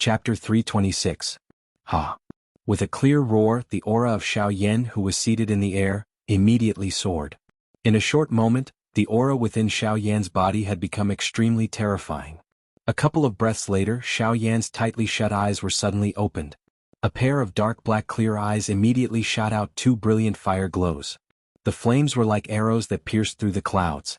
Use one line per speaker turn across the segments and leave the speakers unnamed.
Chapter 326. Ha! With a clear roar, the aura of Xiao Yan, who was seated in the air, immediately soared. In a short moment, the aura within Xiao Yan's body had become extremely terrifying. A couple of breaths later, Xiao Yan's tightly shut eyes were suddenly opened. A pair of dark black clear eyes immediately shot out two brilliant fire glows. The flames were like arrows that pierced through the clouds.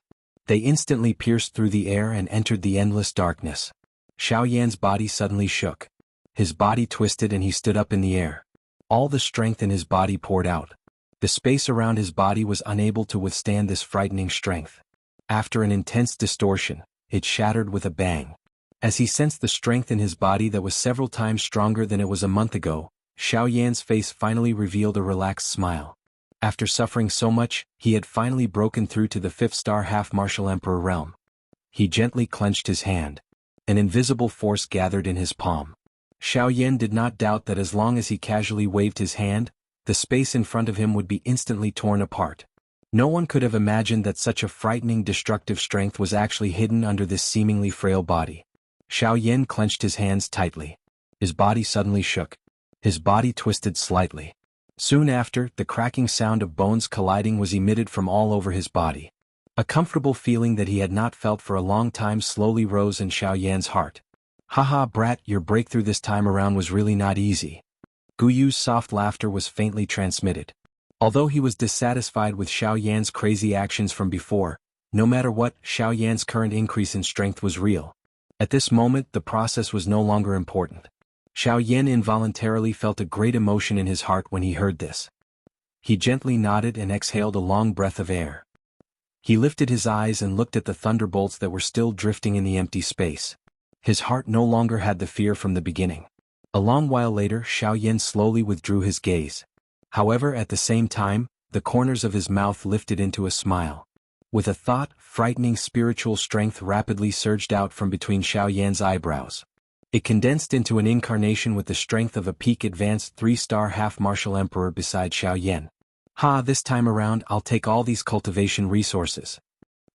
They instantly pierced through the air and entered the endless darkness. Xiao Yan's body suddenly shook. His body twisted and he stood up in the air. All the strength in his body poured out. The space around his body was unable to withstand this frightening strength. After an intense distortion, it shattered with a bang. As he sensed the strength in his body that was several times stronger than it was a month ago, Xiao Yan's face finally revealed a relaxed smile. After suffering so much, he had finally broken through to the 5th-star half-martial emperor realm. He gently clenched his hand. An invisible force gathered in his palm. Xiao Yan did not doubt that as long as he casually waved his hand, the space in front of him would be instantly torn apart. No one could have imagined that such a frightening destructive strength was actually hidden under this seemingly frail body. Xiao Yan clenched his hands tightly. His body suddenly shook. His body twisted slightly. Soon after, the cracking sound of bones colliding was emitted from all over his body. A comfortable feeling that he had not felt for a long time slowly rose in Xiao Yan's heart. Haha, brat, your breakthrough this time around was really not easy. Guyu's soft laughter was faintly transmitted. Although he was dissatisfied with Xiao Yan's crazy actions from before, no matter what, Xiao Yan's current increase in strength was real. At this moment, the process was no longer important. Xiao Yan involuntarily felt a great emotion in his heart when he heard this. He gently nodded and exhaled a long breath of air. He lifted his eyes and looked at the thunderbolts that were still drifting in the empty space. His heart no longer had the fear from the beginning. A long while later, Xiao Yan slowly withdrew his gaze. However, at the same time, the corners of his mouth lifted into a smile. With a thought, frightening spiritual strength rapidly surged out from between Xiao Yan's eyebrows. It condensed into an incarnation with the strength of a peak advanced 3-star half-martial emperor beside Xiao Yan. Ha, this time around I'll take all these cultivation resources.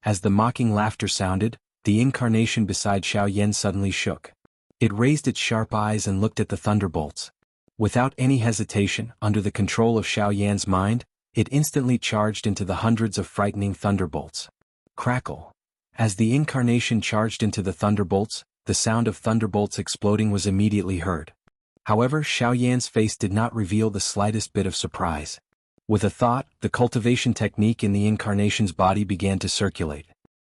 As the mocking laughter sounded, the incarnation beside Xiao Yan suddenly shook. It raised its sharp eyes and looked at the thunderbolts. Without any hesitation, under the control of Xiao Yan's mind, it instantly charged into the hundreds of frightening thunderbolts. Crackle. As the incarnation charged into the thunderbolts, the sound of thunderbolts exploding was immediately heard. However, Xiao Yan's face did not reveal the slightest bit of surprise. With a thought, the cultivation technique in the incarnation's body began to circulate.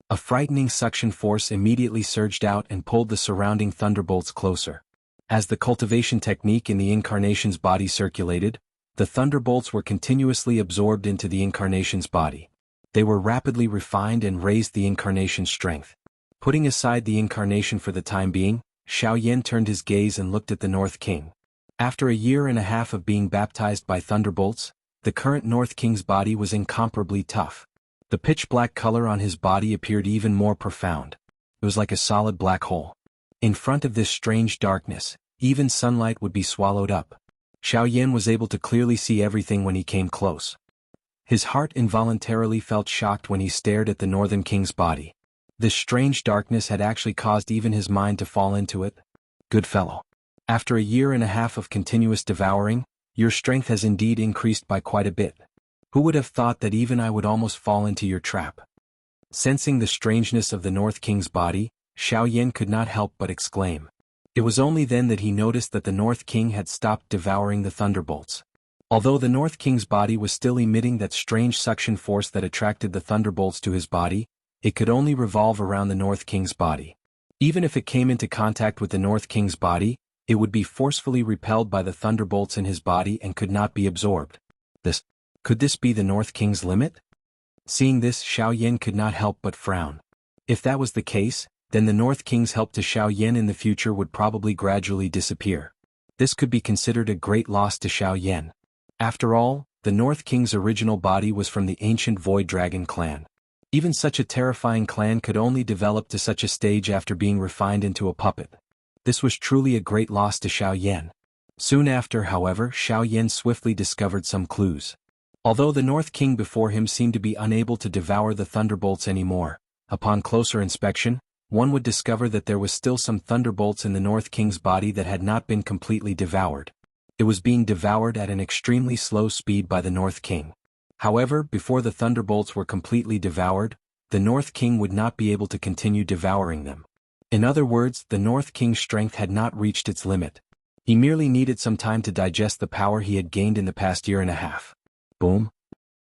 A frightening suction force immediately surged out and pulled the surrounding thunderbolts closer. As the cultivation technique in the incarnation's body circulated, the thunderbolts were continuously absorbed into the incarnation's body. They were rapidly refined and raised the incarnation's strength. Putting aside the incarnation for the time being, Xiao Yan turned his gaze and looked at the North King. After a year and a half of being baptized by thunderbolts, the current North King's body was incomparably tough. The pitch-black color on his body appeared even more profound. It was like a solid black hole. In front of this strange darkness, even sunlight would be swallowed up. Xiao Yan was able to clearly see everything when he came close. His heart involuntarily felt shocked when he stared at the Northern King's body. This strange darkness had actually caused even his mind to fall into it. Good fellow. After a year and a half of continuous devouring, your strength has indeed increased by quite a bit. Who would have thought that even I would almost fall into your trap? Sensing the strangeness of the North King's body, Xiao Yan could not help but exclaim. It was only then that he noticed that the North King had stopped devouring the thunderbolts. Although the North King's body was still emitting that strange suction force that attracted the thunderbolts to his body, it could only revolve around the North King's body. Even if it came into contact with the North King's body, it would be forcefully repelled by the thunderbolts in his body and could not be absorbed. Could this be the North King's limit? Seeing this, Xiao Yan could not help but frown. If that was the case, then the North King's help to Xiao Yan in the future would probably gradually disappear. This could be considered a great loss to Xiao Yan. After all, the North King's original body was from the ancient Void Dragon clan. Even such a terrifying clan could only develop to such a stage after being refined into a puppet. This was truly a great loss to Xiao Yan. Soon after, however, Xiao Yan swiftly discovered some clues. Although the North King before him seemed to be unable to devour the thunderbolts anymore, upon closer inspection, one would discover that there was still some thunderbolts in the North King's body that had not been completely devoured. It was being devoured at an extremely slow speed by the North King. However, before the thunderbolts were completely devoured, the North King would not be able to continue devouring them. In other words, the North King's strength had not reached its limit. He merely needed some time to digest the power he had gained in the past year and a half. Boom.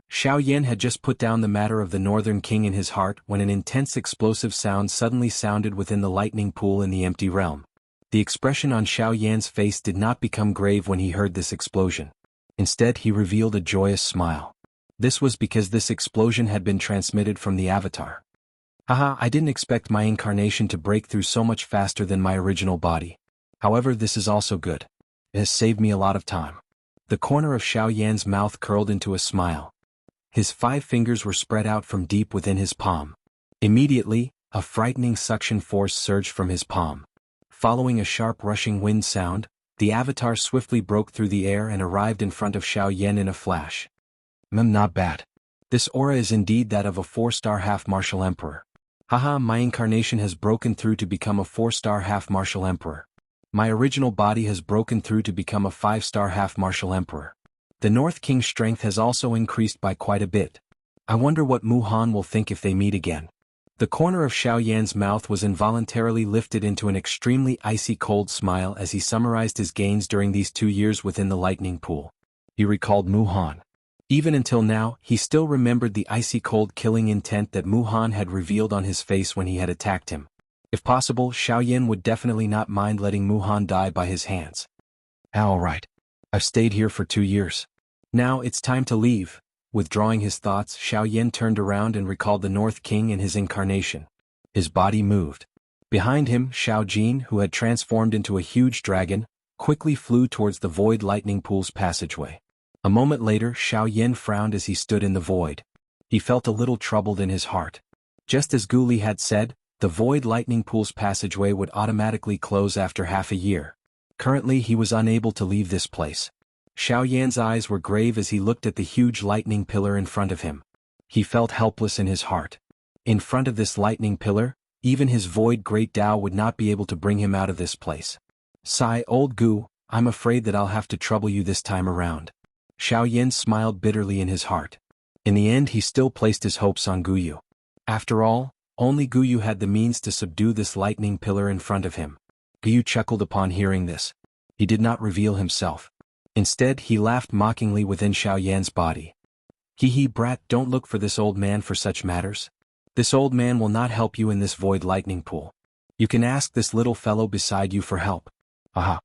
Xiao Yan had just put down the matter of the Northern King in his heart when an intense explosive sound suddenly sounded within the lightning pool in the empty realm. The expression on Xiao Yan's face did not become grave when he heard this explosion. Instead, he revealed a joyous smile. This was because this explosion had been transmitted from the avatar. Haha, I didn't expect my incarnation to break through so much faster than my original body. However, this is also good. It has saved me a lot of time. The corner of Xiao Yan's mouth curled into a smile. His 5 fingers were spread out from deep within his palm. Immediately, a frightening suction force surged from his palm. Following a sharp rushing wind sound, the avatar swiftly broke through the air and arrived in front of Xiao Yan in a flash. Not bad. This aura is indeed that of a 4-star half-martial emperor. Haha, my incarnation has broken through to become a 4-star half-martial emperor. My original body has broken through to become a 5-star half-martial emperor. The North King's strength has also increased by quite a bit. I wonder what Mu Han will think if they meet again. The corner of Xiao Yan's mouth was involuntarily lifted into an extremely icy cold smile as he summarized his gains during these 2 years within the lightning pool. He recalled Mu Han. Even until now, he still remembered the icy cold killing intent that Mu Han had revealed on his face when he had attacked him. If possible, Xiao Yan would definitely not mind letting Mu Han die by his hands. Alright. I've stayed here for 2 years. Now it's time to leave. Withdrawing his thoughts, Xiao Yan turned around and recalled the North King in his incarnation. His body moved. Behind him, Xiao Jin, who had transformed into a huge dragon, quickly flew towards the void lightning pool's passageway. A moment later, Xiao Yan frowned as he stood in the void. He felt a little troubled in his heart. Just as Gu Li had said, the void lightning pool's passageway would automatically close after half a year. Currently, he was unable to leave this place. Xiao Yan's eyes were grave as he looked at the huge lightning pillar in front of him. He felt helpless in his heart. In front of this lightning pillar, even his void great Tao would not be able to bring him out of this place. Sigh, old Gu, I'm afraid that I'll have to trouble you this time around. Xiao Yan smiled bitterly in his heart. In the end, he still placed his hopes on Guyu. After all, only Guyu had the means to subdue this lightning pillar in front of him. Guyu chuckled upon hearing this. He did not reveal himself. Instead, he laughed mockingly within Xiao Yan's body. Hee brat, don't look for this old man for such matters. This old man will not help you in this void lightning pool. You can ask this little fellow beside you for help. Aha.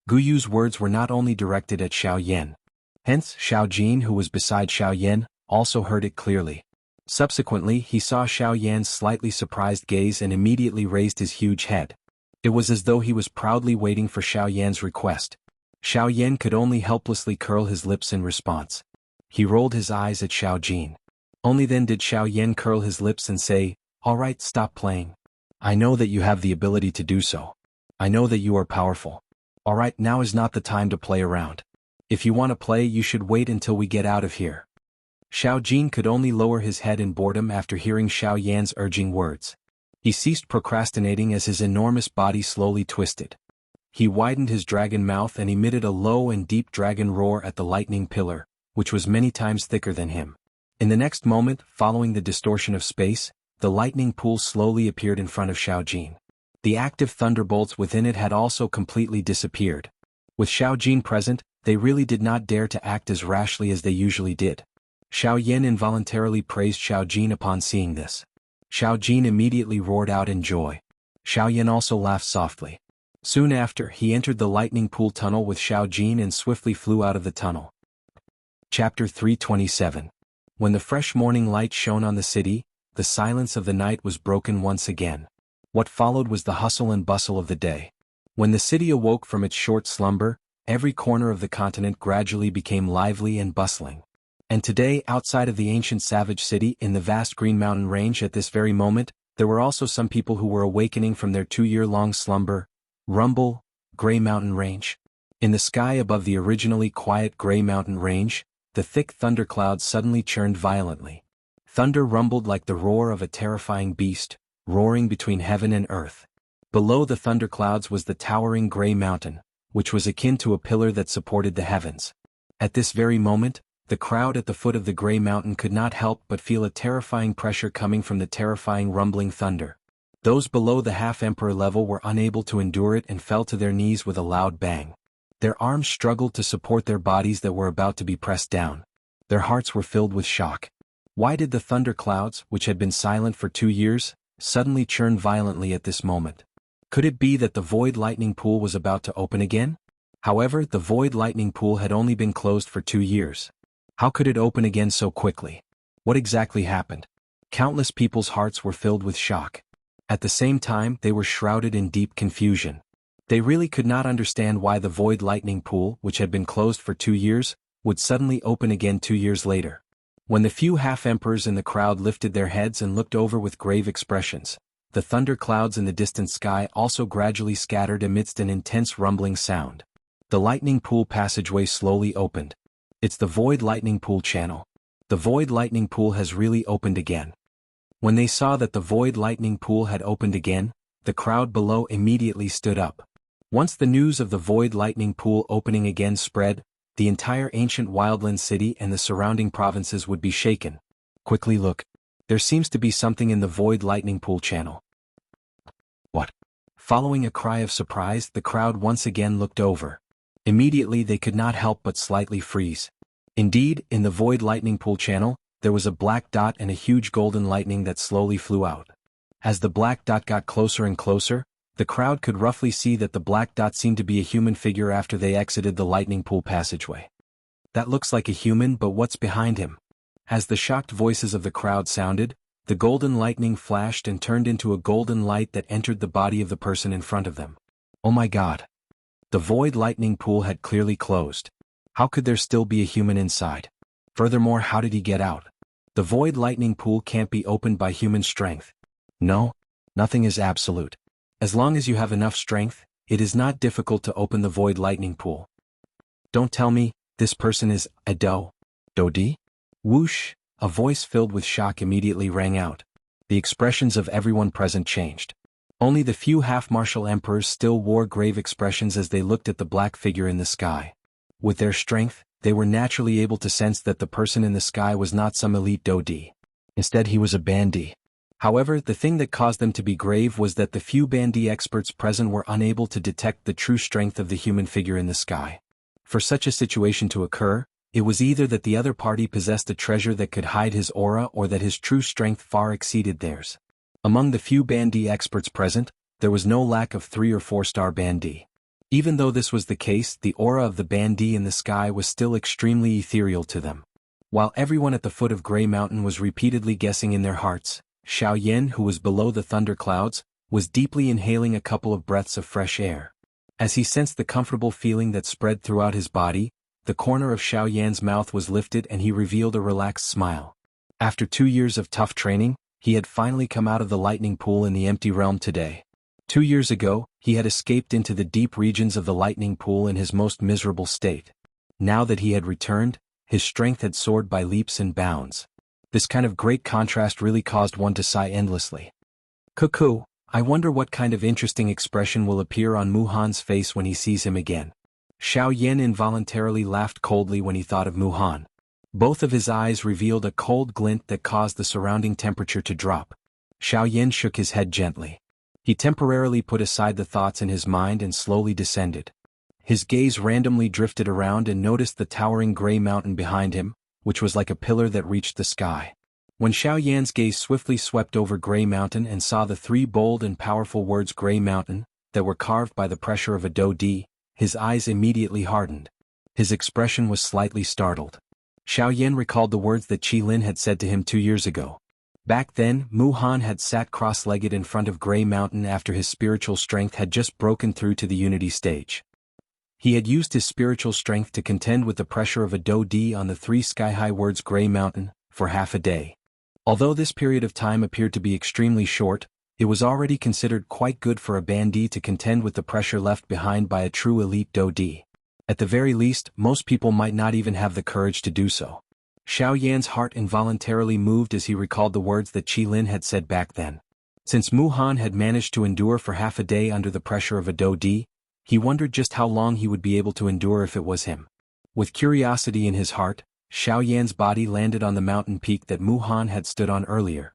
Guyu's words were not only directed at Xiao Yan. Hence, Xiao Jin, who was beside Xiao Yan, also heard it clearly. Subsequently, he saw Xiao Yan's slightly surprised gaze and immediately raised his huge head. It was as though he was proudly waiting for Xiao Yan's request. Xiao Yan could only helplessly curl his lips in response. He rolled his eyes at Xiao Jin. Only then did Xiao Yan curl his lips and say, "All right, stop playing. I know that you have the ability to do so. I know that you are powerful. All right, now is not the time to play around. If you want to play, you should wait until we get out of here." Xiao Jin could only lower his head in boredom after hearing Xiao Yan's urging words. He ceased procrastinating as his enormous body slowly twisted. He widened his dragon mouth and emitted a low and deep dragon roar at the lightning pillar, which was many times thicker than him. In the next moment, following the distortion of space, the lightning pool slowly appeared in front of Xiao Jin. The active thunderbolts within it had also completely disappeared. With Xiao Jin present, they really did not dare to act as rashly as they usually did. Xiao Yan involuntarily praised Xiao Jin upon seeing this. Xiao Jin immediately roared out in joy. Xiao Yan also laughed softly. Soon after, he entered the lightning pool tunnel with Xiao Jin and swiftly flew out of the tunnel. Chapter 327. When the fresh morning light shone on the city, the silence of the night was broken once again. What followed was the hustle and bustle of the day. When the city awoke from its short slumber, every corner of the continent gradually became lively and bustling. And today, outside of the ancient savage city in the vast Green Mountain Range at this very moment, there were also some people who were awakening from their 2-year-long slumber. Rumble, Gray Mountain Range. In the sky above the originally quiet Gray Mountain Range, the thick thunderclouds suddenly churned violently. Thunder rumbled like the roar of a terrifying beast, roaring between heaven and earth. Below the thunderclouds was the towering gray mountain, which was akin to a pillar that supported the heavens. At this very moment, the crowd at the foot of the gray mountain could not help but feel a terrifying pressure coming from the terrifying rumbling thunder. Those below the half-emperor level were unable to endure it and fell to their knees with a loud bang. Their arms struggled to support their bodies that were about to be pressed down. Their hearts were filled with shock. Why did the thunderclouds, which had been silent for 2 years, suddenly churn violently at this moment? Could it be that the void lightning pool was about to open again? However, the void lightning pool had only been closed for 2 years. How could it open again so quickly? What exactly happened? Countless people's hearts were filled with shock. At the same time, they were shrouded in deep confusion. They really could not understand why the void lightning pool, which had been closed for 2 years, would suddenly open again 2 years later. When the few half-emperors in the crowd lifted their heads and looked over with grave expressions, the thunder clouds in the distant sky also gradually scattered amidst an intense rumbling sound. The lightning pool passageway slowly opened. It's the void lightning pool channel. The void lightning pool has really opened again. When they saw that the void lightning pool had opened again, the crowd below immediately stood up. Once the news of the void lightning pool opening again spread, the entire ancient wildland city and the surrounding provinces would be shaken. Quickly look. There seems to be something in the void lightning pool channel. What? Following a cry of surprise, the crowd once again looked over. Immediately they could not help but slightly freeze. Indeed, in the void lightning pool channel, there was a black dot and a huge golden lightning that slowly flew out. As the black dot got closer and closer, the crowd could roughly see that the black dot seemed to be a human figure after they exited the lightning pool passageway. That looks like a human, but what's behind him? As the shocked voices of the crowd sounded, the golden lightning flashed and turned into a golden light that entered the body of the person in front of them. Oh my God! The void lightning pool had clearly closed. How could there still be a human inside? Furthermore, how did he get out? The void lightning pool can't be opened by human strength. No, nothing is absolute. As long as you have enough strength, it is not difficult to open the void lightning pool. Don't tell me, this person is a Dodi? Whoosh! A voice filled with shock immediately rang out. The expressions of everyone present changed. Only the few half-martial emperors still wore grave expressions as they looked at the black figure in the sky. With their strength, they were naturally able to sense that the person in the sky was not some elite Dodi. Instead, he was a bandit. However, the thing that caused them to be grave was that the few bandit experts present were unable to detect the true strength of the human figure in the sky. For such a situation to occur, it was either that the other party possessed a treasure that could hide his aura or that his true strength far exceeded theirs. Among the few bandit experts present, there was no lack of 3- or 4-star bandit. Even though this was the case, the aura of the bandit in the sky was still extremely ethereal to them. While everyone at the foot of Grey Mountain was repeatedly guessing in their hearts, Xiao Yan, who was below the thunderclouds, was deeply inhaling a couple of breaths of fresh air. As he sensed the comfortable feeling that spread throughout his body, the corner of Xiao Yan's mouth was lifted and he revealed a relaxed smile. After 2 years of tough training, he had finally come out of the lightning pool in the empty realm today. 2 years ago, he had escaped into the deep regions of the lightning pool in his most miserable state. Now that he had returned, his strength had soared by leaps and bounds. This kind of great contrast really caused one to sigh endlessly. Cuckoo, I wonder what kind of interesting expression will appear on Muhan's face when he sees him again. Xiao Yan involuntarily laughed coldly when he thought of Muhan. Both of his eyes revealed a cold glint that caused the surrounding temperature to drop. Xiao Yan shook his head gently. He temporarily put aside the thoughts in his mind and slowly descended. His gaze randomly drifted around and noticed the towering gray mountain behind him, which was like a pillar that reached the sky. When Xiao Yan's gaze swiftly swept over Grey Mountain and saw the 3 bold and powerful words Grey Mountain, that were carved by the pressure of a Dodi, his eyes immediately hardened. His expression was slightly startled. Xiao Yan recalled the words that Qi Lin had said to him 2 years ago. Back then, Muhan had sat cross-legged in front of Grey Mountain after his spiritual strength had just broken through to the unity stage. He had used his spiritual strength to contend with the pressure of a Dodi on the 3 sky-high words Grey Mountain, for half a day. Although this period of time appeared to be extremely short, it was already considered quite good for a bandit to contend with the pressure left behind by a true elite Dodi. At the very least, most people might not even have the courage to do so. Xiao Yan's heart involuntarily moved as he recalled the words that Qi Lin had said back then. Since Muhan had managed to endure for half a day under the pressure of a Dodi, he wondered just how long he would be able to endure if it was him. With curiosity in his heart, Xiao Yan's body landed on the mountain peak that Muhan had stood on earlier.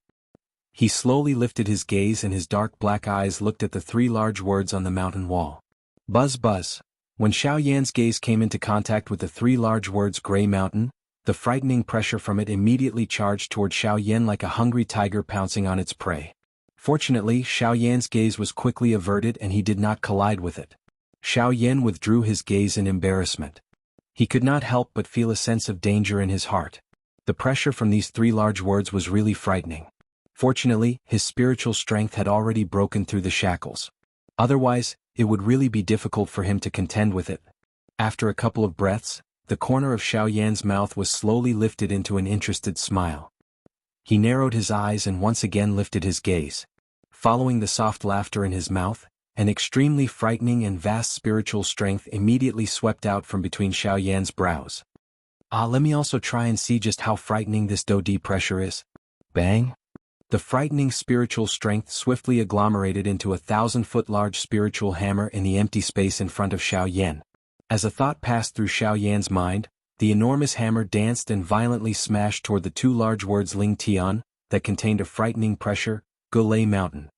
He slowly lifted his gaze and his dark black eyes looked at the 3 large words on the mountain wall. Buzz buzz. When Xiao Yan's gaze came into contact with the 3 large words Gray Mountain, the frightening pressure from it immediately charged toward Xiao Yan like a hungry tiger pouncing on its prey. Fortunately, Xiao Yan's gaze was quickly averted and he did not collide with it. Xiao Yan withdrew his gaze in embarrassment. He could not help but feel a sense of danger in his heart. The pressure from these 3 large words was really frightening. Fortunately, his spiritual strength had already broken through the shackles. Otherwise, it would really be difficult for him to contend with it. After a couple of breaths, the corner of Xiao Yan's mouth was slowly lifted into an interested smile. He narrowed his eyes and once again lifted his gaze. Following the soft laughter in his mouth, an extremely frightening and vast spiritual strength immediately swept out from between Xiao Yan's brows. Let me also try and see just how frightening this Dodi pressure is. Bang! The frightening spiritual strength swiftly agglomerated into a 1,000-foot large spiritual hammer in the empty space in front of Xiao Yan. As a thought passed through Xiao Yan's mind, the enormous hammer danced and violently smashed toward the 2 large words Ling Tian, that contained a frightening pressure, Gulay Mountain.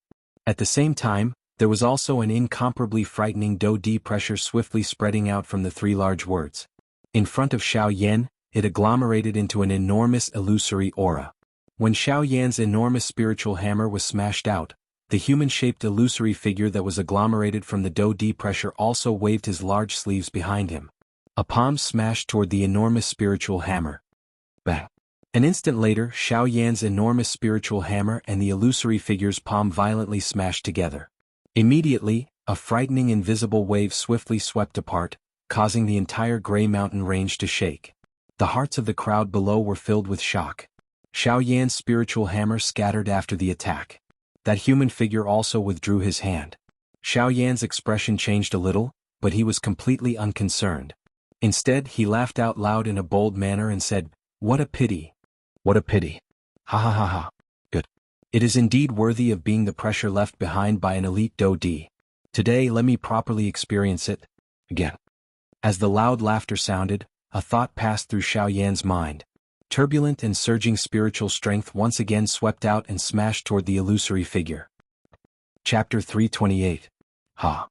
At the same time, there was also an incomparably frightening Do-Di pressure swiftly spreading out from the 3 large words. In front of Xiao Yan, it agglomerated into an enormous illusory aura. When Xiao Yan's enormous spiritual hammer was smashed out, the human-shaped illusory figure that was agglomerated from the Do-Di pressure also waved his large sleeves behind him. A palm smashed toward the enormous spiritual hammer. Bang! An instant later, Xiao Yan's enormous spiritual hammer and the illusory figure's palm violently smashed together. Immediately, a frightening invisible wave swiftly swept apart, causing the entire Gray Mountain range to shake. The hearts of the crowd below were filled with shock. Xiao Yan's spiritual hammer scattered after the attack. That human figure also withdrew his hand. Xiao Yan's expression changed a little, but he was completely unconcerned. Instead, he laughed out loud in a bold manner and said, "What a pity! What a pity! Ha ha ha ha! Good. It is indeed worthy of being the pressure left behind by an elite Do-Di. Today let me properly experience it again." As the loud laughter sounded, a thought passed through Xiao Yan's mind. Turbulent and surging spiritual strength once again swept out and smashed toward the illusory figure. Chapter 328. Ha!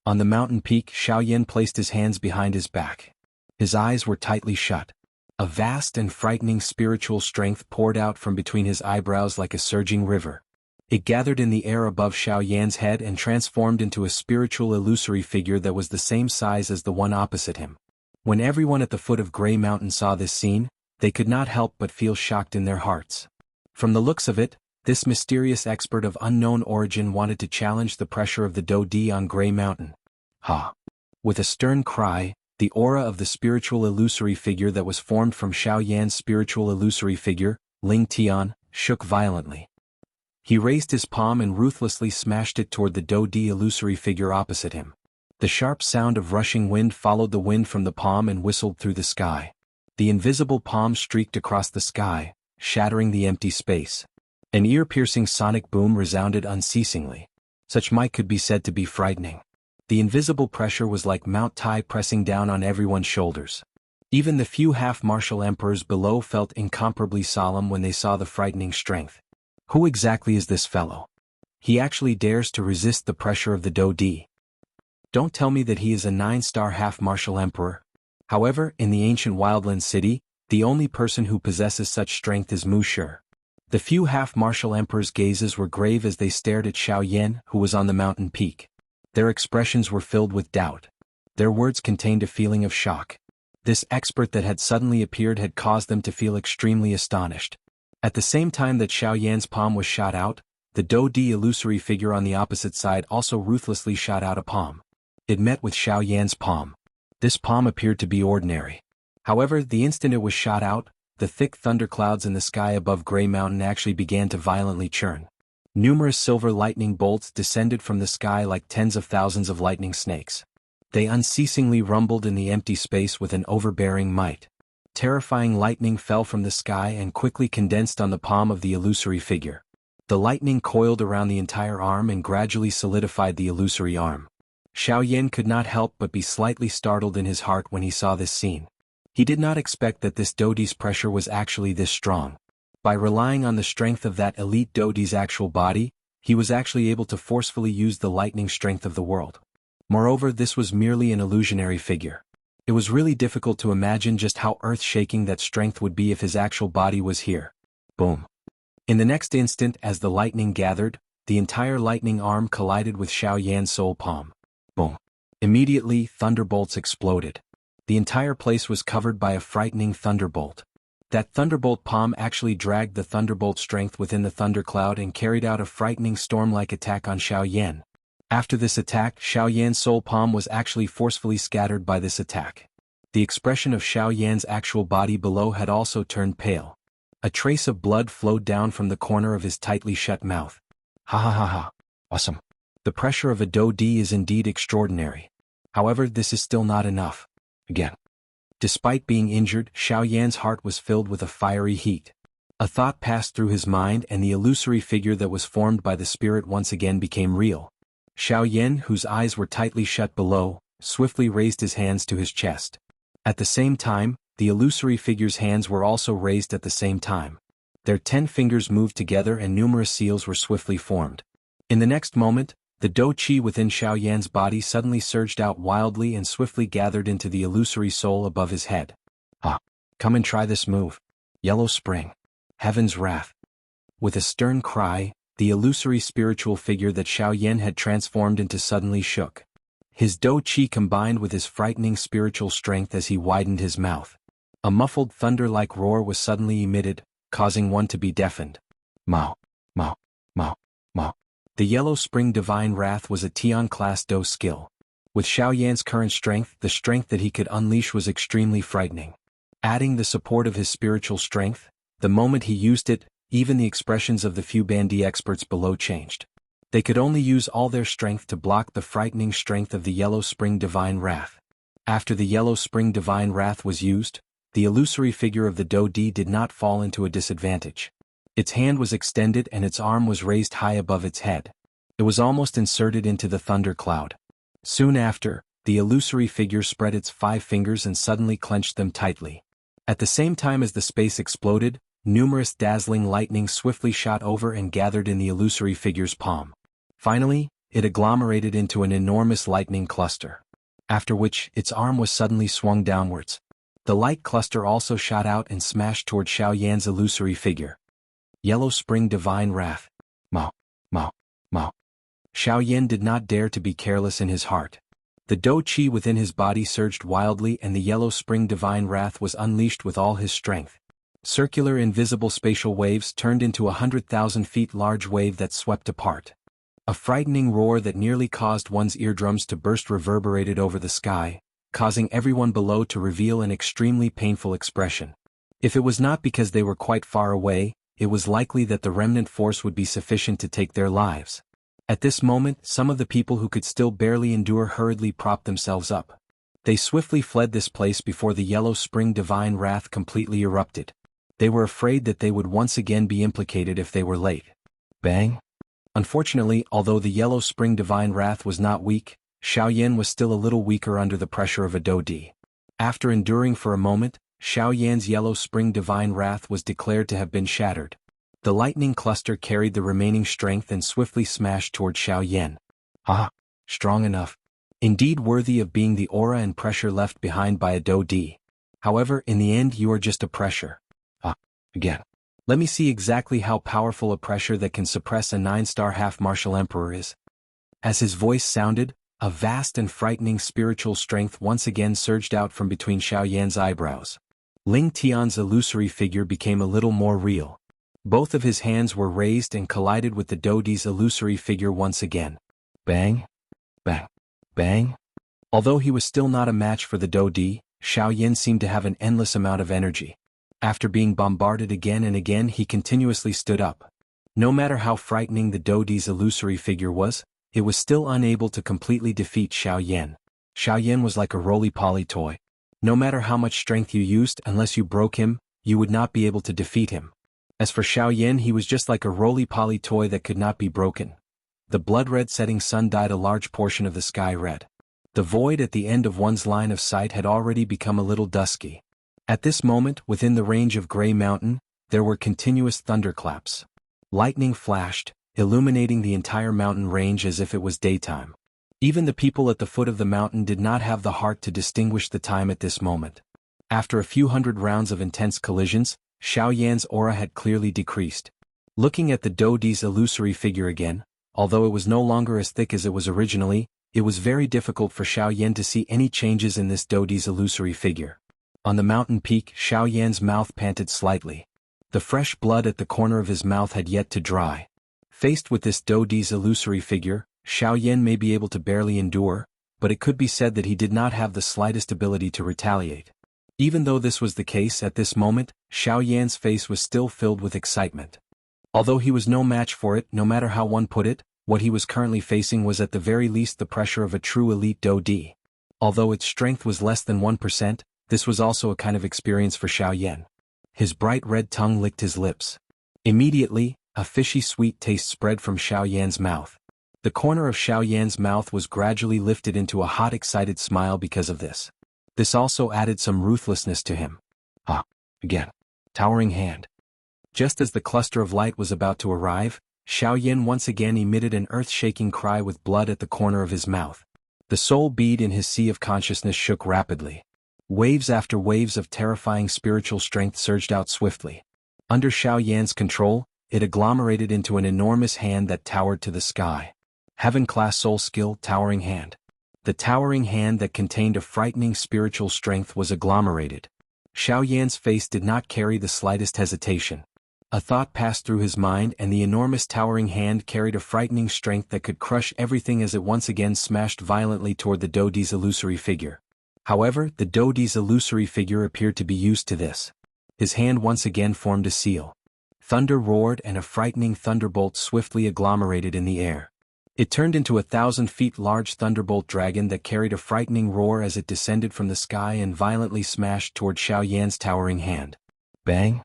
On the mountain peak, Xiao Yan placed his hands behind his back. His eyes were tightly shut. A vast and frightening spiritual strength poured out from between his eyebrows like a surging river. It gathered in the air above Xiao Yan's head and transformed into a spiritual illusory figure that was the same size as the one opposite him. When everyone at the foot of Gray Mountain saw this scene, they could not help but feel shocked in their hearts. From the looks of it, this mysterious expert of unknown origin wanted to challenge the pressure of the Do-Di on Gray Mountain. Ha! With a stern cry, the aura of the spiritual illusory figure that was formed from Xiao Yan's spiritual illusory figure, Ling Tian, shook violently. He raised his palm and ruthlessly smashed it toward the Do-Di illusory figure opposite him. The sharp sound of rushing wind followed the wind from the palm and whistled through the sky. The invisible palm streaked across the sky, shattering the empty space. An ear-piercing sonic boom resounded unceasingly. Such might could be said to be frightening. The invisible pressure was like Mount Tai pressing down on everyone's shoulders. Even the few half-martial emperors below felt incomparably solemn when they saw the frightening strength. Who exactly is this fellow? He actually dares to resist the pressure of the Do-Di. Don't tell me that he is a 9-star half-martial emperor. However, in the ancient Wildland city, the only person who possesses such strength is Mu Shi. The few half-martial emperors' gazes were grave as they stared at Xiao Yan, who was on the mountain peak. Their expressions were filled with doubt. Their words contained a feeling of shock. This expert that had suddenly appeared had caused them to feel extremely astonished. At the same time that Xiao Yan's palm was shot out, the Do-Di illusory figure on the opposite side also ruthlessly shot out a palm. It met with Xiao Yan's palm. This palm appeared to be ordinary. However, the instant it was shot out, the thick thunderclouds in the sky above Gray Mountain actually began to violently churn. Numerous silver lightning bolts descended from the sky like tens of thousands of lightning snakes. They unceasingly rumbled in the empty space with an overbearing might. Terrifying lightning fell from the sky and quickly condensed on the palm of the illusory figure. The lightning coiled around the entire arm and gradually solidified the illusory arm. Xiaoyan could not help but be slightly startled in his heart when he saw this scene. He did not expect that this Dodi's pressure was actually this strong. By relying on the strength of that elite Dodi's actual body, he was actually able to forcefully use the lightning strength of the world. Moreover, this was merely an illusionary figure. It was really difficult to imagine just how earth-shaking that strength would be if his actual body was here. Boom. In the next instant, as the lightning gathered, the entire lightning arm collided with Xiaoyan's soul palm. Boom. Immediately, thunderbolts exploded. The entire place was covered by a frightening thunderbolt. That thunderbolt palm actually dragged the thunderbolt strength within the thundercloud and carried out a frightening storm-like attack on Xiaoyan. After this attack, Xiaoyan's soul palm was actually forcefully scattered by this attack. The expression of Xiaoyan's actual body below had also turned pale. A trace of blood flowed down from the corner of his tightly shut mouth. Ha ha ha ha. Awesome. The pressure of a Dodi is indeed extraordinary. However, this is still not enough. Again. Despite being injured, Xiaoyan's heart was filled with a fiery heat. A thought passed through his mind and the illusory figure that was formed by the spirit once again became real. Xiaoyan, whose eyes were tightly shut below, swiftly raised his hands to his chest. At the same time, the illusory figure's hands were also raised at the same time. Their 10 fingers moved together and numerous seals were swiftly formed. In the next moment, the Do-Chi within Xiaoyan's body suddenly surged out wildly and swiftly gathered into the illusory soul above his head. Ah! Come and try this move. Yellow Spring. Heaven's Wrath. With a stern cry, the illusory spiritual figure that Xiaoyan had transformed into suddenly shook. His Do-Chi combined with his frightening spiritual strength as he widened his mouth. A muffled thunder-like roar was suddenly emitted, causing one to be deafened. Mao. Mao. Mao. Mao. The Yellow Spring Divine Wrath was a Tian-class Do skill. With Xiaoyan's current strength, the strength that he could unleash was extremely frightening. Adding the support of his spiritual strength, the moment he used it, even the expressions of the few Bandi experts below changed. They could only use all their strength to block the frightening strength of the Yellow Spring Divine Wrath. After the Yellow Spring Divine Wrath was used, the illusory figure of the Do-Di did not fall into a disadvantage. Its hand was extended and its arm was raised high above its head. It was almost inserted into the thunder cloud. Soon after, the illusory figure spread its 5 fingers and suddenly clenched them tightly. At the same time as the space exploded, numerous dazzling lightning swiftly shot over and gathered in the illusory figure's palm. Finally, it agglomerated into an enormous lightning cluster. After which, its arm was suddenly swung downwards. The light cluster also shot out and smashed toward Xiaoyan's illusory figure. Yellow Spring Divine Wrath. Mao. Mao. Mao. Xiaoyan did not dare to be careless in his heart. The Do-Chi within his body surged wildly and the Yellow Spring Divine Wrath was unleashed with all his strength. Circular invisible spatial waves turned into 100,000 feet large wave that swept apart. A frightening roar that nearly caused one's eardrums to burst reverberated over the sky, causing everyone below to reveal an extremely painful expression. If it was not because they were quite far away, it was likely that the remnant force would be sufficient to take their lives. At this moment, some of the people who could still barely endure hurriedly propped themselves up. They swiftly fled this place before the Yellow Spring Divine Wrath completely erupted. They were afraid that they would once again be implicated if they were late. Bang! Unfortunately, although the Yellow Spring Divine Wrath was not weak, Xiaoyan was still a little weaker under the pressure of a Do-Di. After enduring for a moment, Xiaoyan's Yellow Spring Divine Wrath was declared to have been shattered. The lightning cluster carried the remaining strength and swiftly smashed toward Xiaoyan. Ah! Strong enough. Indeed worthy of being the aura and pressure left behind by a Do-Di. However, in the end you are just a pressure. Again. Let me see exactly how powerful a pressure that can suppress a 9-star half-martial emperor is. As his voice sounded, a vast and frightening spiritual strength once again surged out from between Xiaoyan's eyebrows. Ling Tian's illusory figure became a little more real. Both of his hands were raised and collided with the Do-Di's illusory figure once again. Bang! Bang! Bang! Although he was still not a match for the Do-Di, Xiaoyan seemed to have an endless amount of energy. After being bombarded again and again, he continuously stood up. No matter how frightening the Do-Di's illusory figure was, it was still unable to completely defeat Xiaoyan. Xiaoyan was like a roly-poly toy. No matter how much strength you used, unless you broke him, you would not be able to defeat him. As for Xiaoyan, he was just like a roly-poly toy that could not be broken. The blood-red setting sun dyed a large portion of the sky red. The void at the end of one's line of sight had already become a little dusky. At this moment, within the range of Grey Mountain, there were continuous thunderclaps. Lightning flashed, illuminating the entire mountain range as if it was daytime. Even the people at the foot of the mountain did not have the heart to distinguish the time at this moment. After a few hundred rounds of intense collisions, Xiaoyan's aura had clearly decreased. Looking at the Dodi's illusory figure again, although it was no longer as thick as it was originally, it was very difficult for Xiaoyan to see any changes in this Dodi's illusory figure. On the mountain peak, Xiaoyan's mouth panted slightly. The fresh blood at the corner of his mouth had yet to dry. Faced with this Dodi's illusory figure, Xiaoyan may be able to barely endure, but it could be said that he did not have the slightest ability to retaliate. Even though this was the case at this moment, Xiaoyan's face was still filled with excitement. Although he was no match for it, no matter how one put it, what he was currently facing was at the very least the pressure of a true elite Dodi. Although its strength was less than 1%, this was also a kind of experience for Xiaoyan. His bright red tongue licked his lips. Immediately, a fishy sweet taste spread from Xiaoyan's mouth. The corner of Xiaoyan's mouth was gradually lifted into a hot excited smile because of this. This also added some ruthlessness to him. Again. Towering hand. Just as the cluster of light was about to arrive, Xiaoyan once again emitted an earth-shaking cry with blood at the corner of his mouth. The soul bead in his sea of consciousness shook rapidly. Waves after waves of terrifying spiritual strength surged out swiftly. Under Xiaoyan's control, it agglomerated into an enormous hand that towered to the sky. Heaven-class soul skill, towering hand. The towering hand that contained a frightening spiritual strength was agglomerated. Xiaoyan's face did not carry the slightest hesitation. A thought passed through his mind, and the enormous towering hand carried a frightening strength that could crush everything as it once again smashed violently toward the Dodi's illusory figure. However, the Dodi's illusory figure appeared to be used to this. His hand once again formed a seal. Thunder roared and a frightening thunderbolt swiftly agglomerated in the air. It turned into a 1,000 feet large thunderbolt dragon that carried a frightening roar as it descended from the sky and violently smashed toward Xiaoyan's towering hand. Bang!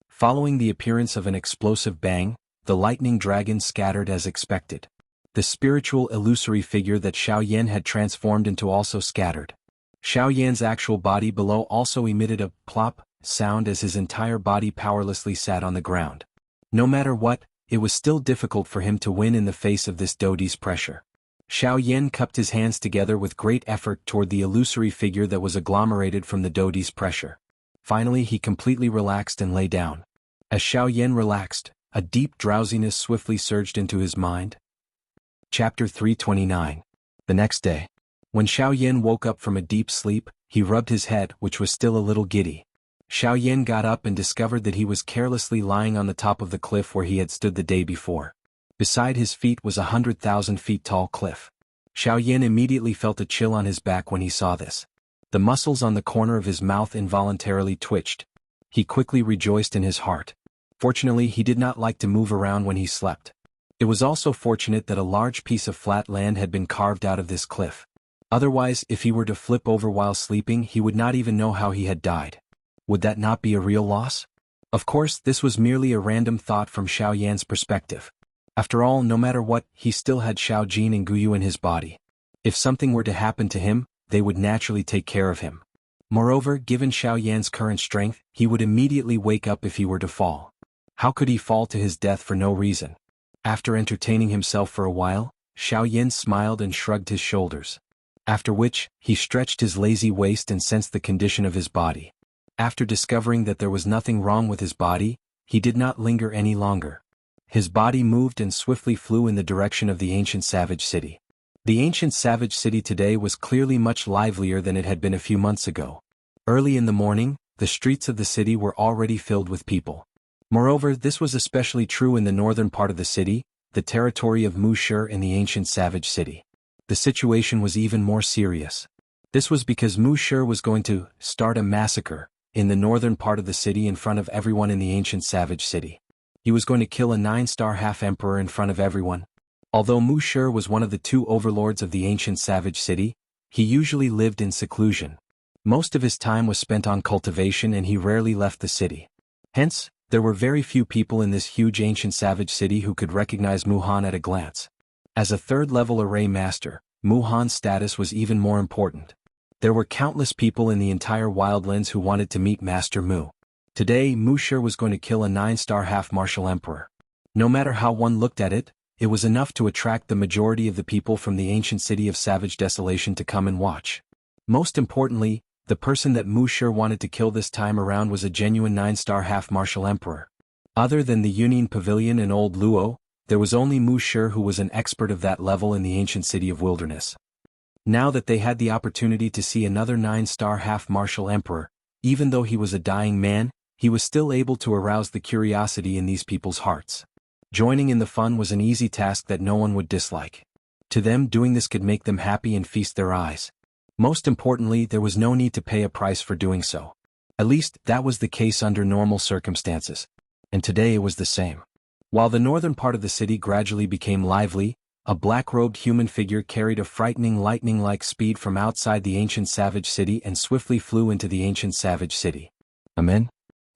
Following the appearance of an explosive bang, the lightning dragon scattered as expected. The spiritual illusory figure that Xiaoyan had transformed into also scattered. Xiaoyan's actual body below also emitted a plop sound as his entire body powerlessly sat on the ground. No matter what, it was still difficult for him to win in the face of this Dodi's pressure. Xiaoyan cupped his hands together with great effort toward the illusory figure that was agglomerated from the Dodi's pressure. Finally he completely relaxed and lay down. As Xiaoyan relaxed, a deep drowsiness swiftly surged into his mind. Chapter 329. The next day. When Xiaoyan woke up from a deep sleep, he rubbed his head, which was still a little giddy. Xiaoyan got up and discovered that he was carelessly lying on the top of the cliff where he had stood the day before. Beside his feet was 100,000 feet tall cliff. Xiaoyan immediately felt a chill on his back when he saw this. The muscles on the corner of his mouth involuntarily twitched. He quickly rejoiced in his heart. Fortunately, he did not like to move around when he slept. It was also fortunate that a large piece of flat land had been carved out of this cliff. Otherwise, if he were to flip over while sleeping, he would not even know how he had died. Would that not be a real loss? Of course, this was merely a random thought from Xiaoyan's perspective. After all, no matter what, he still had Xiaojin and Guyu in his body. If something were to happen to him, they would naturally take care of him. Moreover, given Xiaoyan's current strength, he would immediately wake up if he were to fall. How could he fall to his death for no reason? After entertaining himself for a while, Xiaoyan smiled and shrugged his shoulders. After which, he stretched his lazy waist and sensed the condition of his body. After discovering that there was nothing wrong with his body, he did not linger any longer. His body moved and swiftly flew in the direction of the ancient savage city. The ancient savage city today was clearly much livelier than it had been a few months ago. Early in the morning, the streets of the city were already filled with people. Moreover, this was especially true in the northern part of the city, the territory of Wuxia in the ancient savage city. The situation was even more serious. This was because Wuxia was going to start a massacre in the northern part of the city in front of everyone in the ancient savage city. He was going to kill a 9-star half-emperor in front of everyone. Although Wuxia was one of the 2 overlords of the ancient savage city, he usually lived in seclusion. Most of his time was spent on cultivation and he rarely left the city. Hence, There were very few people in this huge ancient savage city who could recognize Mu Han at a glance. As a third-level array master, Mu Han's status was even more important. There were countless people in the entire Wildlands who wanted to meet Master Mu. Today, Mu sure was going to kill a 9-star half-martial emperor. No matter how one looked at it, it was enough to attract the majority of the people from the ancient city of Savage Desolation to come and watch. Most importantly, the person that Mu sure wanted to kill this time around was a genuine 9-star half-martial emperor. Other than the Union Pavilion and Old Luo, there was only Mu sure who was an expert of that level in the ancient city of Wilderness. Now that they had the opportunity to see another 9-star half-martial emperor, even though he was a dying man, he was still able to arouse the curiosity in these people's hearts. Joining in the fun was an easy task that no one would dislike. To them, doing this could make them happy and feast their eyes. Most importantly, there was no need to pay a price for doing so. At least, that was the case under normal circumstances. And today it was the same. While the northern part of the city gradually became lively, a black-robed human figure carried a frightening lightning-like speed from outside the ancient savage city and swiftly flew into the ancient savage city. Amen?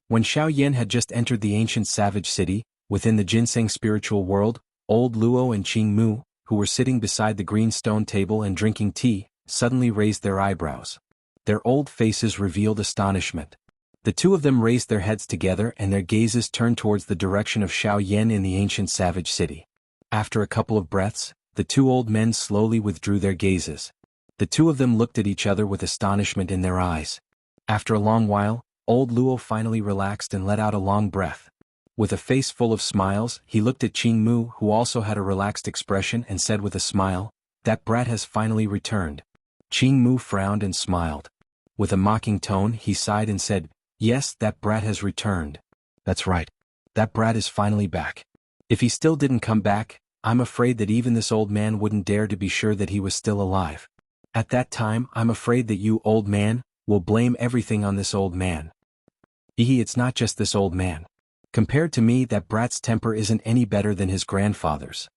When Xiao Yan had just entered the ancient savage city, within the ginseng spiritual world, Old Luo and Qing Mu, who were sitting beside the green stone table and drinking tea, suddenly raised their eyebrows. Their old faces revealed astonishment. The two of them raised their heads together and their gazes turned towards the direction of Xiao Yan in the ancient savage city. After a couple of breaths, the two old men slowly withdrew their gazes. The two of them looked at each other with astonishment in their eyes. After a long while, Old Luo finally relaxed and let out a long breath. With a face full of smiles, he looked at Qing Mu, who also had a relaxed expression, and said with a smile, "That brat has finally returned." Qing Mu frowned and smiled. With a mocking tone, he sighed and said, "Yes, that brat has returned. That's right. That brat is finally back. If he still didn't come back, I'm afraid that even this old man wouldn't dare to be sure that he was still alive. At that time, I'm afraid that you, old man, will blame everything on this old man. It's not just this old man. Compared to me, that brat's temper isn't any better than his grandfather's."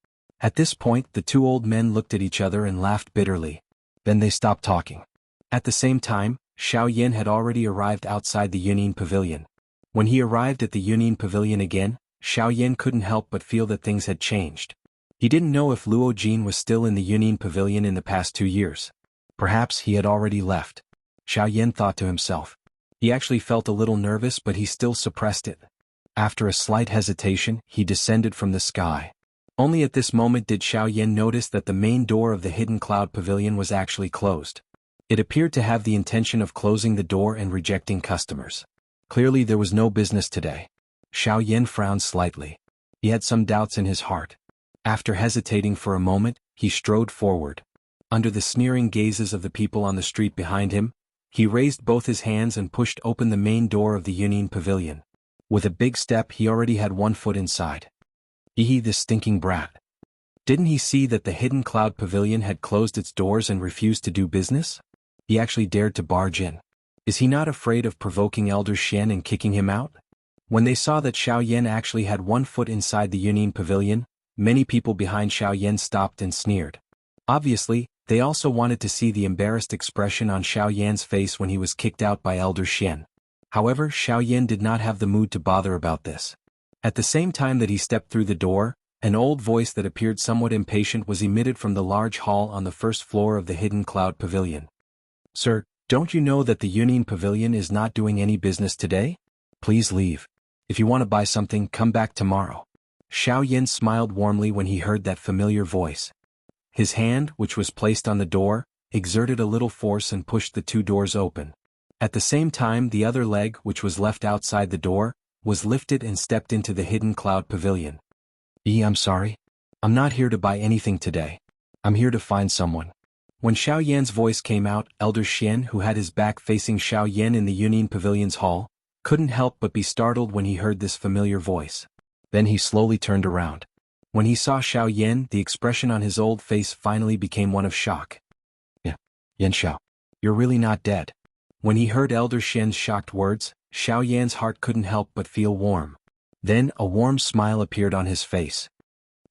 At this point, the two old men looked at each other and laughed bitterly. Then they stopped talking. At the same time, Xiao Yan had already arrived outside the Union Pavilion. When he arrived at the Union Pavilion again, Xiao Yan couldn't help but feel that things had changed. He didn't know if Luo Jin was still in the Union Pavilion in the past 2 years. Perhaps he had already left. Xiao Yan thought to himself. He actually felt a little nervous, but he still suppressed it. After a slight hesitation, he descended from the sky. Only at this moment did Xiao Yan notice that the main door of the Hidden Cloud Pavilion was actually closed. It appeared to have the intention of closing the door and rejecting customers. Clearly there was no business today. Xiao Yan frowned slightly. He had some doubts in his heart. After hesitating for a moment, he strode forward. Under the sneering gazes of the people on the street behind him, he raised both his hands and pushed open the main door of the Union Pavilion. With a big step, he already had 1 foot inside. This stinking brat. Didn't he see that the Hidden Cloud Pavilion had closed its doors and refused to do business? He actually dared to barge in. Is he not afraid of provoking Elder Shen and kicking him out? When they saw that Xiao Yan actually had 1 foot inside the Union Pavilion, many people behind Xiao Yan stopped and sneered. Obviously, they also wanted to see the embarrassed expression on Xiao Yan's face when he was kicked out by Elder Shen. However, Xiao Yan did not have the mood to bother about this. At the same time that he stepped through the door, an old voice that appeared somewhat impatient was emitted from the large hall on the first floor of the Hidden Cloud Pavilion. "Sir, don't you know that the Union Pavilion is not doing any business today? Please leave. If you want to buy something, come back tomorrow." Xiao Yan smiled warmly when he heard that familiar voice. His hand, which was placed on the door, exerted a little force and pushed the 2 doors open. At the same time, the other leg, which was left outside the door, was lifted and stepped into the Hidden Cloud Pavilion. I'm sorry. I'm not here to buy anything today. I'm here to find someone." When Xiao Yan's voice came out, Elder Shen, who had his back facing Xiao Yan in the Union Pavilion's hall, couldn't help but be startled when he heard this familiar voice. Then he slowly turned around. When he saw Xiao Yan, the expression on his old face finally became one of shock. Yan Xiao, you're really not dead." When he heard Elder Shen's shocked words, Xiao Yan's heart couldn't help but feel warm. Then a warm smile appeared on his face.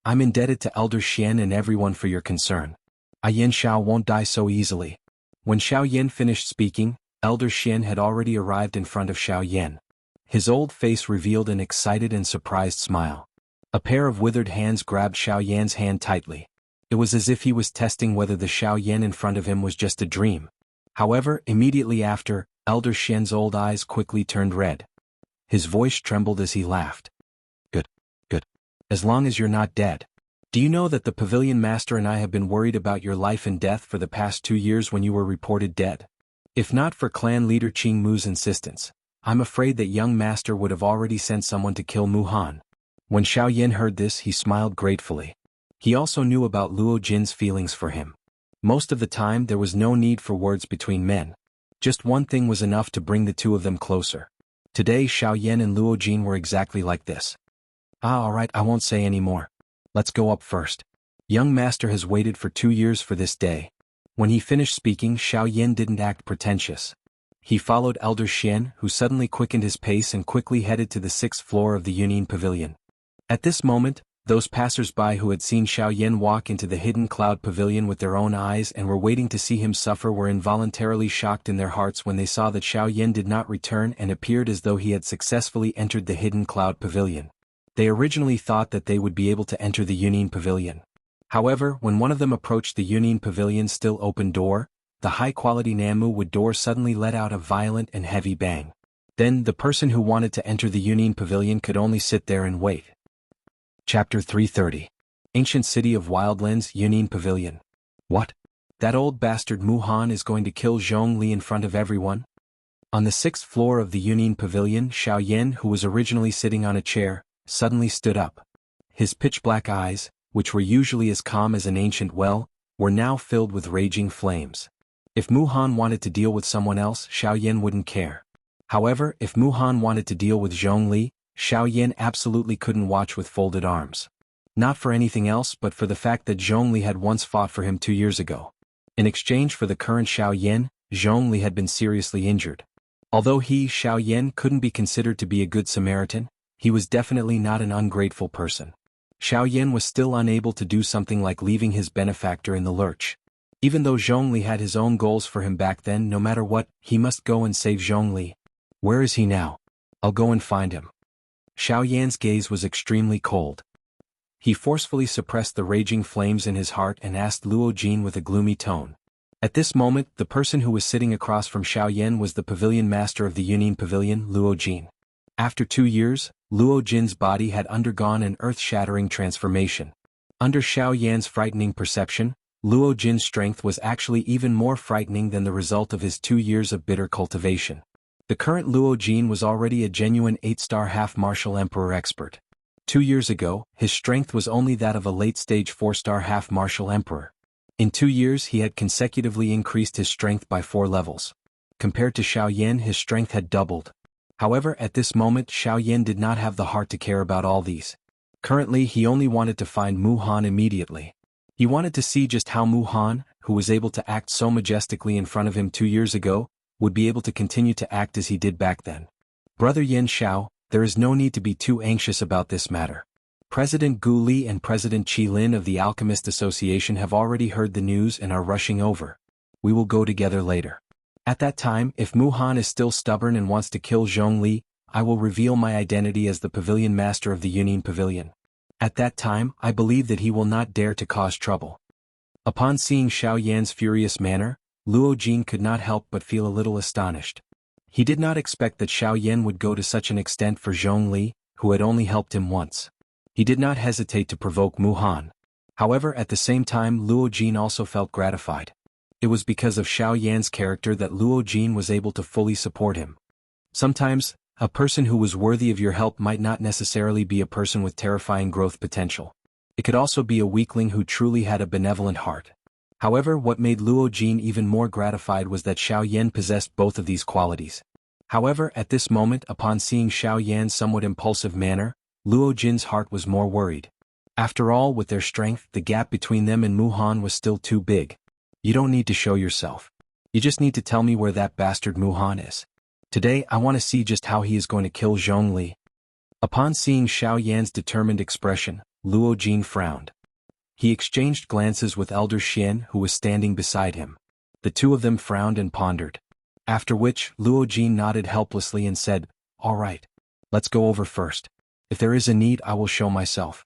"I'm indebted to Elder Shen and everyone for your concern. Yan Xiao won't die so easily." When Xiao Yan finished speaking, Elder Shen had already arrived in front of Xiao Yan. His old face revealed an excited and surprised smile. A pair of withered hands grabbed Xiao Yan's hand tightly. It was as if he was testing whether the Xiao Yan in front of him was just a dream. However, immediately after, Elder Xian's old eyes quickly turned red. His voice trembled as he laughed. Good, good. As long as you're not dead. Do you know that the Pavilion Master and I have been worried about your life and death for the past 2 years when you were reported dead? If not for clan leader Qing Mu's insistence, I'm afraid that young master would have already sent someone to kill Mu Han. When Xiao Yan heard this, he smiled gratefully. He also knew about Luo Jin's feelings for him. Most of the time there was no need for words between men. Just one thing was enough to bring the two of them closer. Today Xiao Yan and Luo Jin were exactly like this. Alright, I won't say any more. Let's go up first. Young master has waited for 2 years for this day. When he finished speaking, Xiao Yan didn't act pretentious. He followed Elder Xian, who suddenly quickened his pace and quickly headed to the 6th floor of the Union Pavilion. At this moment, those passers-by who had seen Xiao Yan walk into the hidden cloud pavilion with their own eyes and were waiting to see him suffer were involuntarily shocked in their hearts when they saw that Xiao Yan did not return and appeared as though he had successfully entered the hidden cloud pavilion. They originally thought that they would be able to enter the Union Pavilion. However, when one of them approached the Union Pavilion's still open door, the high-quality Namu wood door suddenly let out a violent and heavy bang. Then, the person who wanted to enter the Union Pavilion could only sit there and wait. Chapter 330. Ancient City of Wildlands, Union Pavilion. What? That old bastard Mu Han is going to kill Zhongli in front of everyone? On the 6th floor of the Union Pavilion, Xiao Yan, who was originally sitting on a chair, suddenly stood up. His pitch-black eyes, which were usually as calm as an ancient well, were now filled with raging flames. If Mu Han wanted to deal with someone else, Xiao Yan wouldn't care. However, if Mu Han wanted to deal with Zhongli, Xiao Yan absolutely couldn't watch with folded arms. Not for anything else but for the fact that Zhongli had once fought for him 2 years ago. In exchange for the current Xiao Yan, Zhongli had been seriously injured. Although he, Xiao Yan, couldn't be considered to be a good Samaritan, he was definitely not an ungrateful person. Xiao Yan was still unable to do something like leaving his benefactor in the lurch. Even though Zhongli had his own goals for him back then, no matter what, he must go and save Zhongli. Where is he now? I'll go and find him. Xiao Yan's gaze was extremely cold. He forcefully suppressed the raging flames in his heart and asked Luo Jin with a gloomy tone. At this moment, the person who was sitting across from Xiao Yan was the pavilion master of the Union Pavilion, Luo Jin. After 2 years, Luo Jin's body had undergone an earth-shattering transformation. Under Xiao Yan's frightening perception, Luo Jin's strength was actually even more frightening than the result of his 2 years of bitter cultivation. The current Luo Jin was already a genuine 8-star half-martial emperor expert. 2 years ago, his strength was only that of a late-stage 4-star half-martial emperor. In 2 years he had consecutively increased his strength by 4 levels. Compared to Xiao Yan, his strength had doubled. However, at this moment Xiao Yan did not have the heart to care about all these. Currently he only wanted to find Mu Han immediately. He wanted to see just how Mu Han, who was able to act so majestically in front of him 2 years ago, would be able to continue to act as he did back then. Brother Yin Xiao, there is no need to be too anxious about this matter. President Gu Li and President Qi Lin of the Alchemist Association have already heard the news and are rushing over. We will go together later. At that time, if Mu Han is still stubborn and wants to kill Zhongli, I will reveal my identity as the pavilion master of the Union Pavilion. At that time, I believe that he will not dare to cause trouble. Upon seeing Xiao Yan's furious manner, Luo Jin could not help but feel a little astonished. He did not expect that Xiao Yan would go to such an extent for Zhongli, who had only helped him once. He did not hesitate to provoke Mu Han. However, at the same time Luo Jin also felt gratified. It was because of Xiao Yan's character that Luo Jin was able to fully support him. Sometimes, a person who was worthy of your help might not necessarily be a person with terrifying growth potential. It could also be a weakling who truly had a benevolent heart. However, what made Luo Jin even more gratified was that Xiao Yan possessed both of these qualities. However, at this moment, upon seeing Xiao Yan's somewhat impulsive manner, Luo Jin's heart was more worried. After all, with their strength, the gap between them and Mu Han was still too big. You don't need to show yourself. You just need to tell me where that bastard Mu Han is. Today, I want to see just how he is going to kill Zhongli. Upon seeing Xiao Yan's determined expression, Luo Jin frowned. He exchanged glances with Elder Xian, who was standing beside him. The two of them frowned and pondered. After which, Luo Jin nodded helplessly and said, "All right. Let's go over first. If there is a need, I will show myself.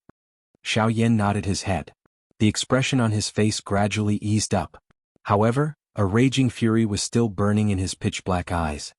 Xiao Yan nodded his head. The expression on his face gradually eased up. However, a raging fury was still burning in his pitch-black eyes.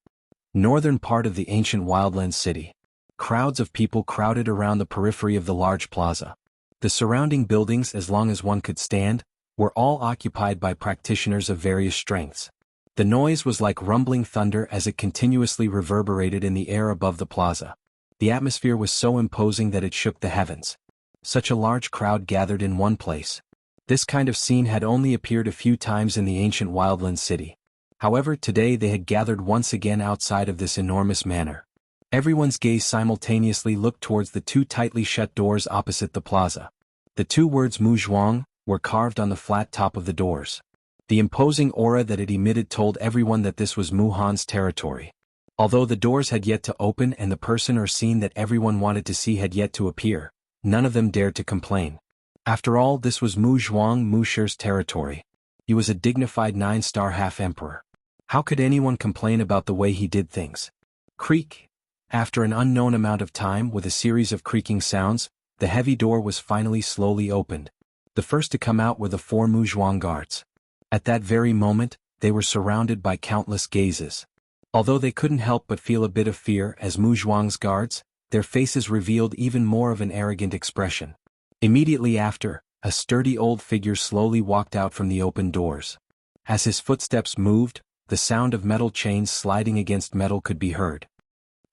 Northern part of the ancient wildland city. Crowds of people crowded around the periphery of the large plaza. The surrounding buildings, as long as one could stand, were all occupied by practitioners of various strengths. The noise was like rumbling thunder as it continuously reverberated in the air above the plaza. The atmosphere was so imposing that it shook the heavens. Such a large crowd gathered in one place. This kind of scene had only appeared a few times in the ancient wildland city. However, today they had gathered once again outside of this enormous manor. Everyone's gaze simultaneously looked towards the two tightly shut doors opposite the plaza. The two words Mu Zhuang were carved on the flat top of the doors. The imposing aura that it emitted told everyone that this was Mu Han's territory. Although the doors had yet to open and the person or scene that everyone wanted to see had yet to appear, none of them dared to complain. After all, this was Mu Zhuang Mu Shi's territory. He was a dignified 9-star half-emperor. How could anyone complain about the way he did things? Creak. After an unknown amount of time, with a series of creaking sounds, the heavy door was finally slowly opened. The first to come out were the 4 Mu Zhuang guards. At that very moment, they were surrounded by countless gazes. Although they couldn't help but feel a bit of fear as Mu Zhuang's guards, their faces revealed even more of an arrogant expression. Immediately after, a sturdy old figure slowly walked out from the open doors. As his footsteps moved, the sound of metal chains sliding against metal could be heard.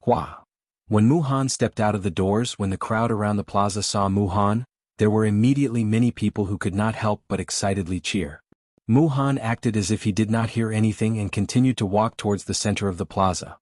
Hua! When Mu Han stepped out of the doors, when the crowd around the plaza saw Mu Han, there were immediately many people who could not help but excitedly cheer. Mu Han acted as if he did not hear anything and continued to walk towards the center of the plaza.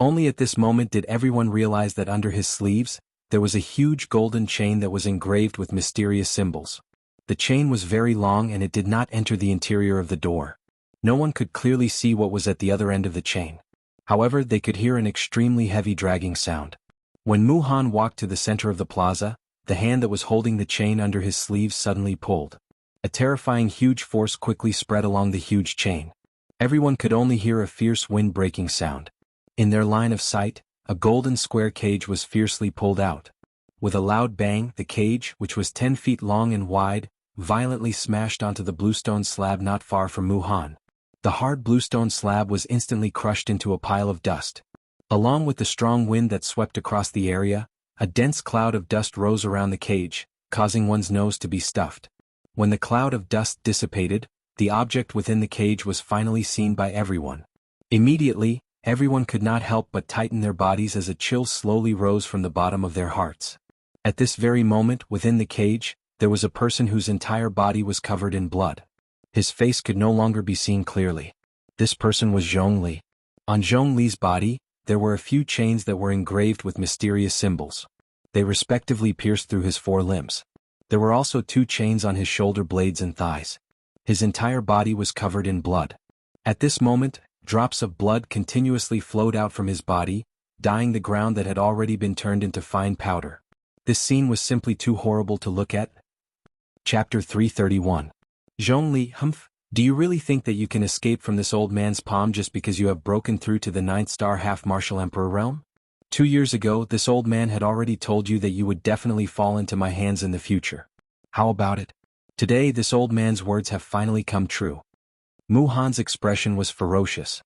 Only at this moment did everyone realize that under his sleeves, there was a huge golden chain that was engraved with mysterious symbols. The chain was very long and it did not enter the interior of the door. No one could clearly see what was at the other end of the chain. However, they could hear an extremely heavy dragging sound. When Mu Han walked to the center of the plaza, the hand that was holding the chain under his sleeves suddenly pulled. A terrifying huge force quickly spread along the huge chain. Everyone could only hear a fierce wind-breaking sound. In their line of sight, a golden square cage was fiercely pulled out. With a loud bang, the cage, which was 10 feet long and wide, violently smashed onto the bluestone slab not far from Mu Han. The hard bluestone slab was instantly crushed into a pile of dust. Along with the strong wind that swept across the area, a dense cloud of dust rose around the cage, causing one's nose to be stuffed. When the cloud of dust dissipated, the object within the cage was finally seen by everyone. Immediately, everyone could not help but tighten their bodies as a chill slowly rose from the bottom of their hearts. At this very moment, within the cage, there was a person whose entire body was covered in blood. His face could no longer be seen clearly. This person was Zhongli. On Zhongli's body, there were a few chains that were engraved with mysterious symbols. They respectively pierced through his 4 limbs. There were also 2 chains on his shoulder blades and thighs. His entire body was covered in blood. At this moment, drops of blood continuously flowed out from his body, dyeing the ground that had already been turned into fine powder. This scene was simply too horrible to look at. Chapter 331. Zhongli, humph, do you really think that you can escape from this old man's palm just because you have broken through to the 9th-star half-martial emperor realm? 2 years ago, this old man had already told you that you would definitely fall into my hands in the future. How about it? Today, this old man's words have finally come true. Mu Han's expression was ferocious.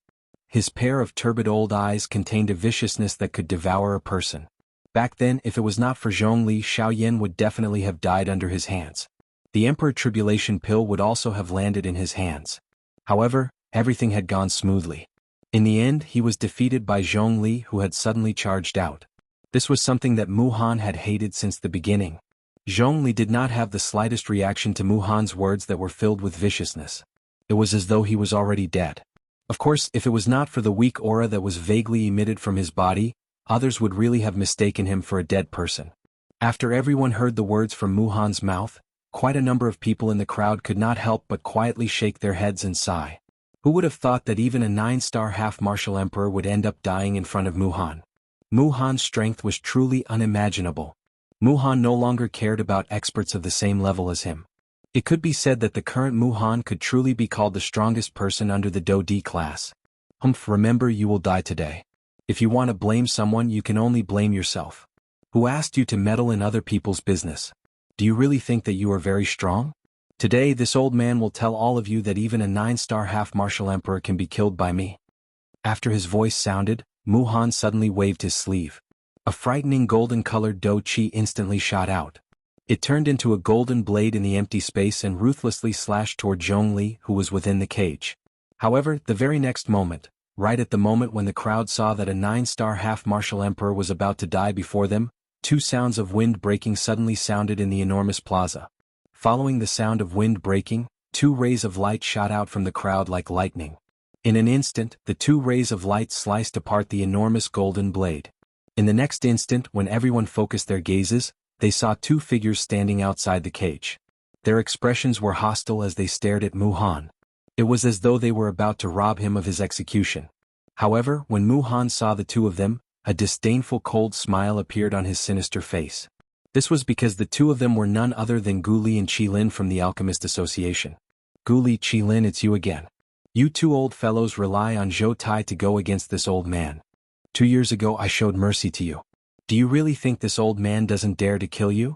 His pair of turbid old eyes contained a viciousness that could devour a person. Back then, if it was not for Zhongli, Xiao Yan would definitely have died under his hands. The Emperor Tribulation Pill would also have landed in his hands. However, everything had gone smoothly. In the end, he was defeated by Zhongli, who had suddenly charged out. This was something that Mu Han had hated since the beginning. Zhongli did not have the slightest reaction to Mu Han's words that were filled with viciousness. It was as though he was already dead. Of course, if it was not for the weak aura that was vaguely emitted from his body, others would really have mistaken him for a dead person. After everyone heard the words from Mu Han's mouth, quite a number of people in the crowd could not help but quietly shake their heads and sigh. Who would have thought that even a 9-star half-martial emperor would end up dying in front of Mu Han? Mu Han's strength was truly unimaginable. Mu Han no longer cared about experts of the same level as him. It could be said that the current Mu Han could truly be called the strongest person under the Do D class. Humph, remember, you will die today. If you want to blame someone, you can only blame yourself. Who asked you to meddle in other people's business? Do you really think that you are very strong? Today this old man will tell all of you that even a 9-star half-martial emperor can be killed by me. After his voice sounded, Mu Han suddenly waved his sleeve. A frightening golden-colored Do Chi instantly shot out. It turned into a golden blade in the empty space and ruthlessly slashed toward Zhongli, who was within the cage. However, the very next moment, right at the moment when the crowd saw that a 9-star half-martial emperor was about to die before them, 2 sounds of wind breaking suddenly sounded in the enormous plaza. Following the sound of wind breaking, 2 rays of light shot out from the crowd like lightning. In an instant, the 2 rays of light sliced apart the enormous golden blade. In the next instant, when everyone focused their gazes, they saw 2 figures standing outside the cage. Their expressions were hostile as they stared at Mu Han. It was as though they were about to rob him of his execution. However, when Mu Han saw the 2 of them, a disdainful cold smile appeared on his sinister face. This was because the 2 of them were none other than Gu Li and Qi Lin from the Alchemist Association. Gu Li, Qi Lin, it's you again. You 2 old fellows rely on Zhou Tai to go against this old man. 2 years ago I showed mercy to you. Do you really think this old man doesn't dare to kill you?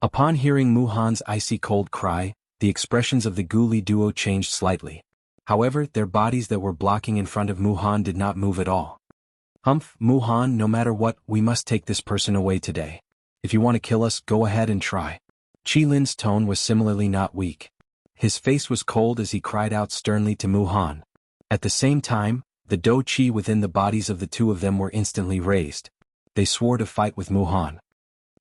Upon hearing Mu Han's icy cold cry, the expressions of the Gu Li duo changed slightly. However, their bodies that were blocking in front of Mu Han did not move at all. Humph, Mu Han, no matter what, we must take this person away today. If you want to kill us, go ahead and try. Qi Lin's tone was similarly not weak. His face was cold as he cried out sternly to Mu Han. At the same time, the Do Chi within the bodies of the 2 of them were instantly raised. They swore to fight with Mu Han.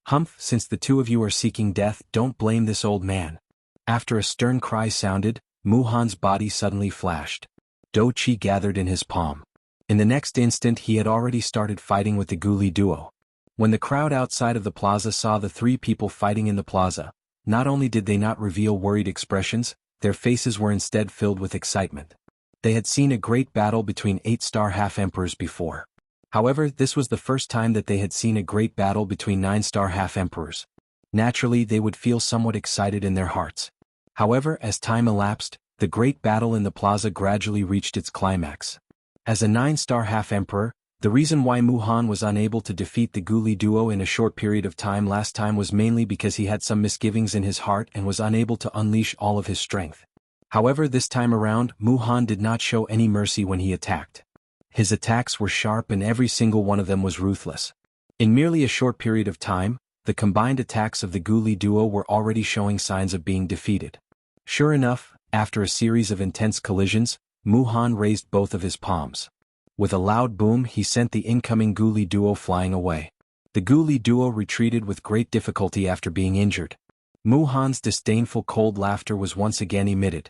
Humph, since the 2 of you are seeking death, don't blame this old man. After a stern cry sounded, Mu Han's body suddenly flashed. Do Chi gathered in his palm. In the next instant he had already started fighting with the Gu Li duo. When the crowd outside of the plaza saw the 3 people fighting in the plaza, not only did they not reveal worried expressions, their faces were instead filled with excitement. They had seen a great battle between 8-star half-emperors before. However, this was the first time that they had seen a great battle between 9-star half-emperors. Naturally, they would feel somewhat excited in their hearts. However, as time elapsed, the great battle in the plaza gradually reached its climax. As a 9-star half-emperor, the reason why Mu Han was unable to defeat the Gu Li duo in a short period of time last time was mainly because he had some misgivings in his heart and was unable to unleash all of his strength. However, this time around, Mu Han did not show any mercy when he attacked. His attacks were sharp and every single one of them was ruthless. In merely a short period of time, the combined attacks of the Gu Li duo were already showing signs of being defeated. Sure enough, after a series of intense collisions, Mu Han raised both of his palms. With a loud boom, he sent the incoming Gu Li duo flying away. The Gu Li duo retreated with great difficulty after being injured. Mu Han's disdainful cold laughter was once again emitted.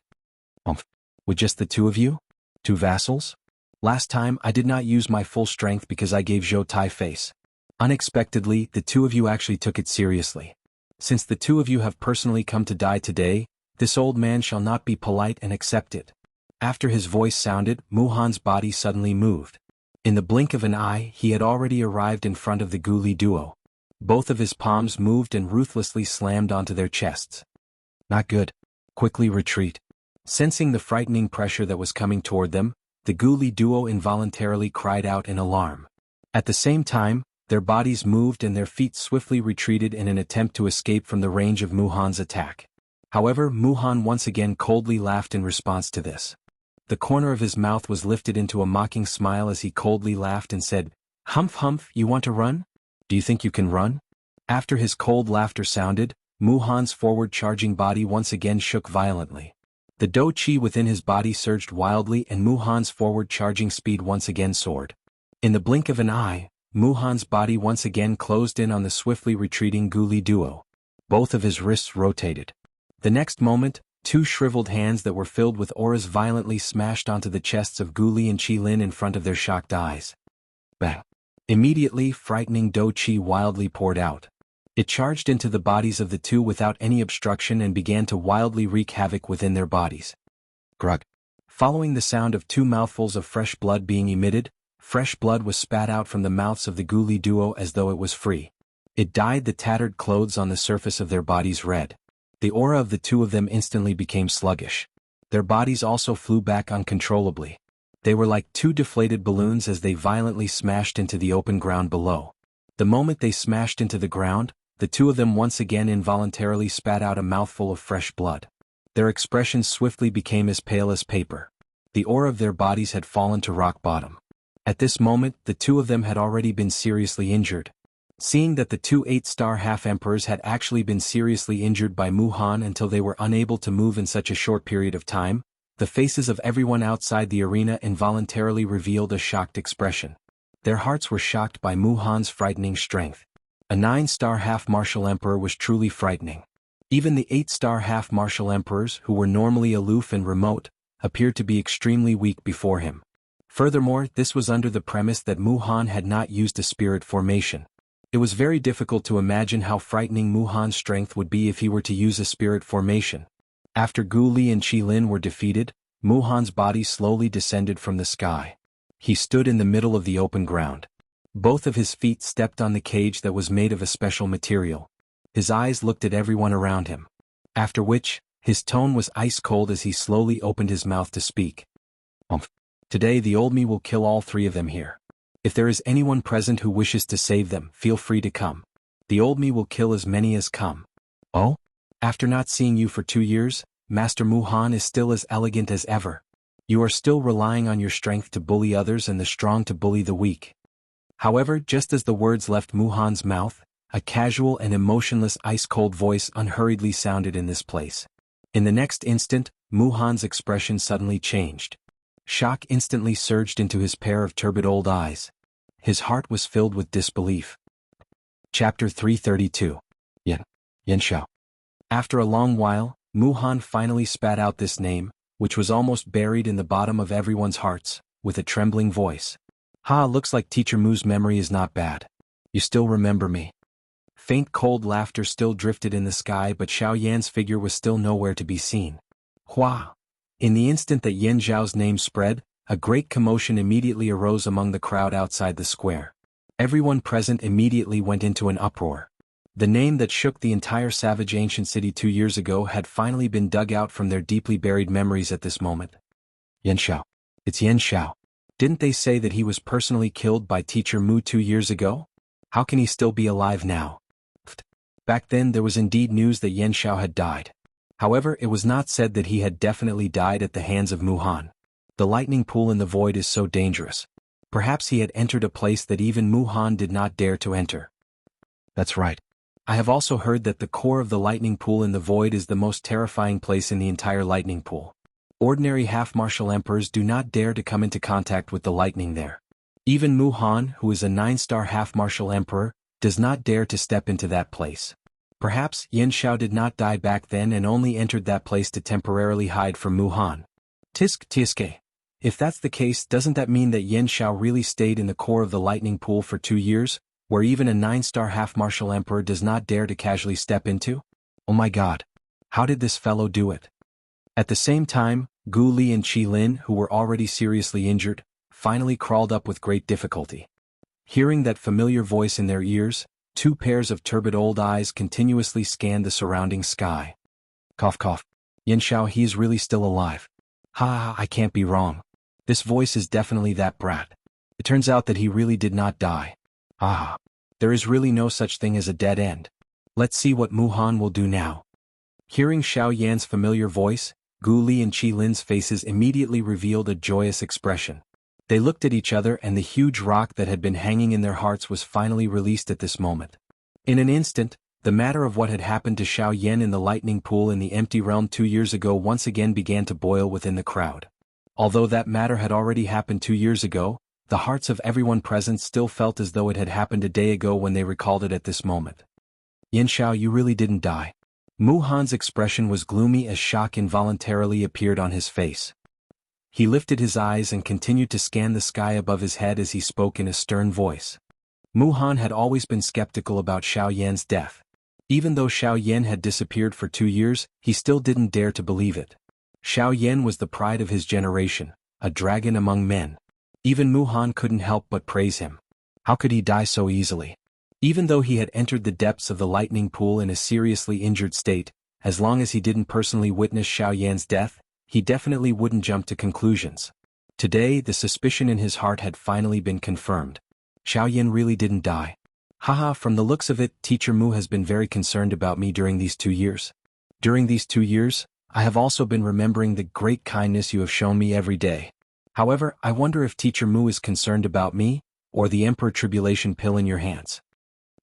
With just the 2 of you? 2 vassals? Last time I did not use my full strength because I gave Zhou Tai face. Unexpectedly, the 2 of you actually took it seriously. Since the 2 of you have personally come to die today, this old man shall not be polite and accept it. After his voice sounded, Mu Han's body suddenly moved. In the blink of an eye, he had already arrived in front of the Gu Li duo. Both of his palms moved and ruthlessly slammed onto their chests. Not good. Quickly retreat. Sensing the frightening pressure that was coming toward them, the Gu Li duo involuntarily cried out in alarm. At the same time, their bodies moved and their feet swiftly retreated in an attempt to escape from the range of Mu Han's attack. However, Mu Han once again coldly laughed in response to this. The corner of his mouth was lifted into a mocking smile as he coldly laughed and said, "Humph humph, you want to run? Do you think you can run?" After his cold laughter sounded, Mu Han's forward-charging body once again shook violently. The Do Chi within his body surged wildly and Mu Han's forward-charging speed once again soared. In the blink of an eye, Mu Han's body once again closed in on the swiftly retreating Gu Li duo. Both of his wrists rotated. The next moment, 2 shriveled hands that were filled with auras violently smashed onto the chests of Gu Li and Qi Lin in front of their shocked eyes. Bang! Immediately, frightening Do Chi wildly poured out. It charged into the bodies of the 2 without any obstruction and began to wildly wreak havoc within their bodies. Grug. Following the sound of 2 mouthfuls of fresh blood being emitted, fresh blood was spat out from the mouths of the Gu Li duo as though it was free. It dyed the tattered clothes on the surface of their bodies red. The aura of the 2 of them instantly became sluggish. Their bodies also flew back uncontrollably. They were like two deflated balloons as they violently smashed into the open ground below. The moment they smashed into the ground, the two of them once again involuntarily spat out a mouthful of fresh blood. Their expressions swiftly became as pale as paper. The aura of their bodies had fallen to rock bottom. At this moment, the two of them had already been seriously injured. Seeing that the two 8-star half-emperors had actually been seriously injured by Mu Han until they were unable to move in such a short period of time, the faces of everyone outside the arena involuntarily revealed a shocked expression. Their hearts were shocked by Mu Han's frightening strength. A 9-star half-martial emperor was truly frightening. Even the 8-star half-martial emperors, who were normally aloof and remote, appeared to be extremely weak before him. Furthermore, this was under the premise that Mu Han had not used a spirit formation. It was very difficult to imagine how frightening Mu Han's strength would be if he were to use a spirit formation. After Gu Li and Qi Lin were defeated, Mu Han's body slowly descended from the sky. He stood in the middle of the open ground. Both of his feet stepped on the cage that was made of a special material. His eyes looked at everyone around him. After which, his tone was ice cold as he slowly opened his mouth to speak. Today the old me will kill all three of them here. If there is anyone present who wishes to save them, feel free to come. The old me will kill as many as come. Oh? After not seeing you for 2 years, Master Mu Han is still as elegant as ever. You are still relying on your strength to bully others and the strong to bully the weak. However, just as the words left Mu Han's mouth, a casual and emotionless ice-cold voice unhurriedly sounded in this place. In the next instant, Mu Han's expression suddenly changed. Shock instantly surged into his pair of turbid old eyes. His heart was filled with disbelief. Chapter 332. Yan Shao. After a long while, Mu Han finally spat out this name, which was almost buried in the bottom of everyone's hearts, with a trembling voice. Looks like Teacher Mu's memory is not bad. You still remember me. Faint cold laughter still drifted in the sky, but Xiao Yan's figure was still nowhere to be seen. Hua! In the instant that Yan Zhao's name spread, a great commotion immediately arose among the crowd outside the square. Everyone present immediately went into an uproar. The name that shook the entire savage ancient city 2 years ago had finally been dug out from their deeply buried memories at this moment. Yan Shao. It's Yan Shao. Didn't they say that he was personally killed by Teacher Mu 2 years ago? How can he still be alive now? Back then there was indeed news that Yan Shao had died. However, it was not said that he had definitely died at the hands of Mu Han. The lightning pool in the void is so dangerous. Perhaps he had entered a place that even Mu Han did not dare to enter. That's right. I have also heard that the core of the lightning pool in the void is the most terrifying place in the entire lightning pool. Ordinary half-martial emperors do not dare to come into contact with the lightning there. Even Mu Han, who is a 9-star half-martial emperor, does not dare to step into that place. Perhaps Yan Shao did not die back then and only entered that place to temporarily hide from Mu Han. Tiske. If that's the case, doesn't that mean that Yan Shao really stayed in the core of the lightning pool for 2 years, where even a 9-star half-martial emperor does not dare to casually step into? Oh my god. How did this fellow do it? At the same time, Gu Li and Qi Lin, who were already seriously injured, finally crawled up with great difficulty. Hearing that familiar voice in their ears, 2 pairs of turbid old eyes continuously scanned the surrounding sky. Cough cough. Yan Shao, he is really still alive. I can't be wrong. This voice is definitely that brat. It turns out that he really did not die. There is really no such thing as a dead end. Let's see what Mu Han will do now. Hearing Xiao Yan's familiar voice, Gu Li and Qi Lin's faces immediately revealed a joyous expression. They looked at each other and the huge rock that had been hanging in their hearts was finally released at this moment. In an instant, the matter of what had happened to Xiao Yan in the lightning pool in the empty realm 2 years ago once again began to boil within the crowd. Although that matter had already happened 2 years ago, the hearts of everyone present still felt as though it had happened a day ago when they recalled it at this moment. Yan Shao, you really didn't die. Mu Han's expression was gloomy as shock involuntarily appeared on his face. He lifted his eyes and continued to scan the sky above his head as he spoke in a stern voice. Mu Han had always been skeptical about Xiao Yan's death. Even though Xiao Yan had disappeared for 2 years, he still didn't dare to believe it. Xiao Yan was the pride of his generation, a dragon among men. Even Mu Han couldn't help but praise him. How could he die so easily? Even though he had entered the depths of the lightning pool in a seriously injured state, as long as he didn't personally witness Xiao Yan's death, he definitely wouldn't jump to conclusions. Today, the suspicion in his heart had finally been confirmed. Xiaoyan really didn't die. Haha, from the looks of it, Teacher Mu has been very concerned about me during these 2 years. During these 2 years, I have also been remembering the great kindness you have shown me every day. However, I wonder if Teacher Mu is concerned about me, or the Emperor Tribulation pill in your hands.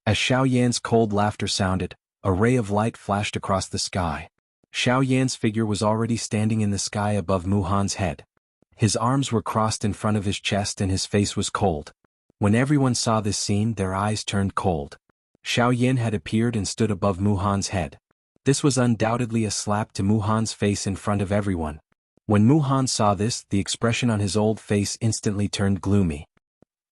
As Xiaoyan's cold laughter sounded, a ray of light flashed across the sky. Xiaoyan's figure was already standing in the sky above Muhan's head. His arms were crossed in front of his chest and his face was cold. When everyone saw this scene, their eyes turned cold. Xiaoyan had appeared and stood above Muhan's head. This was undoubtedly a slap to Muhan's face in front of everyone. When Muhan saw this, the expression on his old face instantly turned gloomy.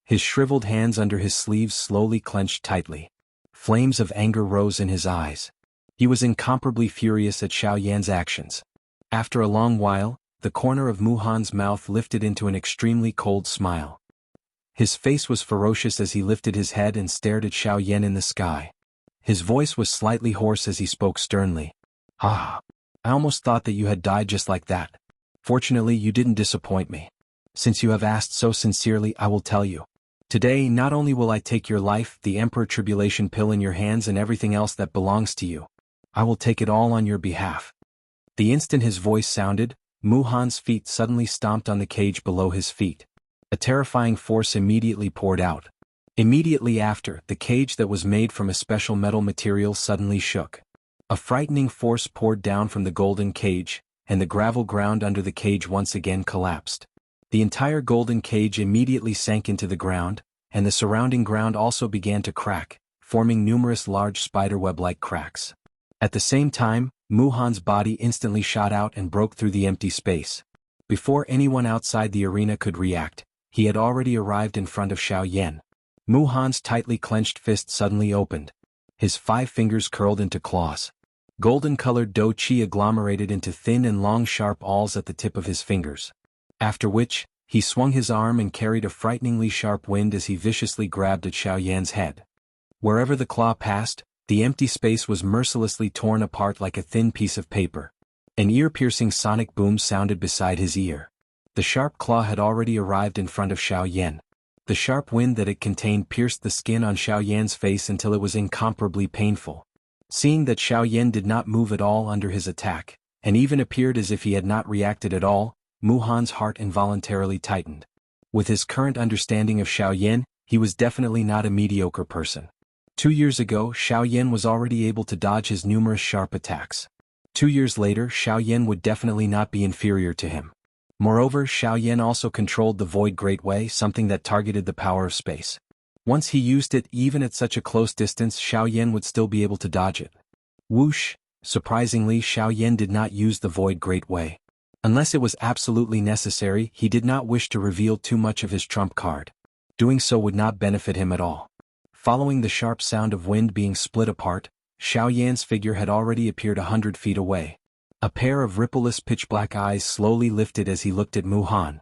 His shriveled hands under his sleeves slowly clenched tightly. Flames of anger rose in his eyes. He was incomparably furious at Xiaoyan's actions. After a long while, the corner of Muhan's mouth lifted into an extremely cold smile. His face was ferocious as he lifted his head and stared at Xiaoyan in the sky. His voice was slightly hoarse as he spoke sternly. "Ah, I almost thought that you had died just like that. Fortunately, you didn't disappoint me. Since you have asked so sincerely, I will tell you. Today, not only will I take your life, the Emperor Tribulation pill in your hands and everything else that belongs to you. I will take it all on your behalf." The instant his voice sounded, Muhan's feet suddenly stomped on the cage below his feet. A terrifying force immediately poured out. Immediately after, the cage that was made from a special metal material suddenly shook. A frightening force poured down from the golden cage, and the gravel ground under the cage once again collapsed. The entire golden cage immediately sank into the ground, and the surrounding ground also began to crack, forming numerous large spiderweb-like cracks. At the same time, Muhan's body instantly shot out and broke through the empty space. Before anyone outside the arena could react, he had already arrived in front of Xiaoyan. Muhan's tightly clenched fist suddenly opened. His 5 fingers curled into claws. Golden-colored dough qi agglomerated into thin and long sharp awls at the tip of his fingers. After which, he swung his arm and carried a frighteningly sharp wind as he viciously grabbed at Xiaoyan's head. Wherever the claw passed, the empty space was mercilessly torn apart like a thin piece of paper. An ear-piercing sonic boom sounded beside his ear. The sharp claw had already arrived in front of Xiaoyan. The sharp wind that it contained pierced the skin on Xiaoyan's face until it was incomparably painful. Seeing that Xiaoyan did not move at all under his attack, and even appeared as if he had not reacted at all, Muhan's heart involuntarily tightened. With his current understanding of Xiaoyan, he was definitely not a mediocre person. 2 years ago, Xiaoyan was already able to dodge his numerous sharp attacks. 2 years later, Xiaoyan would definitely not be inferior to him. Moreover, Xiaoyan also controlled the Void Great Way, something that targeted the power of space. Once he used it, even at such a close distance, Xiaoyan would still be able to dodge it. Whoosh! Surprisingly, Xiaoyan did not use the Void Great Way. Unless it was absolutely necessary, he did not wish to reveal too much of his trump card. Doing so would not benefit him at all. Following the sharp sound of wind being split apart, Xiaoyan's figure had already appeared 100 feet away. A pair of rippleless pitch-black eyes slowly lifted as he looked at Muhan.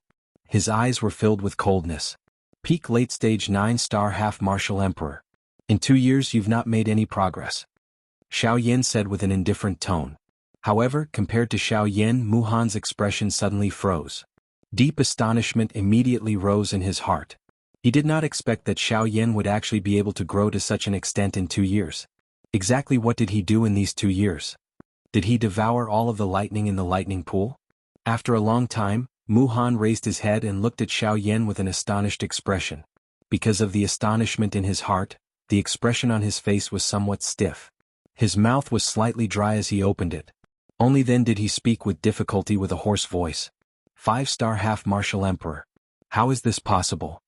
His eyes were filled with coldness. Peak late-stage 9-star half-martial emperor. In 2 years you've not made any progress. Xiaoyan said with an indifferent tone. However, compared to Xiaoyan, Muhan's expression suddenly froze. Deep astonishment immediately rose in his heart. He did not expect that Xiaoyan would actually be able to grow to such an extent in 2 years. Exactly what did he do in these 2 years? Did he devour all of the lightning in the lightning pool? After a long time, Muhan raised his head and looked at Xiaoyan with an astonished expression. Because of the astonishment in his heart, the expression on his face was somewhat stiff. His mouth was slightly dry as he opened it. Only then did he speak with difficulty with a hoarse voice. 5-star half-martial emperor. How is this possible?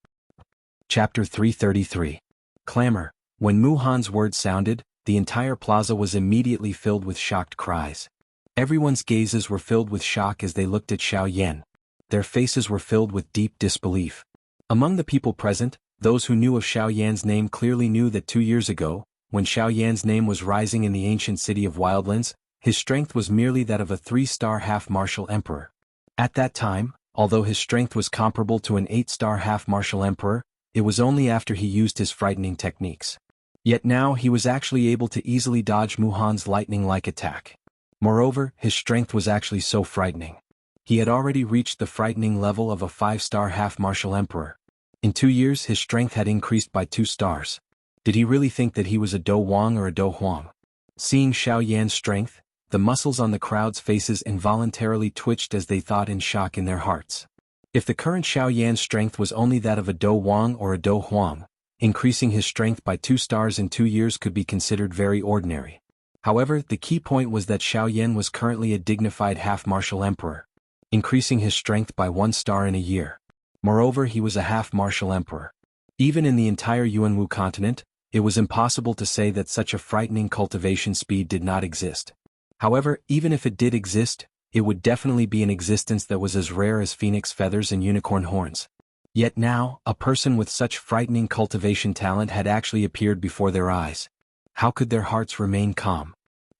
Chapter 333. Clamor. When Muhan's words sounded, the entire plaza was immediately filled with shocked cries. Everyone's gazes were filled with shock as they looked at Xiaoyan. Their faces were filled with deep disbelief. Among the people present, those who knew of Xiaoyan's name clearly knew that 2 years ago, when Xiaoyan's name was rising in the ancient city of Wildlands, his strength was merely that of a 3-star half-martial emperor. At that time, although his strength was comparable to an 8-star half-martial emperor, it was only after he used his frightening techniques. Yet now he was actually able to easily dodge Muhan's lightning-like attack. Moreover, his strength was actually so frightening. He had already reached the frightening level of a 5-star half-martial emperor. In 2 years his strength had increased by 2 stars. Did he really think that he was a Do Wang or a Do Huang? Seeing Xiao Yan's strength, the muscles on the crowd's faces involuntarily twitched as they thought in shock in their hearts. If the current Xiao Yan's strength was only that of a Do Wang or a Do Huang, increasing his strength by 2 stars in 2 years could be considered very ordinary. However, the key point was that Xiao Yan was currently a dignified half-martial emperor, increasing his strength by 1 star in a year. Moreover, he was a half-martial emperor. Even in the entire Yuanwu continent, it was impossible to say that such a frightening cultivation speed did not exist. However, even if it did exist, it would definitely be an existence that was as rare as phoenix feathers and unicorn horns. Yet now, a person with such frightening cultivation talent had actually appeared before their eyes. How could their hearts remain calm?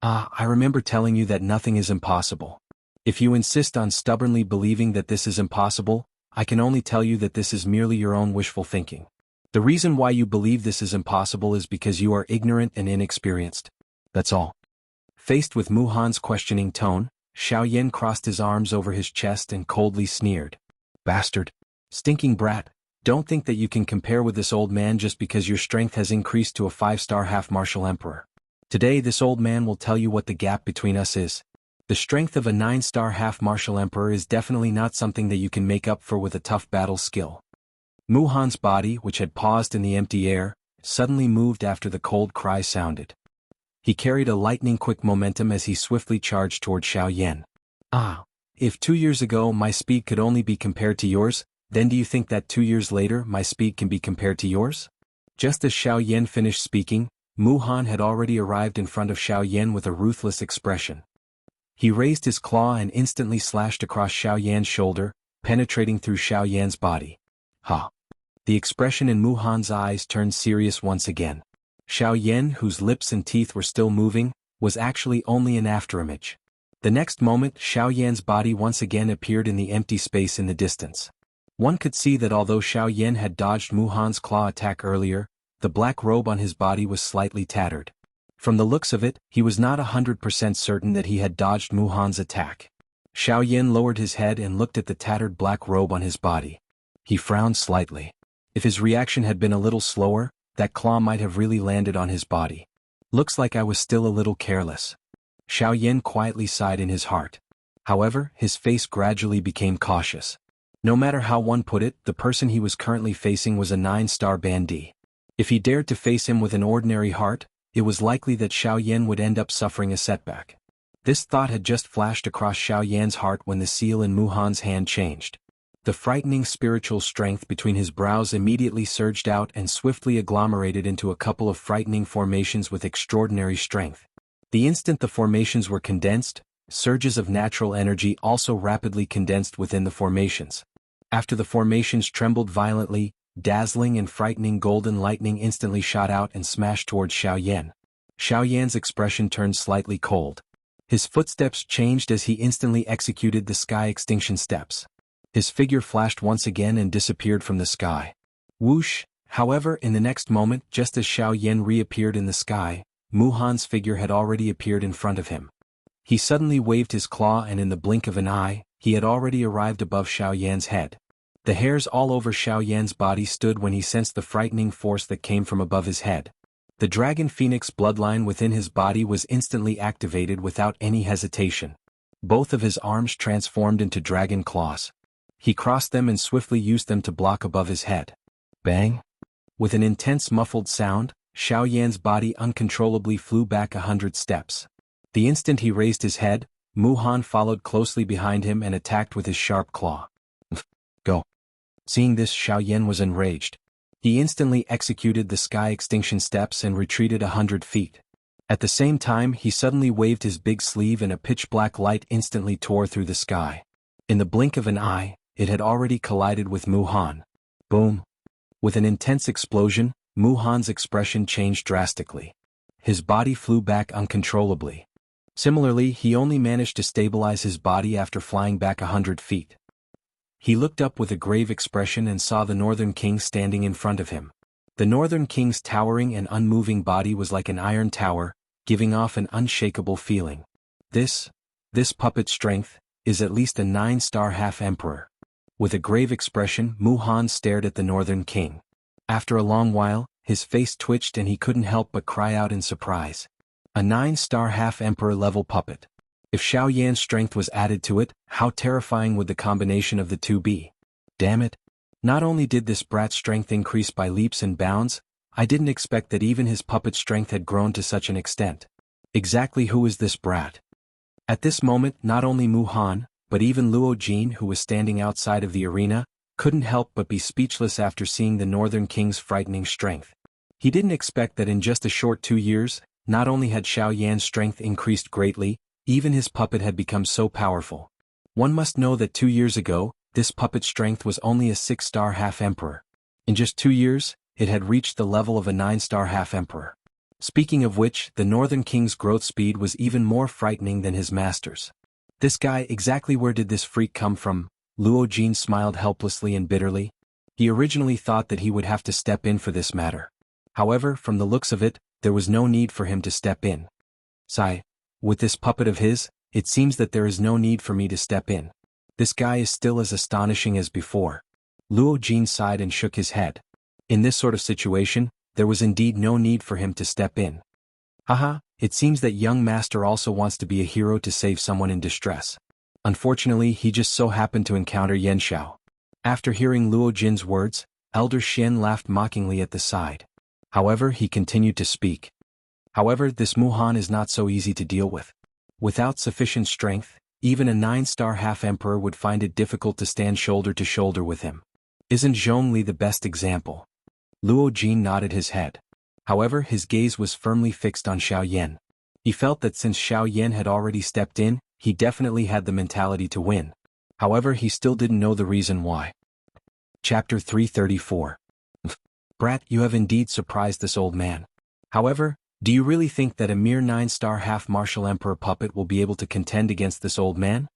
I remember telling you that nothing is impossible. If you insist on stubbornly believing that this is impossible, I can only tell you that this is merely your own wishful thinking. The reason why you believe this is impossible is because you are ignorant and inexperienced. That's all. Faced with Mu Han's questioning tone, Xiao Yan crossed his arms over his chest and coldly sneered. Bastard. Stinking brat, don't think that you can compare with this old man just because your strength has increased to a 5-star half-martial emperor. Today this old man will tell you what the gap between us is. The strength of a 9-star half-martial emperor is definitely not something that you can make up for with a tough battle skill. Mu Han's body, which had paused in the empty air, suddenly moved after the cold cry sounded. He carried a lightning-quick momentum as he swiftly charged toward Xiao Yan. If 2 years ago my speed could only be compared to yours, then do you think that 2 years later my speed can be compared to yours? Just as Xiao Yan finished speaking, Mu Han had already arrived in front of Xiao Yan with a ruthless expression. He raised his claw and instantly slashed across Xiao Yan's shoulder, penetrating through Xiao Yan's body. The expression in Mu Han's eyes turned serious once again. Xiao Yan, whose lips and teeth were still moving, was actually only an afterimage. The next moment, Xiao Yan's body once again appeared in the empty space in the distance. One could see that although Xiao Yan had dodged Mu Han's claw attack earlier, the black robe on his body was slightly tattered. From the looks of it, he was not 100% certain that he had dodged Mu Han's attack. Xiao Yan lowered his head and looked at the tattered black robe on his body. He frowned slightly. If his reaction had been a little slower, that claw might have really landed on his body. Looks like I was still a little careless. Xiao Yan quietly sighed in his heart. However, his face gradually became cautious. No matter how one put it, the person he was currently facing was a 9-star bandit. If he dared to face him with an ordinary heart, it was likely that Xiao Yan would end up suffering a setback. This thought had just flashed across Xiao Yan's heart when the seal in Mu Han's hand changed. The frightening spiritual strength between his brows immediately surged out and swiftly agglomerated into a couple of frightening formations with extraordinary strength. The instant the formations were condensed, surges of natural energy also rapidly condensed within the formations. After the formations trembled violently, dazzling and frightening golden lightning instantly shot out and smashed towards Xiao Yan. Xiao Yan's expression turned slightly cold. His footsteps changed as he instantly executed the sky extinction steps. His figure flashed once again and disappeared from the sky. Whoosh! However, in the next moment, just as Xiao Yan reappeared in the sky, Mu Han's figure had already appeared in front of him. He suddenly waved his claw and in the blink of an eye, he had already arrived above Xiao Yan's head. The hairs all over Xiao Yan's body stood when he sensed the frightening force that came from above his head. The dragon phoenix bloodline within his body was instantly activated without any hesitation. Both of his arms transformed into dragon claws. He crossed them and swiftly used them to block above his head. Bang! With an intense muffled sound, Xiao Yan's body uncontrollably flew back 100 steps. The instant he raised his head, Mu Han followed closely behind him and attacked with his sharp claw. Go! Seeing this, Xiao Yan was enraged. He instantly executed the sky extinction steps and retreated 100 feet. At the same time, he suddenly waved his big sleeve and a pitch-black light instantly tore through the sky. In the blink of an eye, it had already collided with Mu Han. Boom! With an intense explosion, Mu Han's expression changed drastically. His body flew back uncontrollably. Similarly, he only managed to stabilize his body after flying back 100 feet. He looked up with a grave expression and saw the Northern King standing in front of him. The Northern King's towering and unmoving body was like an iron tower, giving off an unshakable feeling. This puppet strength, is at least a 9-star half-emperor. With a grave expression, Mu Han stared at the Northern King. After a long while, his face twitched and he couldn't help but cry out in surprise. A 9-star half-emperor level puppet. If Xiao Yan's strength was added to it, how terrifying would the combination of the two be? Damn it. Not only did this brat's strength increase by leaps and bounds, I didn't expect that even his puppet strength had grown to such an extent. Exactly who is this brat? At this moment, not only Mu Han, but even Luo Jin, who was standing outside of the arena, couldn't help but be speechless after seeing the Northern King's frightening strength. He didn't expect that in just a short 2 years, not only had Xiao Yan's strength increased greatly, even his puppet had become so powerful. One must know that 2 years ago, this puppet's strength was only a 6-star half-emperor. In just 2 years, it had reached the level of a 9-star half-emperor. Speaking of which, the Northern King's growth speed was even more frightening than his master's. This guy, exactly where did this freak come from? Luo Jin smiled helplessly and bitterly. He originally thought that he would have to step in for this matter. However, from the looks of it, there was no need for him to step in. Sigh. With this puppet of his, it seems that there is no need for me to step in. This guy is still as astonishing as before. Luo Jin sighed and shook his head. In this sort of situation, there was indeed no need for him to step in. Haha, it seems that young master also wants to be a hero to save someone in distress. Unfortunately, he just so happened to encounter Yan Xiao. After hearing Luo Jin's words, Elder Xian laughed mockingly at the side. However, he continued to speak. However, this Mu Han is not so easy to deal with. Without sufficient strength, even a 9-star half-emperor would find it difficult to stand shoulder to shoulder with him. Isn't Zhongli the best example? Luo Jin nodded his head. However, his gaze was firmly fixed on Xiao Yan. He felt that since Xiao Yan had already stepped in, he definitely had the mentality to win. However, he still didn't know the reason why. Chapter 334. Brat, you have indeed surprised this old man. However, do you really think that a mere 9-star half-martial emperor puppet will be able to contend against this old man?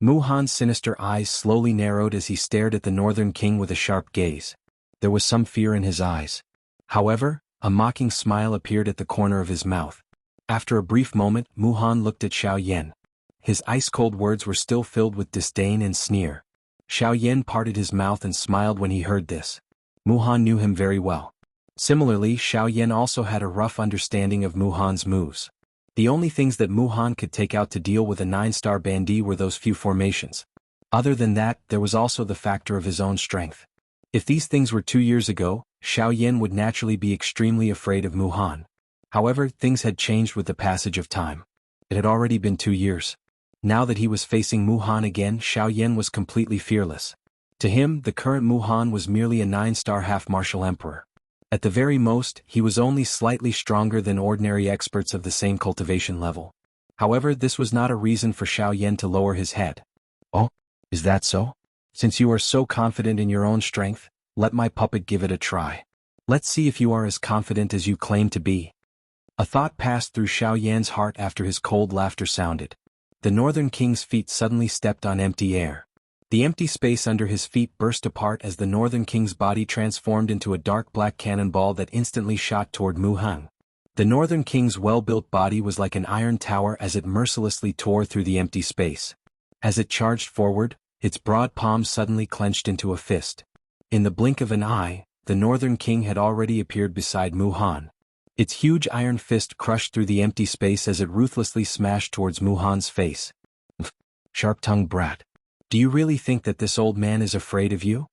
Mu Han's sinister eyes slowly narrowed as he stared at the Northern King with a sharp gaze. There was some fear in his eyes. However, a mocking smile appeared at the corner of his mouth. After a brief moment, Mu Han looked at Xiao Yan. His ice-cold words were still filled with disdain and sneer. Xiao Yan parted his mouth and smiled when he heard this. Mu Han knew him very well. Similarly, Xiao Yan also had a rough understanding of Mu Han's moves. The only things that Mu Han could take out to deal with a 9-star bandit were those few formations. Other than that, there was also the factor of his own strength. If these things were 2 years ago, Xiao Yan would naturally be extremely afraid of Mu Han. However, things had changed with the passage of time. It had already been 2 years. Now that he was facing Mu Han again, Xiao Yan was completely fearless. To him, the current Mu Han was merely a 9-star half-martial emperor. At the very most, he was only slightly stronger than ordinary experts of the same cultivation level. However, this was not a reason for Xiao Yan to lower his head. Oh, is that so? Since you are so confident in your own strength, let my puppet give it a try. Let's see if you are as confident as you claim to be. A thought passed through Xiao Yan's heart after his cold laughter sounded. The Northern King's feet suddenly stepped on empty air. The empty space under his feet burst apart as the Northern King's body transformed into a dark black cannonball that instantly shot toward Mu Han. The Northern King's well-built body was like an iron tower as it mercilessly tore through the empty space. As it charged forward, its broad palms suddenly clenched into a fist. In the blink of an eye, the Northern King had already appeared beside Mu Han. Its huge iron fist crushed through the empty space as it ruthlessly smashed towards Mu Han's face. Sharp-tongued brat. Do you really think that this old man is afraid of you?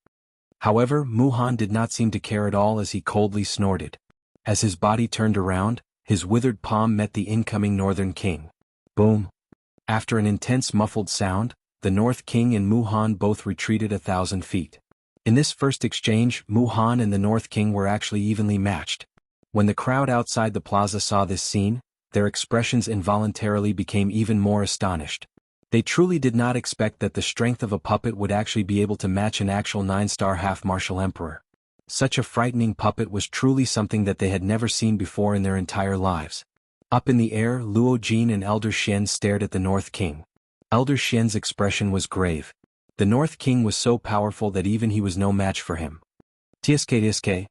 However, Mu Han did not seem to care at all as he coldly snorted. As his body turned around, his withered palm met the incoming Northern King. Boom. After an intense muffled sound, the North King and Mu Han both retreated 1,000 feet. In this first exchange, Mu Han and the North King were actually evenly matched. When the crowd outside the plaza saw this scene, their expressions involuntarily became even more astonished. They truly did not expect that the strength of a puppet would actually be able to match an actual 9-star half-martial emperor. Such a frightening puppet was truly something that they had never seen before in their entire lives. Up in the air, Luo Jin and Elder Xian stared at the North King. Elder Xian's expression was grave. The North King was so powerful that even he was no match for him. Tsk,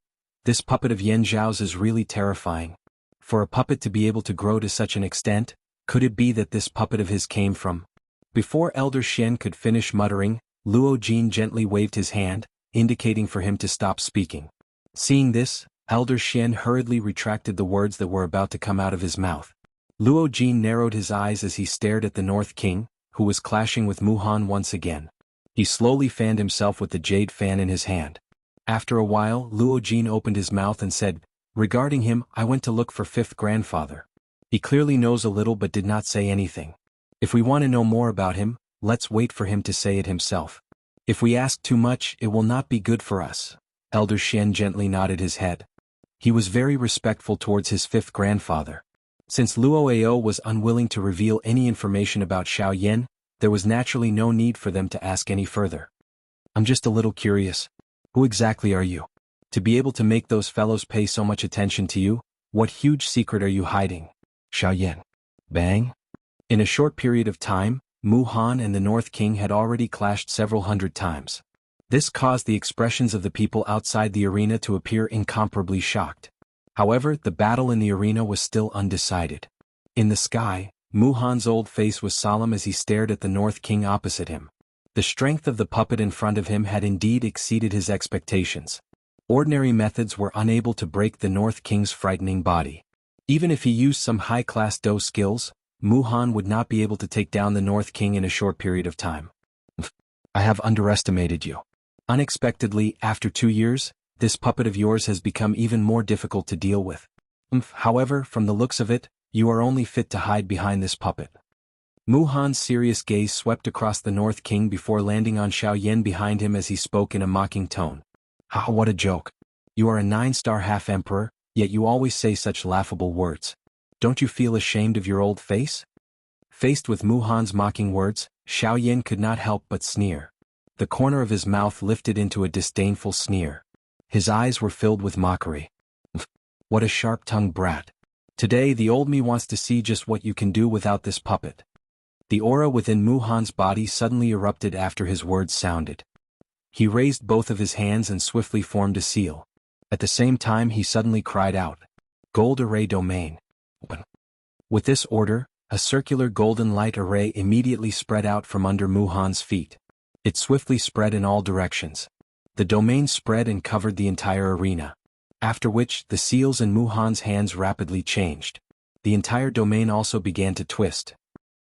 this puppet of Yan Zhao's is really terrifying. For a puppet to be able to grow to such an extent, could it be that this puppet of his came from Before Elder Xian could finish muttering, Luo Jin gently waved his hand, indicating for him to stop speaking. Seeing this, Elder Xian hurriedly retracted the words that were about to come out of his mouth. Luo Jin narrowed his eyes as he stared at the North King, who was clashing with Mu Han once again. He slowly fanned himself with the jade fan in his hand. After a while, Luo Jin opened his mouth and said, "Regarding him, I went to look for fifth grandfather. He clearly knows a little but did not say anything. If we want to know more about him, let's wait for him to say it himself. If we ask too much, it will not be good for us." Elder Xian gently nodded his head. He was very respectful towards his fifth grandfather. Since Luo Ao was unwilling to reveal any information about Xiao Yan, there was naturally no need for them to ask any further. "I'm just a little curious. Who exactly are you? To be able to make those fellows pay so much attention to you, what huge secret are you hiding?" "Xiao Yan." Bang. In a short period of time, Mu Han and the North King had already clashed several hundred times. This caused the expressions of the people outside the arena to appear incomparably shocked. However, the battle in the arena was still undecided. In the sky, Mu Han's old face was solemn as he stared at the North King opposite him. The strength of the puppet in front of him had indeed exceeded his expectations. Ordinary methods were unable to break the North King's frightening body. Even if he used some high-class Do skills, Mu Han would not be able to take down the North King in a short period of time. "I have underestimated you. Unexpectedly, after 2 years, this puppet of yours has become even more difficult to deal with. However, from the looks of it, you are only fit to hide behind this puppet." Mu Han's serious gaze swept across the North King before landing on Xiao Yan behind him as he spoke in a mocking tone. "Ah, what a joke. You are a 9-star half-emperor, yet you always say such laughable words. Don't you feel ashamed of your old face?" Faced with Mu Han's mocking words, Xiao Yan could not help but sneer. The corner of his mouth lifted into a disdainful sneer. His eyes were filled with mockery. "What a sharp-tongued brat. Today the old me wants to see just what you can do without this puppet." The aura within Mu Han's body suddenly erupted after his words sounded. He raised both of his hands and swiftly formed a seal. At the same time he suddenly cried out, "Gold Array Domain." With this order, a circular golden light array immediately spread out from under Mu Han's feet. It swiftly spread in all directions. The domain spread and covered the entire arena. After which, the seals in Mu Han's hands rapidly changed. The entire domain also began to twist.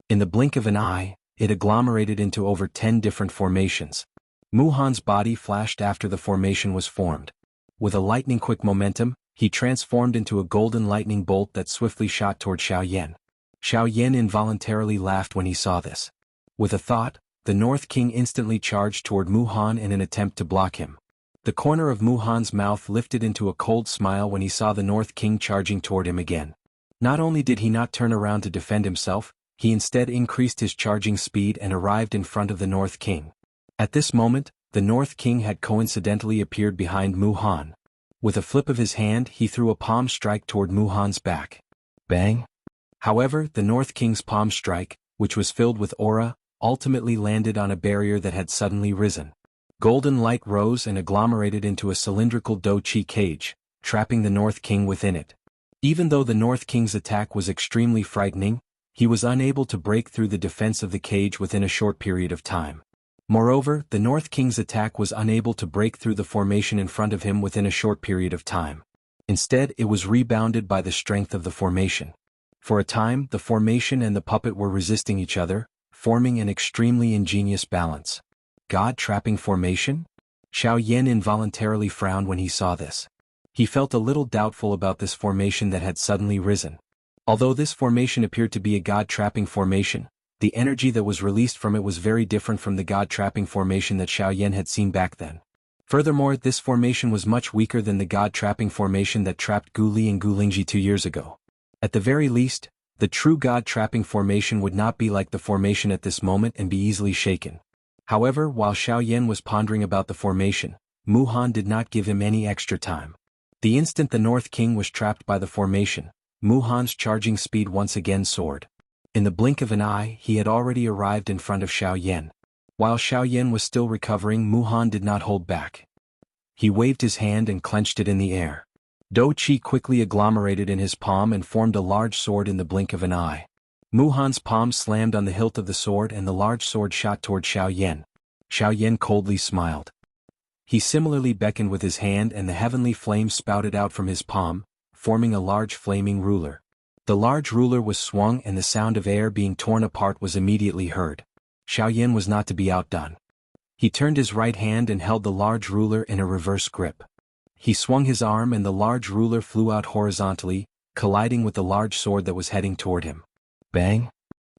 In the blink of an eye, it agglomerated into over 10 different formations. Mu Han's body flashed after the formation was formed. With a lightning-quick momentum, he transformed into a golden lightning bolt that swiftly shot toward Xiao Yan. Xiao Yan involuntarily laughed when he saw this. With a thought, the North King instantly charged toward Mu Han in an attempt to block him. The corner of Mu Han's mouth lifted into a cold smile when he saw the North King charging toward him again. Not only did he not turn around to defend himself, he instead increased his charging speed and arrived in front of the North King. At this moment, the North King had coincidentally appeared behind Mu Han. With a flip of his hand, he threw a palm strike toward Mu Han's back. Bang! However, the North King's palm strike, which was filled with aura, ultimately landed on a barrier that had suddenly risen. Golden light rose and agglomerated into a cylindrical Do-Chi cage, trapping the North King within it. Even though the North King's attack was extremely frightening, he was unable to break through the defense of the cage within a short period of time. Moreover, the North King's attack was unable to break through the formation in front of him within a short period of time. Instead, it was rebounded by the strength of the formation. For a time, the formation and the puppet were resisting each other, forming an extremely ingenious balance. God-trapping formation? Xiao Yan involuntarily frowned when he saw this. He felt a little doubtful about this formation that had suddenly risen. Although this formation appeared to be a God-trapping formation, the energy that was released from it was very different from the God-trapping formation that Xiao Yan had seen back then. Furthermore, this formation was much weaker than the God-trapping formation that trapped Gu Li and Gu Lingji 2 years ago. At the very least, the true God-trapping formation would not be like the formation at this moment and be easily shaken. However, while Xiao Yan was pondering about the formation, Mu Han did not give him any extra time. The instant the North King was trapped by the formation, Mu Han's charging speed once again soared. In the blink of an eye, he had already arrived in front of Xiao Yan. While Xiao Yan was still recovering, Mu Han did not hold back. He waved his hand and clenched it in the air. Do-Chi quickly agglomerated in his palm and formed a large sword in the blink of an eye. Muhan's palm slammed on the hilt of the sword and the large sword shot toward Xiao Yan. Xiao Yan coldly smiled. He similarly beckoned with his hand and the heavenly flame spouted out from his palm, forming a large flaming ruler. The large ruler was swung and the sound of air being torn apart was immediately heard. Xiao Yan was not to be outdone. He turned his right hand and held the large ruler in a reverse grip. He swung his arm and the large ruler flew out horizontally, colliding with the large sword that was heading toward him. Bang!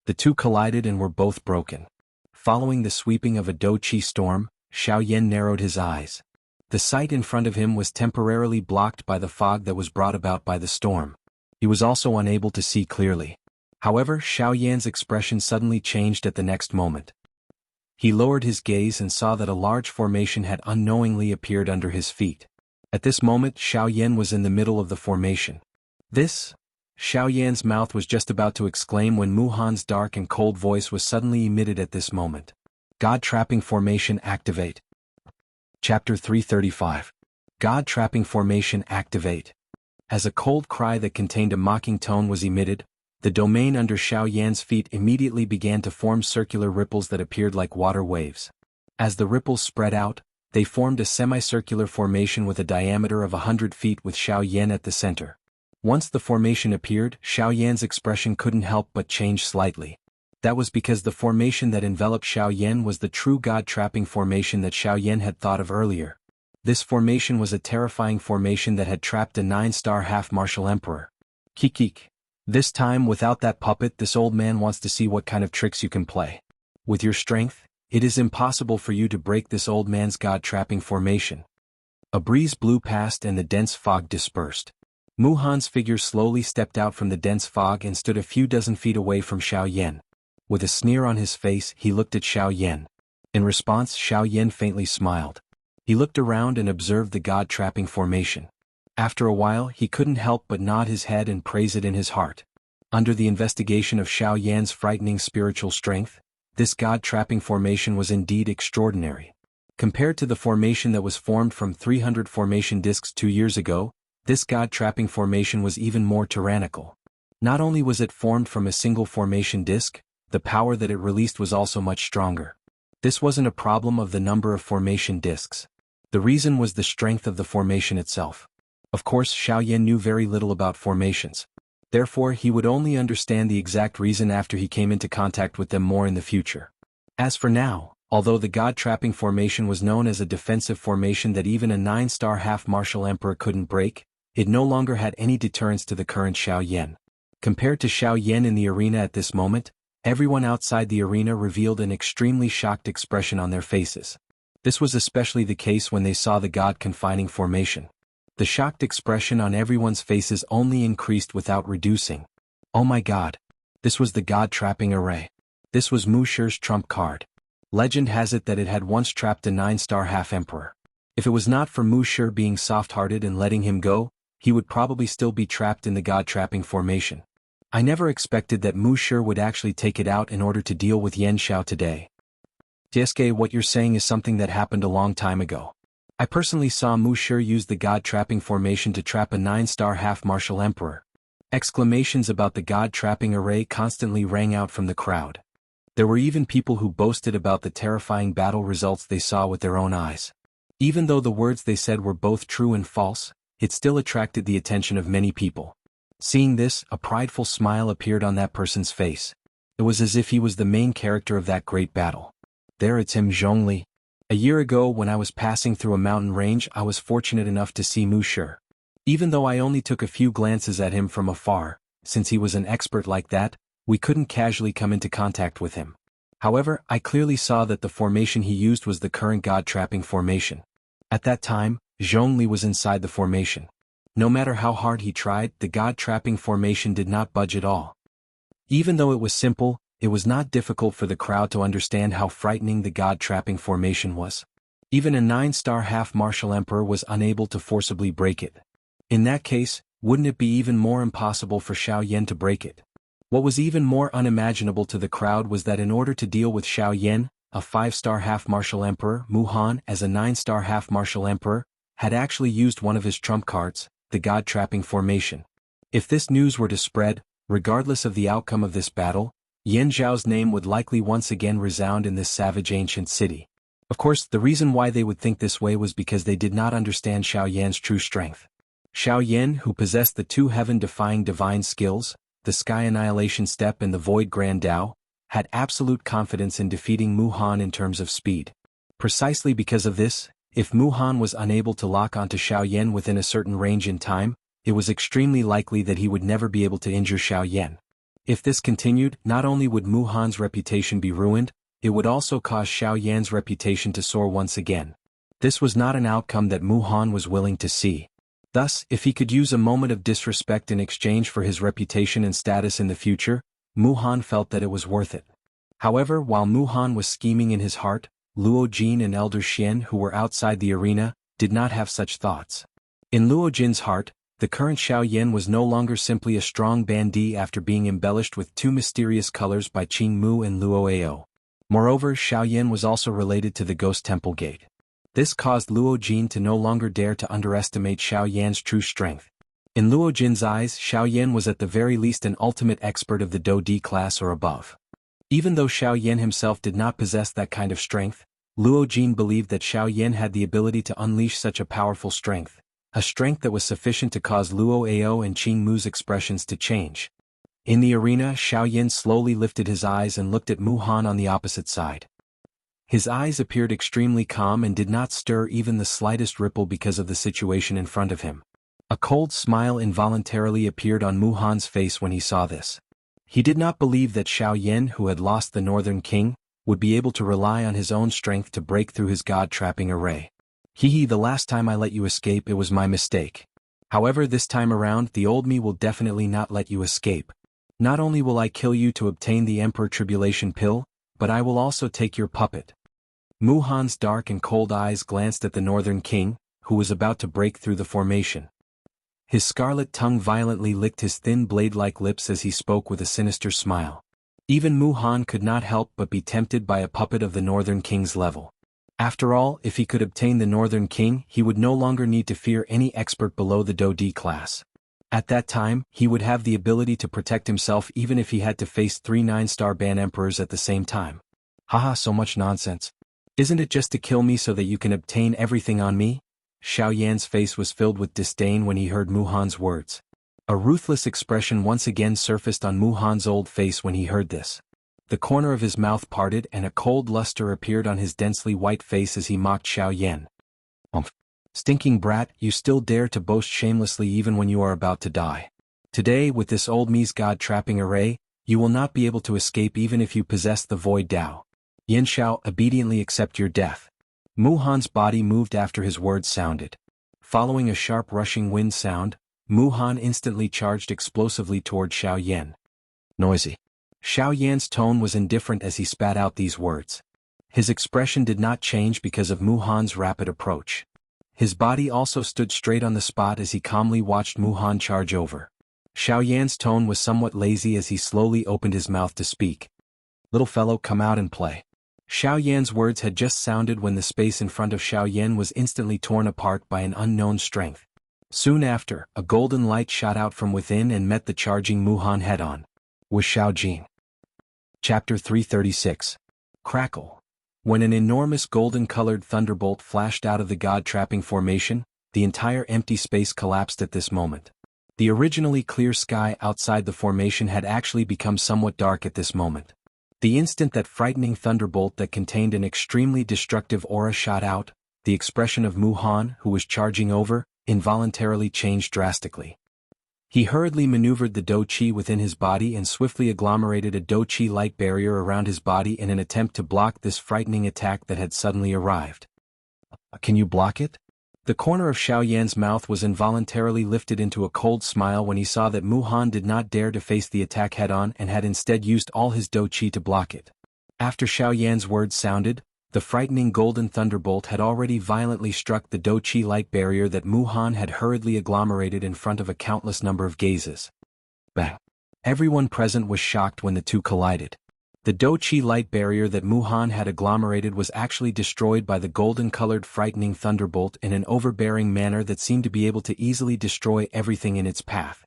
The two collided and were both broken. Following the sweeping of a Do-Chi storm, Xiao Yan narrowed his eyes. The sight in front of him was temporarily blocked by the fog that was brought about by the storm. He was also unable to see clearly. However, Xiao Yan's expression suddenly changed at the next moment. He lowered his gaze and saw that a large formation had unknowingly appeared under his feet. At this moment, Xiao Yan was in the middle of the formation. Xiao Yan's mouth was just about to exclaim when Muhan's dark and cold voice was suddenly emitted at this moment. God-trapping formation activate. Chapter 335. God-trapping formation activate. As a cold cry that contained a mocking tone was emitted, the domain under Xiao Yan's feet immediately began to form circular ripples that appeared like water waves. As the ripples spread out, they formed a semicircular formation with a diameter of 100 feet with Xiao Yan at the center. Once the formation appeared, Xiao Yan's expression couldn't help but change slightly. That was because the formation that enveloped Xiao Yan was the true God-trapping formation that Xiao Yan had thought of earlier. This formation was a terrifying formation that had trapped a 9-star half-martial emperor. Kikik. This time without that puppet, this old man wants to see what kind of tricks you can play. With your strength, it is impossible for you to break this old man's God-trapping formation. A breeze blew past and the dense fog dispersed. Muhan's figure slowly stepped out from the dense fog and stood a few dozen feet away from Xiao Yan. With a sneer on his face, he looked at Xiao Yan. In response, Xiao Yan faintly smiled. He looked around and observed the God-trapping formation. After a while, he couldn't help but nod his head and praise it in his heart. Under the investigation of Xiao Yan's frightening spiritual strength, this God-trapping formation was indeed extraordinary. Compared to the formation that was formed from 300 formation discs 2 years ago, this God-trapping formation was even more tyrannical. Not only was it formed from a single formation disc, the power that it released was also much stronger. This wasn't a problem of the number of formation discs. The reason was the strength of the formation itself. Of course, Xiao Yan knew very little about formations. Therefore, he would only understand the exact reason after he came into contact with them more in the future. As for now, although the God-trapping formation was known as a defensive formation that even a 9-star half-martial emperor couldn't break, it no longer had any deterrence to the current Xiao Yan. Compared to Xiao Yan in the arena at this moment, everyone outside the arena revealed an extremely shocked expression on their faces. This was especially the case when they saw the God-confining formation. The shocked expression on everyone's faces only increased without reducing. Oh my God! This was the God-trapping array. This was Mu Shi's trump card. Legend has it that it had once trapped a 9-star half-emperor. If it was not for Mu Shi being soft-hearted and letting him go, he would probably still be trapped in the God-trapping formation. I never expected that Mu Shi would actually take it out in order to deal with Yan Xiao today. Tieske, what you're saying is something that happened a long time ago. I personally saw Mu Shi use the God-trapping formation to trap a 9-star half-martial emperor. Exclamations about the God-trapping array constantly rang out from the crowd. There were even people who boasted about the terrifying battle results they saw with their own eyes. Even though the words they said were both true and false, it still attracted the attention of many people. Seeing this, a prideful smile appeared on that person's face. It was as if he was the main character of that great battle. There it's him, Zhongli. A year ago when I was passing through a mountain range, I was fortunate enough to see Mu Shi. Even though I only took a few glances at him from afar, since he was an expert like that, we couldn't casually come into contact with him. However, I clearly saw that the formation he used was the current God-trapping formation. At that time, Zhongli was inside the formation. No matter how hard he tried, the God-trapping formation did not budge at all. Even though it was simple, it was not difficult for the crowd to understand how frightening the God-trapping formation was. Even a 9-star half-martial emperor was unable to forcibly break it. In that case, wouldn't it be even more impossible for Xiao Yan to break it? What was even more unimaginable to the crowd was that in order to deal with Xiao Yan, a 5-star half-martial emperor, Muhan, as a 9-star half-martial emperor, had actually used one of his trump cards, the God-trapping formation. If this news were to spread, Regardless of the outcome of this battle, Yan Zhao's name would likely once again resound in this savage ancient city. Of course, the reason why they would think this way was because they did not understand Xiao Yan's true strength. Xiao Yan, who possessed the two heaven-defying divine skills, the Sky Annihilation Step and the Void Grand Dao, had absolute confidence in defeating Mu Han in terms of speed. Precisely because of this, if Mu Han was unable to lock onto Xiao Yan within a certain range in time, it was extremely likely that he would never be able to injure Xiao Yan. If this continued, not only would Mu Han's reputation be ruined, it would also cause Xiao Yan's reputation to soar once again. This was not an outcome that Mu Han was willing to see. Thus, if he could use a moment of disrespect in exchange for his reputation and status in the future, Mu Han felt that it was worth it. However, while Mu Han was scheming in his heart, Luo Jin and Elder Xian, who were outside the arena, did not have such thoughts. In Luo Jin's heart, the current Xiao Yan was no longer simply a strong bandit after being embellished with two mysterious colors by Qing Mu and Luo Ao. Moreover, Xiao Yan was also related to the Ghost Temple Gate. This caused Luo Jin to no longer dare to underestimate Xiao Yan's true strength. In Luo Jin's eyes, Xiao Yan was at the very least an ultimate expert of the Do D class or above. Even though Xiao Yan himself did not possess that kind of strength, Luo Jin believed that Xiao Yan had the ability to unleash such a powerful strength, a strength that was sufficient to cause Luo Ao and Qing Mu's expressions to change. In the arena, Xiao Yan slowly lifted his eyes and looked at Mu Han on the opposite side. His eyes appeared extremely calm and did not stir even the slightest ripple because of the situation in front of him. A cold smile involuntarily appeared on Mu Han's face when he saw this. He did not believe that Xiao Yan, who had lost the Northern King, would be able to rely on his own strength to break through his god-trapping array. The last time I let you escape, it was my mistake. However, this time around, the old me will definitely not let you escape. Not only will I kill you to obtain the Emperor Tribulation Pill, but I will also take your puppet. Mu Han's dark and cold eyes glanced at the Northern King, who was about to break through the formation. His scarlet tongue violently licked his thin blade-like lips as he spoke with a sinister smile. Even Mu Han could not help but be tempted by a puppet of the Northern King's level. After all, if he could obtain the Northern King, he would no longer need to fear any expert below the Do D class. At that time, he would have the ability to protect himself even if he had to face 3 9-star ban emperors at the same time. Haha, so much nonsense. Isn't it just to kill me so that you can obtain everything on me? Xiao Yan's face was filled with disdain when he heard Mu Han's words. A ruthless expression once again surfaced on Mu Han's old face when he heard this. The corner of his mouth parted and a cold luster appeared on his densely white face as he mocked Xiao Yan. Stinking brat, you still dare to boast shamelessly even when you are about to die. Today, with this old me's god-trapping array, you will not be able to escape even if you possess the Void Dao. Yin Xiao, obediently accept your death. Mu Han's body moved after his words sounded. Following a sharp rushing wind sound, Mu Han instantly charged explosively toward Xiao Yan. Noisy. Xiao Yan's tone was indifferent as he spat out these words. His expression did not change because of Mu Han's rapid approach. His body also stood straight on the spot as he calmly watched Mu Han charge over. Xiao Yan's tone was somewhat lazy as he slowly opened his mouth to speak. Little fellow, come out and play. Xiao Yan's words had just sounded when the space in front of Xiao Yan was instantly torn apart by an unknown strength. Soon after, a golden light shot out from within and met the charging Mu Han head-on. Was Xiao Jin. Chapter 336. Crackle. When an enormous golden-colored thunderbolt flashed out of the god-trapping formation, the entire empty space collapsed at this moment. The originally clear sky outside the formation had actually become somewhat dark at this moment. The instant that frightening thunderbolt that contained an extremely destructive aura shot out, the expression of Mu Han, who was charging over, involuntarily changed drastically. He hurriedly maneuvered the Do Chi within his body and swiftly agglomerated a Do Chi light barrier around his body in an attempt to block this frightening attack that had suddenly arrived. Can you block it? The corner of Xiao Yan's mouth was involuntarily lifted into a cold smile when he saw that Mu Han did not dare to face the attack head-on and had instead used all his Do Chi to block it. After Xiao Yan's words sounded, the frightening golden thunderbolt had already violently struck the Do Chi light barrier that Mu Han had hurriedly agglomerated in front of a countless number of gazes. Bang! Everyone present was shocked when the two collided. The Do Chi light barrier that Mu Han had agglomerated was actually destroyed by the golden-colored frightening thunderbolt in an overbearing manner that seemed to be able to easily destroy everything in its path.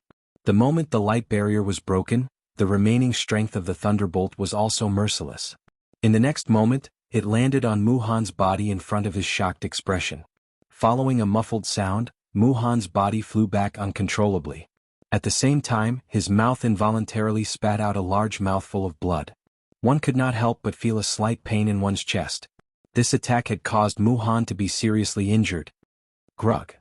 The moment the light barrier was broken, the remaining strength of the thunderbolt was also merciless. In the next moment, it landed on Muhan's body in front of his shocked expression. Following a muffled sound, Muhan's body flew back uncontrollably. At the same time, his mouth involuntarily spat out a large mouthful of blood. One could not help but feel a slight pain in one's chest. This attack had caused Muhan to be seriously injured. Grug.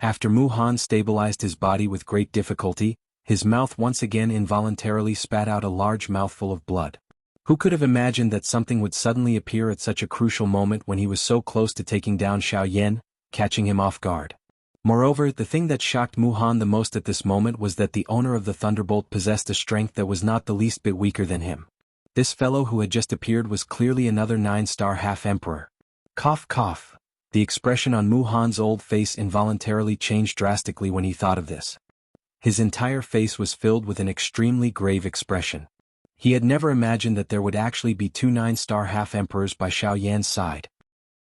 After Muhan stabilized his body with great difficulty, his mouth once again involuntarily spat out a large mouthful of blood. Who could have imagined that something would suddenly appear at such a crucial moment when he was so close to taking down Xiao Yan, catching him off guard? Moreover, the thing that shocked Muhan the most at this moment was that the owner of the thunderbolt possessed a strength that was not the least bit weaker than him. This fellow who had just appeared was clearly another 9-star half-emperor. Cough cough. The expression on Muhan's old face involuntarily changed drastically when he thought of this. His entire face was filled with an extremely grave expression. He had never imagined that there would actually be 2 9-star half-emperors by Xiao Yan's side.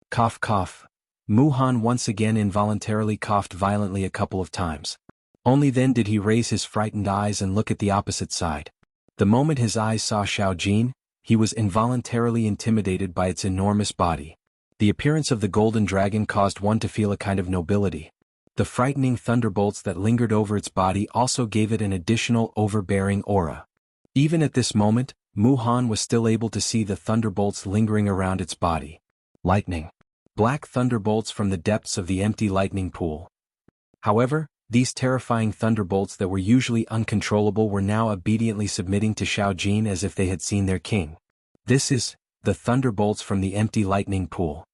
Cough cough. Muhan once again involuntarily coughed violently a couple of times. Only then did he raise his frightened eyes and look at the opposite side. The moment his eyes saw Xiao Jin, he was involuntarily intimidated by its enormous body. The appearance of the golden dragon caused one to feel a kind of nobility. The frightening thunderbolts that lingered over its body also gave it an additional overbearing aura. Even at this moment, Muhan was still able to see the thunderbolts lingering around its body. Lightning. Black thunderbolts from the depths of the empty lightning pool. However, these terrifying thunderbolts that were usually uncontrollable were now obediently submitting to Xiao Jin as if they had seen their king. This is the thunderbolts from the empty lightning pool.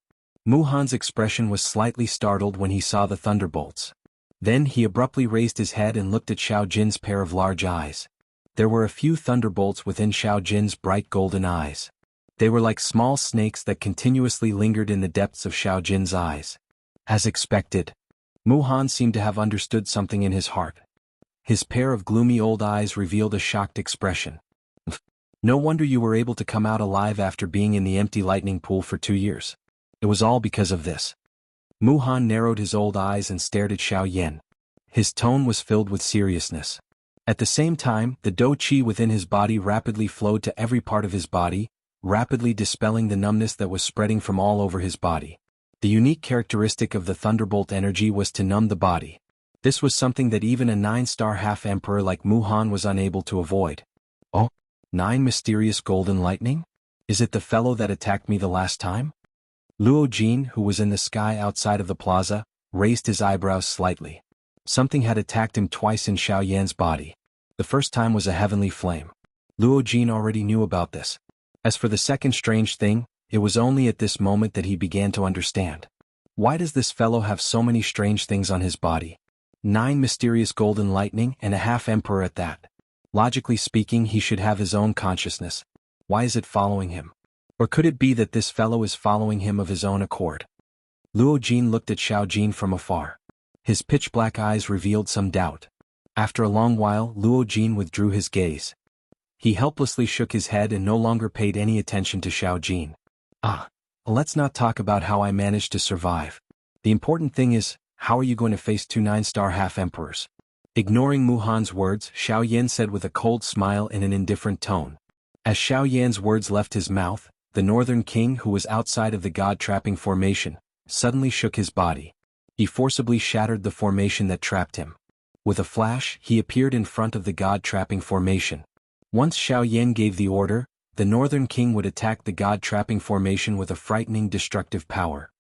Muhan's expression was slightly startled when he saw the thunderbolts. Then he abruptly raised his head and looked at Xiao Jin's pair of large eyes. There were a few thunderbolts within Xiao Jin's bright golden eyes. They were like small snakes that continuously lingered in the depths of Xiao Jin's eyes. As expected, Muhan seemed to have understood something in his heart. His pair of gloomy old eyes revealed a shocked expression. No wonder you were able to come out alive after being in the empty lightning pool for 2 years. It was all because of this. Muhan narrowed his old eyes and stared at Xiao Yan. His tone was filled with seriousness. At the same time, the dou qi within his body rapidly flowed to every part of his body, rapidly dispelling the numbness that was spreading from all over his body. The unique characteristic of the thunderbolt energy was to numb the body. This was something that even a 9-star half-emperor like Muhan was unable to avoid. Oh, 9 mysterious golden lightning? Is it the fellow that attacked me the last time? Luo Jin, who was in the sky outside of the plaza, raised his eyebrows slightly. Something had attacked him twice in Xiao Yan's body. The first time was a heavenly flame. Luo Jin already knew about this. As for the second strange thing, it was only at this moment that he began to understand. Why does this fellow have so many strange things on his body? 9 mysterious golden lightning and a half-emperor at that. Logically speaking, he should have his own consciousness. Why is it following him? Or could it be that this fellow is following him of his own accord? Luo Jin looked at Xiao Jin from afar. His pitch-black eyes revealed some doubt. After a long while, Luo Jin withdrew his gaze. He helplessly shook his head and no longer paid any attention to Xiao Jin. Let's not talk about how I managed to survive. The important thing is, how are you going to face 2 9-star half-emperors? Ignoring Muhan's words, Xiao Yan said with a cold smile in an indifferent tone. As Xiao Yan's words left his mouth, the Northern King, who was outside of the God-trapping formation, suddenly shook his body. He forcibly shattered the formation that trapped him. With a flash, he appeared in front of the God-trapping formation. Once Xiao Yan gave the order, the Northern King would attack the God-trapping formation with a frightening destructive power.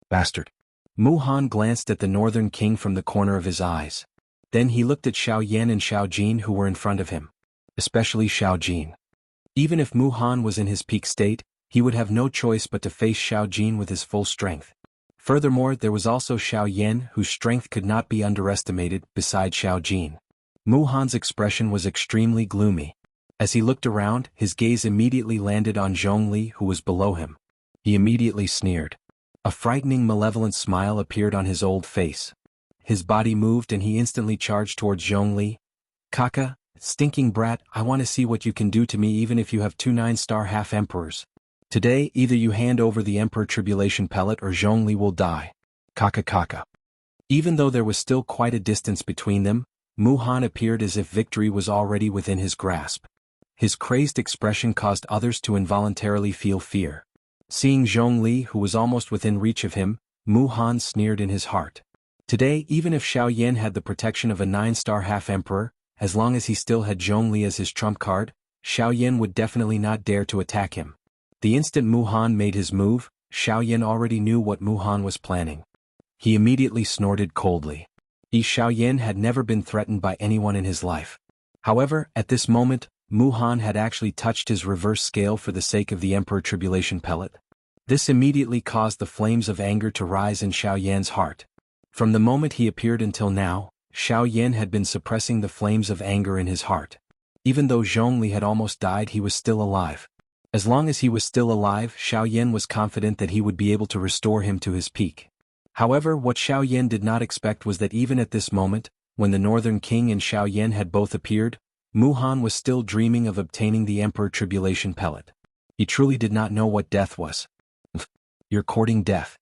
Bastard. Muhan glanced at the Northern King from the corner of his eyes. Then he looked at Xiao Yan and Xiao Jin, who were in front of him. Especially Xiao Jin. Even if Muhan was in his peak state, he would have no choice but to face Xiao Jin with his full strength. Furthermore, there was also Xiao Yan, whose strength could not be underestimated, beside Xiao Jin. Muhan's expression was extremely gloomy. As he looked around, his gaze immediately landed on Zhongli, who was below him. He immediately sneered. A frightening malevolent smile appeared on his old face. His body moved and he instantly charged towards Zhongli. Kaka, stinking brat, I want to see what you can do to me even if you have 2 9-star half-emperors. Today, either you hand over the Emperor Tribulation Pellet or Zhongli will die. Kaka. Even though there was still quite a distance between them, Mu Han appeared as if victory was already within his grasp. His crazed expression caused others to involuntarily feel fear. Seeing Zhongli, who was almost within reach of him, Mu Han sneered in his heart. Today, even if Xiao Yan had the protection of a 9-star half-emperor, as long as he still had Zhongli as his trump card, Xiao Yan would definitely not dare to attack him. The instant Mu Han made his move, Xiao Yan already knew what Mu Han was planning. He immediately snorted coldly. Xiao Yan had never been threatened by anyone in his life. However, at this moment, Mu Han had actually touched his reverse scale for the sake of the Emperor Tribulation pellet. This immediately caused the flames of anger to rise in Xiao Yan's heart. From the moment he appeared until now, Xiao Yan had been suppressing the flames of anger in his heart. Even though Zhongli had almost died, he was still alive. As long as he was still alive, Xiao Yan was confident that he would be able to restore him to his peak. However, what Xiao Yan did not expect was that even at this moment, when the Northern King and Xiao Yan had both appeared, Mu Han was still dreaming of obtaining the Emperor Tribulation pellet. He truly did not know what death was. "You're courting death."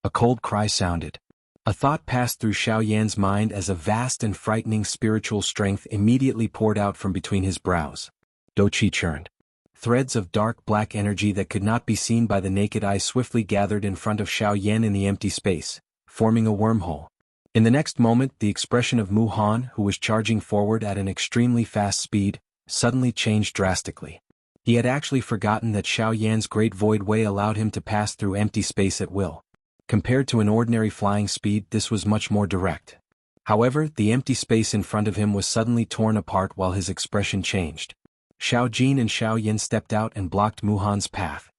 A cold cry sounded. A thought passed through Xiao Yan's mind as a vast and frightening spiritual strength immediately poured out from between his brows. Doqi churned. Threads of dark black energy that could not be seen by the naked eye swiftly gathered in front of Xiao Yan in the empty space, forming a wormhole. In the next moment, the expression of Mu Han, who was charging forward at an extremely fast speed, suddenly changed drastically. He had actually forgotten that Xiao Yan's great void way allowed him to pass through empty space at will. Compared to an ordinary flying speed, this was much more direct. However, the empty space in front of him was suddenly torn apart while his expression changed. Xiao Jin and Xiao Yan stepped out and blocked Mu Han's path.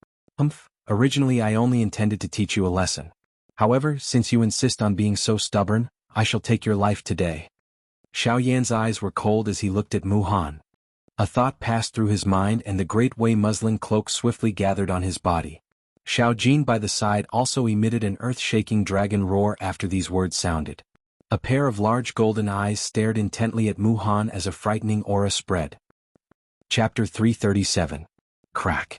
Originally I only intended to teach you a lesson. However, since you insist on being so stubborn, I shall take your life today." Xiao Yan's eyes were cold as he looked at Mu Han. A thought passed through his mind and the great Wei muslin cloak swiftly gathered on his body. Xiao Jin by the side also emitted an earth-shaking dragon roar after these words sounded. A pair of large golden eyes stared intently at Mu Han as a frightening aura spread. Chapter 337. Crack.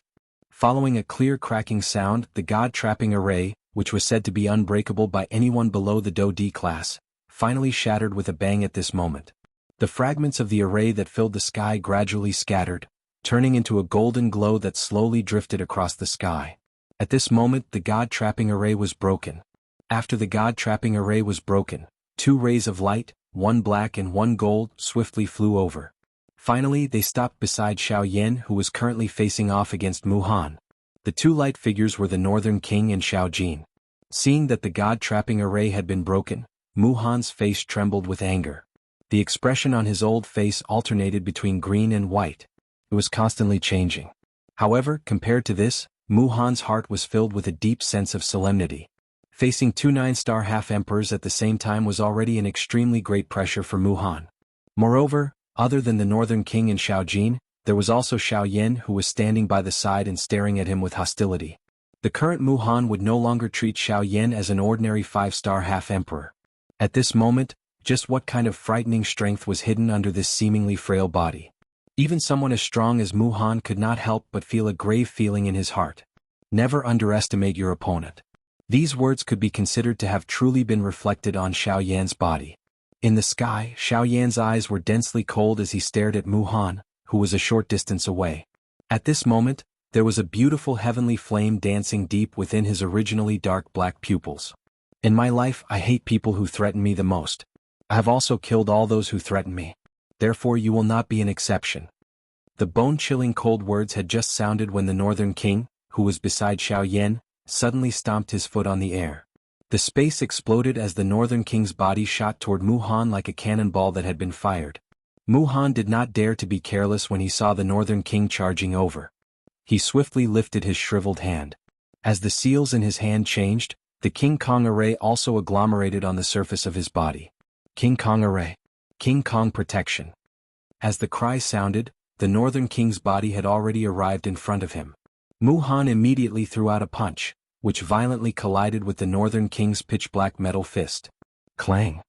Following a clear cracking sound, the God-trapping array, which was said to be unbreakable by anyone below the Do D class, finally shattered with a bang at this moment. The fragments of the array that filled the sky gradually scattered, turning into a golden glow that slowly drifted across the sky. At this moment, the God-trapping array was broken. After the God-trapping array was broken, 2 rays of light, one black and one gold, swiftly flew over. Finally, they stopped beside Xiao Yan, who was currently facing off against Mu Han. The 2 light figures were the Northern King and Xiao Jin. Seeing that the God-trapping array had been broken, Mu Han's face trembled with anger. The expression on his old face alternated between green and white. It was constantly changing. However, compared to this, Mu Han's heart was filled with a deep sense of solemnity. Facing 2 9-star half-emperors at the same time was already an extremely great pressure for Mu Han. Moreover, other than the Northern King and Xiao Jin, there was also Xiao Yan who was standing by the side and staring at him with hostility. The current Mu Han would no longer treat Xiao Yan as an ordinary 5-star half-emperor. At this moment, just what kind of frightening strength was hidden under this seemingly frail body? Even someone as strong as Mu Han could not help but feel a grave feeling in his heart. Never underestimate your opponent. These words could be considered to have truly been reflected on Xiao Yan's body. In the sky, Xiao Yan's eyes were densely cold as he stared at Mu Han, who was a short distance away. At this moment, there was a beautiful heavenly flame dancing deep within his originally dark black pupils. In my life, I hate people who threaten me the most. I have also killed all those who threaten me. Therefore you will not be an exception. The bone-chilling cold words had just sounded when the Northern King, who was beside Xiao Yan, suddenly stomped his foot on the air. The space exploded as the Northern King's body shot toward Mu Han like a cannonball that had been fired. Mu Han did not dare to be careless when he saw the Northern King charging over. He swiftly lifted his shriveled hand. As the seals in his hand changed, the King Kong array also agglomerated on the surface of his body. King Kong array. King Kong protection. As the cry sounded, the Northern King's body had already arrived in front of him. Mu Han immediately threw out a punch, which violently collided with the Northern King's pitch-black metal fist. Clang!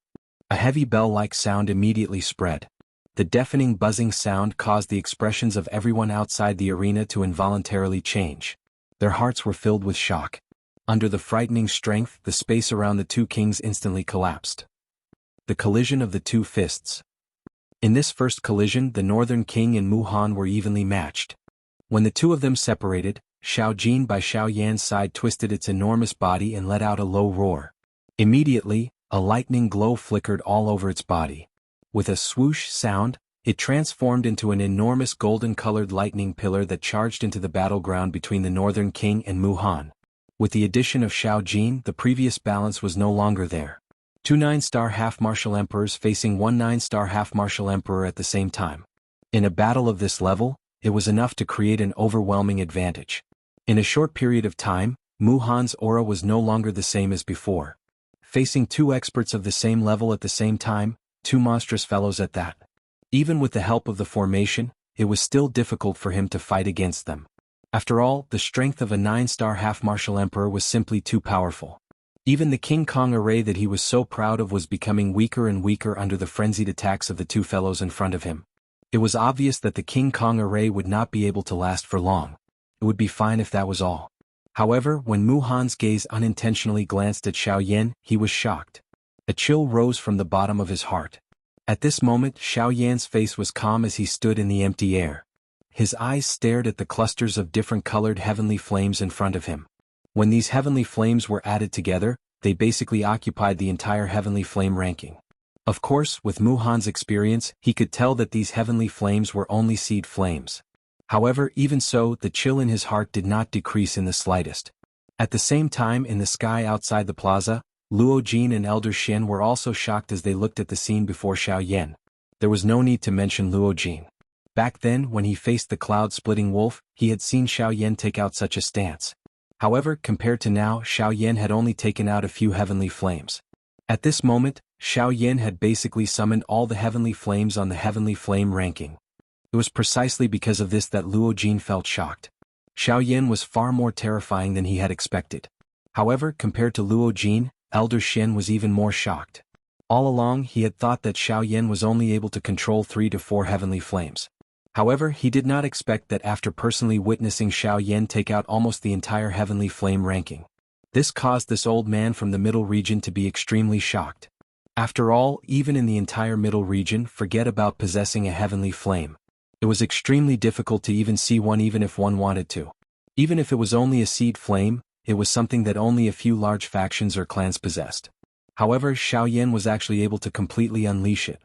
A heavy bell-like sound immediately spread. The deafening buzzing sound caused the expressions of everyone outside the arena to involuntarily change. Their hearts were filled with shock. Under the frightening strength, the space around the 2 kings instantly collapsed. The collision of the 2 fists. In this first collision, the Northern King and Mu Han were evenly matched. When the two of them separated, Xiao Jin by Xiao Yan's side twisted its enormous body and let out a low roar. Immediately, a lightning glow flickered all over its body. With a swoosh sound, it transformed into an enormous golden-colored lightning pillar that charged into the battleground between the Northern King and Mu Han. With the addition of Xiao Jin, the previous balance was no longer there. Two 9-star half-martial emperors facing one 9-star half-martial emperor at the same time. In a battle of this level, it was enough to create an overwhelming advantage. In a short period of time, Mu Han's aura was no longer the same as before. Facing two experts of the same level at the same time, two monstrous fellows at that. Even with the help of the formation, it was still difficult for him to fight against them. After all, the strength of a 9-star half-martial emperor was simply too powerful. Even the King Kong array that he was so proud of was becoming weaker and weaker under the frenzied attacks of the two fellows in front of him. It was obvious that the King Kong array would not be able to last for long. It would be fine if that was all. However, when Mu Han's gaze unintentionally glanced at Xiao Yan, he was shocked. A chill rose from the bottom of his heart. At this moment, Xiao Yan's face was calm as he stood in the empty air. His eyes stared at the clusters of different colored heavenly flames in front of him. When these heavenly flames were added together, they basically occupied the entire heavenly flame ranking. Of course, with Mu Han's experience, he could tell that these heavenly flames were only seed flames. However, even so, the chill in his heart did not decrease in the slightest. At the same time, in the sky outside the plaza, Luo Jin and Elder Shen were also shocked as they looked at the scene before Xiao Yan. There was no need to mention Luo Jin. Back then, when he faced the cloud-splitting wolf, he had seen Xiao Yan take out such a stance. However, compared to now, Xiao Yan had only taken out a few heavenly flames. At this moment, Xiao Yan had basically summoned all the heavenly flames on the heavenly flame ranking. It was precisely because of this that Luo Jin felt shocked. Xiao Yan was far more terrifying than he had expected. However, compared to Luo Jin, Elder Shen was even more shocked. All along, he had thought that Xiao Yan was only able to control 3 to 4 heavenly flames. However, he did not expect that after personally witnessing Xiao Yan take out almost the entire heavenly flame ranking. This caused this old man from the middle region to be extremely shocked. After all, even in the entire middle region, forget about possessing a heavenly flame. It was extremely difficult to even see one even if one wanted to. Even if it was only a seed flame, it was something that only a few large factions or clans possessed. However, Xiao Yan was actually able to completely unleash it.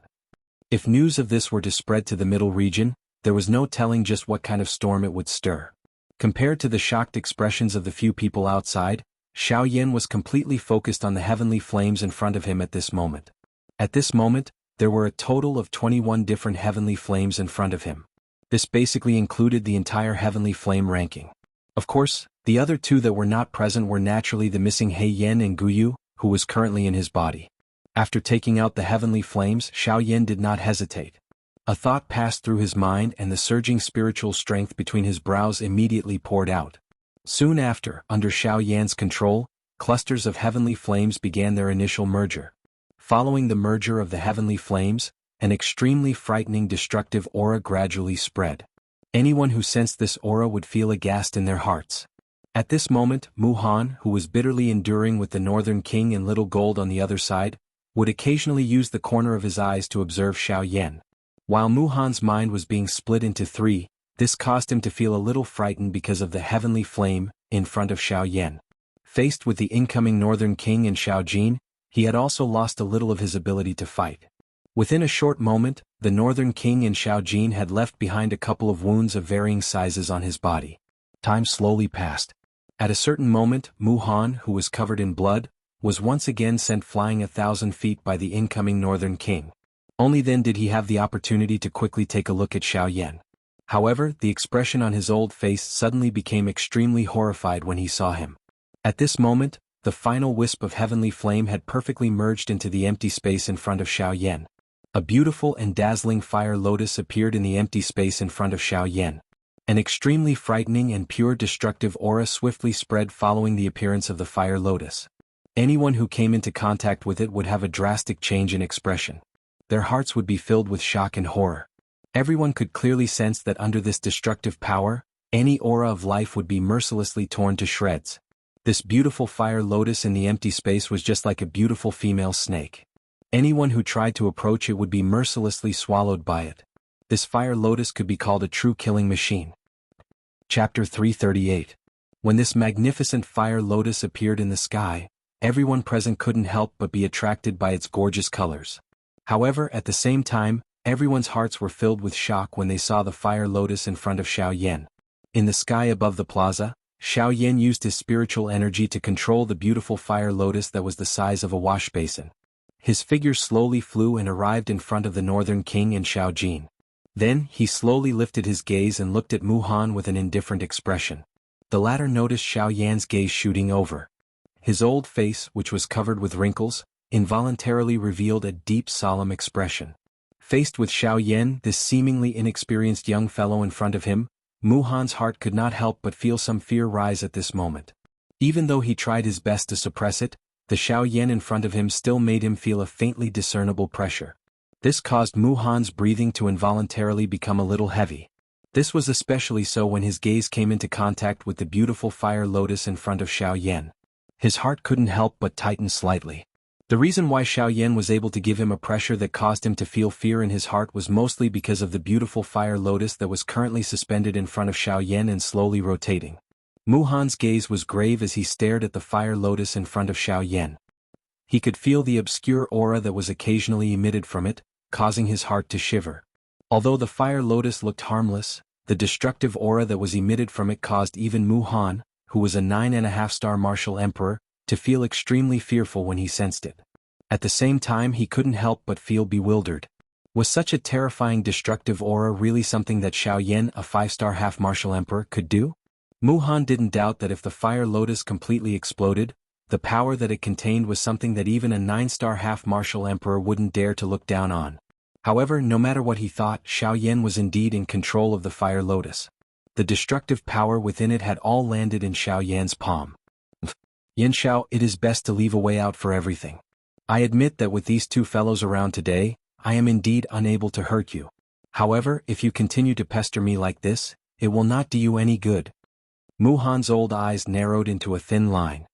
If news of this were to spread to the middle region, there was no telling just what kind of storm it would stir. Compared to the shocked expressions of the few people outside, Xiao Yan was completely focused on the heavenly flames in front of him at this moment. At this moment, there were a total of 21 different heavenly flames in front of him. This basically included the entire heavenly flame ranking. Of course, the other two that were not present were naturally the missing He Yan and Guyu, who was currently in his body. After taking out the heavenly flames, Xiao Yan did not hesitate. A thought passed through his mind and the surging spiritual strength between his brows immediately poured out. Soon after, under Xiao Yan's control, clusters of heavenly flames began their initial merger. Following the merger of the heavenly flames, an extremely frightening destructive aura gradually spread. Anyone who sensed this aura would feel aghast in their hearts. At this moment, Mu Han, who was bitterly enduring with the Northern King and Little Gold on the other side, would occasionally use the corner of his eyes to observe Xiao Yan. While Mu Han's mind was being split into 3, this caused him to feel a little frightened because of the heavenly flame in front of Xiao Yan. Faced with the incoming Northern King and Xiao Jin, he had also lost a little of his ability to fight. Within a short moment, the Northern King and Xiao Jin had left behind a couple of wounds of varying sizes on his body. Time slowly passed. At a certain moment, Mu Han, who was covered in blood, was once again sent flying 1,000 feet by the incoming Northern King. Only then did he have the opportunity to quickly take a look at Xiao Yan. However, the expression on his old face suddenly became extremely horrified when he saw him. At this moment, the final wisp of heavenly flame had perfectly merged into the empty space in front of Xiao Yan. A beautiful and dazzling fire lotus appeared in the empty space in front of Xiao Yan. An extremely frightening and pure destructive aura swiftly spread following the appearance of the fire lotus. Anyone who came into contact with it would have a drastic change in expression. Their hearts would be filled with shock and horror. Everyone could clearly sense that under this destructive power, any aura of life would be mercilessly torn to shreds. This beautiful fire lotus in the empty space was just like a beautiful female snake. Anyone who tried to approach it would be mercilessly swallowed by it. This fire lotus could be called a true killing machine. Chapter 338. When this magnificent fire lotus appeared in the sky, everyone present couldn't help but be attracted by its gorgeous colors. However, at the same time, everyone's hearts were filled with shock when they saw the fire lotus in front of Xiaoyan. In the sky above the plaza, Xiaoyan used his spiritual energy to control the beautiful fire lotus that was the size of a wash basin. His figure slowly flew and arrived in front of the Northern King and Xiaojin. Then, he slowly lifted his gaze and looked at Muhan with an indifferent expression. The latter noticed Xiaoyan's gaze shooting over. His old face, which was covered with wrinkles, involuntarily revealed a deep solemn expression. Faced with Xiaoyan, this seemingly inexperienced young fellow in front of him, Muhan's heart could not help but feel some fear rise at this moment. Even though he tried his best to suppress it, the Xiaoyan in front of him still made him feel a faintly discernible pressure. This caused Muhan's breathing to involuntarily become a little heavy. This was especially so when his gaze came into contact with the beautiful fire lotus in front of Xiaoyan. His heart couldn't help but tighten slightly. The reason why Xiaoyan was able to give him a pressure that caused him to feel fear in his heart was mostly because of the beautiful fire lotus that was currently suspended in front of Xiaoyan and slowly rotating. Muhan's gaze was grave as he stared at the fire lotus in front of Xiaoyan. He could feel the obscure aura that was occasionally emitted from it, causing his heart to shiver. Although the fire lotus looked harmless, the destructive aura that was emitted from it caused even Muhan, who was a 9.5-star martial emperor, to feel extremely fearful when he sensed it. At the same time, he couldn't help but feel bewildered. Was such a terrifying destructive aura really something that Xiaoyan, a 5-star half-martial emperor, could do? Muhan didn't doubt that if the fire lotus completely exploded, the power that it contained was something that even a 9-star half-martial emperor wouldn't dare to look down on. However, no matter what he thought, Xiaoyan was indeed in control of the fire lotus. The destructive power within it had all landed in Xiaoyan's palm. Yin Xiao, it is best to leave a way out for everything. I admit that with these two fellows around today, I am indeed unable to hurt you. However, if you continue to pester me like this, it will not do you any good. Muhan's old eyes narrowed into a thin line.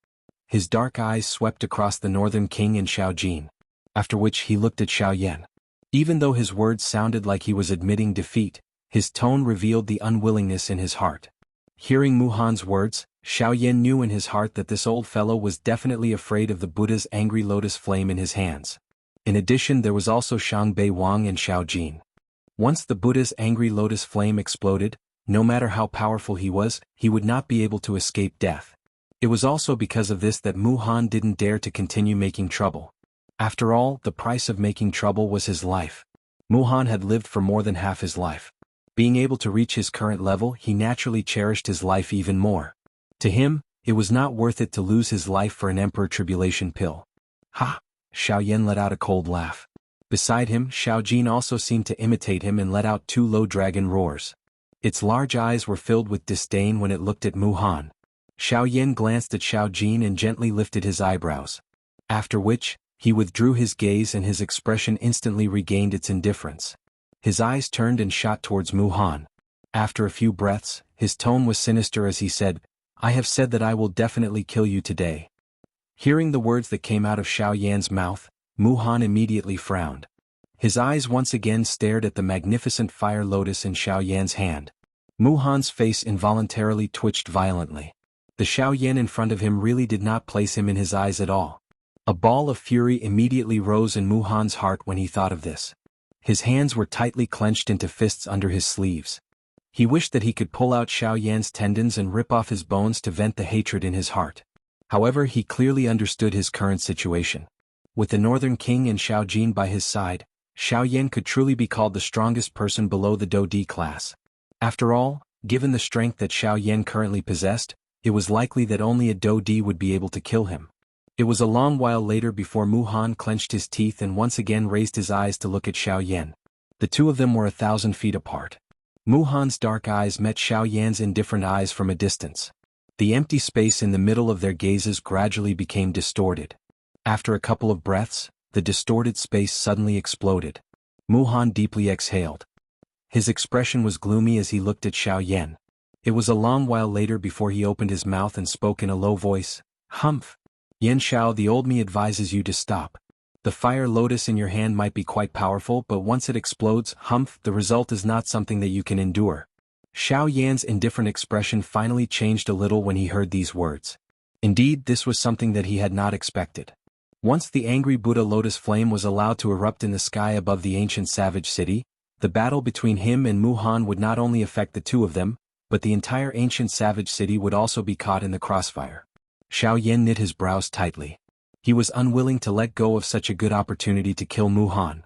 His dark eyes swept across the Northern King and Xiaojin. After which he looked at Xiaoyan. Even though his words sounded like he was admitting defeat, his tone revealed the unwillingness in his heart. Hearing Muhan's words, Xiaoyan knew in his heart that this old fellow was definitely afraid of the Buddha's angry lotus flame in his hands. In addition, there was also Shangbei Wang and Xiaojin. Once the Buddha's angry lotus flame exploded, no matter how powerful he was, he would not be able to escape death. It was also because of this that Muhan didn't dare to continue making trouble. After all, the price of making trouble was his life. Muhan had lived for more than half his life. Being able to reach his current level, he naturally cherished his life even more. To him, it was not worth it to lose his life for an emperor tribulation pill. Ha! Xiaoyan let out a cold laugh. Beside him, Xiaojin also seemed to imitate him and let out 2 low dragon roars. Its large eyes were filled with disdain when it looked at Muhan. Xiaoyan glanced at Xiaojin and gently lifted his eyebrows. After which, he withdrew his gaze and his expression instantly regained its indifference. His eyes turned and shot towards Muhan. After a few breaths, his tone was sinister as he said, I have said that I will definitely kill you today. Hearing the words that came out of Xiaoyan's mouth, Muhan immediately frowned. His eyes once again stared at the magnificent fire lotus in Xiaoyan's hand. Muhan's face involuntarily twitched violently. The Xiaoyan in front of him really did not place him in his eyes at all. A ball of fury immediately rose in Muhan's heart when he thought of this. His hands were tightly clenched into fists under his sleeves. He wished that he could pull out Xiaoyan's tendons and rip off his bones to vent the hatred in his heart. However, he clearly understood his current situation. With the Northern King and Xiaojin by his side, Xiaoyan could truly be called the strongest person below the Do D class. After all, given the strength that Xiaoyan currently possessed, it was likely that only a Do D would be able to kill him. It was a long while later before Muhan clenched his teeth and once again raised his eyes to look at Xiaoyan. The two of them were 1,000 feet apart. Muhan's dark eyes met Xiaoyan's indifferent eyes from a distance. The empty space in the middle of their gazes gradually became distorted. After a couple of breaths, the distorted space suddenly exploded. Muhan deeply exhaled. His expression was gloomy as he looked at Xiaoyan. It was a long while later before he opened his mouth and spoke in a low voice, Humph! Yin Xiao, the old me advises you to stop. The fire lotus in your hand might be quite powerful, but once it explodes, the result is not something that you can endure. Xiao Yan's indifferent expression finally changed a little when he heard these words. Indeed, this was something that he had not expected. Once the angry Buddha lotus flame was allowed to erupt in the sky above the ancient savage city, the battle between him and Mu Han would not only affect the two of them, but the entire ancient savage city would also be caught in the crossfire. Xiao Yan knit his brows tightly. He was unwilling to let go of such a good opportunity to kill Mu Han.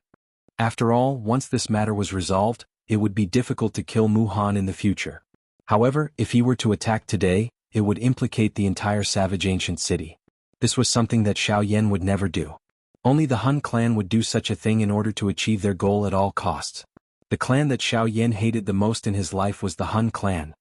After all, once this matter was resolved, it would be difficult to kill Mu Han in the future. However, if he were to attack today, it would implicate the entire savage ancient city. This was something that Xiao Yan would never do. Only the Han clan would do such a thing in order to achieve their goal at all costs. The clan that Xiao Yan hated the most in his life was the Han clan.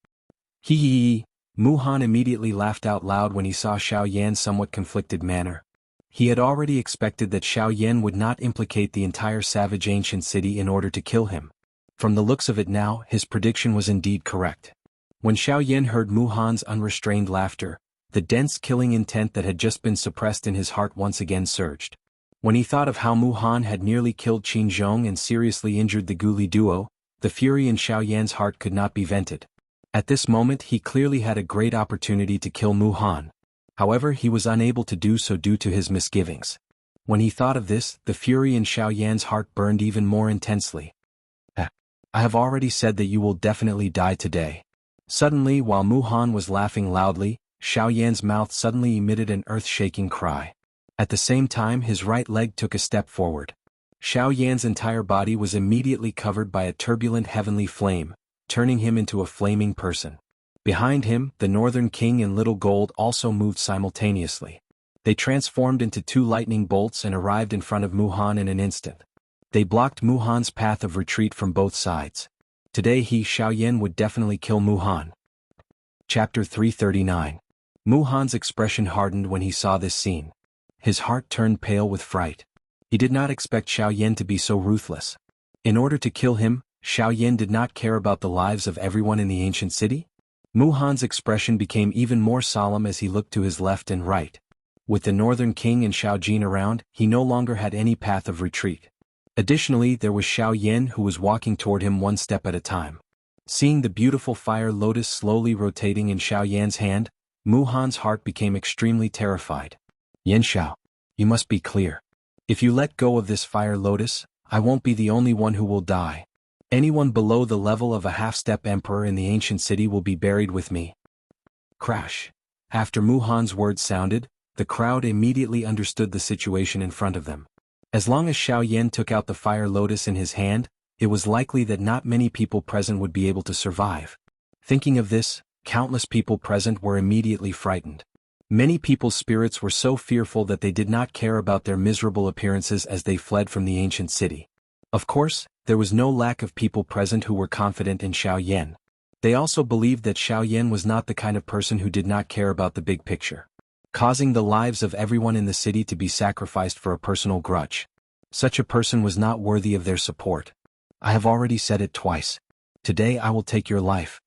Hee hee hee. Mu Han immediately laughed out loud when he saw Xiao Yan's somewhat conflicted manner. He had already expected that Xiao Yan would not implicate the entire savage ancient city in order to kill him. From the looks of it now, his prediction was indeed correct. When Xiao Yan heard Mu Han's unrestrained laughter, the dense killing intent that had just been suppressed in his heart once again surged. When he thought of how Mu Han had nearly killed Qin Zhong and seriously injured the Guli duo, the fury in Xiao Yan's heart could not be vented. At this moment he clearly had a great opportunity to kill Mu Han. However, he was unable to do so due to his misgivings. When he thought of this, the fury in Xiao Yan's heart burned even more intensely. I have already said that you will definitely die today. Suddenly, while Mu Han was laughing loudly, Xiao Yan's mouth suddenly emitted an earth-shaking cry. At the same time, his right leg took a step forward. Xiao Yan's entire body was immediately covered by a turbulent heavenly flame, turning him into a flaming person. Behind him, the Northern King and Little Gold also moved simultaneously. They transformed into two lightning bolts and arrived in front of Mu Han in an instant. They blocked Mu Han's path of retreat from both sides. Today Xiao Yan would definitely kill Mu Han. Chapter 339. Mu Han's expression hardened when he saw this scene. His heart turned pale with fright. He did not expect Xiao Yan to be so ruthless. In order to kill him, Xiao Yan did not care about the lives of everyone in the ancient city? Mu Han's expression became even more solemn as he looked to his left and right. With the Northern King and Xiao Jin around, he no longer had any path of retreat. Additionally, there was Xiao Yan who was walking toward him one step at a time. Seeing the beautiful fire lotus slowly rotating in Xiao Yan's hand, Mu Han's heart became extremely terrified. Yan Xiao, you must be clear. If you let go of this fire lotus, I won't be the only one who will die. Anyone below the level of a half-step emperor in the ancient city will be buried with me. Crash. After Mu Han's words sounded, the crowd immediately understood the situation in front of them. As long as Xiao Yan took out the fire lotus in his hand, it was likely that not many people present would be able to survive. Thinking of this, countless people present were immediately frightened. Many people's spirits were so fearful that they did not care about their miserable appearances as they fled from the ancient city. Of course, there was no lack of people present who were confident in Xiao Yan. They also believed that Xiao Yan was not the kind of person who did not care about the big picture, causing the lives of everyone in the city to be sacrificed for a personal grudge. Such a person was not worthy of their support. I have already said it twice. Today I will take your life.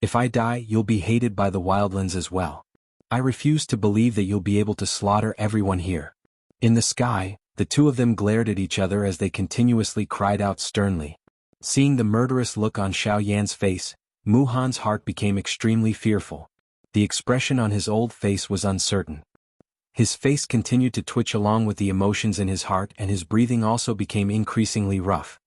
If I die, you'll be hated by the wildlands as well. I refuse to believe that you'll be able to slaughter everyone here. In the sky, the two of them glared at each other as they continuously cried out sternly. Seeing the murderous look on Xiao Yan's face, Mu Han's heart became extremely fearful. The expression on his old face was uncertain. His face continued to twitch along with the emotions in his heart, and his breathing also became increasingly rough.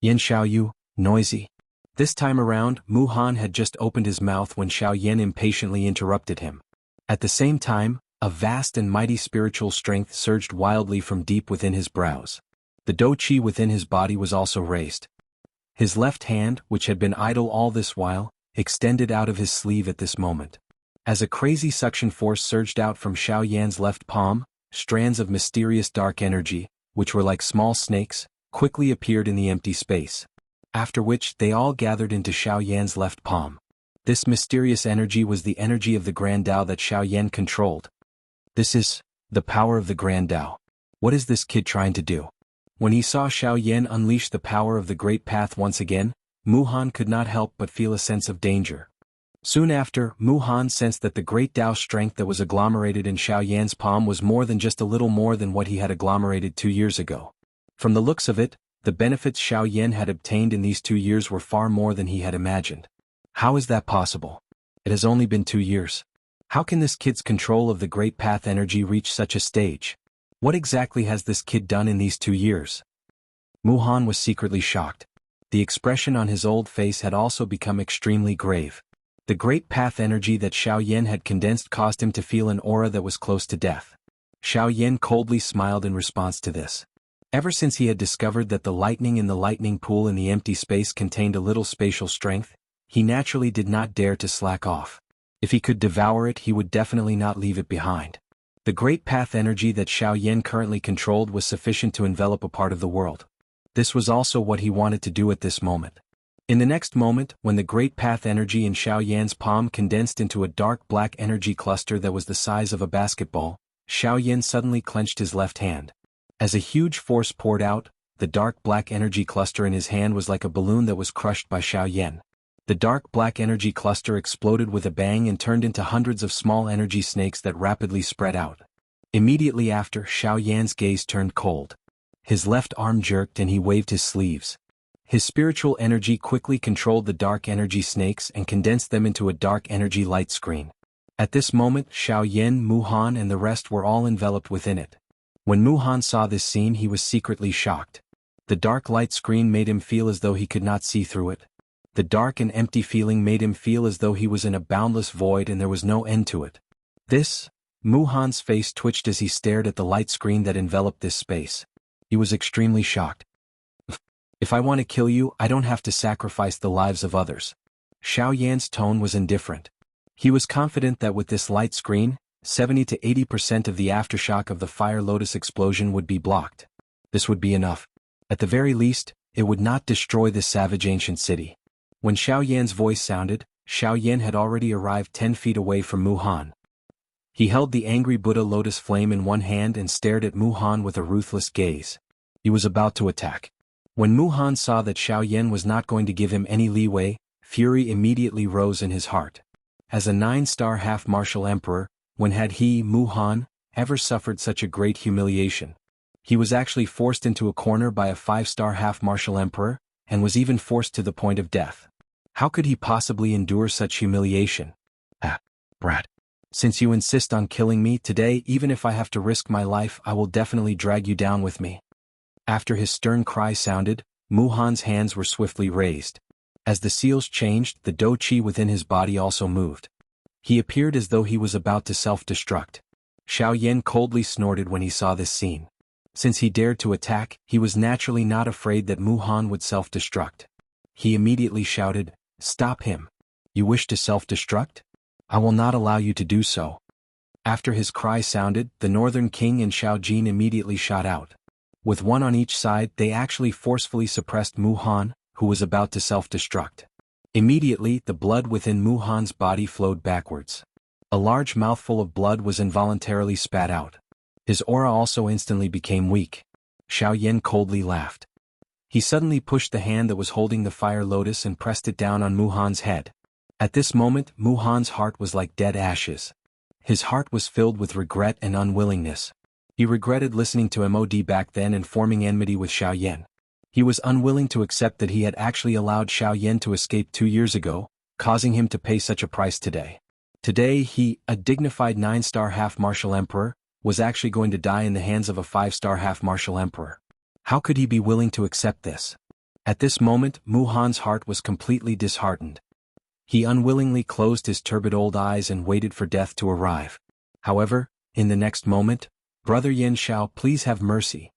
Yan Xiaoyu, noisy. This time around, Mu Han had just opened his mouth when Xiao Yan impatiently interrupted him. At the same time, a vast and mighty spiritual strength surged wildly from deep within his brows. The Do Qi within his body was also raised. His left hand, which had been idle all this while, extended out of his sleeve at this moment. As a crazy suction force surged out from Xiao Yan's left palm, strands of mysterious dark energy, which were like small snakes, quickly appeared in the empty space. After which they all gathered into Xiao Yan's left palm. This mysterious energy was the energy of the Grand Tao that Xiao Yan controlled. This is the power of the Grand Tao. What is this kid trying to do? When he saw Xiao Yan unleash the power of the Great Path once again, Mu Han could not help but feel a sense of danger. Soon after, Mu Han sensed that the great Tao strength that was agglomerated in Xiaoyan's palm was more than just a little more than what he had agglomerated 2 years ago. From the looks of it, the benefits Xiaoyan had obtained in these 2 years were far more than he had imagined. How is that possible? It has only been 2 years. How can this kid's control of the Great Path energy reach such a stage? What exactly has this kid done in these 2 years? Mu Han was secretly shocked. The expression on his old face had also become extremely grave. The Great Path energy that Xiaoyan had condensed caused him to feel an aura that was close to death. Xiaoyan coldly smiled in response to this. Ever since he had discovered that the lightning in the lightning pool in the empty space contained a little spatial strength, he naturally did not dare to slack off. If he could devour it, he would definitely not leave it behind. The Great Path energy that Xiaoyan currently controlled was sufficient to envelop a part of the world. This was also what he wanted to do at this moment. In the next moment, when the Great Path energy in Xiaoyan's palm condensed into a dark black energy cluster that was the size of a basketball, Xiaoyan suddenly clenched his left hand. As a huge force poured out, the dark black energy cluster in his hand was like a balloon that was crushed by Xiaoyan. The dark black energy cluster exploded with a bang and turned into hundreds of small energy snakes that rapidly spread out. Immediately after, Xiaoyan's gaze turned cold. His left arm jerked and he waved his sleeves. His spiritual energy quickly controlled the dark energy snakes and condensed them into a dark energy light screen. At this moment, Xiaoyan, Mu Han and the rest were all enveloped within it. When Mu Han saw this scene, he was secretly shocked. The dark light screen made him feel as though he could not see through it. The dark and empty feeling made him feel as though he was in a boundless void and there was no end to it. Mu Han's face twitched as he stared at the light screen that enveloped this space. He was extremely shocked. If I want to kill you, I don't have to sacrifice the lives of others. Xiaoyan's tone was indifferent. He was confident that with this light screen, 70 to 80% of the aftershock of the Fire Lotus explosion would be blocked. This would be enough. At the very least, it would not destroy this savage ancient city. When Xiaoyan's voice sounded, Xiaoyan had already arrived 10 feet away from Mu Han. He held the angry Buddha lotus flame in one hand and stared at Mu Han with a ruthless gaze. He was about to attack. When Mu Han saw that Xiaoyan was not going to give him any leeway, fury immediately rose in his heart. As a 9-star half-martial emperor, when had he, Mu Han, ever suffered such a great humiliation? He was actually forced into a corner by a 5-star half-martial emperor, and was even forced to the point of death. How could he possibly endure such humiliation? Brat. Since you insist on killing me today, even if I have to risk my life, I will definitely drag you down with me. After his stern cry sounded, Mu Han's hands were swiftly raised. As the seals changed, the Do Chi within his body also moved. He appeared as though he was about to self-destruct. Xiaoyan coldly snorted when he saw this scene. Since he dared to attack, he was naturally not afraid that Mu Han would self-destruct. He immediately shouted, "Stop him! You wish to self-destruct? I will not allow you to do so." After his cry sounded, the Northern King and Xiao Jin immediately shot out. With one on each side, they actually forcefully suppressed Mu Han, who was about to self-destruct. Immediately, the blood within Mu Han's body flowed backwards. A large mouthful of blood was involuntarily spat out. His aura also instantly became weak. Xiaoyan coldly laughed. He suddenly pushed the hand that was holding the fire lotus and pressed it down on Mu Han's head. At this moment, Mu Han's heart was like dead ashes. His heart was filled with regret and unwillingness. He regretted listening to Mod back then and forming enmity with Xiaoyan. He was unwilling to accept that he had actually allowed Xiaoyan to escape 2 years ago, causing him to pay such a price today. Today he, a dignified 9-star half-martial emperor, was actually going to die in the hands of a 5-star half-martial emperor. How could he be willing to accept this? At this moment, Mu Han's heart was completely disheartened. He unwillingly closed his turbid old eyes and waited for death to arrive. However, in the next moment, "Brother Yin Shao, please have mercy."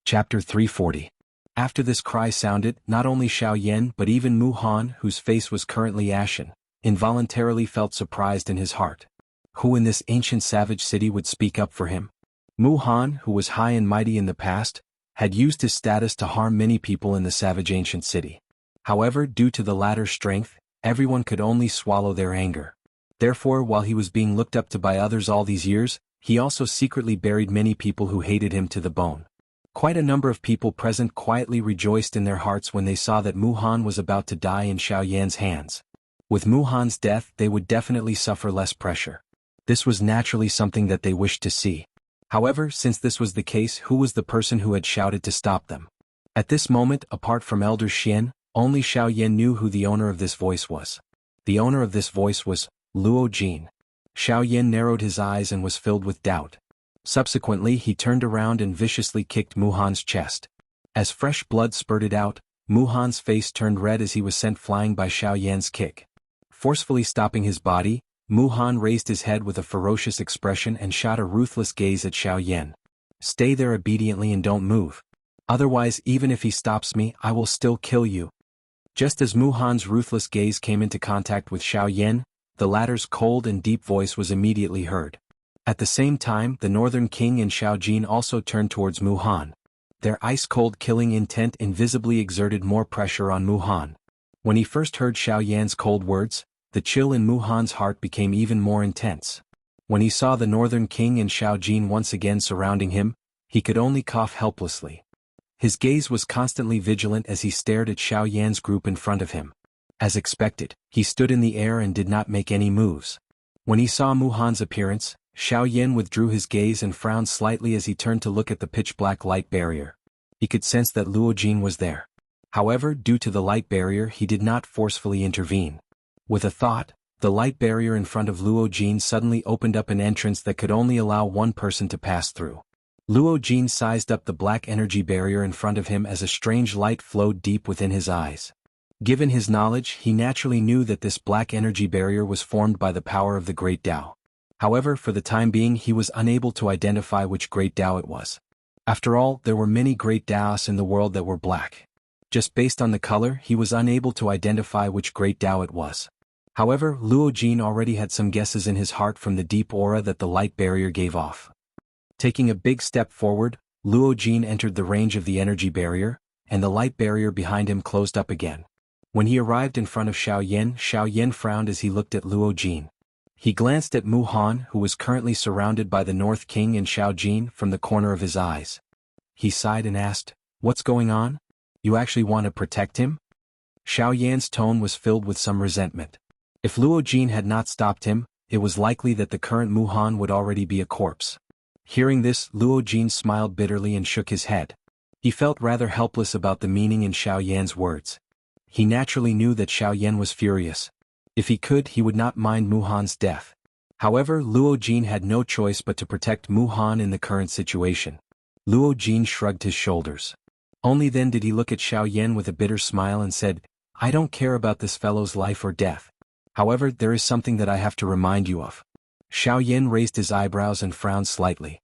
Chapter 340. After this cry sounded, not only Xiaoyan but even Mu Han, whose face was currently ashen, involuntarily felt surprised in his heart. Who in this ancient savage city would speak up for him? Mu Han, who was high and mighty in the past, had used his status to harm many people in the savage ancient city. However, due to the latter's strength, everyone could only swallow their anger. Therefore, while he was being looked up to by others all these years, he also secretly buried many people who hated him to the bone. Quite a number of people present quietly rejoiced in their hearts when they saw that Mu Han was about to die in Xiaoyan's hands. With Muhan's death, they would definitely suffer less pressure. This was naturally something that they wished to see. However, since this was the case, who was the person who had shouted to stop them? At this moment, apart from Elder Xian, only Xiaoyan knew who the owner of this voice was. The owner of this voice was Luo Jin. Xiaoyan narrowed his eyes and was filled with doubt. Subsequently, he turned around and viciously kicked Muhan's chest. As fresh blood spurted out, Muhan's face turned red as he was sent flying by Xiaoyan's kick. Forcefully stopping his body, Muhan raised his head with a ferocious expression and shot a ruthless gaze at Xiaoyan. Stay there obediently and don't move. Otherwise, even if he stops me, I will still kill you. Just as Muhan's ruthless gaze came into contact with Xiaoyan, the latter's cold and deep voice was immediately heard. At the same time, the Northern King and Xiaojin also turned towards Muhan. Their ice-cold killing intent invisibly exerted more pressure on Muhan. When he first heard Xiaoyan's cold words, the chill in Muhan's heart became even more intense. When he saw the Northern King and Xiaojin once again surrounding him, he could only cough helplessly. His gaze was constantly vigilant as he stared at Xiaoyan's group in front of him. As expected, he stood in the air and did not make any moves. When he saw Muhan's appearance, Xiaoyan withdrew his gaze and frowned slightly as he turned to look at the pitch-black light barrier. He could sense that Luo Jin was there. However, due to the light barrier, he did not forcefully intervene. With a thought, the light barrier in front of Luo Jin suddenly opened up an entrance that could only allow one person to pass through. Luo Jin sized up the black energy barrier in front of him as a strange light flowed deep within his eyes. Given his knowledge, he naturally knew that this black energy barrier was formed by the power of the Great Tao. However, for the time being he was unable to identify which Great Tao it was. After all, there were many Great Taos in the world that were black. Just based on the color, he was unable to identify which Great Tao it was. However, Luo Jin already had some guesses in his heart from the deep aura that the light barrier gave off. Taking a big step forward, Luo Jin entered the range of the energy barrier, and the light barrier behind him closed up again. When he arrived in front of Xiaoyan frowned as he looked at Luo Jin. He glanced at Muhan, who was currently surrounded by the North King and Xiaojin, from the corner of his eyes. He sighed and asked, "What's going on? You actually want to protect him?" Xiaoyan's tone was filled with some resentment. If Luo Jin had not stopped him, it was likely that the current Muhan would already be a corpse. Hearing this, Luo Jin smiled bitterly and shook his head. He felt rather helpless about the meaning in Xiaoyan's words. He naturally knew that Xiaoyan was furious. If he could, he would not mind Muhan's death. However, Luo Jin had no choice but to protect Muhan in the current situation. Luo Jin shrugged his shoulders. Only then did he look at Xiaoyan with a bitter smile and said, "I don't care about this fellow's life or death. However, there is something that I have to remind you of." Xiaoyan raised his eyebrows and frowned slightly.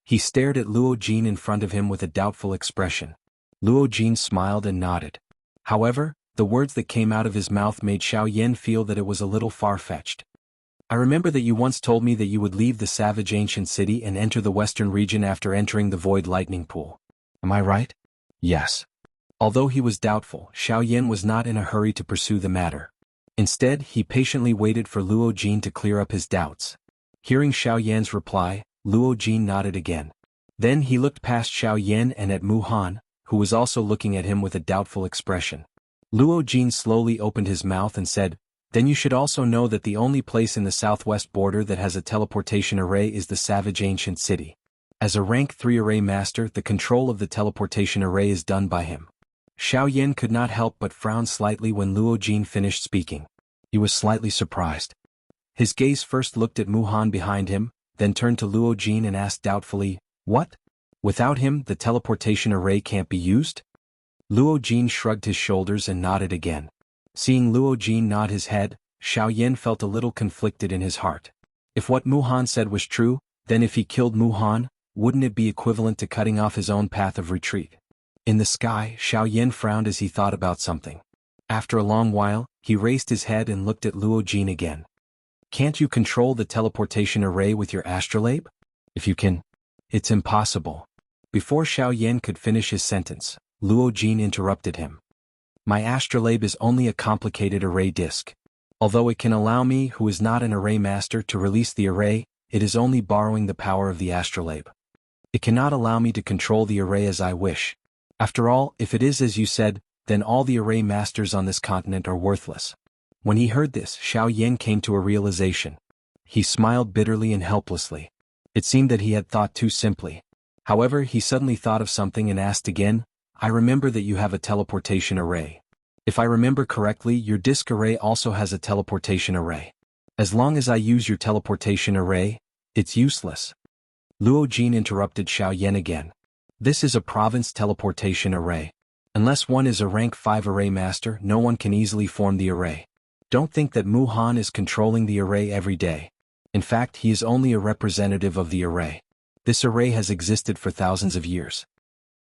He stared at Luo Jin in front of him with a doubtful expression. Luo Jin smiled and nodded. However, the words that came out of his mouth made Xiaoyan feel that it was a little far-fetched. "I remember that you once told me that you would leave the savage ancient city and enter the western region after entering the void lightning pool. Am I right?" "Yes." Although he was doubtful, Xiaoyan was not in a hurry to pursue the matter. Instead, he patiently waited for Luo Jin to clear up his doubts. Hearing Xiaoyan's reply, Luo Jin nodded again. Then he looked past Xiaoyan and at Muhan, who was also looking at him with a doubtful expression. Luo Jin slowly opened his mouth and said, "Then you should also know that the only place in the southwest border that has a teleportation array is the savage ancient city. As a rank 3 array master, the control of the teleportation array is done by him." Xiaoyan could not help but frown slightly when Luo Jin finished speaking. He was slightly surprised. His gaze first looked at Muhan behind him, then turned to Luo Jin and asked doubtfully, "What? Without him, the teleportation array can't be used?" Luo Jin shrugged his shoulders and nodded again. Seeing Luo Jin nod his head, Xiaoyan felt a little conflicted in his heart. If what Muhan said was true, then if he killed Muhan, wouldn't it be equivalent to cutting off his own path of retreat? In the sky, Xiaoyan frowned as he thought about something. After a long while, he raised his head and looked at Luo Jin again. "Can't you control the teleportation array with your astrolabe? If you can." "It's impossible." Before Xiaoyan could finish his sentence, Luo Jin interrupted him. "My astrolabe is only a complicated array disk. Although it can allow me, who is not an array master, to release the array, it is only borrowing the power of the astrolabe. It cannot allow me to control the array as I wish. After all, if it is as you said, then all the array masters on this continent are worthless." When he heard this, Xiao Yan came to a realization. He smiled bitterly and helplessly. It seemed that he had thought too simply. However, he suddenly thought of something and asked again, I remember that you have a teleportation array. If I remember correctly, your disc array also has a teleportation array. As long as I use your teleportation array, it's useless. Luo Jin interrupted Xiao Yan again. This is a province teleportation array. Unless one is a rank 5 array master, no one can easily form the array. Don't think that Mu Han is controlling the array every day. In fact, he is only a representative of the array. This array has existed for thousands of years.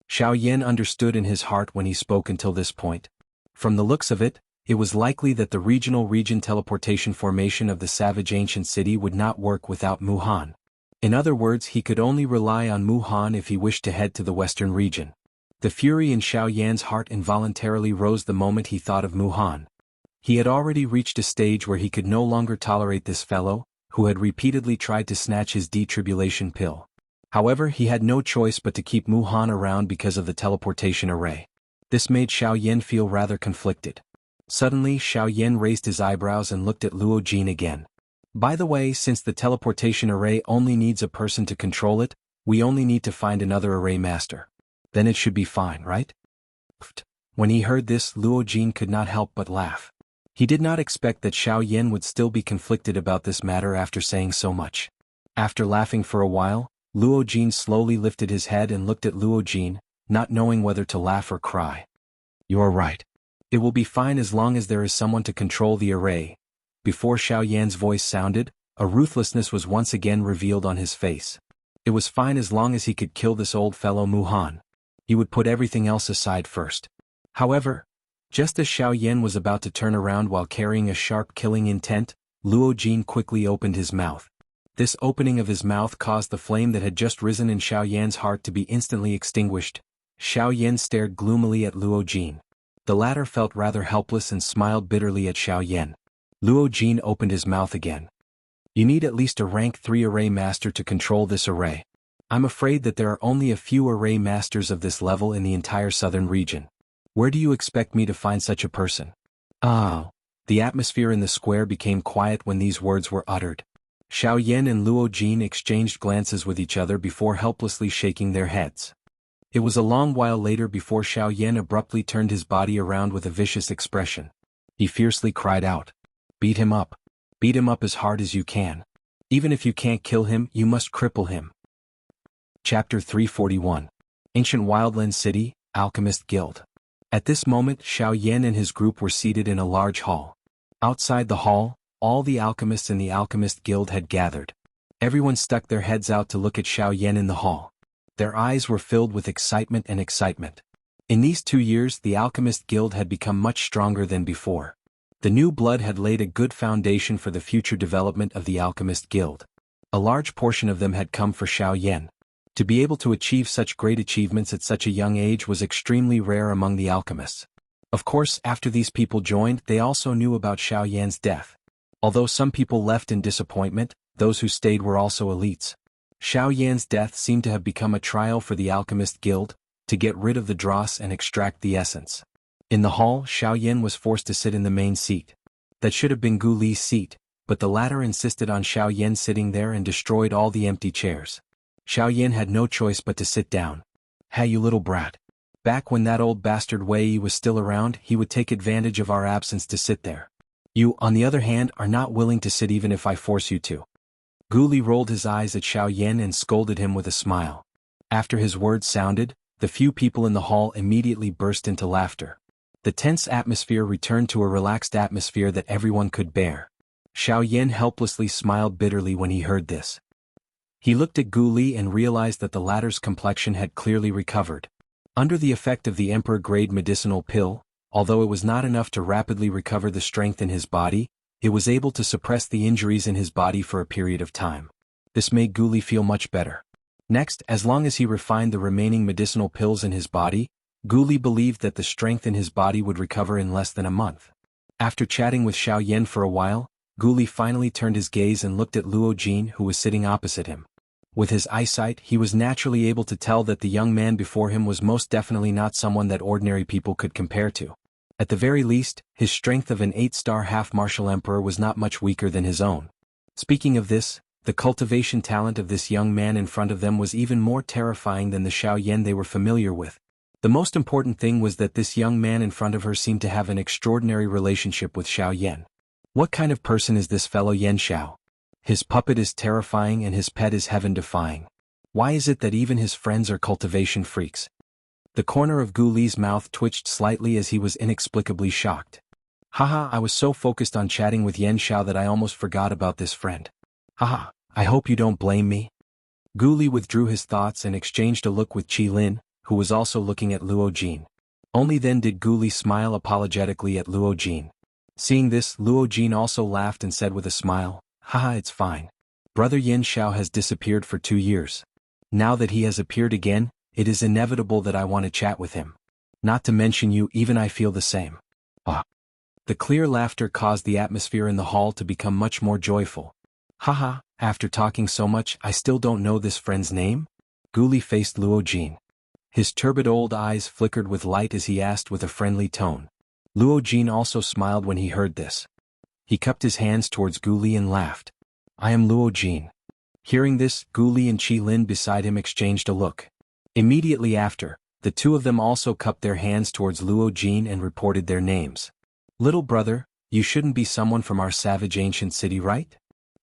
Xiao Yan understood in his heart when he spoke until this point. From the looks of it, it was likely that the region teleportation formation of the savage ancient city would not work without Mu Han. In other words, he could only rely on Mu Han if he wished to head to the western region. The fury in Xiao Yan's heart involuntarily rose the moment he thought of Mu Han. He had already reached a stage where he could no longer tolerate this fellow, who had repeatedly tried to snatch his detribulation pill. However, he had no choice but to keep Mu Han around because of the teleportation array. This made Xiao Yan feel rather conflicted. Suddenly, Xiao Yan raised his eyebrows and looked at Luo Jin again. By the way, since the teleportation array only needs a person to control it, we only need to find another array master. Then it should be fine, right? When he heard this, Luo Jin could not help but laugh. He did not expect that Xiao Yan would still be conflicted about this matter after saying so much. After laughing for a while, Luo Jin slowly lifted his head and looked at Luo Jin, not knowing whether to laugh or cry. You are right. It will be fine as long as there is someone to control the array. Before Xiao Yan's voice sounded, a ruthlessness was once again revealed on his face. It was fine as long as he could kill this old fellow Mu Han. He would put everything else aside first. However, just as Xiao Yan was about to turn around while carrying a sharp killing intent, Luo Jin quickly opened his mouth. This opening of his mouth caused the flame that had just risen in Xiao Yan's heart to be instantly extinguished. Xiao Yan stared gloomily at Luo Jin. The latter felt rather helpless and smiled bitterly at Xiao Yan. Luo Jin opened his mouth again. You need at least a rank 3 array master to control this array. I'm afraid that there are only a few array masters of this level in the entire southern region. Where do you expect me to find such a person? Ah. The atmosphere in the square became quiet when these words were uttered. Xiao Yan and Luo Jin exchanged glances with each other before helplessly shaking their heads. It was a long while later before Xiao Yan abruptly turned his body around with a vicious expression. He fiercely cried out. Beat him up. Beat him up as hard as you can. Even if you can't kill him, you must cripple him. Chapter 341. Ancient Wildland City, Alchemist Guild. At this moment, Xiao Yan and his group were seated in a large hall. Outside the hall, all the alchemists in the Alchemist Guild had gathered. Everyone stuck their heads out to look at Xiao Yan in the hall. Their eyes were filled with excitement. In these 2 years, the Alchemist Guild had become much stronger than before. The new blood had laid a good foundation for the future development of the Alchemist Guild. A large portion of them had come for Xiao Yan. To be able to achieve such great achievements at such a young age was extremely rare among the alchemists. Of course, after these people joined, they also knew about Xiao Yan's death. Although some people left in disappointment, those who stayed were also elites. Xiao Yan's death seemed to have become a trial for the Alchemist Guild, to get rid of the dross and extract the essence. In the hall, Xiao Yan was forced to sit in the main seat. That should have been Gu Li's seat, but the latter insisted on Xiao Yan sitting there and destroyed all the empty chairs. Xiao Yan had no choice but to sit down. Hey, you little brat. Back when that old bastard Wei was still around, he would take advantage of our absence to sit there. You, on the other hand, are not willing to sit even if I force you to. Gu Li rolled his eyes at Xiao Yan and scolded him with a smile. After his words sounded, the few people in the hall immediately burst into laughter. The tense atmosphere returned to a relaxed atmosphere that everyone could bear. Xiao Yan helplessly smiled bitterly when he heard this. He looked at Gu Li and realized that the latter's complexion had clearly recovered. Under the effect of the emperor-grade medicinal pill, although it was not enough to rapidly recover the strength in his body, it was able to suppress the injuries in his body for a period of time. This made Gu Li feel much better. Next, as long as he refined the remaining medicinal pills in his body, Gu Li believed that the strength in his body would recover in less than a month. After chatting with Xiao Yan for a while, Gu Li finally turned his gaze and looked at Luo Jin, who was sitting opposite him. With his eyesight, he was naturally able to tell that the young man before him was most definitely not someone that ordinary people could compare to. At the very least, his strength of an 8-star half-martial emperor was not much weaker than his own. Speaking of this, the cultivation talent of this young man in front of them was even more terrifying than the Xiaoyan they were familiar with. The most important thing was that this young man in front of her seemed to have an extraordinary relationship with Xiaoyan. What kind of person is this fellow Yan Xiao? His puppet is terrifying and his pet is heaven-defying. Why is it that even his friends are cultivation freaks? The corner of Gu Li's mouth twitched slightly as he was inexplicably shocked. Haha, I was so focused on chatting with Yan Xiao that I almost forgot about this friend. Haha, I hope you don't blame me. Gu Li withdrew his thoughts and exchanged a look with Qi Lin, who was also looking at Luo Jin. Only then did Gu Li smile apologetically at Luo Jin. Seeing this, Luo Jin also laughed and said with a smile, Haha, it's fine. Brother Yan Xiao has disappeared for 2 years. Now that he has appeared again, it is inevitable that I want to chat with him. Not to mention you, even I feel the same. Ah. The clear laughter caused the atmosphere in the hall to become much more joyful. Haha, after talking so much, I still don't know this friend's name? Gu Li faced Luo Jin. His turbid old eyes flickered with light as he asked with a friendly tone. Luo Jin also smiled when he heard this. He cupped his hands towards Gu Li and laughed. I am Luo Jin. Hearing this, Gu Li and Qi Lin beside him exchanged a look. Immediately after, the two of them also cupped their hands towards Luo Jin and reported their names. Little brother, you shouldn't be someone from our savage ancient city, right?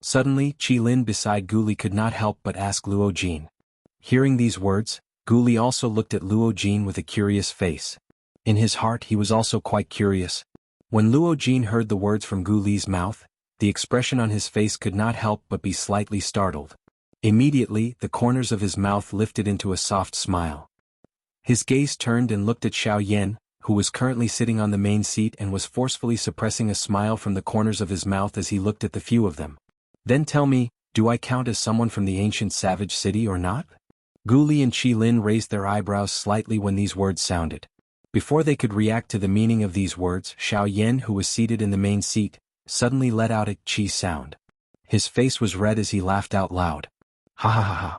Suddenly, Qi Lin beside Gu Li could not help but ask Luo Jin. Hearing these words, Gu Li also looked at Luo Jin with a curious face. In his heart he was also quite curious. When Luo Jin heard the words from Gu Li's mouth, the expression on his face could not help but be slightly startled. Immediately, the corners of his mouth lifted into a soft smile. His gaze turned and looked at Xiaoyan, who was currently sitting on the main seat and was forcefully suppressing a smile from the corners of his mouth as he looked at the few of them. Then tell me, do I count as someone from the ancient savage city or not? Gu Li and Qi Lin raised their eyebrows slightly when these words sounded. Before they could react to the meaning of these words, Xiaoyan, who was seated in the main seat, suddenly let out a "chi" sound. His face was red as he laughed out loud. Ha ha ha ha.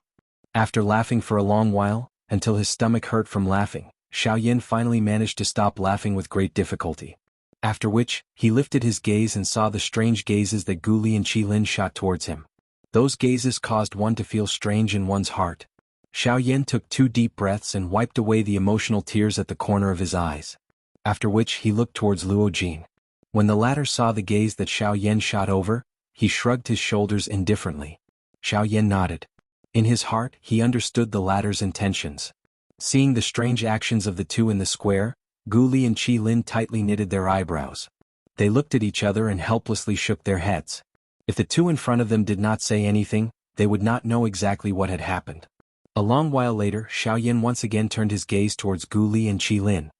After laughing for a long while, until his stomach hurt from laughing, Xiaoyan finally managed to stop laughing with great difficulty. After which, he lifted his gaze and saw the strange gazes that Gu Li and Qi Lin shot towards him. Those gazes caused one to feel strange in one's heart. Xiaoyan took 2 deep breaths and wiped away the emotional tears at the corner of his eyes. After which he looked towards Luo Jin. When the latter saw the gaze that Xiaoyan shot over, he shrugged his shoulders indifferently. Xiaoyan nodded. In his heart, he understood the latter's intentions. Seeing the strange actions of the two in the square, Gu Li and Qi Lin tightly knitted their eyebrows. They looked at each other and helplessly shook their heads. If the two in front of them did not say anything, they would not know exactly what had happened. A long while later, Xiaoyan once again turned his gaze towards Gu Li and Qi Lin.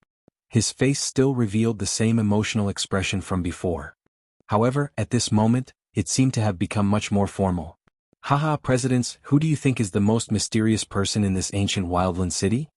His face still revealed the same emotional expression from before. However, at this moment, it seemed to have become much more formal. Haha, presidents, who do you think is the most mysterious person in this ancient wildland city?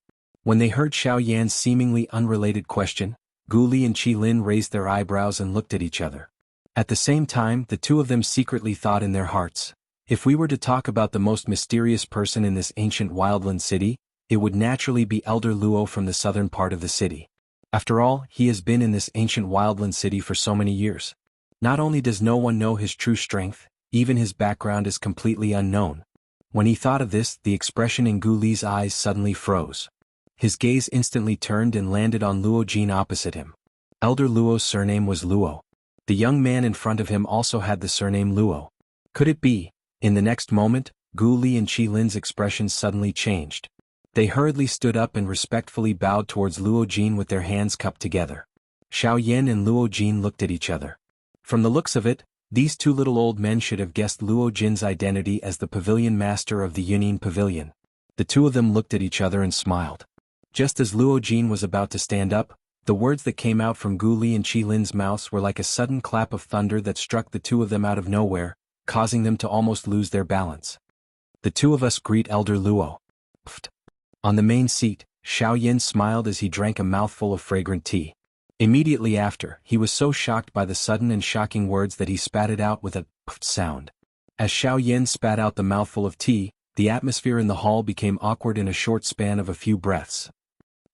When they heard Xiaoyan's seemingly unrelated question, Gu Li and Qi Lin raised their eyebrows and looked at each other. At the same time, the two of them secretly thought in their hearts, if we were to talk about the most mysterious person in this ancient wildland city, it would naturally be Elder Luo from the southern part of the city. After all, he has been in this ancient wildland city for so many years. Not only does no one know his true strength, even his background is completely unknown. When he thought of this, the expression in Gu Li's eyes suddenly froze. His gaze instantly turned and landed on Luo Jin opposite him. Elder Luo's surname was Luo. The young man in front of him also had the surname Luo. Could it be? In the next moment, Gu Li and Qi Lin's expressions suddenly changed. They hurriedly stood up and respectfully bowed towards Luo Jin with their hands cupped together. Xiaoyan and Luo Jin looked at each other. From the looks of it, these two little old men should have guessed Luo Jin's identity as the pavilion master of the Yunin Pavilion. The two of them looked at each other and smiled. Just as Luo Jin was about to stand up, the words that came out from Gu Li and Qi Lin's mouths were like a sudden clap of thunder that struck the two of them out of nowhere, causing them to almost lose their balance. The two of us greet Elder Luo. Pfft. On the main seat, Xiaoyan smiled as he drank a mouthful of fragrant tea. Immediately after, he was so shocked by the sudden and shocking words that he spat it out with a pfft sound. As Xiaoyan spat out the mouthful of tea, the atmosphere in the hall became awkward in a short span of a few breaths.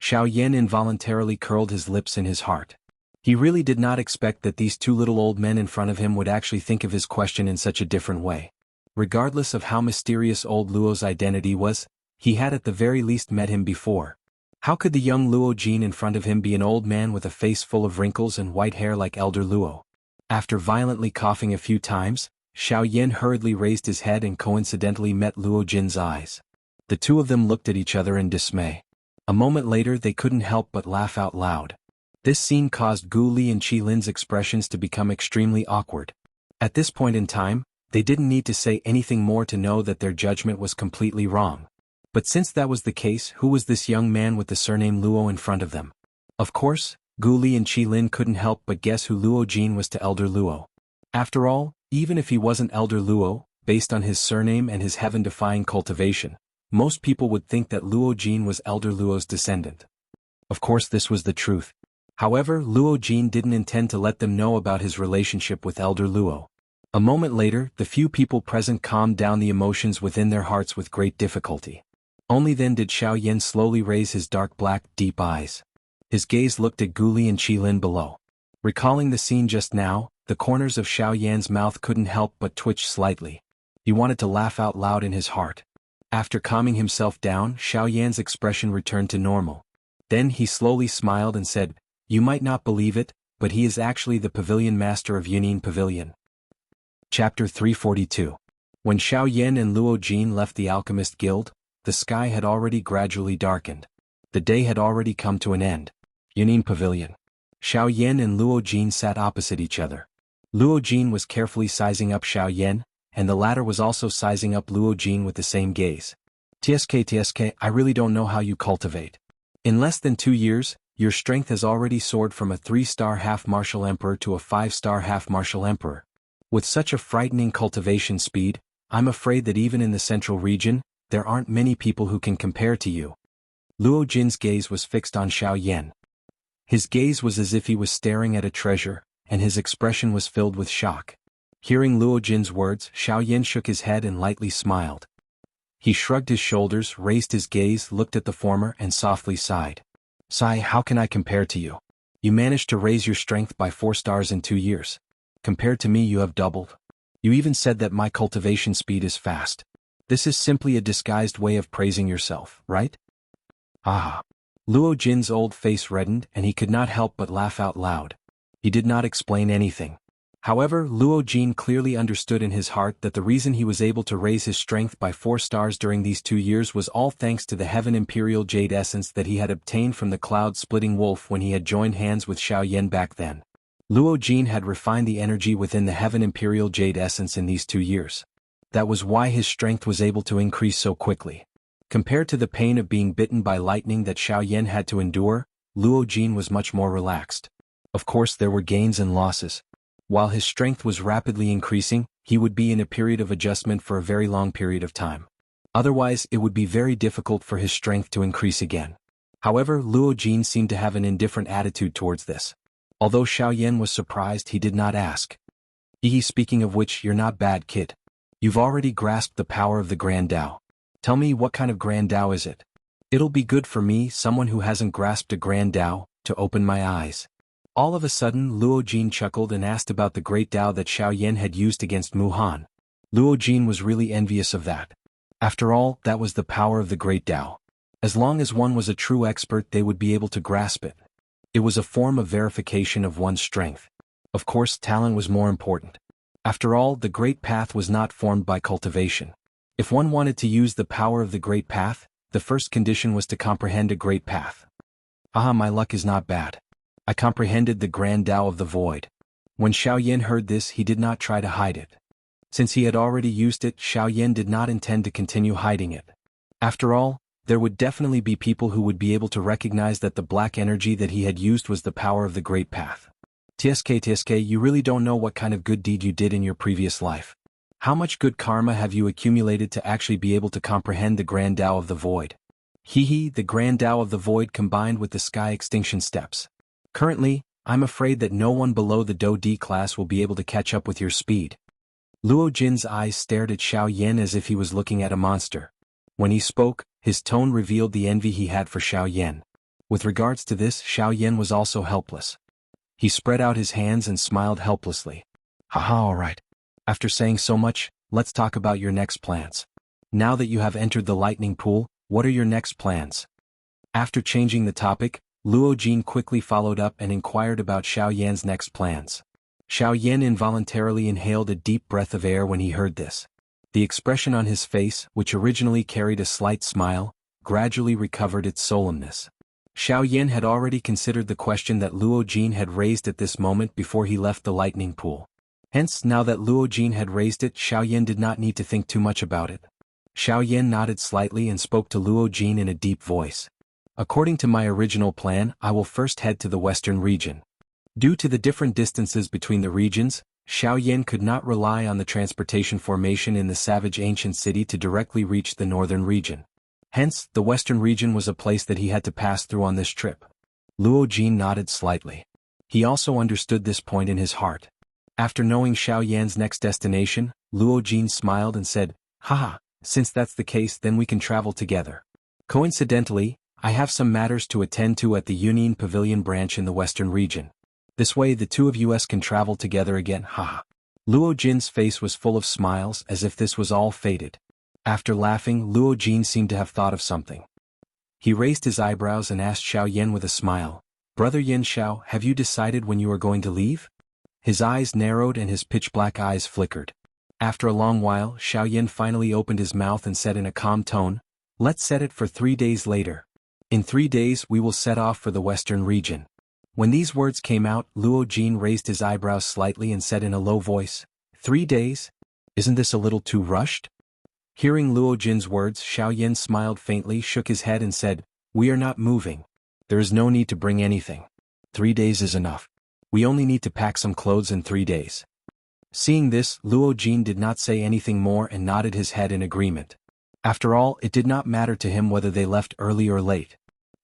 Xiaoyan involuntarily curled his lips in his heart. He really did not expect that these two little old men in front of him would actually think of his question in such a different way. Regardless of how mysterious old Luo's identity was, he had at the very least met him before. How could the young Luo Jin in front of him be an old man with a face full of wrinkles and white hair like elder Luo? After violently coughing a few times, Xiao Yan hurriedly raised his head and coincidentally met Luo Jin's eyes. The two of them looked at each other in dismay. A moment later they couldn't help but laugh out loud. This scene caused Gu Li and Qi Lin's expressions to become extremely awkward. At this point in time, they didn't need to say anything more to know that their judgment was completely wrong. But since that was the case, who was this young man with the surname Luo in front of them? Of course, Gu Li and Qi Lin couldn't help but guess who Luo Jin was to elder Luo. After all, even if he wasn't elder Luo, based on his surname and his heaven-defying cultivation, most people would think that Luo Jin was elder Luo's descendant. Of course this was the truth. However, Luo Jin didn't intend to let them know about his relationship with elder Luo. A moment later, the few people present calmed down the emotions within their hearts with great difficulty. Only then did Xiao Yan slowly raise his dark black, deep eyes. His gaze looked at Gu Li and Qi Lin below. Recalling the scene just now, the corners of Xiao Yan's mouth couldn't help but twitch slightly. He wanted to laugh out loud in his heart. After calming himself down, Xiao Yan's expression returned to normal. Then he slowly smiled and said, "You might not believe it, but he is actually the pavilion master of Yunin Pavilion." Chapter 342. When Xiao Yan and Luo Jin left the Alchemist Guild, the sky had already gradually darkened. The day had already come to an end. Yunin Pavilion. Xiao Yan and Luo Jin sat opposite each other. Luo Jin was carefully sizing up Xiao Yan, and the latter was also sizing up Luo Jin with the same gaze. TSK, I really don't know how you cultivate. In less than 2 years, your strength has already soared from a 3-star half-martial emperor to a 5-star half-martial emperor. With such a frightening cultivation speed, I'm afraid that even in the central region, there aren't many people who can compare to you. Luo Jin's gaze was fixed on Xiao Yan. His gaze was as if he was staring at a treasure, and his expression was filled with shock. Hearing Luo Jin's words, Xiao Yan shook his head and lightly smiled. He shrugged his shoulders, raised his gaze, looked at the former, and softly sighed. "Sai, how can I compare to you? You managed to raise your strength by 4 stars in 2 years. Compared to me, you have doubled. You even said that my cultivation speed is fast. This is simply a disguised way of praising yourself, right?" Ah. Luo Jin's old face reddened and he could not help but laugh out loud. He did not explain anything. However, Luo Jin clearly understood in his heart that the reason he was able to raise his strength by 4 stars during these 2 years was all thanks to the Heaven Imperial Jade Essence that he had obtained from the Cloud-Splitting Wolf when he had joined hands with Xiao Yan back then. Luo Jin had refined the energy within the Heaven Imperial Jade Essence in these 2 years. That was why his strength was able to increase so quickly. Compared to the pain of being bitten by lightning that Xiao Yan had to endure, Luo Jin was much more relaxed. Of course there were gains and losses. While his strength was rapidly increasing, he would be in a period of adjustment for a very long period of time. Otherwise, it would be very difficult for his strength to increase again. However, Luo Jin seemed to have an indifferent attitude towards this. Although Xiao Yan was surprised, he did not ask. Speaking of which, you're not bad, kid. You've already grasped the power of the Grand Tao. Tell me, what kind of Grand Tao is it? It'll be good for me, someone who hasn't grasped a Grand Tao, to open my eyes. All of a sudden, Luo Jin chuckled and asked about the great Tao that Xiao Yan had used against Mu Han. Luo Jin was really envious of that. After all, that was the power of the great Tao. As long as one was a true expert, they would be able to grasp it. It was a form of verification of one's strength. Of course, talent was more important. After all, the Great Path was not formed by cultivation. If one wanted to use the power of the Great Path, the first condition was to comprehend a Great Path. Ah, my luck is not bad. I comprehended the Grand Tao of the Void. When Xiao Yan heard this, he did not try to hide it. Since he had already used it, Xiao Yan did not intend to continue hiding it. After all, there would definitely be people who would be able to recognize that the black energy that he had used was the power of the Great Path. TSK, you really don't know what kind of good deed you did in your previous life. How much good karma have you accumulated to actually be able to comprehend the Grand Tao of the Void? The Grand Tao of the Void combined with the Sky Extinction Steps. Currently, I'm afraid that no one below the Do D class will be able to catch up with your speed. Luo Jin's eyes stared at Xiao Yan as if he was looking at a monster. When he spoke, his tone revealed the envy he had for Xiao Yan. With regards to this, Xiao Yan was also helpless. He spread out his hands and smiled helplessly. Haha, alright. After saying so much, let's talk about your next plans. Now that you have entered the lightning pool, what are your next plans? After changing the topic, Luo Jin quickly followed up and inquired about Xiao Yan's next plans. Xiao Yan involuntarily inhaled a deep breath of air when he heard this. The expression on his face, which originally carried a slight smile, gradually recovered its solemnness. Xiao Yan had already considered the question that Luo Jin had raised at this moment before he left the lightning pool. Hence, now that Luo Jin had raised it, Xiao Yan did not need to think too much about it. Xiao Yan nodded slightly and spoke to Luo Jin in a deep voice. According to my original plan, I will first head to the western region. Due to the different distances between the regions, Xiao Yan could not rely on the transportation formation in the savage ancient city to directly reach the northern region. Hence, the western region was a place that he had to pass through on this trip. Luo Jin nodded slightly. He also understood this point in his heart. After knowing Xiao Yan's next destination, Luo Jin smiled and said, Haha, since that's the case, then we can travel together. Coincidentally, I have some matters to attend to at the Union Pavilion branch in the western region. This way the two of us can travel together again, haha. Luo Jin's face was full of smiles as if this was all fated. After laughing, Luo Jin seemed to have thought of something. He raised his eyebrows and asked Xiao Yan with a smile, Brother Yin Xiao, have you decided when you are going to leave? His eyes narrowed and his pitch-black eyes flickered. After a long while, Xiao Yan finally opened his mouth and said in a calm tone, Let's set it for 3 days later. In 3 days we will set off for the western region. When these words came out, Luo Jin raised his eyebrows slightly and said in a low voice, 3 days? Isn't this a little too rushed? Hearing Luo Jin's words, Xiao Yan smiled faintly, shook his head and said, We are not moving. There is no need to bring anything. 3 days is enough. We only need to pack some clothes in 3 days. Seeing this, Luo Jin did not say anything more and nodded his head in agreement. After all, it did not matter to him whether they left early or late.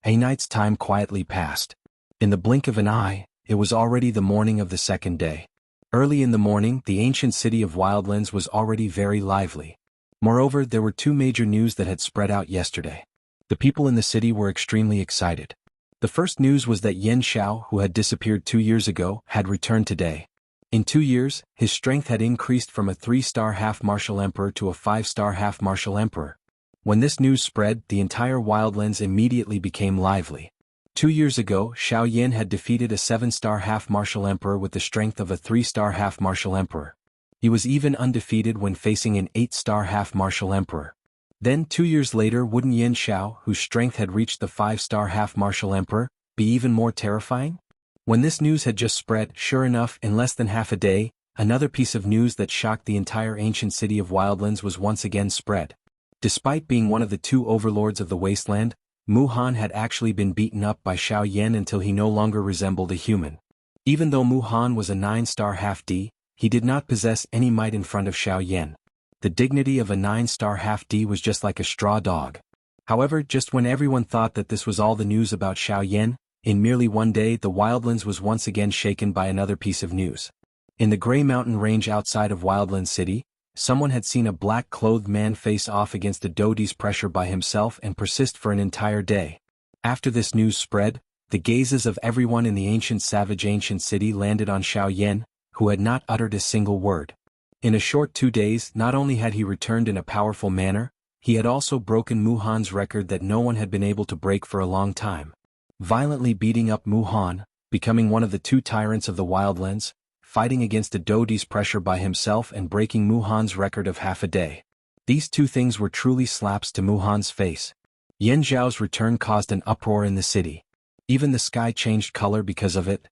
A night's time quietly passed. In the blink of an eye, it was already the morning of the second day. Early in the morning, the ancient city of Wildlands was already very lively. Moreover, there were 2 major news that had spread out yesterday. The people in the city were extremely excited. The first news was that Yen Xiao, who had disappeared 2 years ago, had returned today. In 2 years, his strength had increased from a 3-star half-martial emperor to a 5-star half-martial emperor. When this news spread, the entire Wildlands immediately became lively. 2 years ago, Xiao Yan had defeated a 7-star half-martial emperor with the strength of a 3-star half-martial emperor. He was even undefeated when facing an 8-star half-martial emperor. Then 2 years later, wouldn't Yen Xiao, whose strength had reached the 5-star half-martial emperor, be even more terrifying? When this news had just spread, sure enough, in less than half a day, another piece of news that shocked the entire ancient city of Wildlands was once again spread. Despite being one of the 2 overlords of the wasteland, Mu Han had actually been beaten up by Xiao Yan until he no longer resembled a human. Even though Mu Han was a 9-star half-D, he did not possess any might in front of Xiao Yan. The dignity of a 9-star half-D was just like a straw dog. However, just when everyone thought that this was all the news about Xiao Yan, in merely 1 day the Wildlands was once again shaken by another piece of news. In the Grey Mountain Range outside of Wildlands City, someone had seen a black-clothed man face off against a Dodi's pressure by himself and persist for an entire day. After this news spread, the gazes of everyone in the savage ancient city landed on Xiao Yan, who had not uttered a single word. In a short 2 days, not only had he returned in a powerful manner, he had also broken Mu Han's record that no one had been able to break for a long time. Violently beating up Mu Han, becoming one of the 2 tyrants of the Wildlands, fighting against a Dodi's pressure by himself and breaking Mu Han's record of half a day. These 2 things were truly slaps to Mu Han's face. Yen Zhao's return caused an uproar in the city. Even the sky changed color because of it.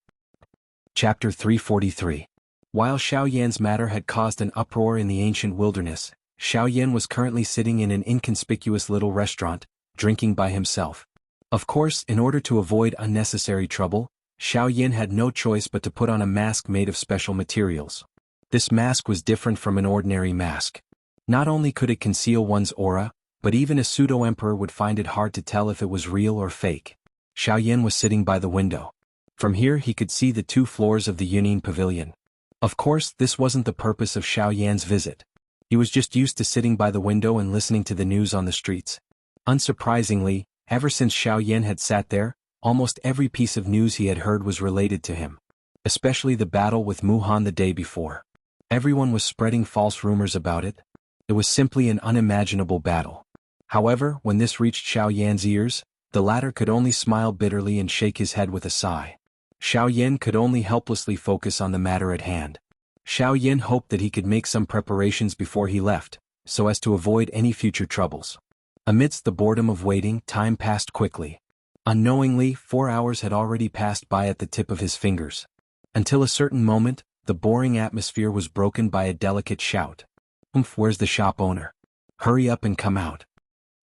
Chapter 343. While Xiao Yan's matter had caused an uproar in the ancient wilderness, Xiao Yan was currently sitting in an inconspicuous little restaurant, drinking by himself. Of course, in order to avoid unnecessary trouble, Xiao Yan had no choice but to put on a mask made of special materials. This mask was different from an ordinary mask. Not only could it conceal one's aura, but even a pseudo-emperor would find it hard to tell if it was real or fake. Xiao Yan was sitting by the window. From here he could see the 2 floors of the Union Pavilion. Of course, this wasn't the purpose of Xiao Yan's visit. He was just used to sitting by the window and listening to the news on the streets. Unsurprisingly, ever since Xiao Yan had sat there, almost every piece of news he had heard was related to him. especially the battle with Muhan the day before. Everyone was spreading false rumors about it. It was simply an unimaginable battle. However, when this reached Xiao Yan's ears, the latter could only smile bitterly and shake his head with a sigh. Xiao Yan could only helplessly focus on the matter at hand. Xiao Yan hoped that he could make some preparations before he left, so as to avoid any future troubles. Amidst the boredom of waiting, time passed quickly. Unknowingly, 4 hours had already passed by at the tip of his fingers. Until a certain moment, the boring atmosphere was broken by a delicate shout. Where's the shop owner? Hurry up and come out."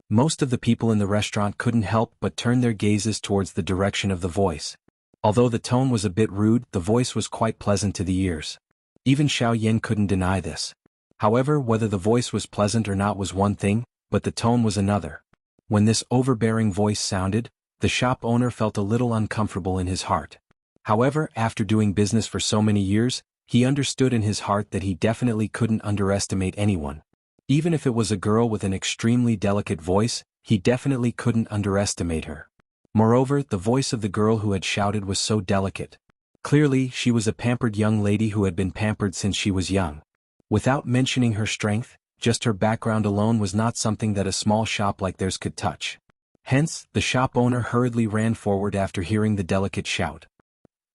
Most of the people in the restaurant couldn't help but turn their gazes towards the direction of the voice. Although the tone was a bit rude, the voice was quite pleasant to the ears. Even Xiao Yan couldn't deny this. However, whether the voice was pleasant or not was one thing, but the tone was another. When this overbearing voice sounded, the shop owner felt a little uncomfortable in his heart. However, after doing business for so many years, he understood in his heart that he definitely couldn't underestimate anyone. Even if it was a girl with an extremely delicate voice, he definitely couldn't underestimate her. Moreover, the voice of the girl who had shouted was so delicate. Clearly, she was a pampered young lady who had been pampered since she was young. Without mentioning her strength, just her background alone was not something that a small shop like theirs could touch. Hence, the shop owner hurriedly ran forward after hearing the delicate shout.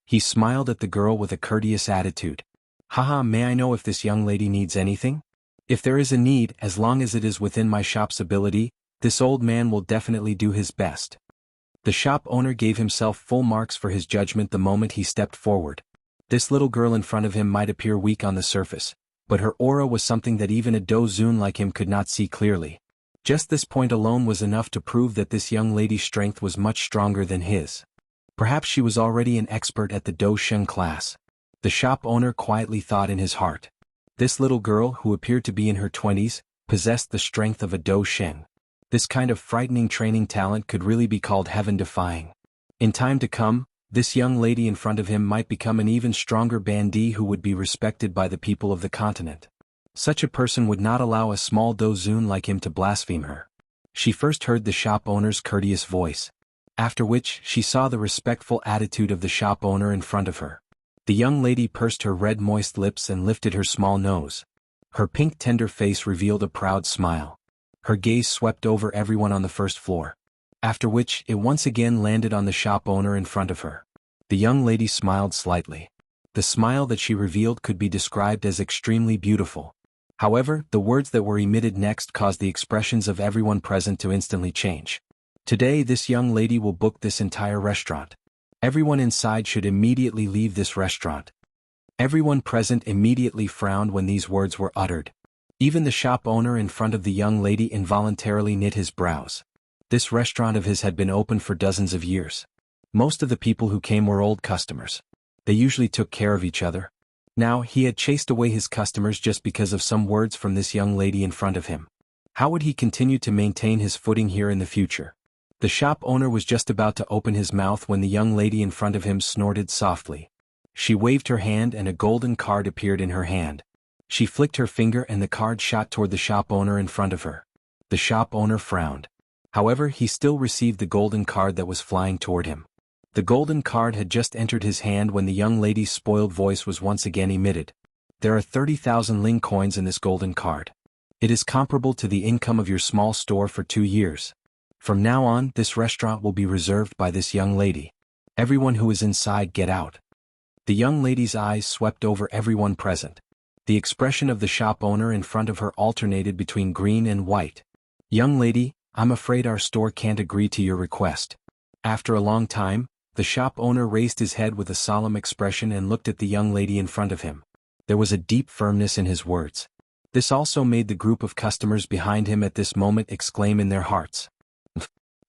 He smiled at the girl with a courteous attitude. "Haha, may I know if this young lady needs anything? If there is a need, as long as it is within my shop's ability, this old man will definitely do his best." The shop owner gave himself full marks for his judgment the moment he stepped forward. This little girl in front of him might appear weak on the surface, but her aura was something that even a dozun like him could not see clearly. Just this point alone was enough to prove that this young lady's strength was much stronger than his. Perhaps she was already an expert at the Do Sheng class. The shop owner quietly thought in his heart. This little girl, who appeared to be in her 20s, possessed the strength of a Do Sheng. This kind of frightening training talent could really be called heaven-defying. In time to come, this young lady in front of him might become an even stronger bandit who would be respected by the people of the continent. Such a person would not allow a small dozun like him to blaspheme her. She first heard the shop owner's courteous voice. After which, she saw the respectful attitude of the shop owner in front of her. The young lady pursed her red moist lips and lifted her small nose. Her pink tender face revealed a proud smile. Her gaze swept over everyone on the first floor. After which, it once again landed on the shop owner in front of her. The young lady smiled slightly. The smile that she revealed could be described as extremely beautiful. However, the words that were emitted next caused the expressions of everyone present to instantly change. "Today this young lady will book this entire restaurant. Everyone inside should immediately leave this restaurant." Everyone present immediately frowned when these words were uttered. Even the shop owner in front of the young lady involuntarily knit his brows. This restaurant of his had been open for dozens of years. Most of the people who came were old customers. They usually took care of each other. Now, he had chased away his customers just because of some words from this young lady in front of him. How would he continue to maintain his footing here in the future? The shop owner was just about to open his mouth when the young lady in front of him snorted softly. She waved her hand and a golden card appeared in her hand. She flicked her finger and the card shot toward the shop owner in front of her. The shop owner frowned. However, he still received the golden card that was flying toward him. The golden card had just entered his hand when the young lady's spoiled voice was once again emitted. "There are 30,000 ling coins in this golden card. It is comparable to the income of your small store for 2 years. From now on, this restaurant will be reserved by this young lady. Everyone who is inside, get out." The young lady's eyes swept over everyone present. The expression of the shop owner in front of her alternated between green and white. "Young lady, I'm afraid our store can't agree to your request." After a long time, the shop owner raised his head with a solemn expression and looked at the young lady in front of him. There was a deep firmness in his words. This also made the group of customers behind him at this moment exclaim in their hearts.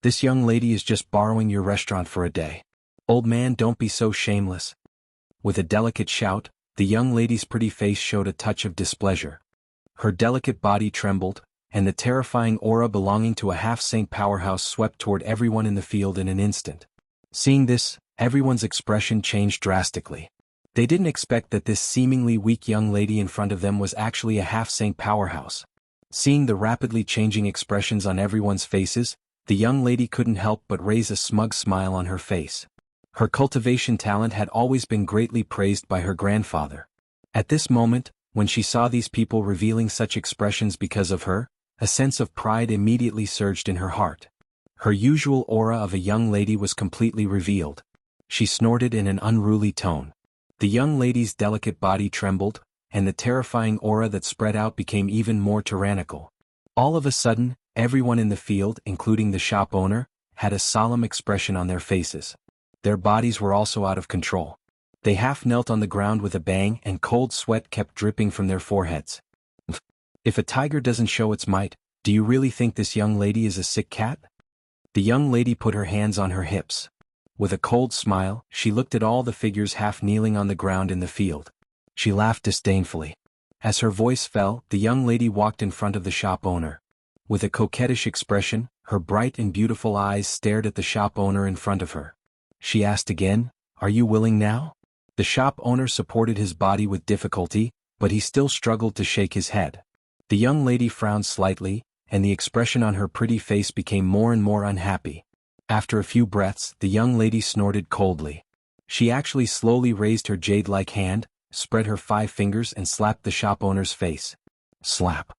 "This young lady is just borrowing your restaurant for a day. Old man, don't be so shameless." With a delicate shout, the young lady's pretty face showed a touch of displeasure. Her delicate body trembled, and the terrifying aura belonging to a half-saint powerhouse swept toward everyone in the field in an instant. Seeing this, everyone's expression changed drastically. They didn't expect that this seemingly weak young lady in front of them was actually a half-saint powerhouse. Seeing the rapidly changing expressions on everyone's faces, the young lady couldn't help but raise a smug smile on her face. Her cultivation talent had always been greatly praised by her grandfather. At this moment, when she saw these people revealing such expressions because of her, a sense of pride immediately surged in her heart. Her usual aura of a young lady was completely revealed. She snorted in an unruly tone. The young lady's delicate body trembled, and the terrifying aura that spread out became even more tyrannical. All of a sudden, everyone in the field, including the shop owner, had a solemn expression on their faces. Their bodies were also out of control. They half knelt on the ground with a bang, and cold sweat kept dripping from their foreheads. If a tiger doesn't show its might, do you really think this young lady is a sick cat? The young lady put her hands on her hips. With a cold smile, she looked at all the figures half kneeling on the ground in the field. She laughed disdainfully. As her voice fell, the young lady walked in front of the shop owner. With a coquettish expression, her bright and beautiful eyes stared at the shop owner in front of her. She asked again, "Are you willing now?" The shop owner supported his body with difficulty, but he still struggled to shake his head. The young lady frowned slightly, and the expression on her pretty face became more and more unhappy. After a few breaths, the young lady snorted coldly. She actually slowly raised her jade-like hand, spread her 5 fingers and slapped the shop owner's face. Slap.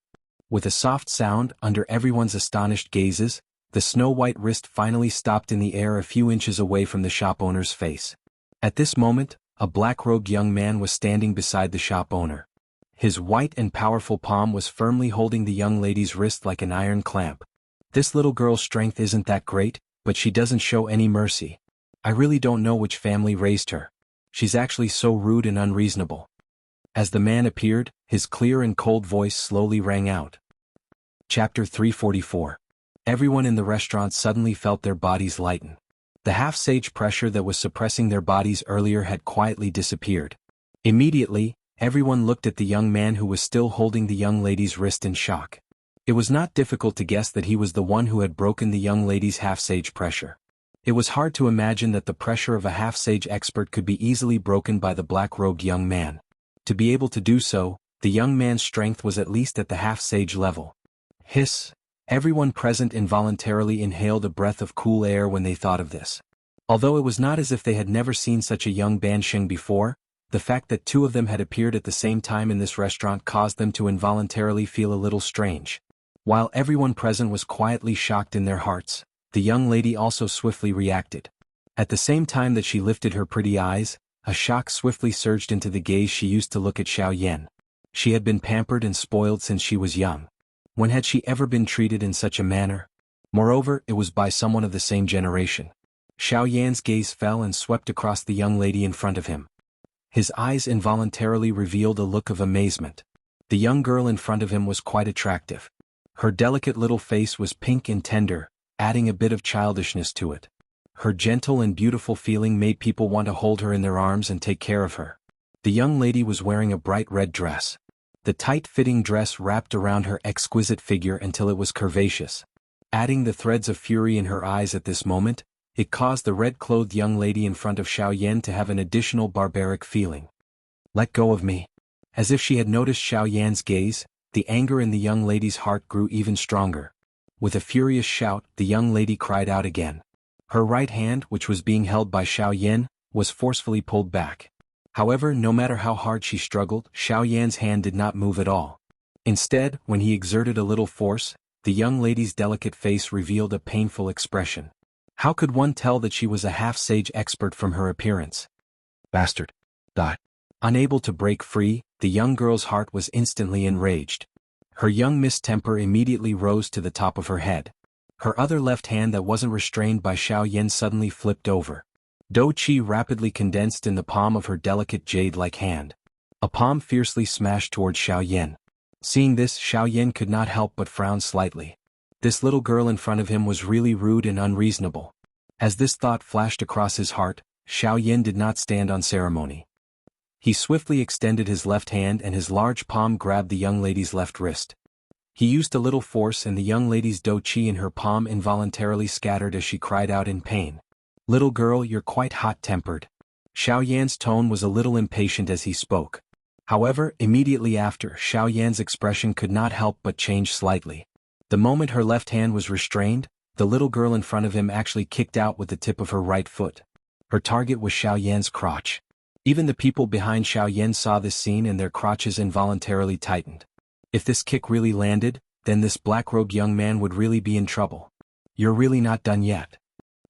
With a soft sound, under everyone's astonished gazes, the snow-white wrist finally stopped in the air a few inches away from the shop owner's face. At this moment, a black-robed young man was standing beside the shop owner. His white and powerful palm was firmly holding the young lady's wrist like an iron clamp. "This little girl's strength isn't that great, but she doesn't show any mercy. I really don't know which family raised her. She's actually so rude and unreasonable." As the man appeared, his clear and cold voice slowly rang out. Chapter 344. Everyone in the restaurant suddenly felt their bodies lighten. The half-sage pressure that was suppressing their bodies earlier had quietly disappeared. Immediately, everyone looked at the young man who was still holding the young lady's wrist in shock. It was not difficult to guess that he was the one who had broken the young lady's half-sage pressure. It was hard to imagine that the pressure of a half-sage expert could be easily broken by the black-robed young man. To be able to do so, the young man's strength was at least at the half-sage level. Hiss! Everyone present involuntarily inhaled a breath of cool air when they thought of this. Although it was not as if they had never seen such a young Bansheng before, the fact that 2 of them had appeared at the same time in this restaurant caused them to involuntarily feel a little strange. While everyone present was quietly shocked in their hearts, the young lady also swiftly reacted. At the same time that she lifted her pretty eyes, a shock swiftly surged into the gaze she used to look at Xiao Yan. She had been pampered and spoiled since she was young. When had she ever been treated in such a manner? Moreover, it was by someone of the same generation. Xiao Yan's gaze fell and swept across the young lady in front of him. His eyes involuntarily revealed a look of amazement. The young girl in front of him was quite attractive. Her delicate little face was pink and tender, adding a bit of childishness to it. Her gentle and beautiful feeling made people want to hold her in their arms and take care of her. The young lady was wearing a bright red dress. The tight-fitting dress wrapped around her exquisite figure until it was curvaceous. Adding the threads of fury in her eyes at this moment, it caused the red-clothed young lady in front of Xiao Yan to have an additional barbaric feeling. "Let go of me." As if she had noticed Xiao Yan's gaze, the anger in the young lady's heart grew even stronger. With a furious shout, the young lady cried out again. Her right hand, which was being held by Xiao Yan, was forcefully pulled back. However, no matter how hard she struggled, Xiao Yan's hand did not move at all. Instead, when he exerted a little force, the young lady's delicate face revealed a painful expression. How could one tell that she was a half-sage expert from her appearance? Bastard. Unable to break free, the young girl's heart was instantly enraged. Her young mistemper immediately rose to the top of her head. Her other left hand that wasn't restrained by Xiao Yan suddenly flipped over. Dou Qi rapidly condensed in the palm of her delicate jade-like hand. A palm fiercely smashed towards Xiao Yan. Seeing this, Xiao Yan could not help but frown slightly. This little girl in front of him was really rude and unreasonable. As this thought flashed across his heart, Xiao Yan did not stand on ceremony. He swiftly extended his left hand and his large palm grabbed the young lady's left wrist. He used a little force and the young lady's Dou Qi in her palm involuntarily scattered as she cried out in pain. "Little girl, you're quite hot-tempered." Xiao Yan's tone was a little impatient as he spoke. However, immediately after, Xiao Yan's expression could not help but change slightly. The moment her left hand was restrained, the little girl in front of him actually kicked out with the tip of her right foot. Her target was Xiao Yan's crotch. Even the people behind Xiao Yan saw this scene and their crotches involuntarily tightened. If this kick really landed, then this black-robed young man would really be in trouble. You're really not done yet.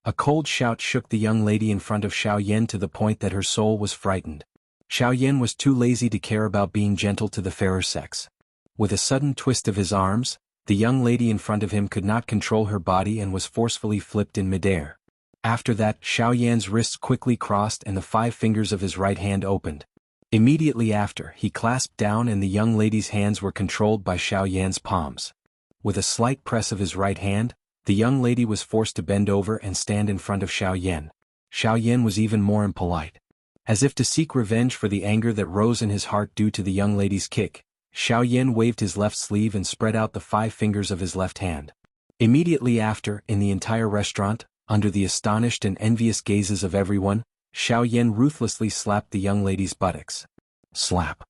A cold shout shook the young lady in front of Xiao Yan to the point that her soul was frightened. Xiao Yan was too lazy to care about being gentle to the fairer sex. With a sudden twist of his arms, the young lady in front of him could not control her body and was forcefully flipped in midair. After that, Xiao Yan's wrists quickly crossed and the 5 fingers of his right hand opened. Immediately after, he clasped down and the young lady's hands were controlled by Xiao Yan's palms. With a slight press of his right hand, the young lady was forced to bend over and stand in front of Xiao Yan. Xiao Yan was even more impolite. As if to seek revenge for the anger that rose in his heart due to the young lady's kick, Xiao Yan waved his left sleeve and spread out the 5 fingers of his left hand. Immediately after, in the entire restaurant, under the astonished and envious gazes of everyone, Xiao Yan ruthlessly slapped the young lady's buttocks. Slap.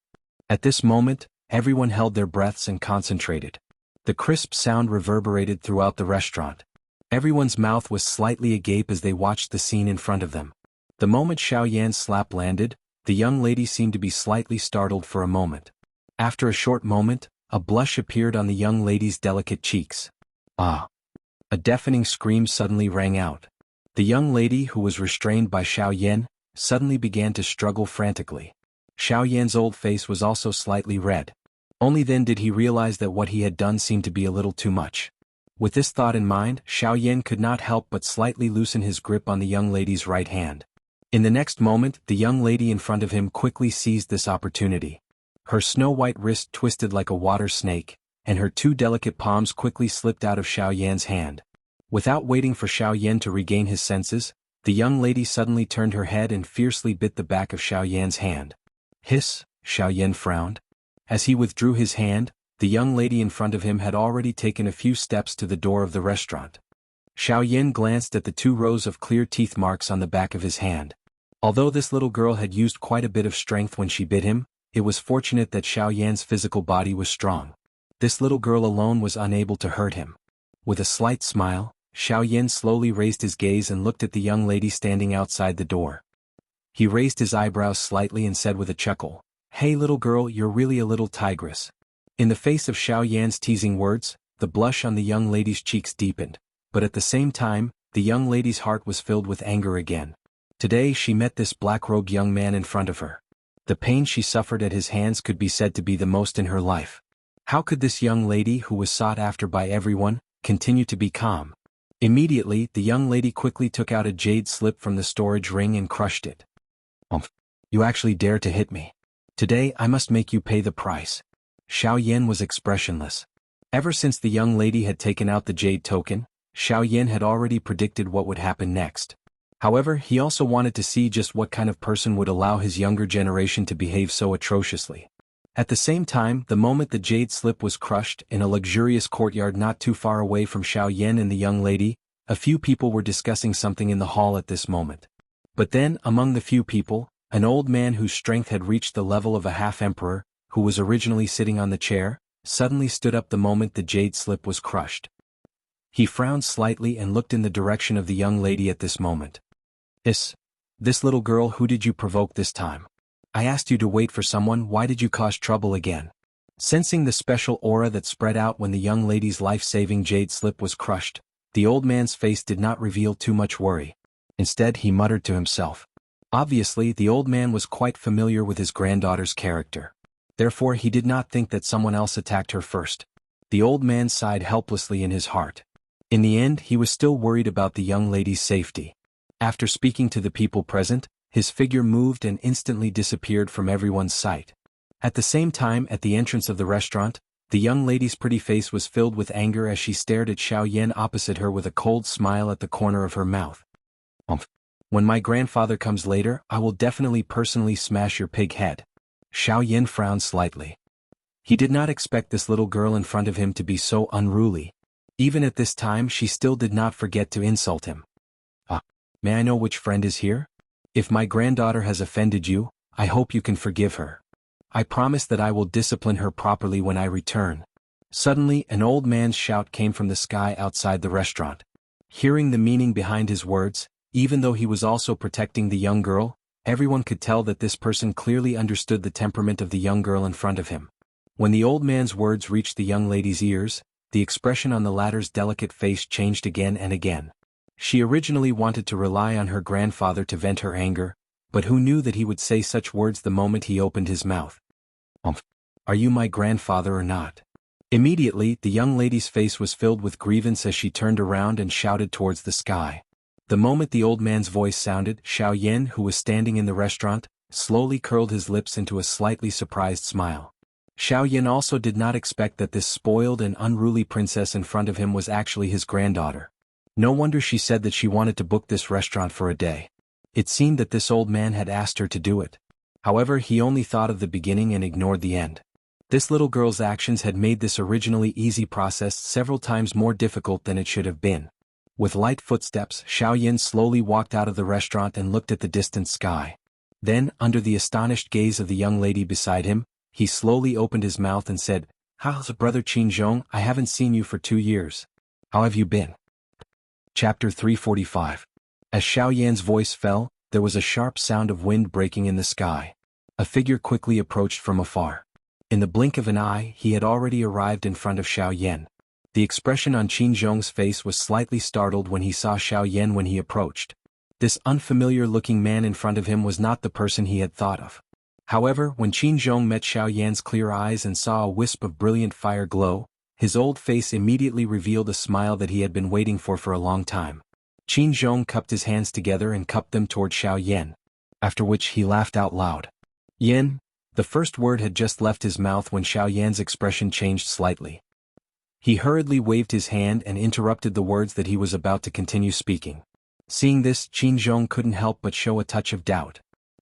At this moment, everyone held their breaths and concentrated. The crisp sound reverberated throughout the restaurant. Everyone's mouth was slightly agape as they watched the scene in front of them. The moment Xiao Yan's slap landed, the young lady seemed to be slightly startled for a moment. After a short moment, a blush appeared on the young lady's delicate cheeks. Ah! A deafening scream suddenly rang out. The young lady, who was restrained by Xiao Yan, suddenly began to struggle frantically. Xiao Yan's old face was also slightly red. Only then did he realize that what he had done seemed to be a little too much. With this thought in mind, Xiao Yan could not help but slightly loosen his grip on the young lady's right hand. In the next moment, the young lady in front of him quickly seized this opportunity. Her snow-white wrist twisted like a water snake, and her 2 delicate palms quickly slipped out of Xiao Yan's hand. Without waiting for Xiao Yan to regain his senses, the young lady suddenly turned her head and fiercely bit the back of Xiao Yan's hand. Hiss, Xiao Yan frowned. As he withdrew his hand, the young lady in front of him had already taken a few steps to the door of the restaurant. Xiao Yan glanced at the 2 rows of clear teeth marks on the back of his hand. Although this little girl had used quite a bit of strength when she bit him, it was fortunate that Xiao Yan's physical body was strong. This little girl alone was unable to hurt him. With a slight smile, Xiao Yan slowly raised his gaze and looked at the young lady standing outside the door. He raised his eyebrows slightly and said with a chuckle, "Hey little girl, you're really a little tigress." In the face of Xiao Yan's teasing words, the blush on the young lady's cheeks deepened, but at the same time, the young lady's heart was filled with anger again. Today she met this black-robed young man in front of her. The pain she suffered at his hands could be said to be the most in her life. How could this young lady, who was sought after by everyone, continue to be calm? Immediately, the young lady quickly took out a jade slip from the storage ring and crushed it. You actually dare to hit me. Today I must make you pay the price." Xiao Yan was expressionless. Ever since the young lady had taken out the jade token, Xiao Yan had already predicted what would happen next. However, he also wanted to see just what kind of person would allow his younger generation to behave so atrociously. At the same time, the moment the jade slip was crushed in a luxurious courtyard not too far away from Xiao Yan and the young lady, a few people were discussing something in the hall at this moment. But then, among the few people, an old man whose strength had reached the level of a half-emperor, who was originally sitting on the chair, suddenly stood up the moment the jade slip was crushed. He frowned slightly and looked in the direction of the young lady at this moment. This little girl, who did you provoke this time? I asked you to wait for someone, why did you cause trouble again?" Sensing the special aura that spread out when the young lady's life-saving jade slip was crushed, the old man's face did not reveal too much worry. Instead, he muttered to himself. Obviously, the old man was quite familiar with his granddaughter's character. Therefore, he did not think that someone else attacked her first. The old man sighed helplessly in his heart. In the end, he was still worried about the young lady's safety. After speaking to the people present, his figure moved and instantly disappeared from everyone's sight. At the same time, at the entrance of the restaurant, the young lady's pretty face was filled with anger as she stared at Xiao Yan opposite her with a cold smile at the corner of her mouth. When my grandfather comes later, I will definitely personally smash your pig head." Xiao Yan frowned slightly. He did not expect this little girl in front of him to be so unruly. Even at this time, she still did not forget to insult him. May I know which friend is here? If my granddaughter has offended you, I hope you can forgive her. I promise that I will discipline her properly when I return." Suddenly, an old man's shout came from the sky outside the restaurant. Hearing the meaning behind his words, Even though he was also protecting the young girl, everyone could tell that this person clearly understood the temperament of the young girl in front of him. When the old man's words reached the young lady's ears, the expression on the latter's delicate face changed again and again. She originally wanted to rely on her grandfather to vent her anger, but who knew that he would say such words the moment he opened his mouth? Are you my grandfather or not? Immediately, the young lady's face was filled with grievance as she turned around and shouted towards the sky. The moment the old man's voice sounded, Xiao Yan, who was standing in the restaurant, slowly curled his lips into a slightly surprised smile. Xiao Yan also did not expect that this spoiled and unruly princess in front of him was actually his granddaughter. No wonder she said that she wanted to book this restaurant for a day. It seemed that this old man had asked her to do it. However, he only thought of the beginning and ignored the end. This little girl's actions had made this originally easy process several times more difficult than it should have been. With light footsteps, Xiao Yan slowly walked out of the restaurant and looked at the distant sky. Then, under the astonished gaze of the young lady beside him, he slowly opened his mouth and said, "How's brother Qinzhong? I haven't seen you for 2 years. How have you been?" Chapter 345. As Xiao Yan's voice fell, there was a sharp sound of wind breaking in the sky. A figure quickly approached from afar. In the blink of an eye, he had already arrived in front of Xiao Yan. The expression on Qinzhong's face was slightly startled when he saw Xiao Yan when he approached. This unfamiliar-looking man in front of him was not the person he had thought of. However, when Qinzhong met Xiao Yan's clear eyes and saw a wisp of brilliant fire glow, his old face immediately revealed a smile that he had been waiting for a long time. Qinzhong cupped his hands together and cupped them toward Xiao Yan, after which he laughed out loud. "Yan." The first word had just left his mouth when Xiao Yan's expression changed slightly. He hurriedly waved his hand and interrupted the words that he was about to continue speaking. Seeing this, Qinzhong couldn't help but show a touch of doubt.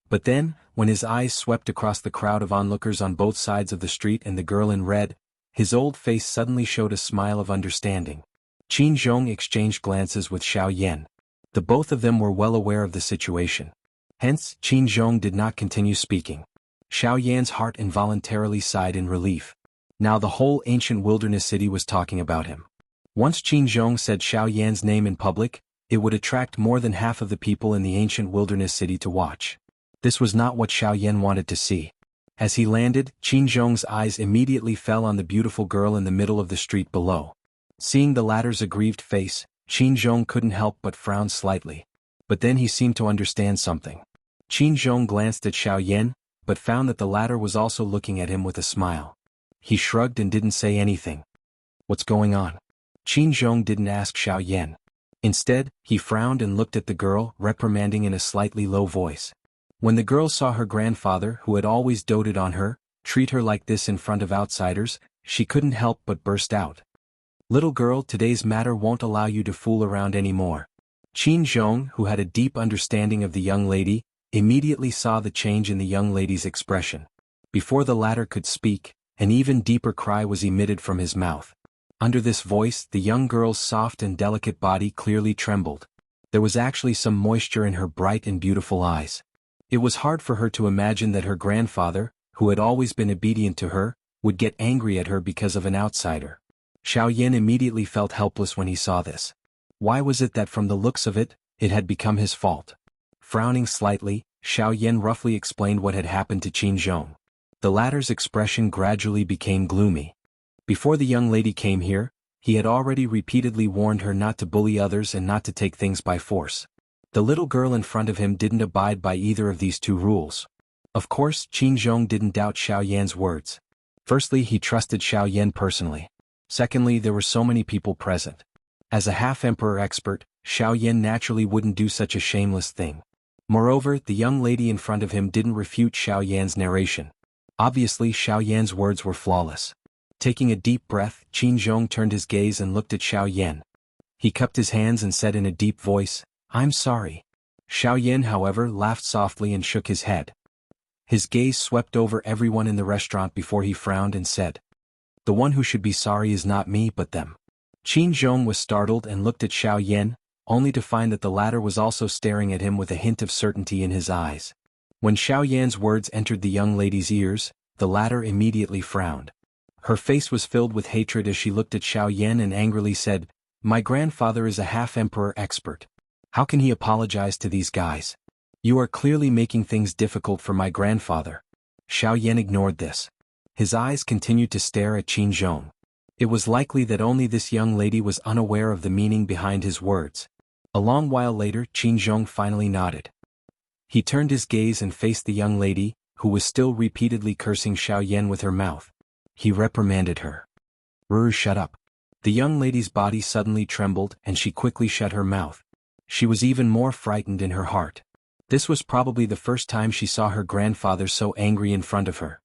But then, when his eyes swept across the crowd of onlookers on both sides of the street and the girl in red, his old face suddenly showed a smile of understanding. Qinzhong exchanged glances with Xiao Yan. The both of them were well aware of the situation. Hence, Qinzhong did not continue speaking. Xiao Yan's heart involuntarily sighed in relief. Now the whole ancient wilderness city was talking about him. Once Qinzhong said Xiao Yan's name in public, it would attract more than half of the people in the ancient wilderness city to watch. This was not what Xiao Yan wanted to see. As he landed, Qinzhong's eyes immediately fell on the beautiful girl in the middle of the street below. Seeing the latter's aggrieved face, Qinzhong couldn't help but frown slightly. But then he seemed to understand something. Qinzhong glanced at Xiao Yan, but found that the latter was also looking at him with a smile. He shrugged and didn't say anything. "What's going on?" Qinzhong didn't ask Xiao Yan. Instead, he frowned and looked at the girl, reprimanding in a slightly low voice. When the girl saw her grandfather, who had always doted on her, treat her like this in front of outsiders, she couldn't help but burst out. "Little girl, today's matter won't allow you to fool around anymore." Qinzhong, who had a deep understanding of the young lady, immediately saw the change in the young lady's expression. Before the latter could speak, an even deeper cry was emitted from his mouth. Under this voice, the young girl's soft and delicate body clearly trembled. There was actually some moisture in her bright and beautiful eyes. It was hard for her to imagine that her grandfather, who had always been obedient to her, would get angry at her because of an outsider. Xiao Yan immediately felt helpless when he saw this. Why was it that from the looks of it, it had become his fault? Frowning slightly, Xiao Yan roughly explained what had happened to Qinzhong. The latter's expression gradually became gloomy. Before the young lady came here, he had already repeatedly warned her not to bully others and not to take things by force. The little girl in front of him didn't abide by either of these two rules. Of course, Qinzhong didn't doubt Xiao Yan's words. Firstly, he trusted Xiao Yan personally. Secondly, there were so many people present. As a half-emperor expert, Xiao Yan naturally wouldn't do such a shameless thing. Moreover, the young lady in front of him didn't refute Xiao Yan's narration. Obviously, Xiao Yan's words were flawless. Taking a deep breath, Qinzhong turned his gaze and looked at Xiao Yan. He cupped his hands and said in a deep voice, "I'm sorry." Xiao Yan, however, laughed softly and shook his head. His gaze swept over everyone in the restaurant before he frowned and said, "The one who should be sorry is not me but them." Qinzhong was startled and looked at Xiao Yan, only to find that the latter was also staring at him with a hint of certainty in his eyes. When Xiao Yan's words entered the young lady's ears, the latter immediately frowned. Her face was filled with hatred as she looked at Xiao Yan and angrily said, "My grandfather is a half-emperor expert. How can he apologize to these guys? You are clearly making things difficult for my grandfather. Xiao Yan ignored this. His eyes continued to stare at Qin Zhong. It was likely that only this young lady was unaware of the meaning behind his words. A long while later, Qin Zhong finally nodded. He turned his gaze and faced the young lady, who was still repeatedly cursing Xiao Yan with her mouth. He reprimanded her. Shut up. The young lady's body suddenly trembled and she quickly shut her mouth. She was even more frightened in her heart. This was probably the first time she saw her grandfather so angry in front of her.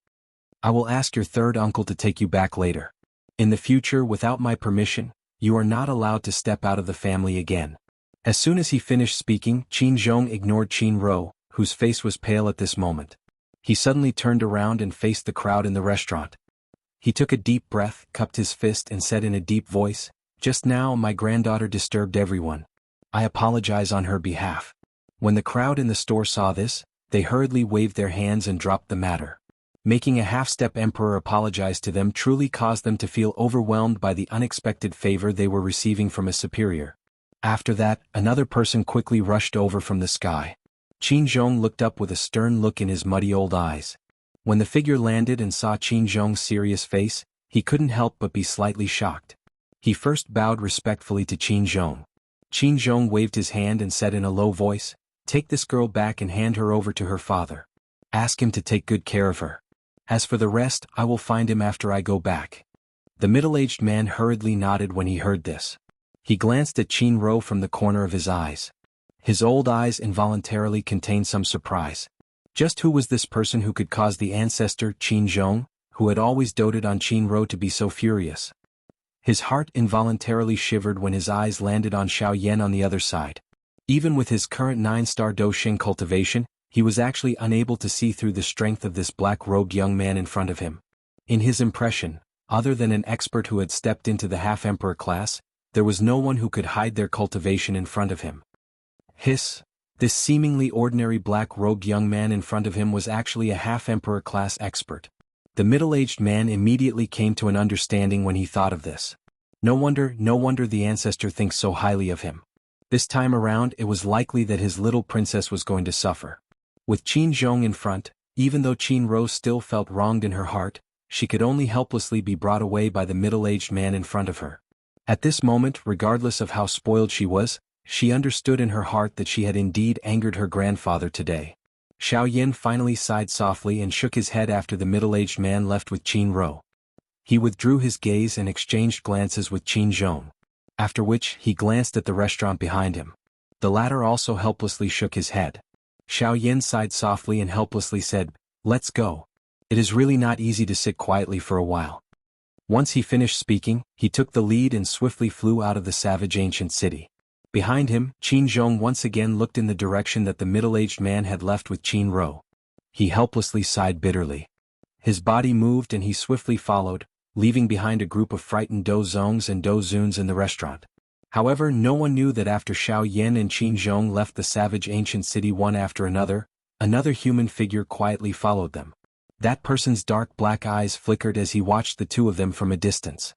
I will ask your third uncle to take you back later. In the future, without my permission, you are not allowed to step out of the family again. As soon as he finished speaking, Qin Zhong ignored Qin Ro, whose face was pale at this moment. He suddenly turned around and faced the crowd in the restaurant. He took a deep breath, cupped his fist and said in a deep voice, "Just now my granddaughter disturbed everyone. I apologize on her behalf." When the crowd in the store saw this, they hurriedly waved their hands and dropped the matter. Making a half-step emperor apologize to them truly caused them to feel overwhelmed by the unexpected favor they were receiving from a superior. After that, another person quickly rushed over from the sky. Qin Zhong looked up with a stern look in his muddy old eyes. When the figure landed and saw Qin Zhong's serious face, he couldn't help but be slightly shocked. He first bowed respectfully to Qin Zhong. Qin Zhong waved his hand and said in a low voice, "Take this girl back and hand her over to her father. Ask him to take good care of her. As for the rest, I will find him after I go back." The middle-aged man hurriedly nodded when he heard this. He glanced at Qin Ro from the corner of his eyes. His old eyes involuntarily contained some surprise. Just who was this person who could cause the ancestor Qin Zhong, who had always doted on Qin Ro, to be so furious? His heart involuntarily shivered when his eyes landed on Xiao Yan on the other side. Even with his current 9-star Doxing cultivation, he was actually unable to see through the strength of this black-robed young man in front of him. In his impression, other than an expert who had stepped into the half-emperor class, there was no one who could hide their cultivation in front of him. Hiss! This seemingly ordinary black-robed young man in front of him was actually a half-emperor class expert. The middle-aged man immediately came to an understanding when he thought of this. No wonder the ancestor thinks so highly of him. This time around, it was likely that his little princess was going to suffer. With Qin Zhong in front, even though Qin Ro still felt wronged in her heart, she could only helplessly be brought away by the middle-aged man in front of her. At this moment, regardless of how spoiled she was, she understood in her heart that she had indeed angered her grandfather today. Xiao Yan finally sighed softly and shook his head after the middle-aged man left with Qin Ro. He withdrew his gaze and exchanged glances with Qin Zhong. After which, he glanced at the restaurant behind him. The latter also helplessly shook his head. Xiao Yan sighed softly and helplessly said, "Let's go. It is really not easy to sit quietly for a while." Once he finished speaking, he took the lead and swiftly flew out of the savage ancient city. Behind him, Qin Zhong once again looked in the direction that the middle-aged man had left with Qin Ro. He helplessly sighed bitterly. His body moved and he swiftly followed, leaving behind a group of frightened Dozongs and Dozuns in the restaurant. However, no one knew that after Xiao Yan and Qin Zhong left the savage ancient city one after another human figure quietly followed them. That person's dark black eyes flickered as he watched the two of them from a distance.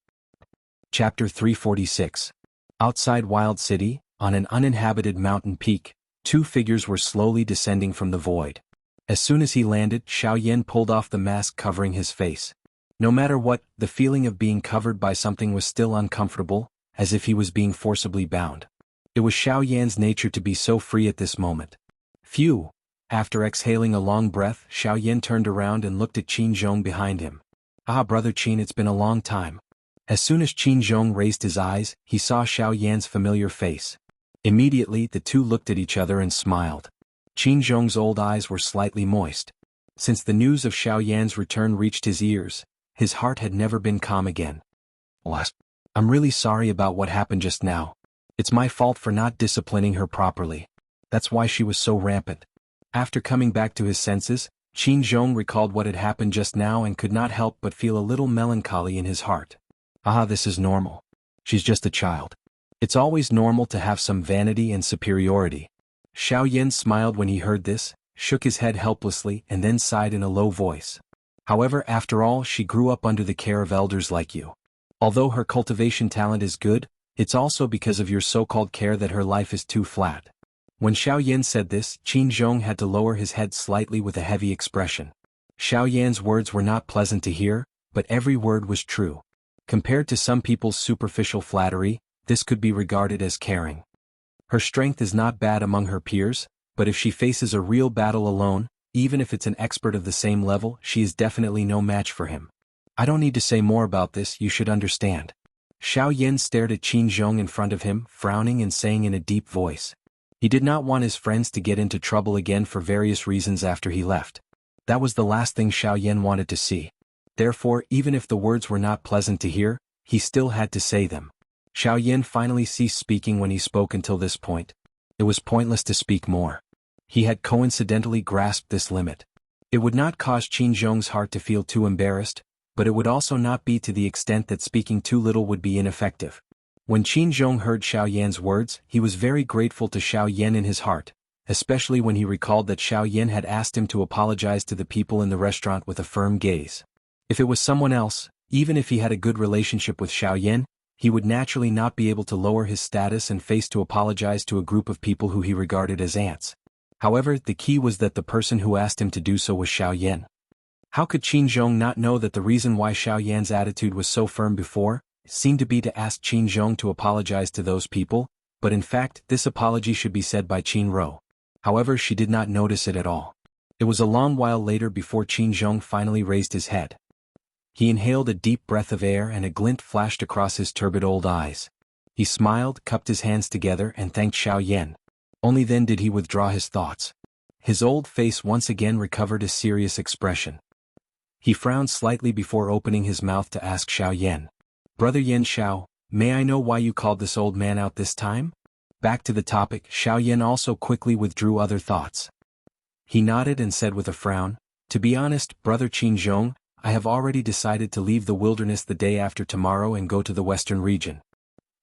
Chapter 346. Outside Wild City, on an uninhabited mountain peak, two figures were slowly descending from the void. As soon as he landed, Xiao Yan pulled off the mask covering his face. No matter what, the feeling of being covered by something was still uncomfortable, as if he was being forcibly bound. It was Xiao Yan's nature to be so free at this moment. Phew! After exhaling a long breath, Xiao Yan turned around and looked at Qin Zhong behind him. "Ah, brother Qin, it's been a long time." As soon as Qin Zhong raised his eyes, he saw Xiao Yan's familiar face. Immediately, the two looked at each other and smiled. Qin Zhong's old eyes were slightly moist. Since the news of Xiao Yan's return reached his ears, his heart had never been calm again. "I'm really sorry about what happened just now. It's my fault for not disciplining her properly. That's why she was so rampant." After coming back to his senses, Qin Zhong recalled what had happened just now and could not help but feel a little melancholy in his heart. "Ah, this is normal. She's just a child. It's always normal to have some vanity and superiority." Xiao Yan smiled when he heard this, shook his head helplessly and then sighed in a low voice. "However, after all, she grew up under the care of elders like you. Although her cultivation talent is good, it's also because of your so-called care that her life is too flat. When Xiao Yan said this, Qin Zhong had to lower his head slightly with a heavy expression. Xiao Yan's words were not pleasant to hear, but every word was true. Compared to some people's superficial flattery, this could be regarded as caring. Her strength is not bad among her peers, but if she faces a real battle alone, even if it's an expert of the same level, she is definitely no match for him. I don't need to say more about this, you should understand. Xiao Yan stared at Qin Zhong in front of him, frowning and saying in a deep voice. He did not want his friends to get into trouble again for various reasons after he left. That was the last thing Xiao Yan wanted to see. Therefore, even if the words were not pleasant to hear, he still had to say them. Xiao Yan finally ceased speaking when he spoke until this point. It was pointless to speak more. He had coincidentally grasped this limit. It would not cause Qin Zhong's heart to feel too embarrassed, but it would also not be to the extent that speaking too little would be ineffective. When Qin Zhong heard Xiao Yan's words, he was very grateful to Xiao Yan in his heart, especially when he recalled that Xiao Yan had asked him to apologize to the people in the restaurant with a firm gaze. If it was someone else, even if he had a good relationship with Xiao Yan, he would naturally not be able to lower his status and face to apologize to a group of people who he regarded as ants. However, the key was that the person who asked him to do so was Xiao Yan. How could Qin Zhong not know that the reason why Xiao Yan's attitude was so firm before seemed to be to ask Qin Zhong to apologize to those people, but in fact this apology should be said by Qin Ro. However, she did not notice it at all. It was a long while later before Qin Zhong finally raised his head. He inhaled a deep breath of air and a glint flashed across his turbid old eyes. He smiled, cupped his hands together and thanked Xiao Yan. Only then did he withdraw his thoughts. His old face once again recovered a serious expression. He frowned slightly before opening his mouth to ask Xiao Yan. Brother Yan Xiao, may I know why you called this old man out this time? Back to the topic, Xiao Yan also quickly withdrew other thoughts. He nodded and said with a frown, to be honest, Brother Qin Zhong, I have already decided to leave the wilderness the day after tomorrow and go to the western region.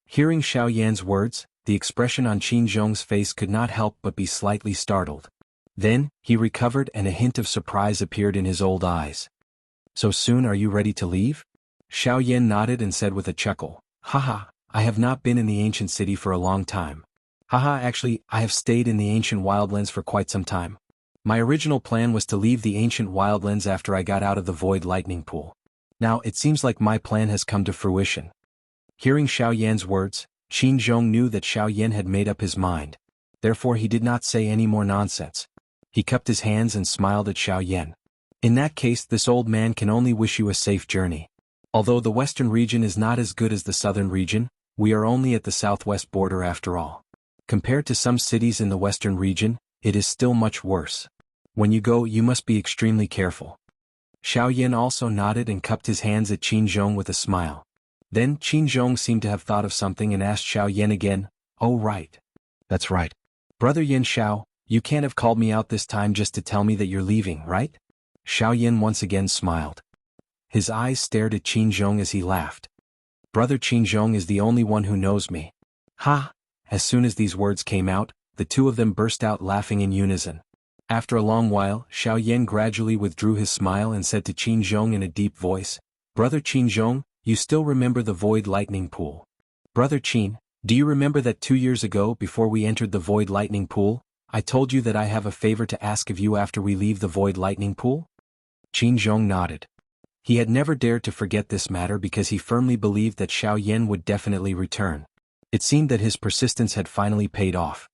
Hearing Xiao Yan's words, the expression on Qin Zhong's face could not help but be slightly startled. Then, he recovered and a hint of surprise appeared in his old eyes. So soon are you ready to leave? Xiao Yan nodded and said with a chuckle, haha, I have not been in the ancient city for a long time. Haha, actually, I have stayed in the ancient wildlands for quite some time. My original plan was to leave the ancient wildlands after I got out of the void lightning pool. Now, it seems like my plan has come to fruition. Hearing Xiao Yan's words, Qin Zhong knew that Xiao Yan had made up his mind. Therefore he did not say any more nonsense. He cupped his hands and smiled at Xiao Yan. In that case, this old man can only wish you a safe journey. Although the western region is not as good as the southern region, we are only at the southwest border after all. Compared to some cities in the western region, it is still much worse. When you go, you must be extremely careful. Xiao Yan also nodded and cupped his hands at Qin Zhong with a smile. Then Qin Zhong seemed to have thought of something and asked Xiao Yan again, oh right. That's right. Brother Yan Xiao, you can't have called me out this time just to tell me that you're leaving, right? Xiao Yan once again smiled. His eyes stared at Qin Zhong as he laughed. Brother Qin Zhong is the only one who knows me. Ha! As soon as these words came out, the two of them burst out laughing in unison. After a long while, Xiao Yan gradually withdrew his smile and said to Qin Zhong in a deep voice, Brother Qin Zhong, you still remember the void lightning pool? Brother Qin, do you remember that 2 years ago before we entered the void lightning pool, I told you that I have a favor to ask of you after we leave the void lightning pool? Qin Zhong nodded. He had never dared to forget this matter because he firmly believed that Xiao Yan would definitely return. It seemed that his persistence had finally paid off.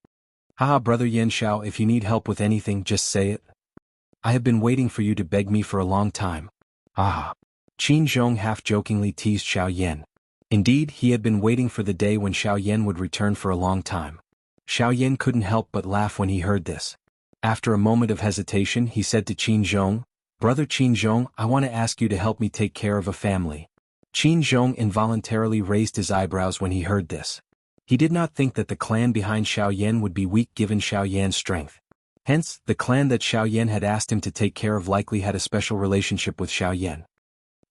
Haha, Brother Yan Xiao, if you need help with anything, just say it. I have been waiting for you to beg me for a long time. Ah. Qin Zhong half-jokingly teased Xiao Yan. Indeed, he had been waiting for the day when Xiao Yan would return for a long time. Xiao Yan couldn't help but laugh when he heard this. After a moment of hesitation, he said to Qin Zhong, Brother Qin Zhong, I want to ask you to help me take care of a family. Qin Zhong involuntarily raised his eyebrows when he heard this. He did not think that the clan behind Xiao Yan would be weak given Xiao Yan's strength. Hence, the clan that Xiao Yan had asked him to take care of likely had a special relationship with Xiao Yan.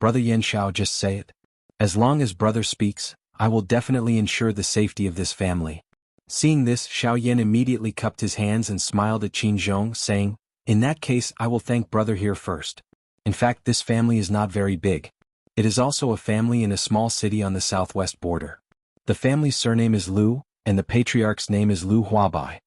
Brother Yan Xiao, just say it. As long as brother speaks, I will definitely ensure the safety of this family. Seeing this, Xiao Yan immediately cupped his hands and smiled at Qin Zhong, saying, In that case, I will thank brother here first. In fact, this family is not very big. It is also a family in a small city on the southwest border. The family's surname is Lu, and the patriarch's name is Lu Huabai.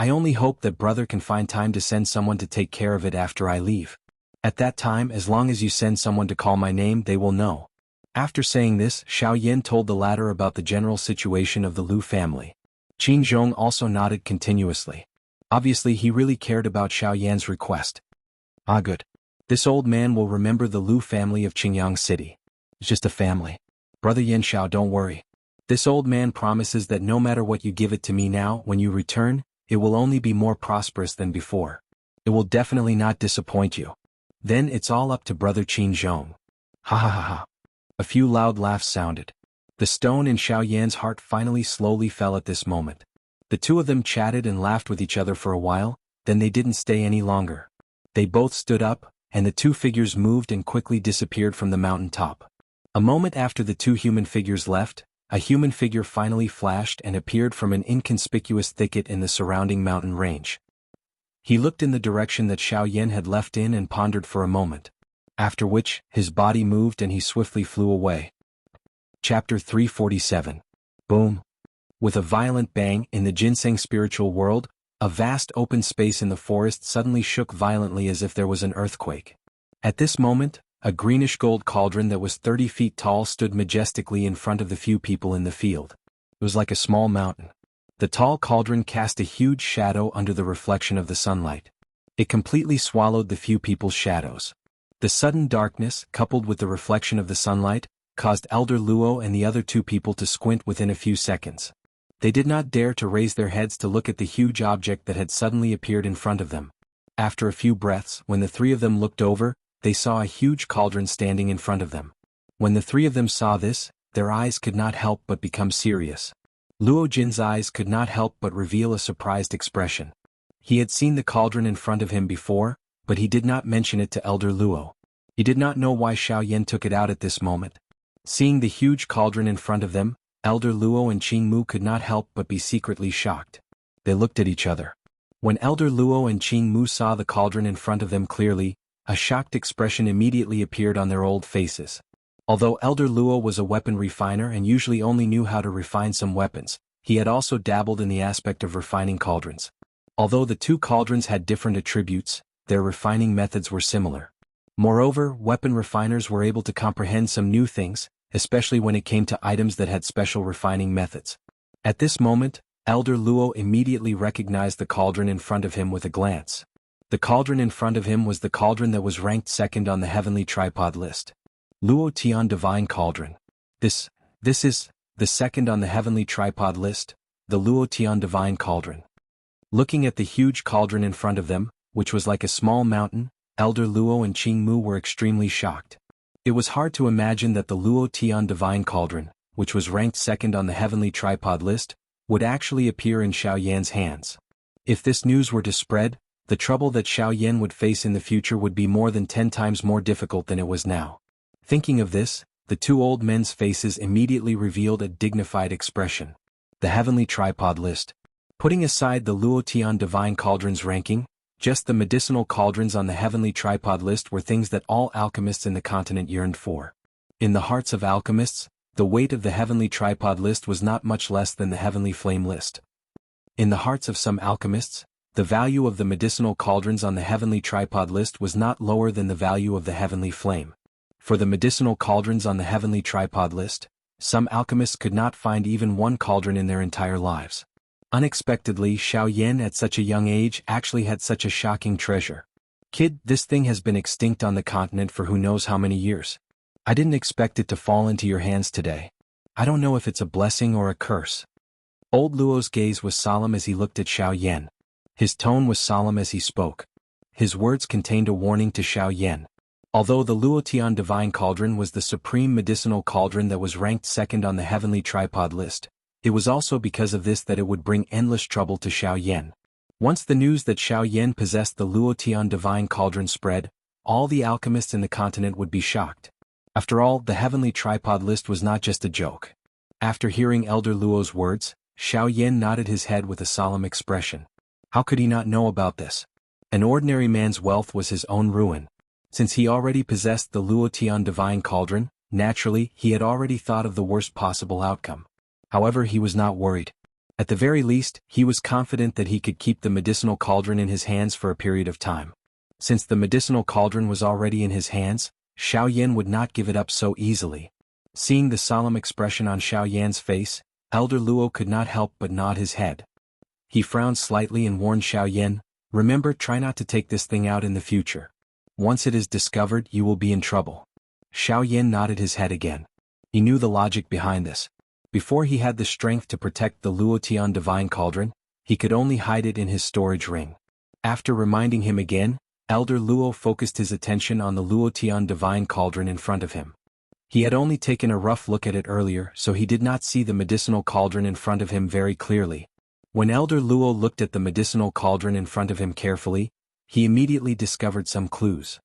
I only hope that brother can find time to send someone to take care of it after I leave. At that time, as long as you send someone to call my name, they will know. After saying this, Xiao Yan told the latter about the general situation of the Lu family. Qin Zhong also nodded continuously. Obviously he really cared about Xiao Yan's request. Ah, good. This old man will remember the Lu family of Qingyang City. It's just a family. Brother Yan Xiao, don't worry. This old man promises that no matter what you give it to me now, when you return, it will only be more prosperous than before. It will definitely not disappoint you. Then it's all up to brother Qin Zhong. Ha ha ha ha. A few loud laughs sounded. The stone in Xiao Yan's heart finally slowly fell at this moment. The two of them chatted and laughed with each other for a while, then they didn't stay any longer. They both stood up, and the two figures moved and quickly disappeared from the mountain top. A moment after the two human figures left, a human figure finally flashed and appeared from an inconspicuous thicket in the surrounding mountain range. He looked in the direction that Xiao Yan had left in and pondered for a moment. After which, his body moved and he swiftly flew away. Chapter 347. Boom. With a violent bang, in the ginseng spiritual world, a vast open space in the forest suddenly shook violently as if there was an earthquake. At this moment, a greenish-gold cauldron that was 30 feet tall stood majestically in front of the few people in the field. It was like a small mountain. The tall cauldron cast a huge shadow under the reflection of the sunlight. It completely swallowed the few people's shadows. The sudden darkness, coupled with the reflection of the sunlight, caused Elder Luo and the other two people to squint within a few seconds. They did not dare to raise their heads to look at the huge object that had suddenly appeared in front of them. After a few breaths, when the three of them looked over, they saw a huge cauldron standing in front of them. When the three of them saw this, their eyes could not help but become serious. Luo Jin's eyes could not help but reveal a surprised expression. He had seen the cauldron in front of him before, but he did not mention it to Elder Luo. He did not know why Xiao Yan took it out at this moment. Seeing the huge cauldron in front of them, Elder Luo and Qing Mu could not help but be secretly shocked. They looked at each other. When Elder Luo and Qing Mu saw the cauldron in front of them clearly, a shocked expression immediately appeared on their old faces. Although Elder Luo was a weapon refiner and usually only knew how to refine some weapons, he had also dabbled in the aspect of refining cauldrons. Although the two cauldrons had different attributes, their refining methods were similar. Moreover, weapon refiners were able to comprehend some new things, especially when it came to items that had special refining methods. At this moment, Elder Luo immediately recognized the cauldron in front of him with a glance. The cauldron in front of him was the cauldron that was ranked second on the heavenly tripod list. Luo Tian Divine Cauldron. This is the second on the heavenly tripod list, the Luo Tian Divine Cauldron. Looking at the huge cauldron in front of them, which was like a small mountain, Elder Luo and Qing Mu were extremely shocked. It was hard to imagine that the Luo Tian Divine Cauldron, which was ranked second on the heavenly tripod list, would actually appear in Xiao Yan's hands. If this news were to spread, the trouble that Xiao Yan would face in the future would be more than 10 times more difficult than it was now. Thinking of this, the two old men's faces immediately revealed a dignified expression. The heavenly tripod list. Putting aside the Luo Tian Divine Cauldron's ranking, just the medicinal cauldrons on the heavenly tripod list were things that all alchemists in the continent yearned for. In the hearts of alchemists, the weight of the heavenly tripod list was not much less than the heavenly flame list. In the hearts of some alchemists, the value of the medicinal cauldrons on the heavenly tripod list was not lower than the value of the heavenly flame. For the medicinal cauldrons on the heavenly tripod list, some alchemists could not find even one cauldron in their entire lives. Unexpectedly, Xiao Yan at such a young age actually had such a shocking treasure. Kid, this thing has been extinct on the continent for who knows how many years. I didn't expect it to fall into your hands today. I don't know if it's a blessing or a curse. Old Luo's gaze was solemn as he looked at Xiao Yan. His tone was solemn as he spoke. His words contained a warning to Xiao Yan. Although the Luo Tian Divine Cauldron was the supreme medicinal cauldron that was ranked second on the heavenly tripod list, it was also because of this that it would bring endless trouble to Xiao Yan. Once the news that Xiao Yan possessed the Luo Tian Divine Cauldron spread, all the alchemists in the continent would be shocked. After all, the heavenly tripod list was not just a joke. After hearing Elder Luo's words, Xiao Yan nodded his head with a solemn expression. How could he not know about this? An ordinary man's wealth was his own ruin. Since he already possessed the Luo Tian Divine Cauldron, naturally, he had already thought of the worst possible outcome. However, he was not worried. At the very least, he was confident that he could keep the medicinal cauldron in his hands for a period of time. Since the medicinal cauldron was already in his hands, Xiao Yan would not give it up so easily. Seeing the solemn expression on Xiao Yan's face, Elder Luo could not help but nod his head. He frowned slightly and warned Xiao Yan, "Remember, try not to take this thing out in the future. Once it is discovered, you will be in trouble." Xiao Yan nodded his head again. He knew the logic behind this. Before he had the strength to protect the Luotian Divine Cauldron, he could only hide it in his storage ring. After reminding him again, Elder Luo focused his attention on the Luotian Divine Cauldron in front of him. He had only taken a rough look at it earlier, so he did not see the medicinal cauldron in front of him very clearly. When Elder Luo looked at the medicinal cauldron in front of him carefully, he immediately discovered some clues.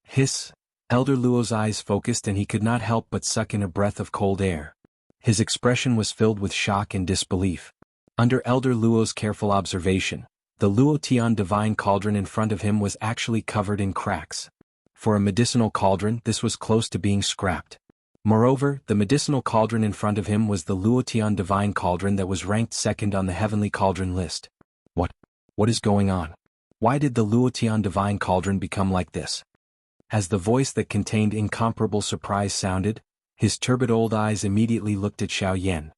Hiss! Elder Luo's eyes focused and he could not help but suck in a breath of cold air. His expression was filled with shock and disbelief. Under Elder Luo's careful observation, the Luotian Divine Cauldron in front of him was actually covered in cracks. For a medicinal cauldron, this was close to being scrapped. Moreover, the medicinal cauldron in front of him was the Luotian Divine Cauldron that was ranked second on the Heavenly Cauldron list. What is going on? Why did the Luotian Divine Cauldron become like this? As the voice that contained incomparable surprise sounded, his turbid old eyes immediately looked at Xiao Yan.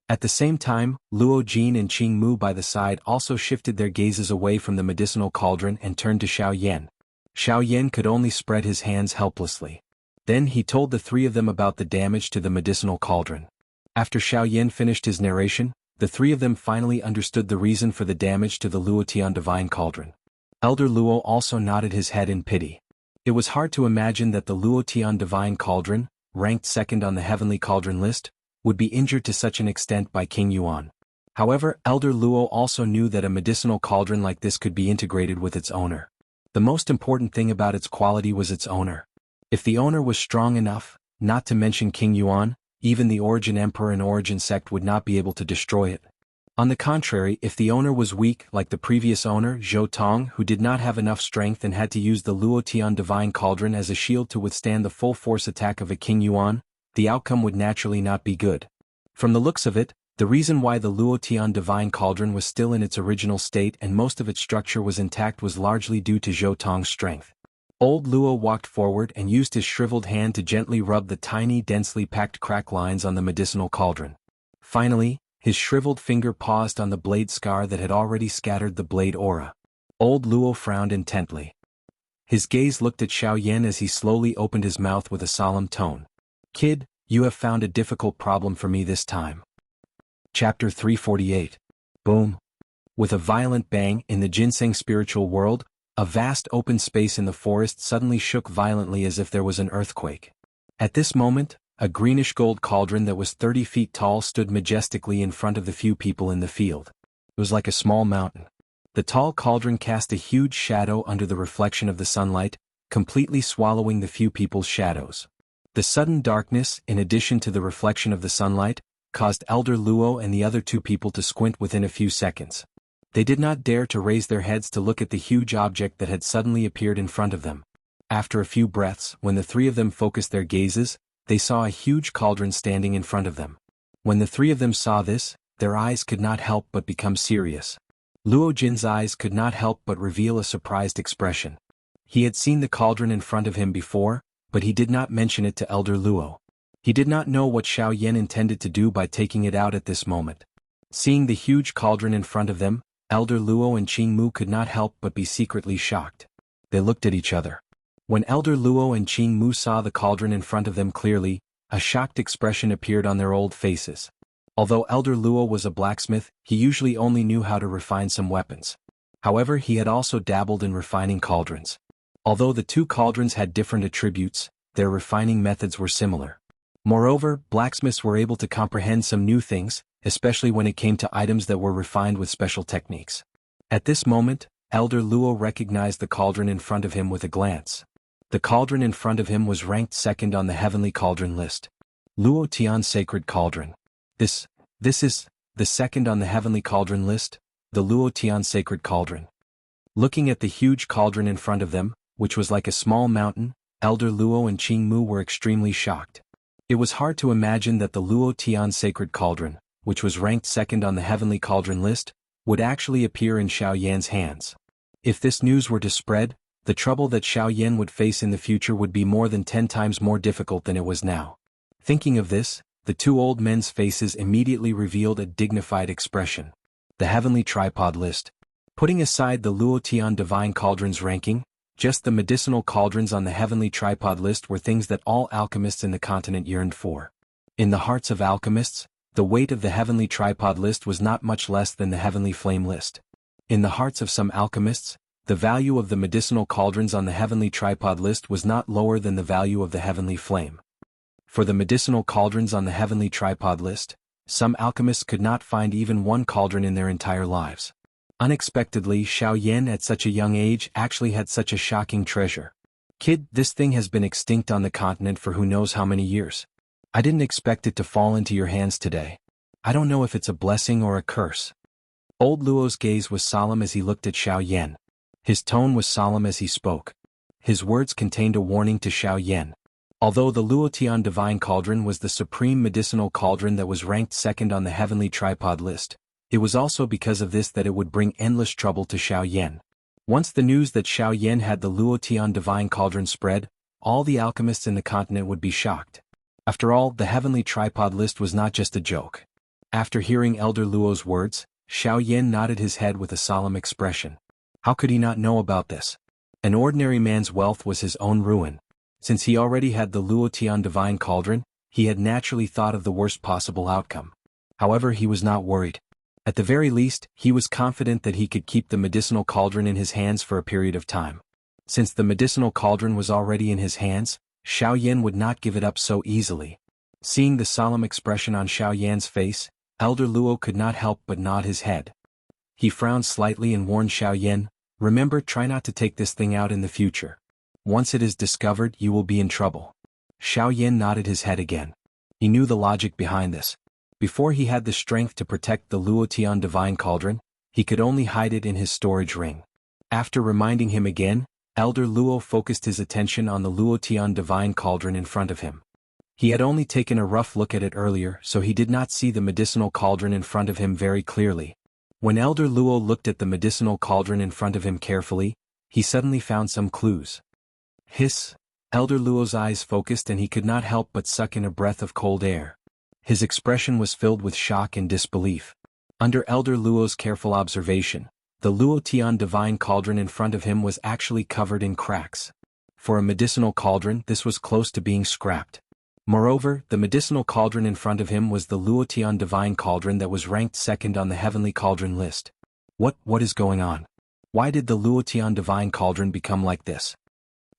At the same time, Luo Jin and Qing Mu by the side also shifted their gazes away from the medicinal cauldron and turned to Xiao Yan. Xiao Yan could only spread his hands helplessly. Then he told the three of them about the damage to the medicinal cauldron. After Xiao Yan finished his narration, the three of them finally understood the reason for the damage to the Luotian Divine Cauldron. Elder Luo also nodded his head in pity. It was hard to imagine that the Luotian Divine Cauldron, ranked second on the Heavenly Cauldron list, would be injured to such an extent by King Yuan. However, Elder Luo also knew that a medicinal cauldron like this could be integrated with its owner. The most important thing about its quality was its owner. If the owner was strong enough, not to mention King Yuan, even the Origin Emperor and Origin Sect would not be able to destroy it. On the contrary, if the owner was weak like the previous owner, Zhou Tong, who did not have enough strength and had to use the Luotian Divine Cauldron as a shield to withstand the full force attack of a King Yuan, the outcome would naturally not be good. From the looks of it, the reason why the Luotian Divine Cauldron was still in its original state and most of its structure was intact was largely due to Zhou Tong's strength. Old Luo walked forward and used his shriveled hand to gently rub the tiny densely packed crack lines on the medicinal cauldron. Finally, his shriveled finger paused on the blade scar that had already scattered the blade aura. Old Luo frowned intently. His gaze looked at Xiao Yan as he slowly opened his mouth with a solemn tone. "Kid, you have found a difficult problem for me this time." Chapter 348. Boom. With a violent bang in the ginseng spiritual world, a vast open space in the forest suddenly shook violently as if there was an earthquake. At this moment, a greenish-gold cauldron that was 30 feet tall stood majestically in front of the few people in the field. It was like a small mountain. The tall cauldron cast a huge shadow under the reflection of the sunlight, completely swallowing the few people's shadows. The sudden darkness, in addition to the reflection of the sunlight, caused Elder Luo and the other two people to squint within a few seconds. They did not dare to raise their heads to look at the huge object that had suddenly appeared in front of them. After a few breaths, when the three of them focused their gazes, they saw a huge cauldron standing in front of them. When the three of them saw this, their eyes could not help but become serious. Luo Jin's eyes could not help but reveal a surprised expression. He had seen the cauldron in front of him before, but he did not mention it to Elder Luo. He did not know what Xiao Yan intended to do by taking it out at this moment. Seeing the huge cauldron in front of them, Elder Luo and Qing Mu could not help but be secretly shocked. They looked at each other. When Elder Luo and Qing Mu saw the cauldron in front of them clearly, a shocked expression appeared on their old faces. Although Elder Luo was a blacksmith, he usually only knew how to refine some weapons. However, he had also dabbled in refining cauldrons. Although the two cauldrons had different attributes, their refining methods were similar. Moreover, blacksmiths were able to comprehend some new things, especially when it came to items that were refined with special techniques. At this moment, Elder Luo recognized the cauldron in front of him with a glance. The cauldron in front of him was ranked second on the Heavenly Cauldron list. Luo Tian Sacred Cauldron. This is the second on the Heavenly Cauldron list, the Luo Tian Sacred Cauldron. Looking at the huge cauldron in front of them, which was like a small mountain, Elder Luo and Qing Mu were extremely shocked. It was hard to imagine that the Luo Tian Sacred Cauldron, which was ranked second on the Heavenly Cauldron list, would actually appear in Xiao Yan's hands. If this news were to spread, the trouble that Xiao Yan would face in the future would be more than 10 times more difficult than it was now. Thinking of this, the two old men's faces immediately revealed a dignified expression. The Heavenly Tripod List. Putting aside the Luotian Divine Cauldron's ranking, just the medicinal cauldrons on the Heavenly Tripod List were things that all alchemists in the continent yearned for. In the hearts of alchemists, the weight of the Heavenly Tripod List was not much less than the Heavenly Flame List. In the hearts of some alchemists, the value of the medicinal cauldrons on the Heavenly Tripod List was not lower than the value of the Heavenly Flame. For the medicinal cauldrons on the Heavenly Tripod List, some alchemists could not find even one cauldron in their entire lives. Unexpectedly, Xiao Yan at such a young age actually had such a shocking treasure. Kid, this thing has been extinct on the continent for who knows how many years. I didn't expect it to fall into your hands today. I don't know if it's a blessing or a curse. Old Luo's gaze was solemn as he looked at Xiao Yan. His tone was solemn as he spoke. His words contained a warning to Xiao Yan. Although the Luotian Divine Cauldron was the supreme medicinal cauldron that was ranked second on the Heavenly Tripod List, it was also because of this that it would bring endless trouble to Xiao Yan. Once the news that Xiao Yan had the Luotian Divine Cauldron spread, all the alchemists in the continent would be shocked. After all, the Heavenly Tripod List was not just a joke. After hearing Elder Luo's words, Xiao Yan nodded his head with a solemn expression. How could he not know about this? An ordinary man's wealth was his own ruin. Since he already had the Luotian Divine Cauldron, he had naturally thought of the worst possible outcome. However, he was not worried. At the very least, he was confident that he could keep the medicinal cauldron in his hands for a period of time. Since the medicinal cauldron was already in his hands, Xiao Yan would not give it up so easily. Seeing the solemn expression on Xiao Yan's face, Elder Luo could not help but nod his head. He frowned slightly and warned Xiao Yan, "Remember, try not to take this thing out in the future. Once it is discovered, you will be in trouble." Xiao Yan nodded his head again. He knew the logic behind this. Before he had the strength to protect the Luotian Divine Cauldron, he could only hide it in his storage ring. After reminding him again, Elder Luo focused his attention on the Luotian Divine Cauldron in front of him. He had only taken a rough look at it earlier, so he did not see the medicinal cauldron in front of him very clearly. When Elder Luo looked at the medicinal cauldron in front of him carefully, he suddenly found some clues. Hiss! Elder Luo's eyes focused and he could not help but suck in a breath of cold air. His expression was filled with shock and disbelief. Under Elder Luo's careful observation, the Luotian Divine Cauldron in front of him was actually covered in cracks. For a medicinal cauldron, this was close to being scrapped. Moreover, the medicinal cauldron in front of him was the Luotian Divine Cauldron that was ranked second on the Heavenly Cauldron list. What is going on? Why did the Luotian Divine Cauldron become like this?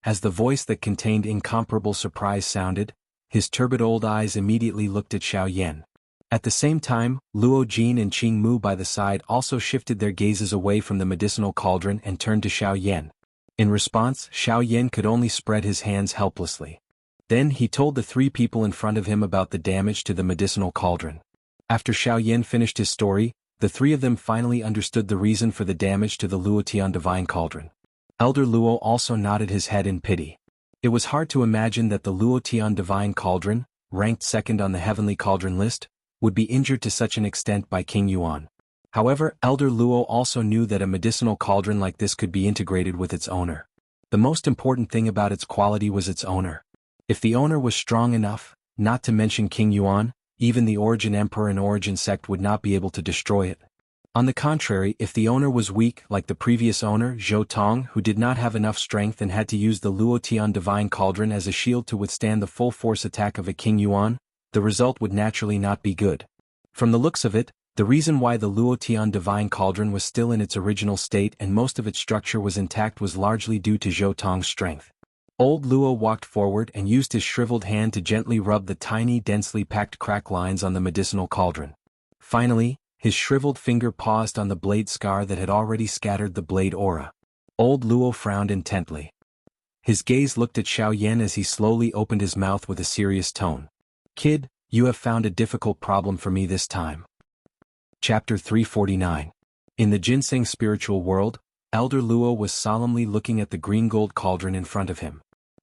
As the voice that contained incomparable surprise sounded, his turbid old eyes immediately looked at Xiao Yan. At the same time, Luo Jin and Qing Mu by the side also shifted their gazes away from the medicinal cauldron and turned to Xiao Yan. In response, Xiao Yan could only spread his hands helplessly. Then he told the three people in front of him about the damage to the medicinal cauldron. After Xiao Yan finished his story, the three of them finally understood the reason for the damage to the Luotian Divine Cauldron. Elder Luo also nodded his head in pity. It was hard to imagine that the Luotian Divine Cauldron, ranked second on the Heavenly Cauldron list, would be injured to such an extent by King Yuan. However, Elder Luo also knew that a medicinal cauldron like this could be integrated with its owner. The most important thing about its quality was its owner. If the owner was strong enough, not to mention King Yuan, even the Origin Emperor and Origin Sect would not be able to destroy it. On the contrary, if the owner was weak like the previous owner, Zhou Tong, who did not have enough strength and had to use the Luotian Divine Cauldron as a shield to withstand the full force attack of a King Yuan, the result would naturally not be good. From the looks of it, the reason why the Luotian Divine Cauldron was still in its original state and most of its structure was intact was largely due to Zhou Tong's strength. Old Luo walked forward and used his shriveled hand to gently rub the tiny, densely packed crack lines on the medicinal cauldron. Finally, his shriveled finger paused on the blade scar that had already scattered the blade aura. Old Luo frowned intently. His gaze looked at Xiao Yan as he slowly opened his mouth with a serious tone. "Kid, you have found a difficult problem for me this time." Chapter 349. In the ginseng spiritual world, Elder Luo was solemnly looking at the green gold cauldron in front of him.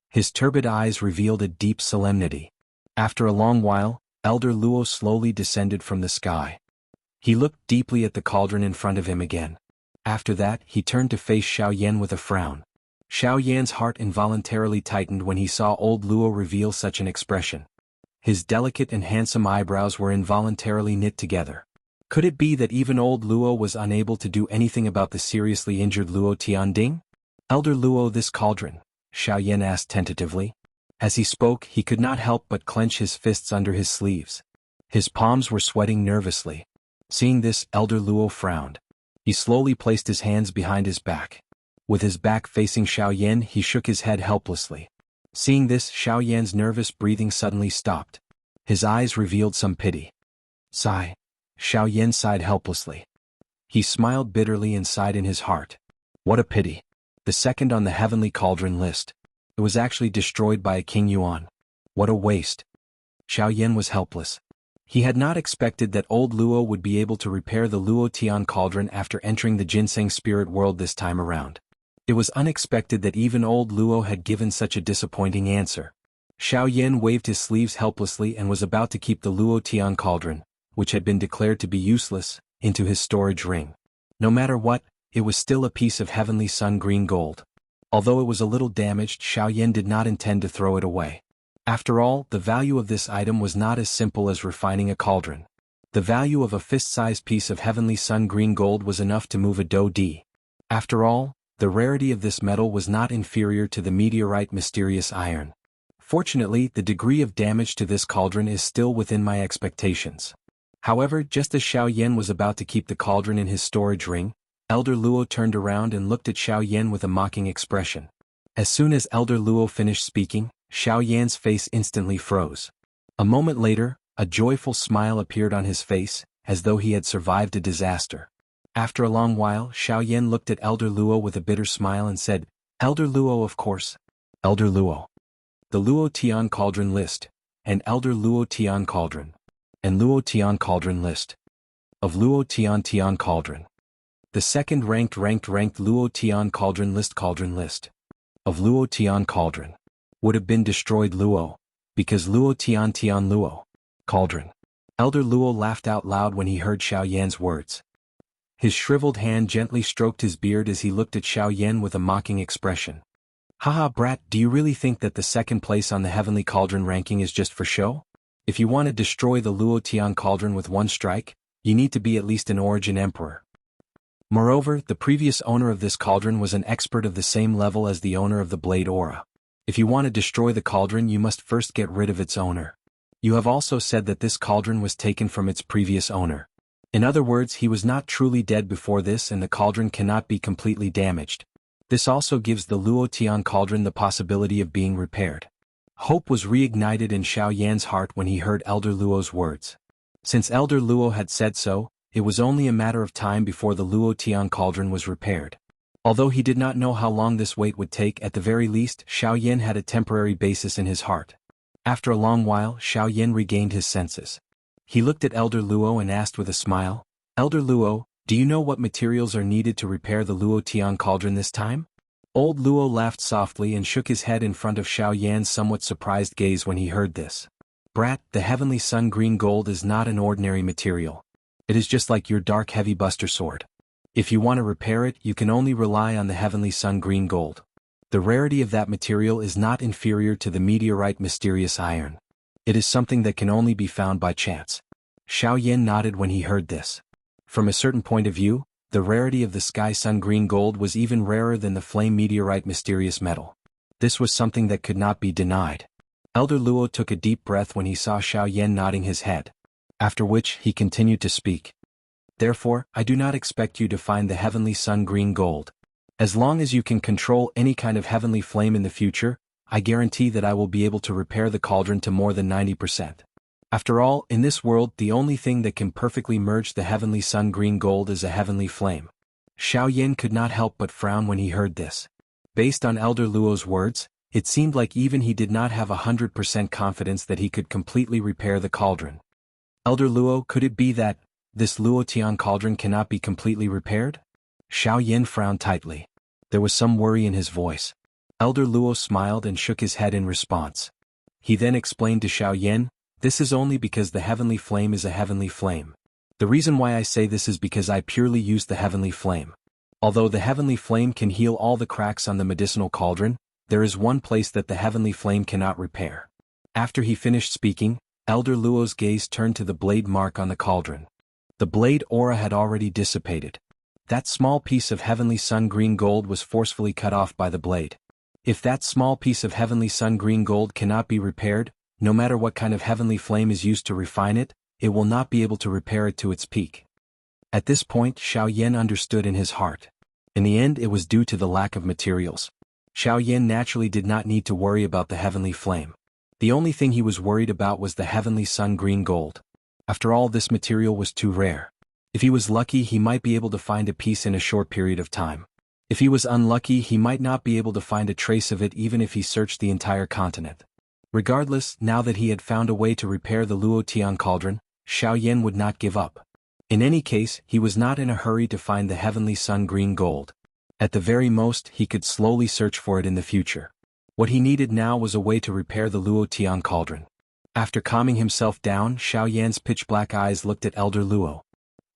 His turbid eyes revealed a deep solemnity. After a long while, Elder Luo slowly descended from the sky. He looked deeply at the cauldron in front of him again. After that, he turned to face Xiaoyan with a frown. Xiaoyan's heart involuntarily tightened when he saw old Luo reveal such an expression. His delicate and handsome eyebrows were involuntarily knit together. Could it be that even old Luo was unable to do anything about the seriously injured Luo Tianding? Elder Luo, this cauldron, Xiaoyan asked tentatively. As he spoke, he could not help but clench his fists under his sleeves. His palms were sweating nervously. Seeing this, Elder Luo frowned. He slowly placed his hands behind his back. With his back facing Xiaoyan, he shook his head helplessly. Seeing this, Xiaoyan's nervous breathing suddenly stopped. His eyes revealed some pity. Sigh. Xiaoyan sighed helplessly. He smiled bitterly and sighed in his heart. What a pity. The second on the heavenly cauldron list. It was actually destroyed by a King Yuan. What a waste. Xiaoyan was helpless. He had not expected that old Luo would be able to repair the Luo Tian cauldron after entering the ginseng spirit world this time around. It was unexpected that even old Luo had given such a disappointing answer. Xiaoyan waved his sleeves helplessly and was about to keep the Luo Tian cauldron, which had been declared to be useless, into his storage ring. No matter what, it was still a piece of heavenly sun green gold. Although it was a little damaged, Xiaoyan did not intend to throw it away. After all, the value of this item was not as simple as refining a cauldron. The value of a fist-sized piece of heavenly sun green gold was enough to move a Do-D. After all, the rarity of this metal was not inferior to the meteorite mysterious iron. Fortunately, the degree of damage to this cauldron is still within my expectations. However, just as Xiaoyan was about to keep the cauldron in his storage ring, Elder Luo turned around and looked at Xiaoyan with a mocking expression. As soon as Elder Luo finished speaking, Xiaoyan's face instantly froze. A moment later, a joyful smile appeared on his face, as though he had survived a disaster. After a long while, Xiaoyan looked at Elder Luo with a bitter smile and said, Elder Luo, of course. Elder Luo. The Luo Tian cauldron list, and Elder Luo Tian cauldron, and Luo Tian cauldron list. Of Luo Tian cauldron. The second ranked Luo Tian cauldron list of Luo Tian cauldron. Would have been destroyed Luo, because Luo Tian Luo, cauldron. Elder Luo laughed out loud when he heard Xiaoyan's words. His shriveled hand gently stroked his beard as he looked at Xiaoyan with a mocking expression. Haha brat, do you really think that the second place on the heavenly cauldron ranking is just for show? If you want to destroy the Luo Tian cauldron with one strike, you need to be at least an origin emperor. Moreover, the previous owner of this cauldron was an expert of the same level as the owner of the blade aura. If you want to destroy the cauldron, you must first get rid of its owner. You have also said that this cauldron was taken from its previous owner. In other words, he was not truly dead before this and the cauldron cannot be completely damaged. This also gives the Luo Tian cauldron the possibility of being repaired. Hope was reignited in Xiaoyan's heart when he heard Elder Luo's words. Since Elder Luo had said so, it was only a matter of time before the Luo Tian cauldron was repaired. Although he did not know how long this wait would take, at the very least, Xiaoyan had a temporary basis in his heart. After a long while, Xiaoyan regained his senses. He looked at Elder Luo and asked with a smile, Elder Luo, do you know what materials are needed to repair the Luo Tian cauldron this time? Old Luo laughed softly and shook his head in front of Xiaoyan's somewhat surprised gaze when he heard this. Brat, the heavenly sun green gold is not an ordinary material. It is just like your dark heavy buster sword. If you want to repair it, you can only rely on the heavenly sun green gold. The rarity of that material is not inferior to the meteorite mysterious iron. It is something that can only be found by chance. Xiaoyan nodded when he heard this. From a certain point of view, the rarity of the sky sun green gold was even rarer than the flame meteorite mysterious metal. This was something that could not be denied. Elder Luo took a deep breath when he saw Xiaoyan nodding his head. After which, he continued to speak. Therefore, I do not expect you to find the heavenly sun green gold. As long as you can control any kind of heavenly flame in the future, I guarantee that I will be able to repair the cauldron to more than 90%. After all, in this world, the only thing that can perfectly merge the heavenly sun green gold is a heavenly flame. Xiaoyan could not help but frown when he heard this. Based on Elder Luo's words, it seemed like even he did not have 100% confidence that he could completely repair the cauldron. Elder Luo, could it be that this Luo Tian cauldron cannot be completely repaired? Xiaoyan frowned tightly. There was some worry in his voice. Elder Luo smiled and shook his head in response. He then explained to Xiaoyan, This is only because the heavenly flame is a heavenly flame. The reason why I say this is because I purely used the heavenly flame. Although the heavenly flame can heal all the cracks on the medicinal cauldron, there is one place that the heavenly flame cannot repair. After he finished speaking, Elder Luo's gaze turned to the blade mark on the cauldron. The blade aura had already dissipated. That small piece of heavenly sun green gold was forcefully cut off by the blade. If that small piece of heavenly sun green gold cannot be repaired, no matter what kind of heavenly flame is used to refine it, it will not be able to repair it to its peak. At this point, Xiaoyan understood in his heart. In the end, it was due to the lack of materials. Xiaoyan naturally did not need to worry about the heavenly flame. The only thing he was worried about was the heavenly sun green gold. After all, this material was too rare. If he was lucky, he might be able to find a piece in a short period of time. If he was unlucky, he might not be able to find a trace of it even if he searched the entire continent. Regardless, now that he had found a way to repair the Luo Tian cauldron, Xiaoyan would not give up. In any case, he was not in a hurry to find the heavenly sun green gold. At the very most, he could slowly search for it in the future. What he needed now was a way to repair the Luo Tian cauldron. After calming himself down, Xiaoyan's pitch-black eyes looked at Elder Luo.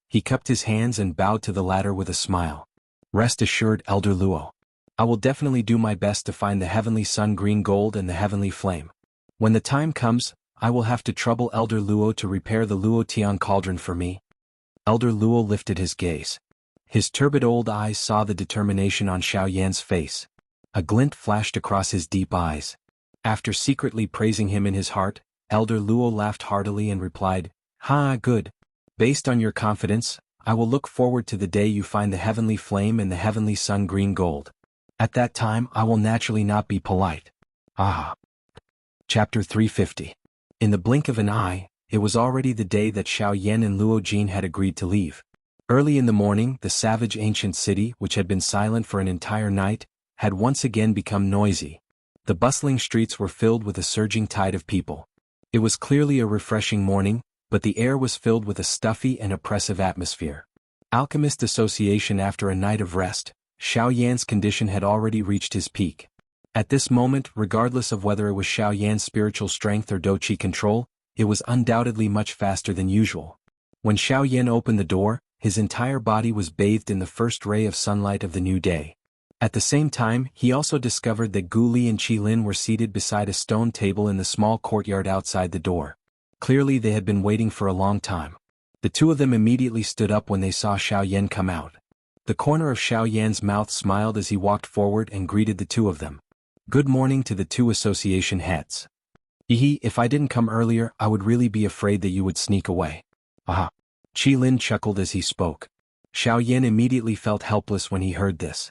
He cupped his hands and bowed to the latter with a smile. Rest assured, Elder Luo. I will definitely do my best to find the heavenly sun green gold and the heavenly flame. When the time comes, I will have to trouble Elder Luo to repair the Luo Tian cauldron for me. Elder Luo lifted his gaze. His turbid old eyes saw the determination on Xiaoyan's face. A glint flashed across his deep eyes. After secretly praising him in his heart, Elder Luo laughed heartily and replied, "Ha, good. Based on your confidence, I will look forward to the day you find the heavenly flame and the heavenly sun green gold. At that time I will naturally not be polite." Ah. Chapter 350. In the blink of an eye, it was already the day that Xiaoyan and Luo Jin had agreed to leave. Early in the morning, the savage ancient city, which had been silent for an entire night, had once again become noisy. The bustling streets were filled with a surging tide of people. It was clearly a refreshing morning, but the air was filled with a stuffy and oppressive atmosphere. Alchemist Association. After a night of rest, Xiaoyan's condition had already reached his peak. At this moment, regardless of whether it was Xiaoyan's spiritual strength or Douqi control, it was undoubtedly much faster than usual. When Xiaoyan opened the door, his entire body was bathed in the first ray of sunlight of the new day. At the same time, he also discovered that Gu Li and Qi Lin were seated beside a stone table in the small courtyard outside the door. Clearly they had been waiting for a long time. The two of them immediately stood up when they saw Xiaoyan come out. The corner of Xiaoyan's mouth smiled as he walked forward and greeted the two of them. "Good morning to the two association heads. If I didn't come earlier, I would really be afraid that you would sneak away." Aha. Qi Lin chuckled as he spoke. Xiaoyan immediately felt helpless when he heard this.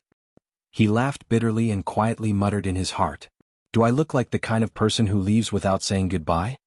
He laughed bitterly and quietly muttered in his heart, "Do I look like the kind of person who leaves without saying goodbye?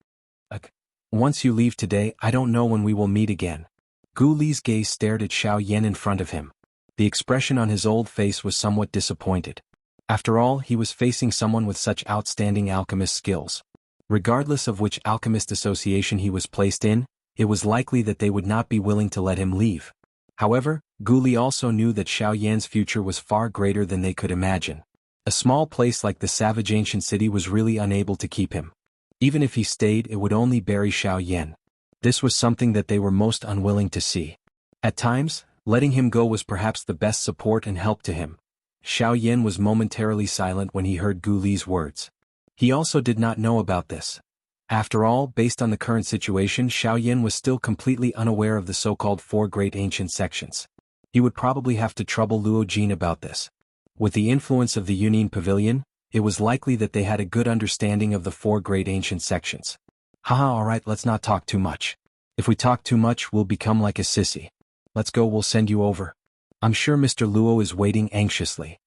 Once you leave today, I don't know when we will meet again." Gu Li's gaze stared at Xiaoyan in front of him. The expression on his old face was somewhat disappointed. After all, he was facing someone with such outstanding alchemist skills. Regardless of which alchemist association he was placed in, it was likely that they would not be willing to let him leave. However, Gu Li also knew that Xiaoyan's future was far greater than they could imagine. A small place like the savage ancient city was really unable to keep him. Even if he stayed, it would only bury Xiaoyan. This was something that they were most unwilling to see. At times, letting him go was perhaps the best support and help to him. Xiaoyan was momentarily silent when he heard Gu Li's words. He also did not know about this. After all, based on the current situation, Xiaoyan was still completely unaware of the so-called four great ancient sections. He would probably have to trouble Luo Jin about this. With the influence of the Union Pavilion, it was likely that they had a good understanding of the four great ancient sections. Haha, alright, let's not talk too much. If we talk too much, we'll become like a sissy. Let's go, we'll send you over. I'm sure Mr. Luo is waiting anxiously.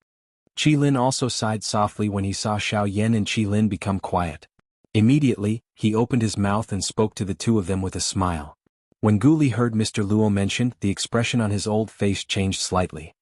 Qi Lin also sighed softly when he saw Xiaoyan and Qi Lin become quiet. Immediately, he opened his mouth and spoke to the two of them with a smile. When Gu Li heard Mr. Luo mentioned, the expression on his old face changed slightly.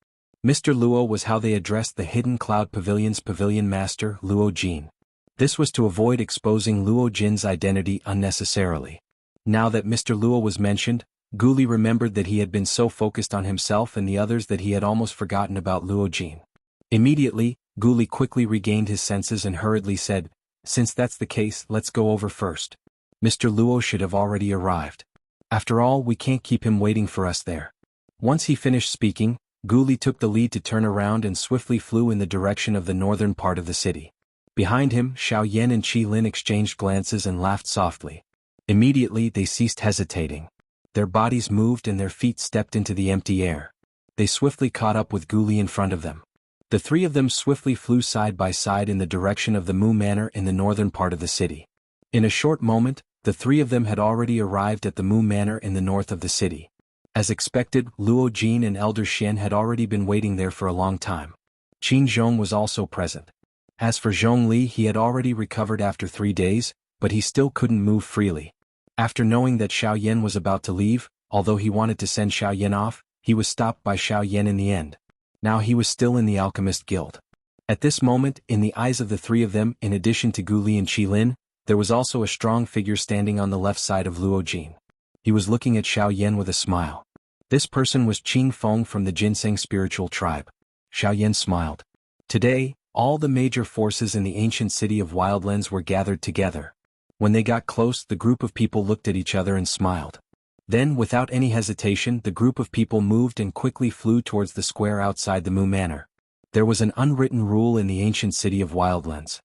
Mr. Luo was how they addressed the Hidden Cloud Pavilion's pavilion master, Luo Jin. This was to avoid exposing Luo Jin's identity unnecessarily. Now that Mr. Luo was mentioned, Gu Li remembered that he had been so focused on himself and the others that he had almost forgotten about Luo Jin. Immediately, Gu Li quickly regained his senses and hurriedly said, "Since that's the case, let's go over first." Mr. Luo should have already arrived. After all, we can't keep him waiting for us there. Once he finished speaking, Guli took the lead to turn around and swiftly flew in the direction of the northern part of the city. Behind him, Xiao Yan and Qi Lin exchanged glances and laughed softly. Immediately they ceased hesitating. Their bodies moved and their feet stepped into the empty air. They swiftly caught up with Guli in front of them. The three of them swiftly flew side by side in the direction of the Mu Manor in the northern part of the city. In a short moment, the three of them had already arrived at the Mu Manor in the north of the city. As expected, Luo Jin and Elder Xian had already been waiting there for a long time. Qin Zhong was also present. As for Zhong Li, he had already recovered after 3 days, but he still couldn't move freely. After knowing that Xiao Yan was about to leave, although he wanted to send Xiao Yan off, he was stopped by Xiao Yan in the end. Now he was still in the Alchemist Guild. At this moment, in the eyes of the three of them, in addition to Gu Li and Qi Lin, there was also a strong figure standing on the left side of Luo Jin. He was looking at Xiao Yan with a smile. This person was Qing Feng from the Ginseng spiritual tribe. Xiao Yan smiled. Today, all the major forces in the ancient city of Wildlands were gathered together. When they got close, the group of people looked at each other and smiled. Then, without any hesitation, the group of people moved and quickly flew towards the square outside the Mu Manor. There was an unwritten rule in the ancient city of Wildlands.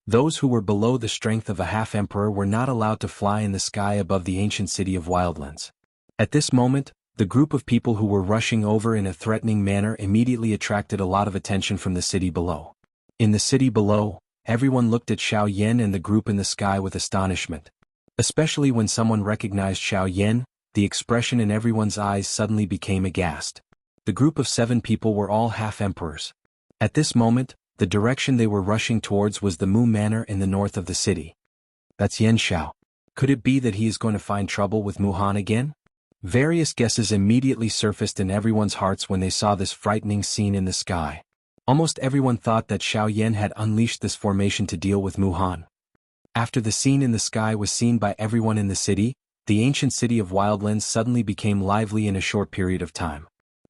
Those who were below the strength of a half-emperor were not allowed to fly in the sky above the ancient city of Wildlands. At this moment, the group of people who were rushing over in a threatening manner immediately attracted a lot of attention from the city below. In the city below, everyone looked at Xiao Yan and the group in the sky with astonishment. Especially when someone recognized Xiao Yan, the expression in everyone's eyes suddenly became aghast. The group of 7 people were all half-emperors. At this moment, the direction they were rushing towards was the Mu Manor in the north of the city. That's Yan Xiao. Could it be that he is going to find trouble with Mu Han again? Various guesses immediately surfaced in everyone's hearts when they saw this frightening scene in the sky. Almost everyone thought that Xiao Yan had unleashed this formation to deal with Mu Han. After the scene in the sky was seen by everyone in the city, the ancient city of Wildlands suddenly became lively in a short period of time.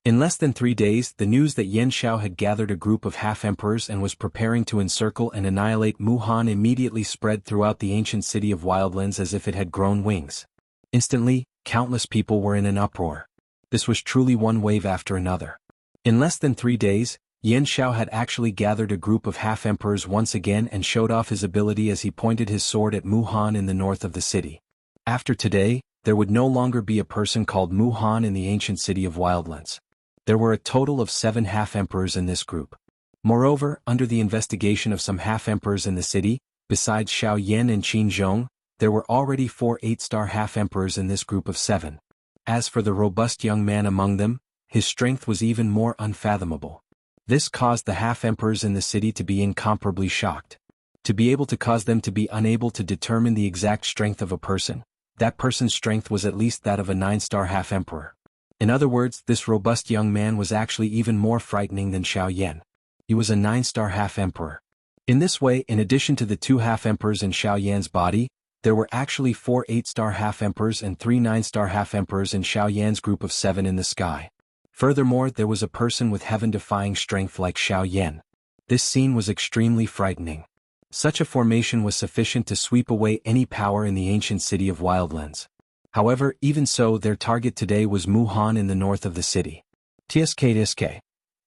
In less than 3 days, the news that Yan Xiao had gathered a group of half-emperors and was preparing to encircle and annihilate Mu Han immediately spread throughout the ancient city of Wildlands as if it had grown wings. Instantly, countless people were in an uproar. This was truly one wave after another. In less than 3 days, Yan Xiao had actually gathered a group of half-emperors once again and showed off his ability as he pointed his sword at Mu Han in the north of the city. After today, there would no longer be a person called Mu Han in the ancient city of Wildlands. There were a total of 7 half-emperors in this group. Moreover, under the investigation of some half-emperors in the city, besides Xiao Yan and Qin Zhong, there were already 4 8-star half-emperors in this group of 7. As for the robust young man among them, his strength was even more unfathomable. This caused the half-emperors in the city to be incomparably shocked. To be able to cause them to be unable to determine the exact strength of a person, that person's strength was at least that of a 9-star half-emperor. In other words, this robust young man was actually even more frightening than Xiao Yan. He was a 9-star half-emperor. In this way, in addition to the 2 half-emperors in Xiao Yan's body, there were actually 4 8-star half-emperors and 3 9-star half-emperors in Xiao Yan's group of 7 in the sky. Furthermore, there was a person with heaven-defying strength like Xiao Yan. This scene was extremely frightening. Such a formation was sufficient to sweep away any power in the ancient city of Wildlands. However, even so, their target today was Mu Han in the north of the city. TSK.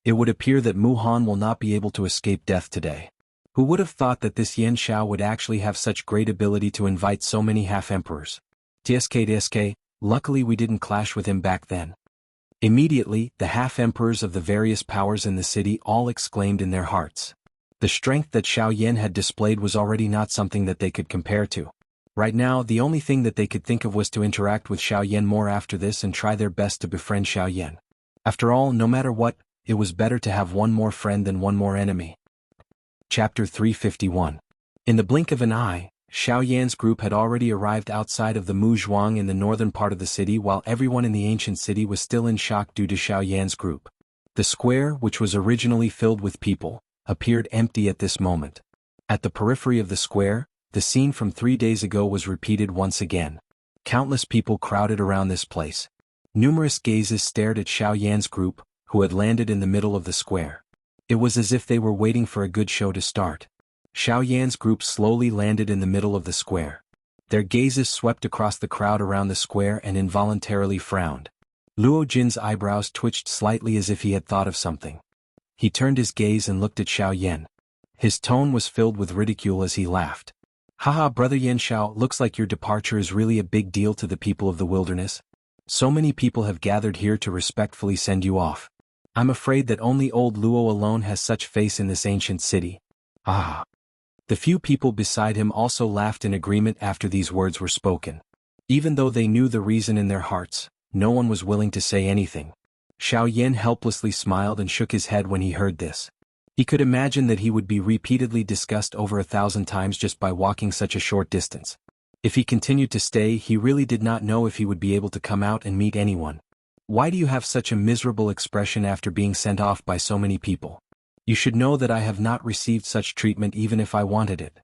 It would appear that Mu Han will not be able to escape death today. Who would have thought that this Yan Xiao would actually have such great ability to invite so many half-emperors? TSK. Luckily we didn't clash with him back then. Immediately, the half-emperors of the various powers in the city all exclaimed in their hearts. The strength that Xiao Yan had displayed was already not something that they could compare to. Right now, the only thing that they could think of was to interact with Xiao Yan more after this and try their best to befriend Xiao Yan. After all, no matter what, it was better to have one more friend than one more enemy. Chapter 351. In the blink of an eye, Xiao Yan's group had already arrived outside of the Mu Zhuang in the northern part of the city while everyone in the ancient city was still in shock due to Xiao Yan's group. The square, which was originally filled with people, appeared empty at this moment. At the periphery of the square, the scene from 3 days ago was repeated once again. Countless people crowded around this place. Numerous gazes stared at Xiao Yan's group, who had landed in the middle of the square. It was as if they were waiting for a good show to start. Xiao Yan's group slowly landed in the middle of the square. Their gazes swept across the crowd around the square and involuntarily frowned. Luo Jin's eyebrows twitched slightly as if he had thought of something. He turned his gaze and looked at Xiao Yan. His tone was filled with ridicule as he laughed. Haha, brother Yan Xiao, looks like your departure is really a big deal to the people of the wilderness. So many people have gathered here to respectfully send you off. I'm afraid that only old Luo alone has such face in this ancient city. Ah. The few people beside him also laughed in agreement after these words were spoken. Even though they knew the reason in their hearts, no one was willing to say anything. Xiao Yan helplessly smiled and shook his head when he heard this. He could imagine that he would be repeatedly discussed over 1,000 times just by walking such a short distance. If he continued to stay, he really did not know if he would be able to come out and meet anyone. Why do you have such a miserable expression after being sent off by so many people? You should know that I have not received such treatment even if I wanted it.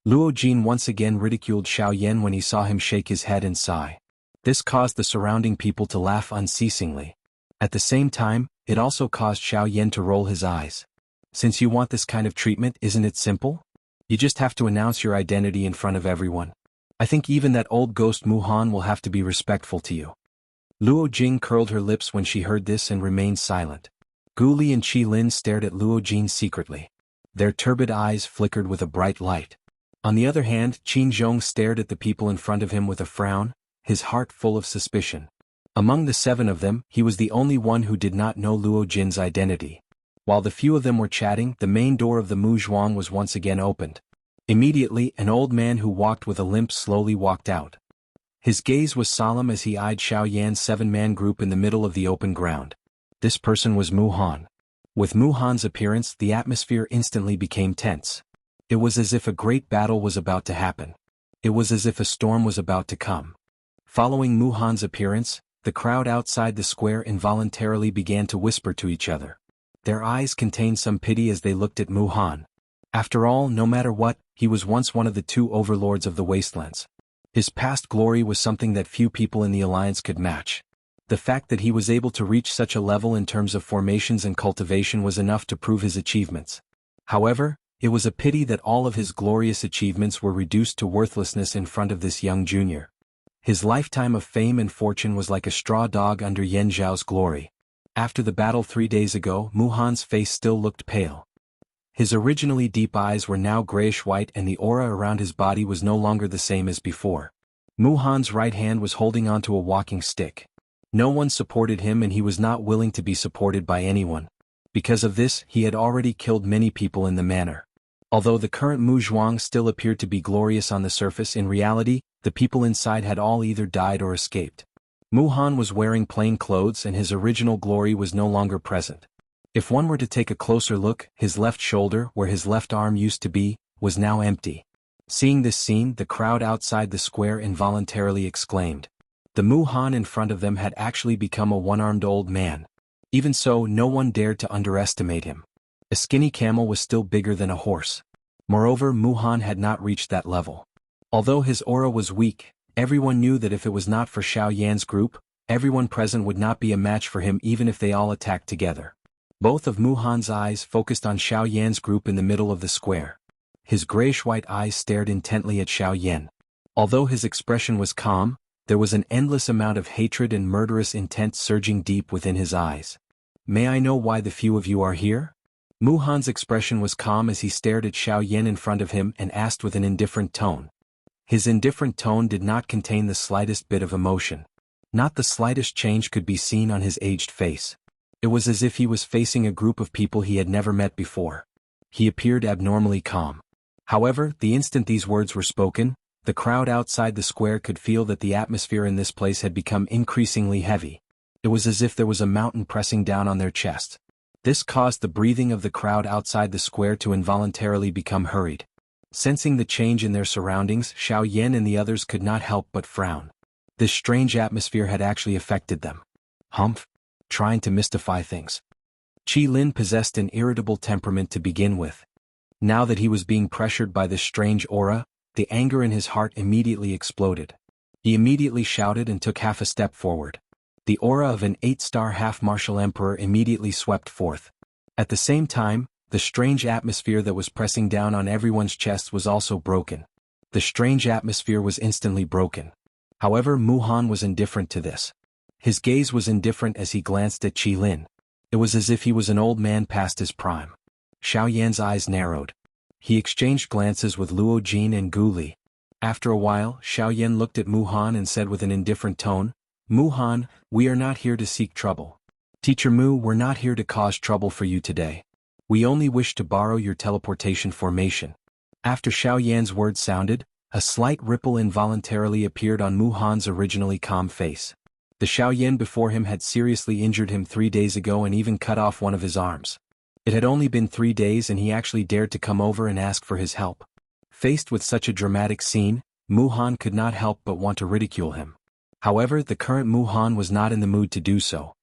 Luo Jin once again ridiculed Xiao Yan when he saw him shake his head and sigh. This caused the surrounding people to laugh unceasingly. At the same time, it also caused Xiao Yan to roll his eyes. Since you want this kind of treatment, isn't it simple? You just have to announce your identity in front of everyone. I think even that old ghost Mu Han will have to be respectful to you. Luo Jing curled her lips when she heard this and remained silent. Gu Li and Qi Lin stared at Luo Jing secretly. Their turbid eyes flickered with a bright light. On the other hand, Qin Zhong stared at the people in front of him with a frown, his heart full of suspicion. Among the 7 of them, he was the only one who did not know Luo Jin's identity. While the few of them were chatting, the main door of the Mu Zhuang was once again opened. Immediately, an old man who walked with a limp slowly walked out. His gaze was solemn as he eyed Xiao Yan's 7-man group in the middle of the open ground. This person was Mu Han. With Mu Han's appearance, the atmosphere instantly became tense. It was as if a great battle was about to happen. It was as if a storm was about to come. Following Mu Han's appearance, the crowd outside the square involuntarily began to whisper to each other. Their eyes contained some pity as they looked at Mu Han. After all, no matter what, he was once one of the 2 overlords of the wastelands. His past glory was something that few people in the alliance could match. The fact that he was able to reach such a level in terms of formations and cultivation was enough to prove his achievements. However, it was a pity that all of his glorious achievements were reduced to worthlessness in front of this young junior. His lifetime of fame and fortune was like a straw dog under Yan Zhao's glory. After the battle 3 days ago, Mu Han's face still looked pale. His originally deep eyes were now grayish-white and the aura around his body was no longer the same as before. Mu Han's right hand was holding onto a walking stick. No one supported him and he was not willing to be supported by anyone. Because of this, he had already killed many people in the manor. Although the current Mu Zhuang still appeared to be glorious on the surface, in reality, the people inside had all either died or escaped. Mu Han was wearing plain clothes and his original glory was no longer present. If one were to take a closer look, his left shoulder, where his left arm used to be, was now empty. Seeing this scene, the crowd outside the square involuntarily exclaimed. The Mu Han in front of them had actually become a one-armed old man. Even so, no one dared to underestimate him. A skinny camel was still bigger than a horse. Moreover, Mu Han had not reached that level. Although his aura was weak, everyone knew that if it was not for Xiao Yan's group, everyone present would not be a match for him even if they all attacked together. Both of Mu Han's eyes focused on Xiao Yan's group in the middle of the square. His grayish-white eyes stared intently at Xiao Yan. Although his expression was calm, there was an endless amount of hatred and murderous intent surging deep within his eyes. May I know why the few of you are here? Mu Han's expression was calm as he stared at Xiao Yan in front of him and asked with an indifferent tone. His indifferent tone did not contain the slightest bit of emotion. Not the slightest change could be seen on his aged face. It was as if he was facing a group of people he had never met before. He appeared abnormally calm. However, the instant these words were spoken, the crowd outside the square could feel that the atmosphere in this place had become increasingly heavy. It was as if there was a mountain pressing down on their chest. This caused the breathing of the crowd outside the square to involuntarily become hurried. Sensing the change in their surroundings, Xiao Yan and the others could not help but frown. This strange atmosphere had actually affected them. Humph. Trying to mystify things. Qi Lin possessed an irritable temperament to begin with. Now that he was being pressured by this strange aura, the anger in his heart immediately exploded. He immediately shouted and took half a step forward. The aura of an 8-star half-martial emperor immediately swept forth. At the same time, the strange atmosphere that was pressing down on everyone's chests was also broken. The strange atmosphere was instantly broken. However, Mu-Han was indifferent to this. His gaze was indifferent as he glanced at Qi Lin. It was as if he was an old man past his prime. Xiao Yan's eyes narrowed. He exchanged glances with Luo Jin and Gu Li. After a while, Xiao Yan looked at Mu-Han and said with an indifferent tone, "Mu-Han, we are not here to seek trouble. Teacher Mu, we're not here to cause trouble for you today. We only wish to borrow your teleportation formation." After Xiao Yan's words sounded, a slight ripple involuntarily appeared on Mu-Han's originally calm face. The Xiao Yan before him had seriously injured him 3 days ago and even cut off one of his arms. It had only been 3 days and he actually dared to come over and ask for his help. Faced with such a dramatic scene, Mu-Han could not help but want to ridicule him. However, the current Mu-Han was not in the mood to do so.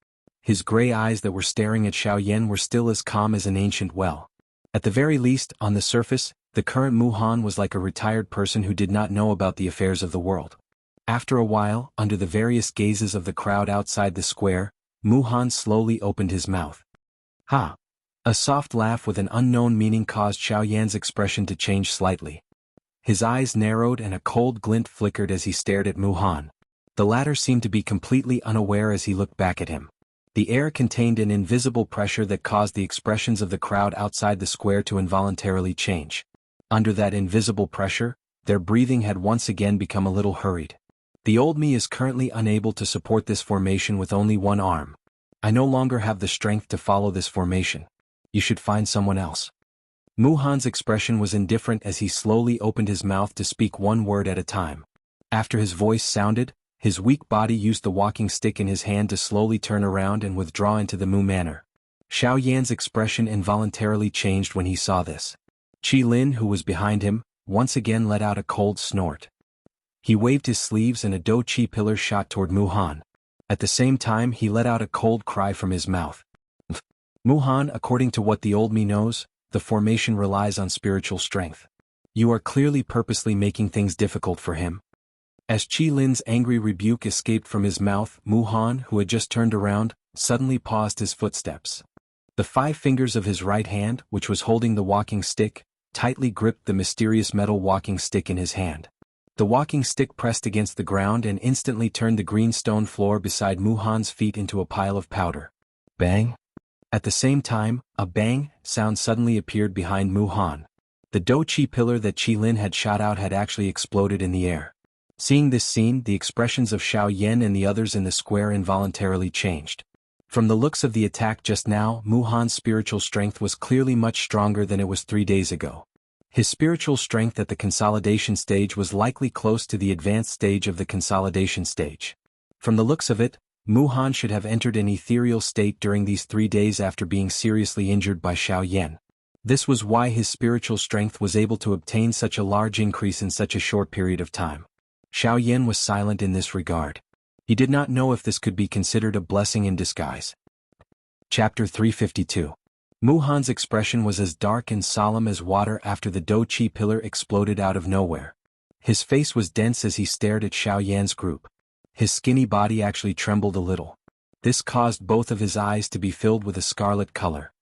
His gray eyes that were staring at Xiao Yan were still as calm as an ancient well. At the very least, on the surface, the current Mu-Han was like a retired person who did not know about the affairs of the world. After a while, under the various gazes of the crowd outside the square, Mu-Han slowly opened his mouth. Ha! A soft laugh with an unknown meaning caused Xiao Yan's expression to change slightly. His eyes narrowed and a cold glint flickered as he stared at Mu-Han. The latter seemed to be completely unaware as he looked back at him. The air contained an invisible pressure that caused the expressions of the crowd outside the square to involuntarily change. Under that invisible pressure, their breathing had once again become a little hurried. The old me is currently unable to support this formation with only one arm. I no longer have the strength to follow this formation. You should find someone else. Mu-Han's expression was indifferent as he slowly opened his mouth to speak one word at a time. After his voice sounded, his weak body used the walking stick in his hand to slowly turn around and withdraw into the Mu manner. Xiao Yan's expression involuntarily changed when he saw this. Qi Lin, who was behind him, once again let out a cold snort. He waved his sleeves and a Do Chi pillar shot toward Mu-Han. At the same time he let out a cold cry from his mouth. Mu-Han, according to what the old me knows, the formation relies on spiritual strength. You are clearly purposely making things difficult for him. As Qi Lin's angry rebuke escaped from his mouth, Mu-Han, who had just turned around, suddenly paused his footsteps. The 5 fingers of his right hand, which was holding the walking stick, tightly gripped the mysterious metal walking stick in his hand. The walking stick pressed against the ground and instantly turned the green stone floor beside Mu-Han's feet into a pile of powder. Bang! At the same time, a bang sound suddenly appeared behind Mu-Han. The Do Chi pillar that Qi Lin had shot out had actually exploded in the air. Seeing this scene, the expressions of Xiao Yan and the others in the square involuntarily changed. From the looks of the attack just now, Mu-Han's spiritual strength was clearly much stronger than it was 3 days ago. His spiritual strength at the consolidation stage was likely close to the advanced stage of the consolidation stage. From the looks of it, Mu-Han should have entered an ethereal state during these 3 days after being seriously injured by Xiao Yan. This was why his spiritual strength was able to obtain such a large increase in such a short period of time. Xiao Yan was silent in this regard. He did not know if this could be considered a blessing in disguise. Chapter 352. Mu-Han's expression was as dark and solemn as water after the Do Chi pillar exploded out of nowhere. His face was dense as he stared at Xiao Yan's group. His skinny body actually trembled a little. This caused both of his eyes to be filled with a scarlet color.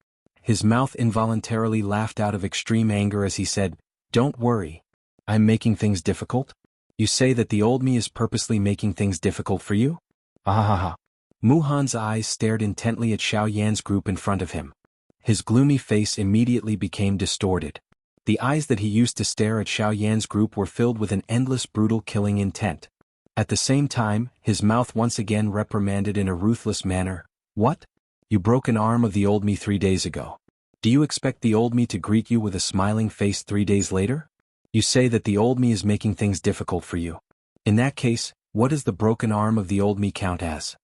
His mouth involuntarily laughed out of extreme anger as he said, "Don't worry. I'm making things difficult? You say that the old me is purposely making things difficult for you? Ah." Mu-Han's eyes stared intently at Xiao Yan's group in front of him. His gloomy face immediately became distorted. The eyes that he used to stare at Xiao Yan's group were filled with an endless brutal killing intent. At the same time, his mouth once again reprimanded in a ruthless manner, "What? You broke an arm of the old me 3 days ago. Do you expect the old me to greet you with a smiling face 3 days later? You say that the old me is making things difficult for you. In that case, what does the broken arm of the old me count as?"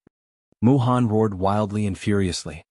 Mu-Han roared wildly and furiously.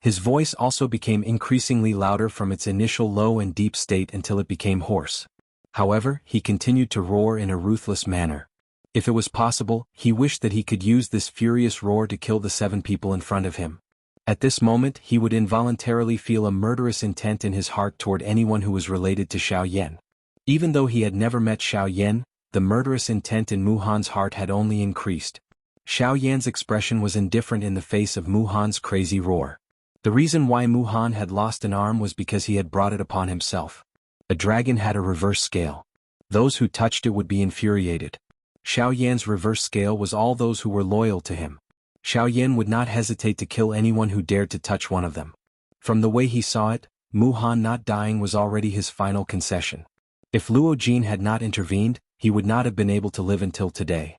His voice also became increasingly louder from its initial low and deep state until it became hoarse. However, he continued to roar in a ruthless manner. If it was possible, he wished that he could use this furious roar to kill the 7 people in front of him. At this moment he would involuntarily feel a murderous intent in his heart toward anyone who was related to Xiao Yan. Even though he had never met Xiao Yan, the murderous intent in Mu-Han's heart had only increased. Xiao Yan's expression was indifferent in the face of Mu-Han's crazy roar. The reason why Mu-Han had lost an arm was because he had brought it upon himself. A dragon had a reverse scale. Those who touched it would be infuriated. Xiao Yan's reverse scale was all those who were loyal to him. Xiao Yan would not hesitate to kill anyone who dared to touch one of them. From the way he saw it, Mu Han not dying was already his final concession. If Luo Jin had not intervened, he would not have been able to live until today.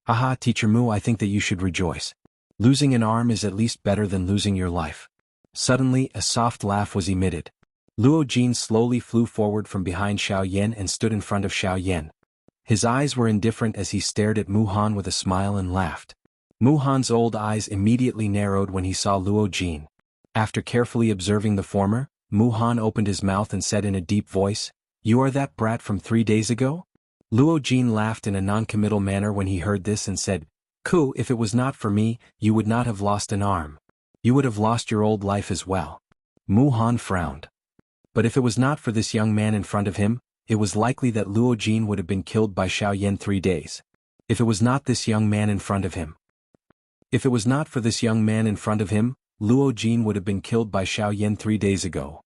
Haha, Teacher Mu, I think that you should rejoice. Losing an arm is at least better than losing your life. Suddenly, a soft laugh was emitted. Luo Jin slowly flew forward from behind Xiao Yan and stood in front of Xiao Yan. His eyes were indifferent as he stared at Mu Han with a smile and laughed. Mu Han's old eyes immediately narrowed when he saw Luo Jin. After carefully observing the former, Mu Han opened his mouth and said in a deep voice, "You are that brat from 3 days ago?" Luo Jin laughed in a non-committal manner when he heard this and said, "Ku, if it was not for me, you would not have lost an arm. You would have lost your old life as well." Mu Han frowned. But if it was not for this young man in front of him, it was likely that Luo Jin would have been killed by Xiao Yan 3 days. If it was not this young man in front of him. If it was not for this young man in front of him, Luo Jin would have been killed by Xiao Yan 3 days ago.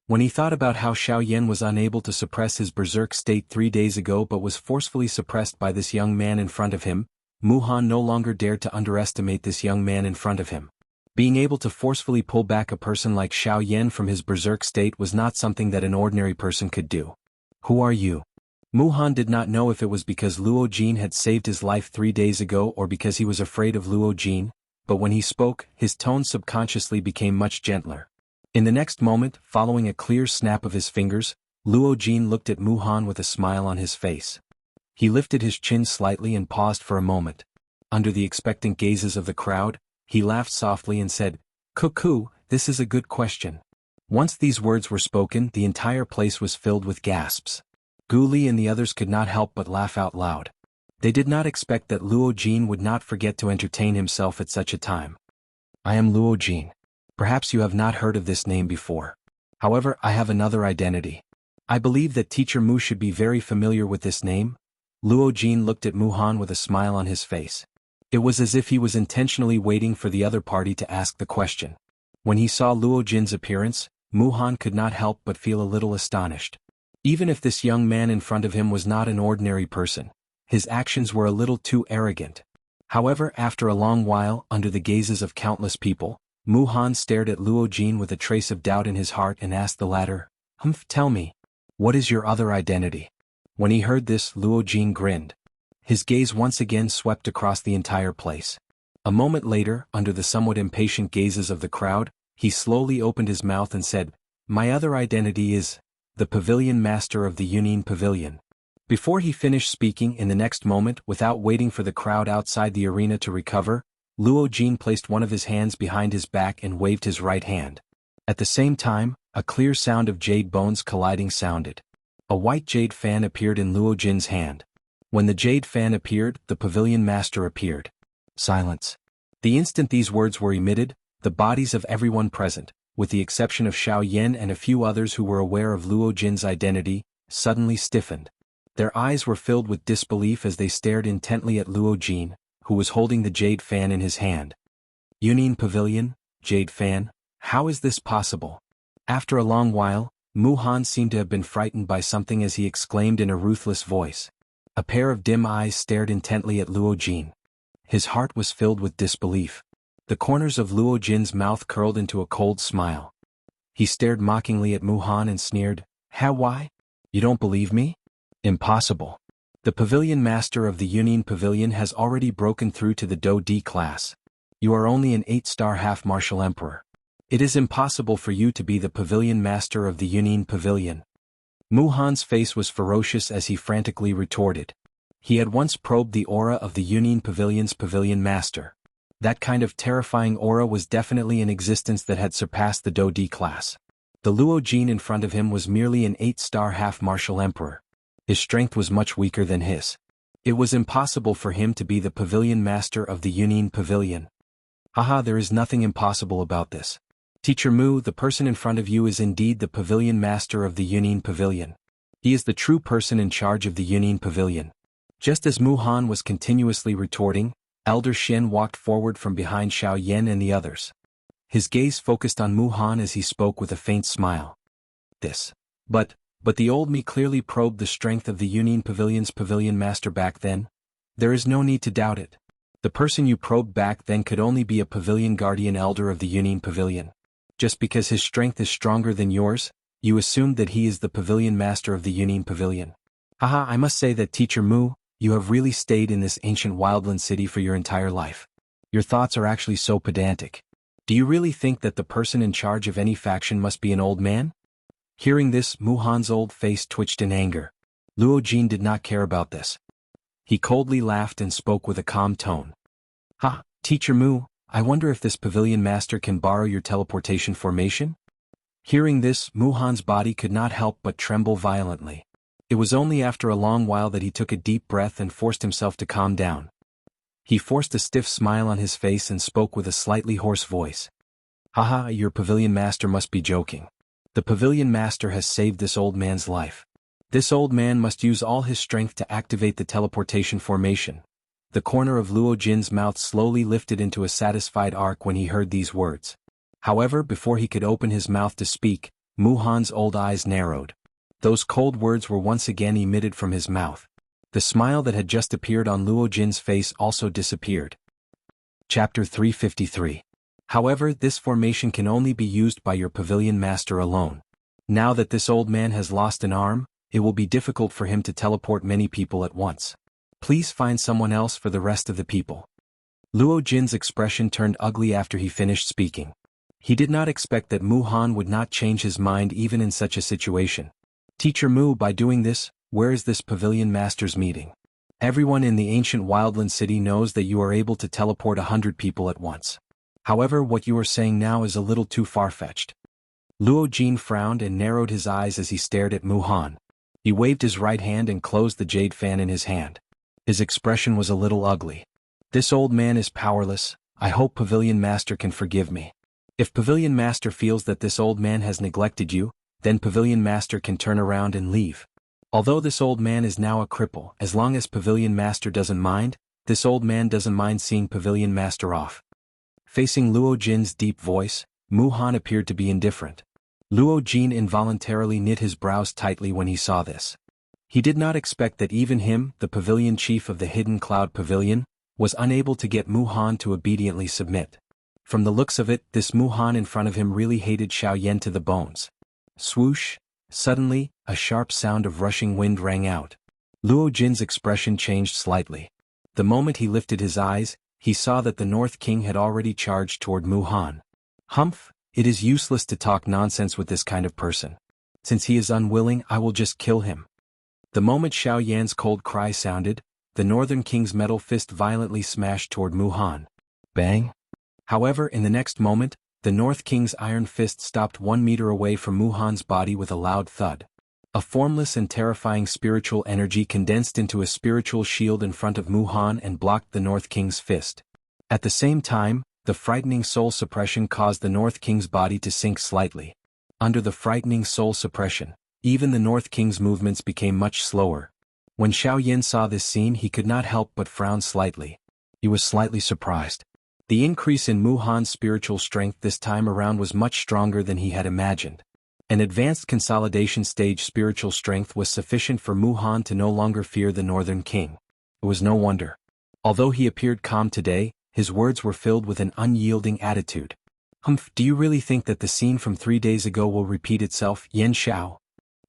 When he thought about how Xiao Yan was unable to suppress his berserk state 3 days ago but was forcefully suppressed by this young man in front of him, Mu Han no longer dared to underestimate this young man in front of him. Being able to forcefully pull back a person like Xiao Yan from his berserk state was not something that an ordinary person could do. "Who are you?" Mu Han did not know if it was because Luo Jin had saved his life 3 days ago or because he was afraid of Luo Jin, but when he spoke, his tone subconsciously became much gentler. In the next moment, following a clear snap of his fingers, Luo Jin looked at Mu Han with a smile on his face. He lifted his chin slightly and paused for a moment. Under the expectant gazes of the crowd, he laughed softly and said, "Cuckoo, this is a good question." Once these words were spoken, the entire place was filled with gasps. Gu Li and the others could not help but laugh out loud. They did not expect that Luo Jin would not forget to entertain himself at such a time. "I am Luo Jin. Perhaps you have not heard of this name before. However, I have another identity. I believe that Teacher Mu should be very familiar with this name." Luo Jin looked at Mu Han with a smile on his face. It was as if he was intentionally waiting for the other party to ask the question. When he saw Luo Jin's appearance, Mu Han could not help but feel a little astonished. Even if this young man in front of him was not an ordinary person, his actions were a little too arrogant. However, after a long while, under the gazes of countless people, Mu Han stared at Luo Jin with a trace of doubt in his heart and asked the latter, Tell me, what is your other identity?" When he heard this, Luo Jin grinned. His gaze once again swept across the entire place. A moment later, under the somewhat impatient gazes of the crowd, he slowly opened his mouth and said, "My other identity is the Pavilion Master of the Union Pavilion." Before he finished speaking, in the next moment, without waiting for the crowd outside the arena to recover, Luo Jin placed one of his hands behind his back and waved his right hand. At the same time, a clear sound of jade bones colliding sounded. A white jade fan appeared in Luo Jin's hand. When the jade fan appeared, the Pavilion Master appeared. Silence. The instant these words were emitted, the bodies of everyone present, with the exception of Xiao Yan and a few others who were aware of Luo Jin's identity, suddenly stiffened. Their eyes were filled with disbelief as they stared intently at Luo Jin, who was holding the jade fan in his hand. "Union Pavilion, jade fan, how is this possible?" After a long while, Mu Han seemed to have been frightened by something as he exclaimed in a ruthless voice. A pair of dim eyes stared intently at Luo Jin. His heart was filled with disbelief. The corners of Luo Jin's mouth curled into a cold smile. He stared mockingly at Mu Han and sneered, Why? You don't believe me? Impossible. The Pavilion Master of the Union Pavilion has already broken through to the Do D class. You are only an 8-star half-martial emperor. It is impossible for you to be the Pavilion Master of the Union Pavilion. Mu Han's face was ferocious as he frantically retorted. He had once probed the aura of the Union Pavilion's Pavilion Master. That kind of terrifying aura was definitely in existence that had surpassed the Do D class. The Luo Jin in front of him was merely an 8-star half-martial emperor. His strength was much weaker than his. It was impossible for him to be the Pavilion Master of the Union Pavilion. Haha, there is nothing impossible about this. Teacher Mu, the person in front of you is indeed the Pavilion Master of the Union Pavilion. He is the true person in charge of the Union Pavilion. Just as Mu Han was continuously retorting, Elder Shen walked forward from behind Xiao Yan and the others. His gaze focused on Mu Han as he spoke with a faint smile. But, But the old me clearly probed the strength of the Union Pavilion's pavilion master back then. There is no need to doubt it. The person you probed back then could only be a pavilion guardian elder of the Union Pavilion. Just because his strength is stronger than yours, you assumed that he is the pavilion master of the Union Pavilion. Haha, I must say that Teacher Mu, you have really stayed in this ancient wildland city for your entire life. Your thoughts are actually so pedantic. Do you really think that the person in charge of any faction must be an old man? Hearing this, Mu Han's old face twitched in anger. Luo Jin did not care about this. He coldly laughed and spoke with a calm tone. Ha, Teacher Mu, I wonder if this pavilion master can borrow your teleportation formation? Hearing this, Mu Han's body could not help but tremble violently. It was only after a long while that he took a deep breath and forced himself to calm down. He forced a stiff smile on his face and spoke with a slightly hoarse voice. Haha, your pavilion master must be joking. The pavilion master has saved this old man's life. This old man must use all his strength to activate the teleportation formation. The corner of Luo Jin's mouth slowly lifted into a satisfied arc when he heard these words. However, before he could open his mouth to speak, Mu Han's old eyes narrowed. Those cold words were once again emitted from his mouth. The smile that had just appeared on Luo Jin's face also disappeared. Chapter 353. However, this formation can only be used by your pavilion master alone. Now that this old man has lost an arm, it will be difficult for him to teleport many people at once. Please find someone else for the rest of the people. Luo Jin's expression turned ugly after he finished speaking. He did not expect that Mu Han would not change his mind even in such a situation. Teacher Mu, by doing this, where is this pavilion master's meeting? Everyone in the ancient wildland city knows that you are able to teleport 100 people at once. However, what you are saying now is a little too far-fetched. Luo Jin frowned and narrowed his eyes as he stared at Mu Han. He waved his right hand and closed the jade fan in his hand. His expression was a little ugly. This old man is powerless. I hope Pavilion Master can forgive me. If Pavilion Master feels that this old man has neglected you, then Pavilion Master can turn around and leave. Although this old man is now a cripple, as long as Pavilion Master doesn't mind, this old man doesn't mind seeing Pavilion Master off. Facing Luo Jin's deep voice, Mu Han appeared to be indifferent. Luo Jin involuntarily knit his brows tightly when he saw this. He did not expect that even him, the pavilion chief of the Hidden Cloud Pavilion, was unable to get Mu Han to obediently submit. From the looks of it, this Mu Han in front of him really hated Xiao Yan to the bones. Swoosh! Suddenly, a sharp sound of rushing wind rang out. Luo Jin's expression changed slightly. The moment he lifted his eyes, he saw that the North King had already charged toward Mu Han. Humph! It is useless to talk nonsense with this kind of person. Since he is unwilling, I will just kill him. The moment Xiao Yan's cold cry sounded, the Northern King's metal fist violently smashed toward Mu Han. Bang! However, in the next moment, the North King's iron fist stopped 1 meter away from Mu Han's body with a loud thud. A formless and terrifying spiritual energy condensed into a spiritual shield in front of Mu Han and blocked the North King's fist. At the same time, the frightening soul suppression caused the North King's body to sink slightly. Under the frightening soul suppression, even the North King's movements became much slower. When Xiao Yan saw this scene, he could not help but frown slightly. He was slightly surprised. The increase in Mu Han's spiritual strength this time around was much stronger than he had imagined. An advanced consolidation stage spiritual strength was sufficient for Mu Han to no longer fear the Northern King. It was no wonder. Although he appeared calm today, his words were filled with an unyielding attitude. Humph, do you really think that the scene from 3 days ago will repeat itself, Yan Xiao?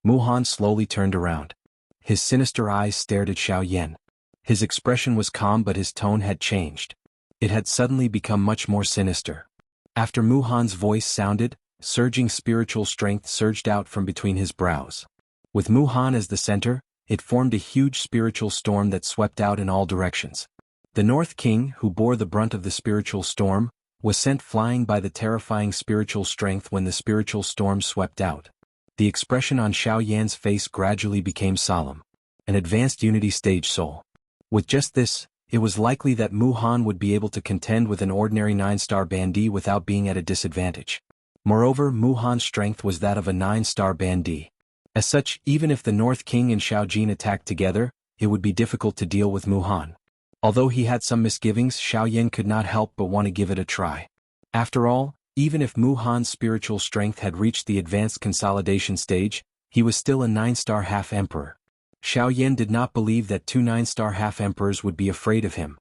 Mu Han slowly turned around. His sinister eyes stared at Xiao Yan. His expression was calm, but his tone had changed. It had suddenly become much more sinister. After Mu Han's voice sounded, surging spiritual strength surged out from between his brows. With Mu Han as the center, it formed a huge spiritual storm that swept out in all directions. The North King, who bore the brunt of the spiritual storm, was sent flying by the terrifying spiritual strength when the spiritual storm swept out. The expression on Xiao Yan's face gradually became solemn. An advanced unity stage soul. With just this, it was likely that Mu Han would be able to contend with an ordinary 9-star bandit without being at a disadvantage. Moreover, Mu Han's strength was that of a 9-star bandit. As such, even if the North King and Xiao Jin attacked together, it would be difficult to deal with Mu Han. Although he had some misgivings, Xiao Yan could not help but want to give it a try. After all, even if Mu Han's spiritual strength had reached the advanced consolidation stage, he was still a 9-star half-emperor. Xiao Yan did not believe that 2 9-star half-emperors would be afraid of him.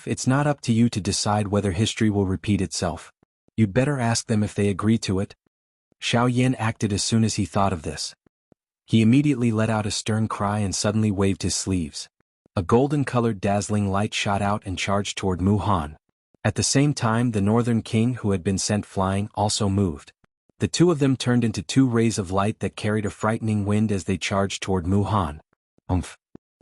It's not up to you to decide whether history will repeat itself. You'd better ask them if they agree to it. Xiao Yan acted as soon as he thought of this. He immediately let out a stern cry and suddenly waved his sleeves. A golden-colored dazzling light shot out and charged toward Mu Han. At the same time, the northern king who had been sent flying also moved. The two of them turned into 2 rays of light that carried a frightening wind as they charged toward Mu Han.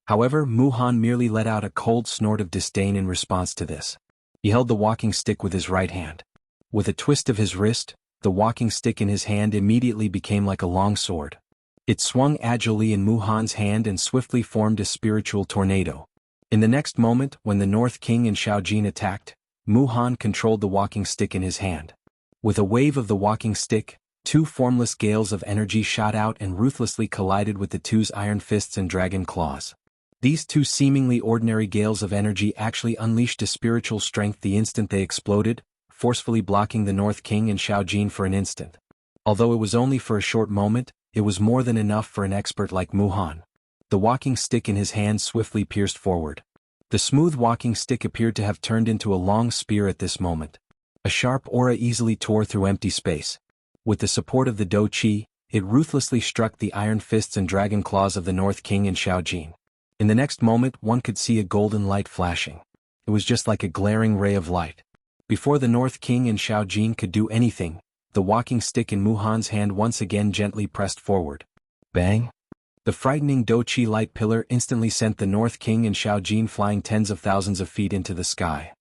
However, Mu Han merely let out a cold snort of disdain in response to this. He held the walking stick with his right hand. With a twist of his wrist, the walking stick in his hand immediately became like a long sword. It swung agilely in Mu Han's hand and swiftly formed a spiritual tornado. In the next moment, when the North King and Xiao Jin attacked, Mu Han controlled the walking stick in his hand. With a wave of the walking stick, 2 formless gales of energy shot out and ruthlessly collided with the two's iron fists and dragon claws. These 2 seemingly ordinary gales of energy actually unleashed a spiritual strength the instant they exploded, forcefully blocking the North King and Xiao Jin for an instant. Although it was only for a short moment, it was more than enough for an expert like Mu Han. The walking stick in his hand swiftly pierced forward. The smooth walking stick appeared to have turned into a long spear at this moment. A sharp aura easily tore through empty space. With the support of the Do Qi, it ruthlessly struck the iron fists and dragon claws of the North King and Xiao Jin. In the next moment, one could see a golden light flashing. It was just like a glaring ray of light. Before the North King and Xiao Jin could do anything, the walking stick in Mu Han's hand once again gently pressed forward. Bang! The frightening Do Qi light pillar instantly sent the North King and Xiao Jin flying tens of thousands of feet into the sky.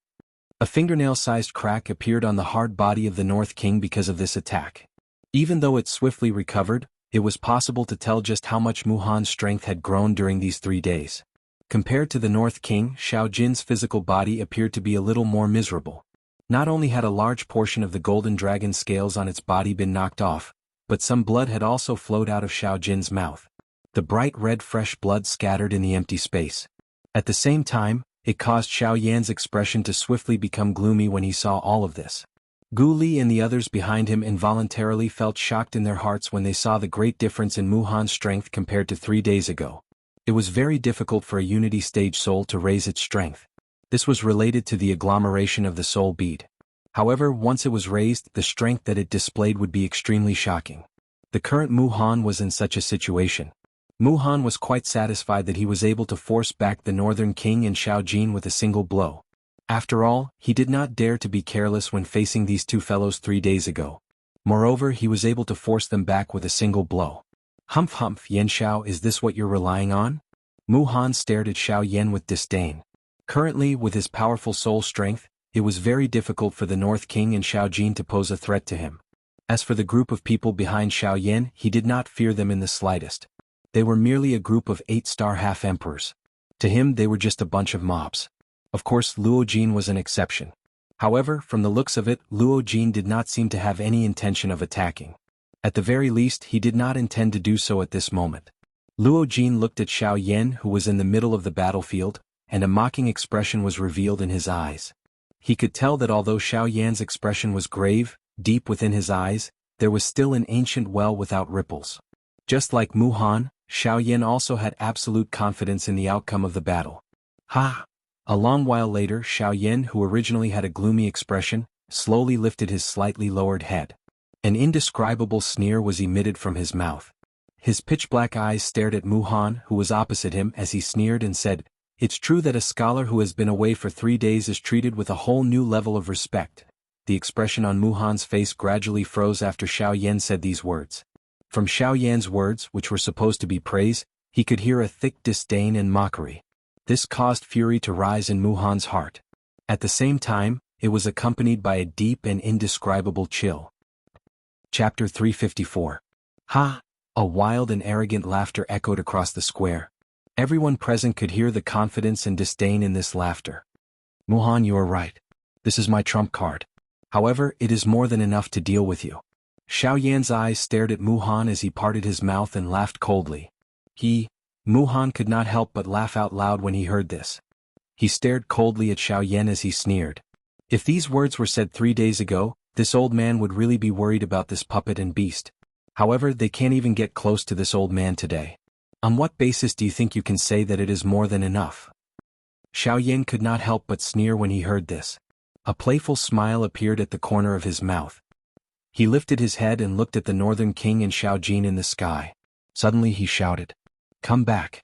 A fingernail-sized crack appeared on the hard body of the North King because of this attack. Even though it swiftly recovered, it was possible to tell just how much Mu Han's strength had grown during these 3 days. Compared to the North King, Xiao Jin's physical body appeared to be a little more miserable. Not only had a large portion of the golden dragon scales on its body been knocked off, but some blood had also flowed out of Xiao Jin's mouth. The bright red fresh blood scattered in the empty space. At the same time, it caused Xiao Yan's expression to swiftly become gloomy when he saw all of this. Gu Li and the others behind him involuntarily felt shocked in their hearts when they saw the great difference in Mu Han's strength compared to 3 days ago. It was very difficult for a Unity stage soul to raise its strength. This was related to the agglomeration of the soul bead. However, once it was raised, the strength that it displayed would be extremely shocking. The current Mu Han was in such a situation. Mu Han was quite satisfied that he was able to force back the Northern King and Xiao Jin with a single blow. After all, he did not dare to be careless when facing these 2 fellows 3 days ago. Moreover, he was able to force them back with a single blow. Humph, Yan Xiao, is this what you're relying on? Mu Han stared at Xiao Yan with disdain. Currently, with his powerful soul strength, it was very difficult for the North King and Xiao Jin to pose a threat to him. As for the group of people behind Xiao Yan, he did not fear them in the slightest. They were merely a group of 8-star half-emperors. To him, they were just a bunch of mobs. Of course, Luo Jin was an exception. However, from the looks of it, Luo Jin did not seem to have any intention of attacking. At the very least, he did not intend to do so at this moment. Luo Jin looked at Xiao Yan, who was in the middle of the battlefield, and a mocking expression was revealed in his eyes. He could tell that although Xiao Yan's expression was grave, deep within his eyes, there was still an ancient well without ripples. Just like Mu Han, Xiao Yan also had absolute confidence in the outcome of the battle. Ha! A long while later, Xiao Yan, who originally had a gloomy expression, slowly lifted his slightly lowered head. An indescribable sneer was emitted from his mouth. His pitch-black eyes stared at Mu Han, who was opposite him, as he sneered and said, "It's true that a scholar who has been away for 3 days is treated with a whole new level of respect." The expression on Mu Han's face gradually froze after Xiao Yan said these words. From Xiao Yan's words, which were supposed to be praise, he could hear a thick disdain and mockery. This caused fury to rise in Mu Han's heart. At the same time, it was accompanied by a deep and indescribable chill. Chapter 354. Ha! A wild and arrogant laughter echoed across the square. Everyone present could hear the confidence and disdain in this laughter. Mu Han, you are right. This is my trump card. However, it is more than enough to deal with you. Xiao Yan's eyes stared at Mu Han as he parted his mouth and laughed coldly. Mu Han could not help but laugh out loud when he heard this. He stared coldly at Xiao Yan as he sneered. If these words were said 3 days ago, this old man would really be worried about this puppet and beast. However, they can't even get close to this old man today. On what basis do you think you can say that it is more than enough? Xiao Yan could not help but sneer when he heard this. A playful smile appeared at the corner of his mouth. He lifted his head and looked at the Northern King and Xiao Jin in the sky. Suddenly he shouted, "Come back."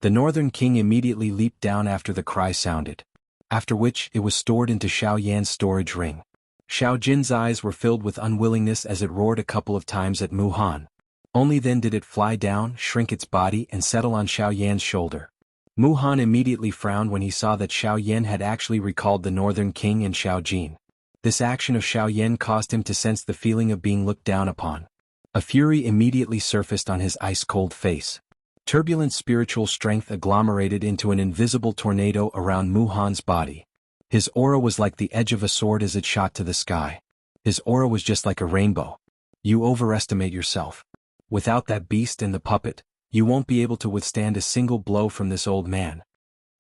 The Northern King immediately leaped down after the cry sounded. After which it was stored into Xiao Yan's storage ring. Xiao Jin's eyes were filled with unwillingness as it roared a couple of times at Mu Han. Only then did it fly down, shrink its body and settle on Xiao Yan's shoulder. Mu Han immediately frowned when he saw that Xiao Yan had actually recalled the Northern King and Xiao Jin. This action of Xiao Yan caused him to sense the feeling of being looked down upon. A fury immediately surfaced on his ice-cold face. Turbulent spiritual strength agglomerated into an invisible tornado around Mu Han's body. His aura was like the edge of a sword as it shot to the sky. His aura was just like a rainbow. You overestimate yourself. Without that beast and the puppet, you won't be able to withstand a single blow from this old man.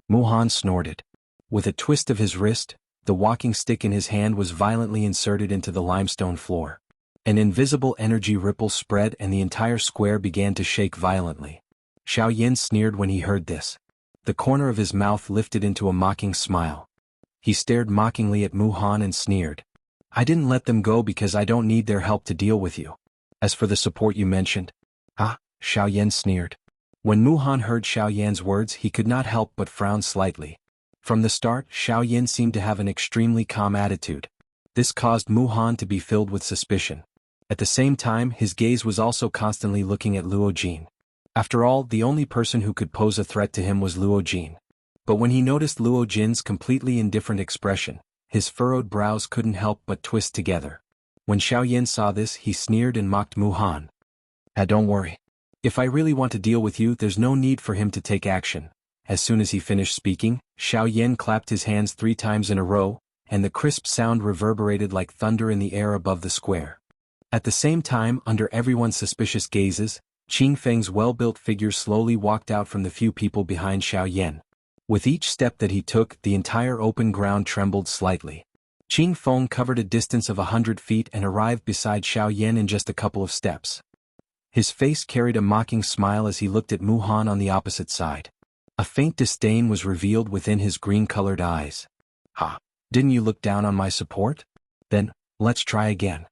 Mu Han snorted. With a twist of his wrist, the walking stick in his hand was violently inserted into the limestone floor. An invisible energy ripple spread and the entire square began to shake violently. Xiao Yan sneered when he heard this. The corner of his mouth lifted into a mocking smile. He stared mockingly at Mu Han and sneered. "I didn't let them go because I don't need their help to deal with you. As for the support you mentioned..." "Ah," Xiao Yan sneered. When Mu Han heard Xiao Yan's words he could not help but frown slightly. From the start, Xiao Yan seemed to have an extremely calm attitude. This caused Mu Han to be filled with suspicion. At the same time, his gaze was also constantly looking at Luo Jin. After all, the only person who could pose a threat to him was Luo Jin. But when he noticed Luo Jin's completely indifferent expression, his furrowed brows couldn't help but twist together. When Xiao Yan saw this, he sneered and mocked Mu Han. Don't worry. If I really want to deal with you, there's no need for him to take action." As soon as he finished speaking, Xiao Yan clapped his hands 3 times in a row, and the crisp sound reverberated like thunder in the air above the square. At the same time, under everyone's suspicious gazes, Qing Feng's well-built figure slowly walked out from the few people behind Xiao Yan. With each step that he took, the entire open ground trembled slightly. Qing Feng covered a distance of 100 feet and arrived beside Xiao Yan in just a couple of steps. His face carried a mocking smile as he looked at Mu Han on the opposite side. A faint disdain was revealed within his green-colored eyes. "Ha! Didn't you look down on my support? Then, let's try again."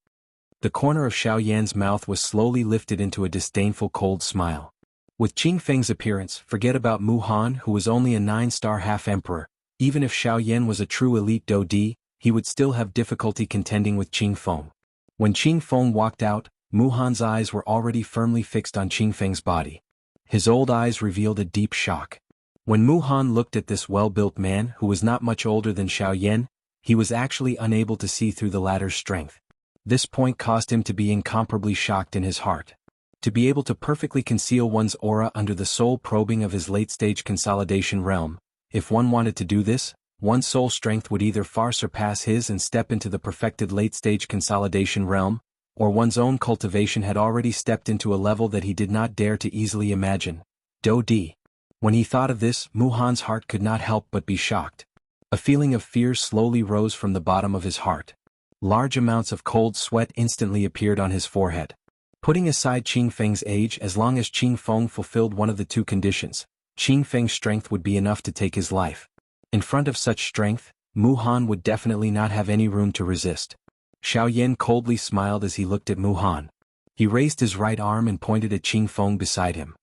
The corner of Xiao Yan's mouth was slowly lifted into a disdainful cold smile. With Qing Feng's appearance, forget about Mu Han, who was only a 9-star half-emperor. Even if Xiao Yan was a true elite Dodi, he would still have difficulty contending with Qing Feng. When Qing Feng walked out, Mu Han's eyes were already firmly fixed on Qing Feng's body. His old eyes revealed a deep shock. When Mu Han looked at this well-built man who was not much older than Xiao Yan, he was actually unable to see through the latter's strength. This point caused him to be incomparably shocked in his heart. To be able to perfectly conceal one's aura under the soul probing of his late-stage consolidation realm, if one wanted to do this, one's soul strength would either far surpass his and step into the perfected late-stage consolidation realm, or one's own cultivation had already stepped into a level that he did not dare to easily imagine. Do-di. When he thought of this, Mu Han's heart could not help but be shocked. A feeling of fear slowly rose from the bottom of his heart. Large amounts of cold sweat instantly appeared on his forehead. Putting aside Qing Feng's age, as long as Qing Feng fulfilled one of the 2 conditions, Qing Feng's strength would be enough to take his life. In front of such strength, Mu Han would definitely not have any room to resist. Xiao Yan coldly smiled as he looked at Mu Han. He raised his right arm and pointed at Qing Feng beside him.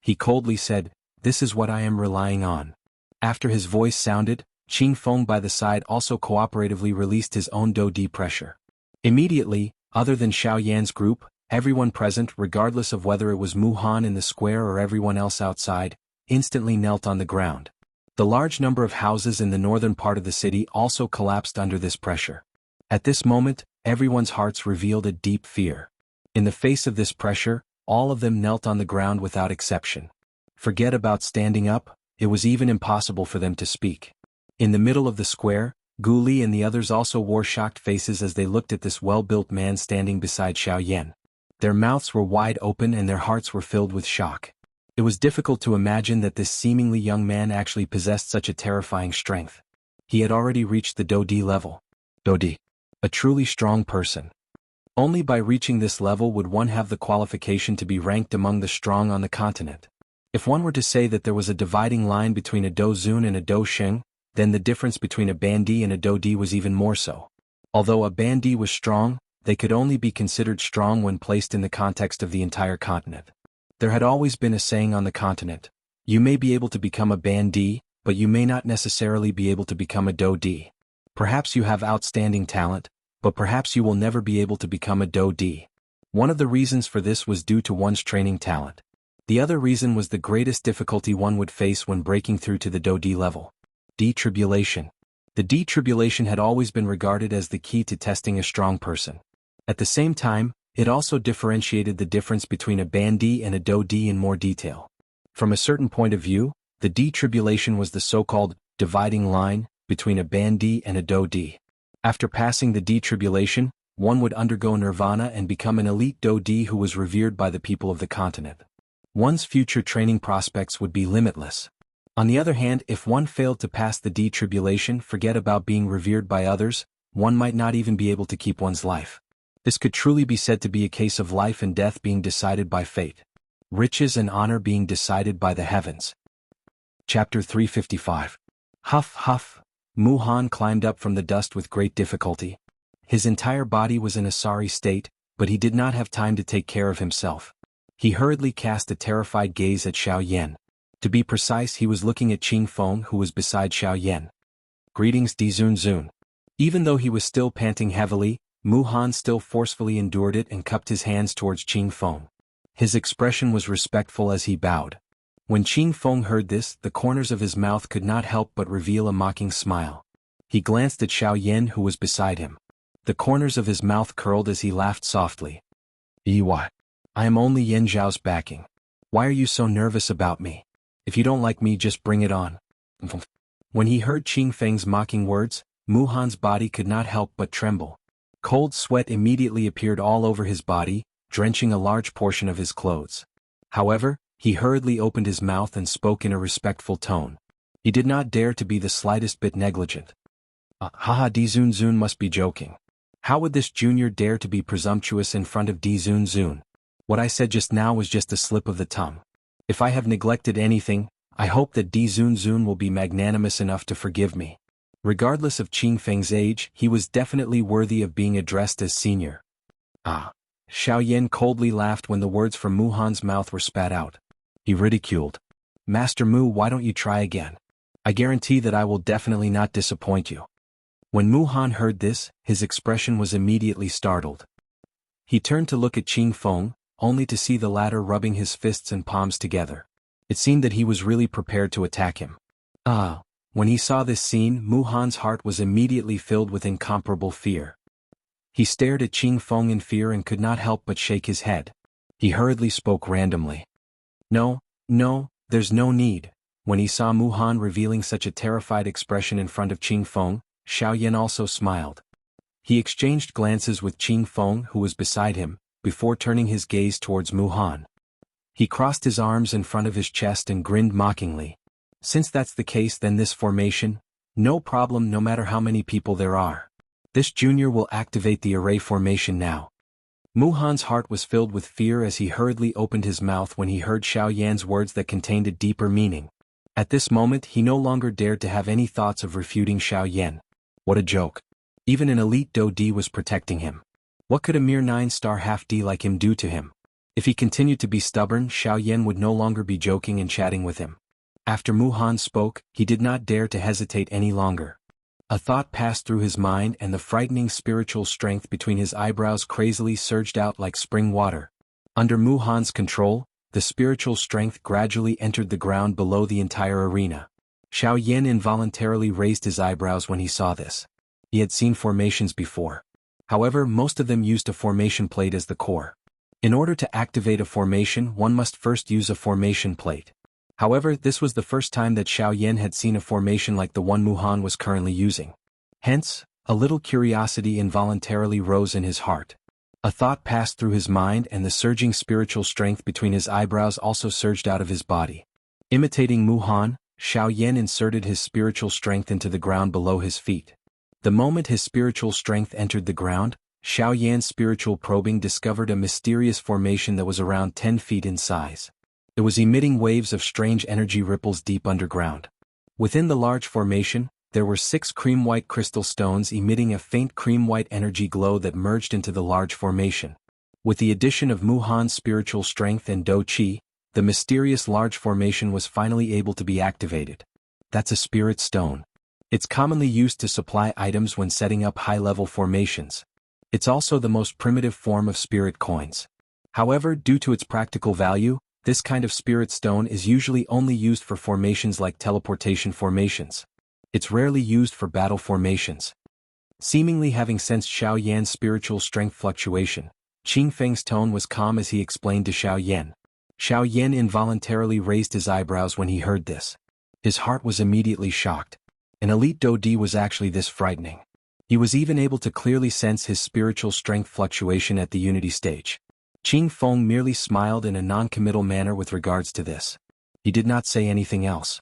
He coldly said, "This is what I am relying on." After his voice sounded, Qing Feng by the side also cooperatively released his own Do-di pressure. Immediately, other than Xiao Yan's group, everyone present, regardless of whether it was Mu Han in the square or everyone else outside, instantly knelt on the ground. The large number of houses in the northern part of the city also collapsed under this pressure. At this moment, everyone's hearts revealed a deep fear. In the face of this pressure, all of them knelt on the ground without exception. Forget about standing up, it was even impossible for them to speak. In the middle of the square, Gu Li and the others also wore shocked faces as they looked at this well-built man standing beside Xiao Yan. Their mouths were wide open and their hearts were filled with shock. It was difficult to imagine that this seemingly young man actually possessed such a terrifying strength. He had already reached the Do-di level. Do-di. A truly strong person. Only by reaching this level would one have the qualification to be ranked among the strong on the continent. If one were to say that there was a dividing line between a Dozun and a Dosheng, then the difference between a Bandi and a Dodi was even more so. Although a Bandi was strong, they could only be considered strong when placed in the context of the entire continent. There had always been a saying on the continent: you may be able to become a Bandi, but you may not necessarily be able to become a Dodi. Perhaps you have outstanding talent, but perhaps you will never be able to become a Dodi. One of the reasons for this was due to one's training talent. The other reason was the greatest difficulty one would face when breaking through to the Dodi level. Detribulation. The detribulation had always been regarded as the key to testing a strong person. At the same time, it also differentiated the difference between a Bandi and a Dodi in more detail. From a certain point of view, the detribulation was the so-called dividing line between a Bandi and a Dodi. After passing the detribulation, one would undergo nirvana and become an elite Dodi who was revered by the people of the continent. One's future training prospects would be limitless. On the other hand, if one failed to pass the detribulation, forget about being revered by others, one might not even be able to keep one's life. This could truly be said to be a case of life and death being decided by fate. Riches and honor being decided by the heavens. Chapter 355. Huff, huff. Muhan climbed up from the dust with great difficulty. His entire body was in a sorry state, but he did not have time to take care of himself. He hurriedly cast a terrified gaze at Xiao Yan. To be precise, he was looking at Qing Feng, who was beside Xiao Yan. Greetings, Di Zun Zun. Even though he was still panting heavily, Muhan still forcefully endured it and cupped his hands towards Qing Feng. His expression was respectful as he bowed. When Qing Feng heard this, the corners of his mouth could not help but reveal a mocking smile. He glanced at Xiao Yan, who was beside him. The corners of his mouth curled as he laughed softly. What? I am only Yan Zhao's backing. Why are you so nervous about me? If you don't like me, just bring it on. When he heard Qing Feng's mocking words, Muhan's body could not help but tremble. Cold sweat immediately appeared all over his body, drenching a large portion of his clothes. However, he hurriedly opened his mouth and spoke in a respectful tone. He did not dare to be the slightest bit negligent. Haha, Di Zun Zun must be joking. How would this junior dare to be presumptuous in front of Di Zun Zun? What I said just now was just a slip of the tongue. If I have neglected anything, I hope that Di Zun Zun will be magnanimous enough to forgive me. Regardless of Qing Feng's age, he was definitely worthy of being addressed as senior. Xiao Yan coldly laughed when the words from Muhan's mouth were spat out. He ridiculed. Master Mu, why don't you try again? I guarantee that I will definitely not disappoint you. When Muhan heard this, his expression was immediately startled. He turned to look at Qing Feng, only to see the latter rubbing his fists and palms together. It seemed that he was really prepared to attack him. When he saw this scene, Muhan's heart was immediately filled with incomparable fear. He stared at Qing Feng in fear and could not help but shake his head. He hurriedly spoke randomly. No, there's no need. When he saw Muhan revealing such a terrified expression in front of Qing Feng, Xiao Yan also smiled. He exchanged glances with Qing Feng, who was beside him, before turning his gaze towards Muhan. He crossed his arms in front of his chest and grinned mockingly. Since that's the case, then this formation, no problem, no matter how many people there are. This junior will activate the array formation now. Muhan's heart was filled with fear as he hurriedly opened his mouth when he heard Xiao Yan's words that contained a deeper meaning. At this moment, he no longer dared to have any thoughts of refuting Xiao Yan. What a joke. Even an elite Dodi was protecting him. What could a mere 9-star half-D like him do to him? If he continued to be stubborn, Xiao Yan would no longer be joking and chatting with him. After Muhan spoke, he did not dare to hesitate any longer. A thought passed through his mind and the frightening spiritual strength between his eyebrows crazily surged out like spring water. Under Muhan's control, the spiritual strength gradually entered the ground below the entire arena. Xiao Yan involuntarily raised his eyebrows when he saw this. He had seen formations before. However, most of them used a formation plate as the core. In order to activate a formation, one must first use a formation plate. However, this was the first time that Xiao Yan had seen a formation like the one Muhan was currently using. Hence, a little curiosity involuntarily rose in his heart. A thought passed through his mind and the surging spiritual strength between his eyebrows also surged out of his body. Imitating Muhan, Xiao Yan inserted his spiritual strength into the ground below his feet. The moment his spiritual strength entered the ground, Xiao Yan's spiritual probing discovered a mysterious formation that was around 10 feet in size. It was emitting waves of strange energy ripples deep underground. Within the large formation, there were 6 cream-white crystal stones emitting a faint cream-white energy glow that merged into the large formation. With the addition of Muhan's spiritual strength and Do Qi, the mysterious large formation was finally able to be activated. That's a spirit stone. It's commonly used to supply items when setting up high-level formations. It's also the most primitive form of spirit coins. However, due to its practical value, this kind of spirit stone is usually only used for formations like teleportation formations. It's rarely used for battle formations. Seemingly having sensed Xiao Yan's spiritual strength fluctuation, Qing Feng's tone was calm as he explained to Xiao Yan. Xiao Yan involuntarily raised his eyebrows when he heard this. His heart was immediately shocked. An elite Do Di was actually this frightening. He was even able to clearly sense his spiritual strength fluctuation at the unity stage. Qing Feng merely smiled in a non-committal manner with regards to this. He did not say anything else.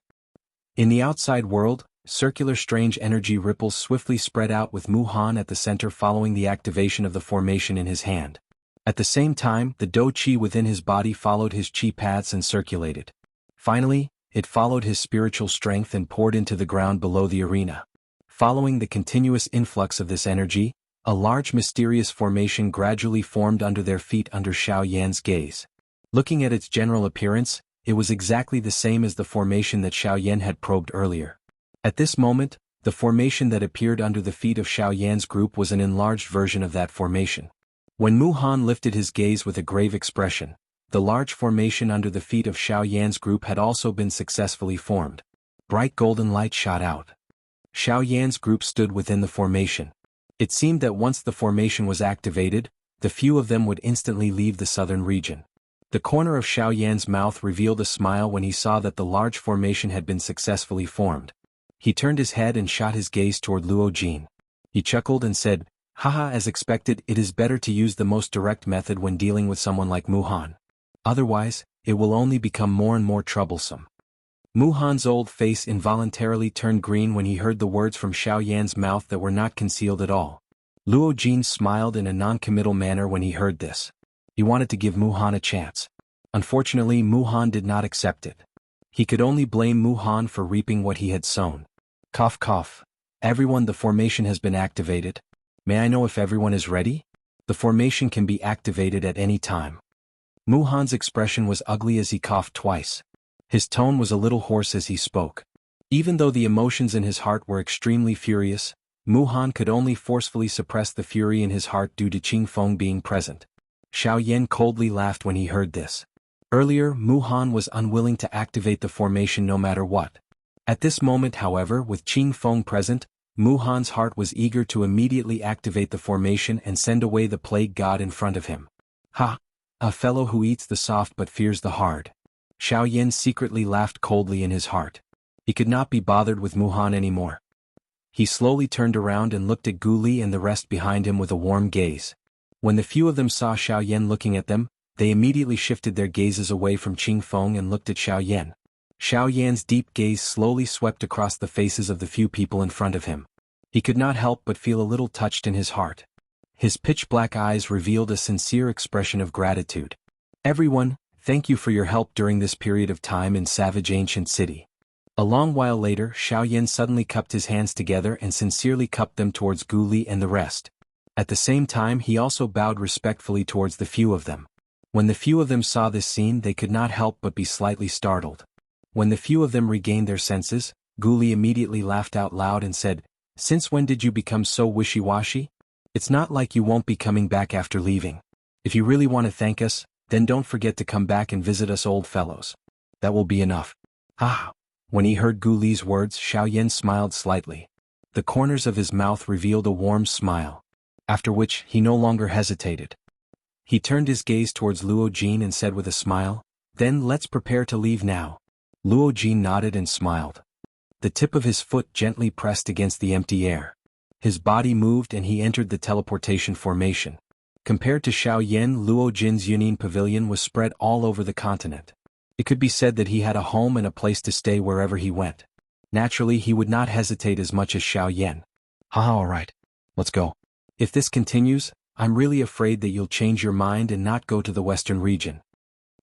In the outside world, circular strange energy ripples swiftly spread out with Muhan at the center following the activation of the formation in his hand. At the same time, the Do Qi within his body followed his Qi paths and circulated. Finally, it followed his spiritual strength and poured into the ground below the arena. Following the continuous influx of this energy, a large mysterious formation gradually formed under their feet under Xiao Yan's gaze. Looking at its general appearance, it was exactly the same as the formation that Xiao Yan had probed earlier. At this moment, the formation that appeared under the feet of Xiao Yan's group was an enlarged version of that formation. When Muhan lifted his gaze with a grave expression, the large formation under the feet of Xiao Yan's group had also been successfully formed. Bright golden light shot out. Xiao Yan's group stood within the formation. It seemed that once the formation was activated, the few of them would instantly leave the southern region. The corner of Xiao Yan's mouth revealed a smile when he saw that the large formation had been successfully formed. He turned his head and shot his gaze toward Luo Jin. He chuckled and said, "Haha, as expected, it is better to use the most direct method when dealing with someone like Muhan. Otherwise, it will only become more and more troublesome." Muhan's old face involuntarily turned green when he heard the words from Xiao Yan's mouth that were not concealed at all. Luo Jin smiled in a non-committal manner when he heard this. He wanted to give Muhan a chance. Unfortunately, Muhan did not accept it. He could only blame Muhan for reaping what he had sown. Cough cough. Everyone, the formation has been activated. May I know if everyone is ready? The formation can be activated at any time. Muhan's expression was ugly as he coughed twice. His tone was a little hoarse as he spoke. Even though the emotions in his heart were extremely furious, Muhan could only forcefully suppress the fury in his heart due to Qing Feng being present. Xiao Yan coldly laughed when he heard this. Earlier, Muhan was unwilling to activate the formation no matter what. At this moment, however, with Qing Feng present, Muhan's heart was eager to immediately activate the formation and send away the plague god in front of him. Ha! A fellow who eats the soft but fears the hard. Xiao Yan secretly laughed coldly in his heart. He could not be bothered with Muhan anymore. He slowly turned around and looked at Gu Li and the rest behind him with a warm gaze. When the few of them saw Xiao Yan looking at them, they immediately shifted their gazes away from Qing Feng and looked at Xiao Yan. Xiao Yan's deep gaze slowly swept across the faces of the few people in front of him. He could not help but feel a little touched in his heart. His pitch-black eyes revealed a sincere expression of gratitude. "Everyone, thank you for your help during this period of time in Savage Ancient City." A long while later, Xiao Yan suddenly cupped his hands together and sincerely cupped them towards Gu Li and the rest. At the same time, he also bowed respectfully towards the few of them. When the few of them saw this scene, they could not help but be slightly startled. When the few of them regained their senses, Gu Li immediately laughed out loud and said, "Since when did you become so wishy-washy? It's not like you won't be coming back after leaving. If you really want to thank us, then don't forget to come back and visit us old fellows. That will be enough." Ah! When he heard Gu Li's words, Xiao Yan smiled slightly. The corners of his mouth revealed a warm smile. After which, he no longer hesitated. He turned his gaze towards Luo Jin and said with a smile, "Then let's prepare to leave now." Luo Jin nodded and smiled. The tip of his foot gently pressed against the empty air. His body moved and he entered the teleportation formation. Compared to Xiao Yan, Luo Jin's Yunin pavilion was spread all over the continent. It could be said that he had a home and a place to stay wherever he went. Naturally, he would not hesitate as much as Xiao Yan. "Haha, alright. Let's go. If this continues, I'm really afraid that you'll change your mind and not go to the western region.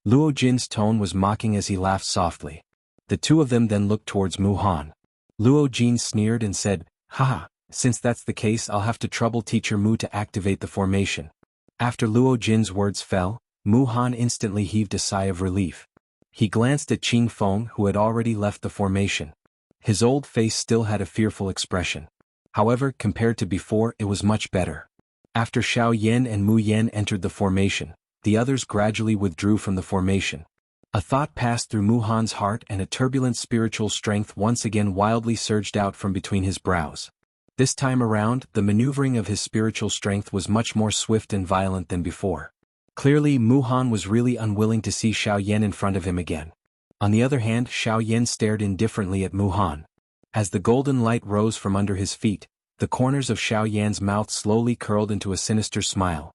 Luo Jin's tone was mocking as he laughed softly. The two of them then looked towards Mu Han. Luo Jin sneered and said, "Haha, since that's the case I'll have to trouble teacher Mu to activate the formation." After Luo Jin's words fell, Mu Han instantly heaved a sigh of relief. He glanced at Qing Feng who had already left the formation. His old face still had a fearful expression. However, compared to before it was much better. After Xiao Yan and Mu Yan entered the formation, the others gradually withdrew from the formation. A thought passed through Mu Han's heart and a turbulent spiritual strength once again wildly surged out from between his brows. This time around, the maneuvering of his spiritual strength was much more swift and violent than before. Clearly, Mu Han was really unwilling to see Xiao Yan in front of him again. On the other hand, Xiao Yan stared indifferently at Mu Han. As the golden light rose from under his feet, the corners of Xiao Yan's mouth slowly curled into a sinister smile.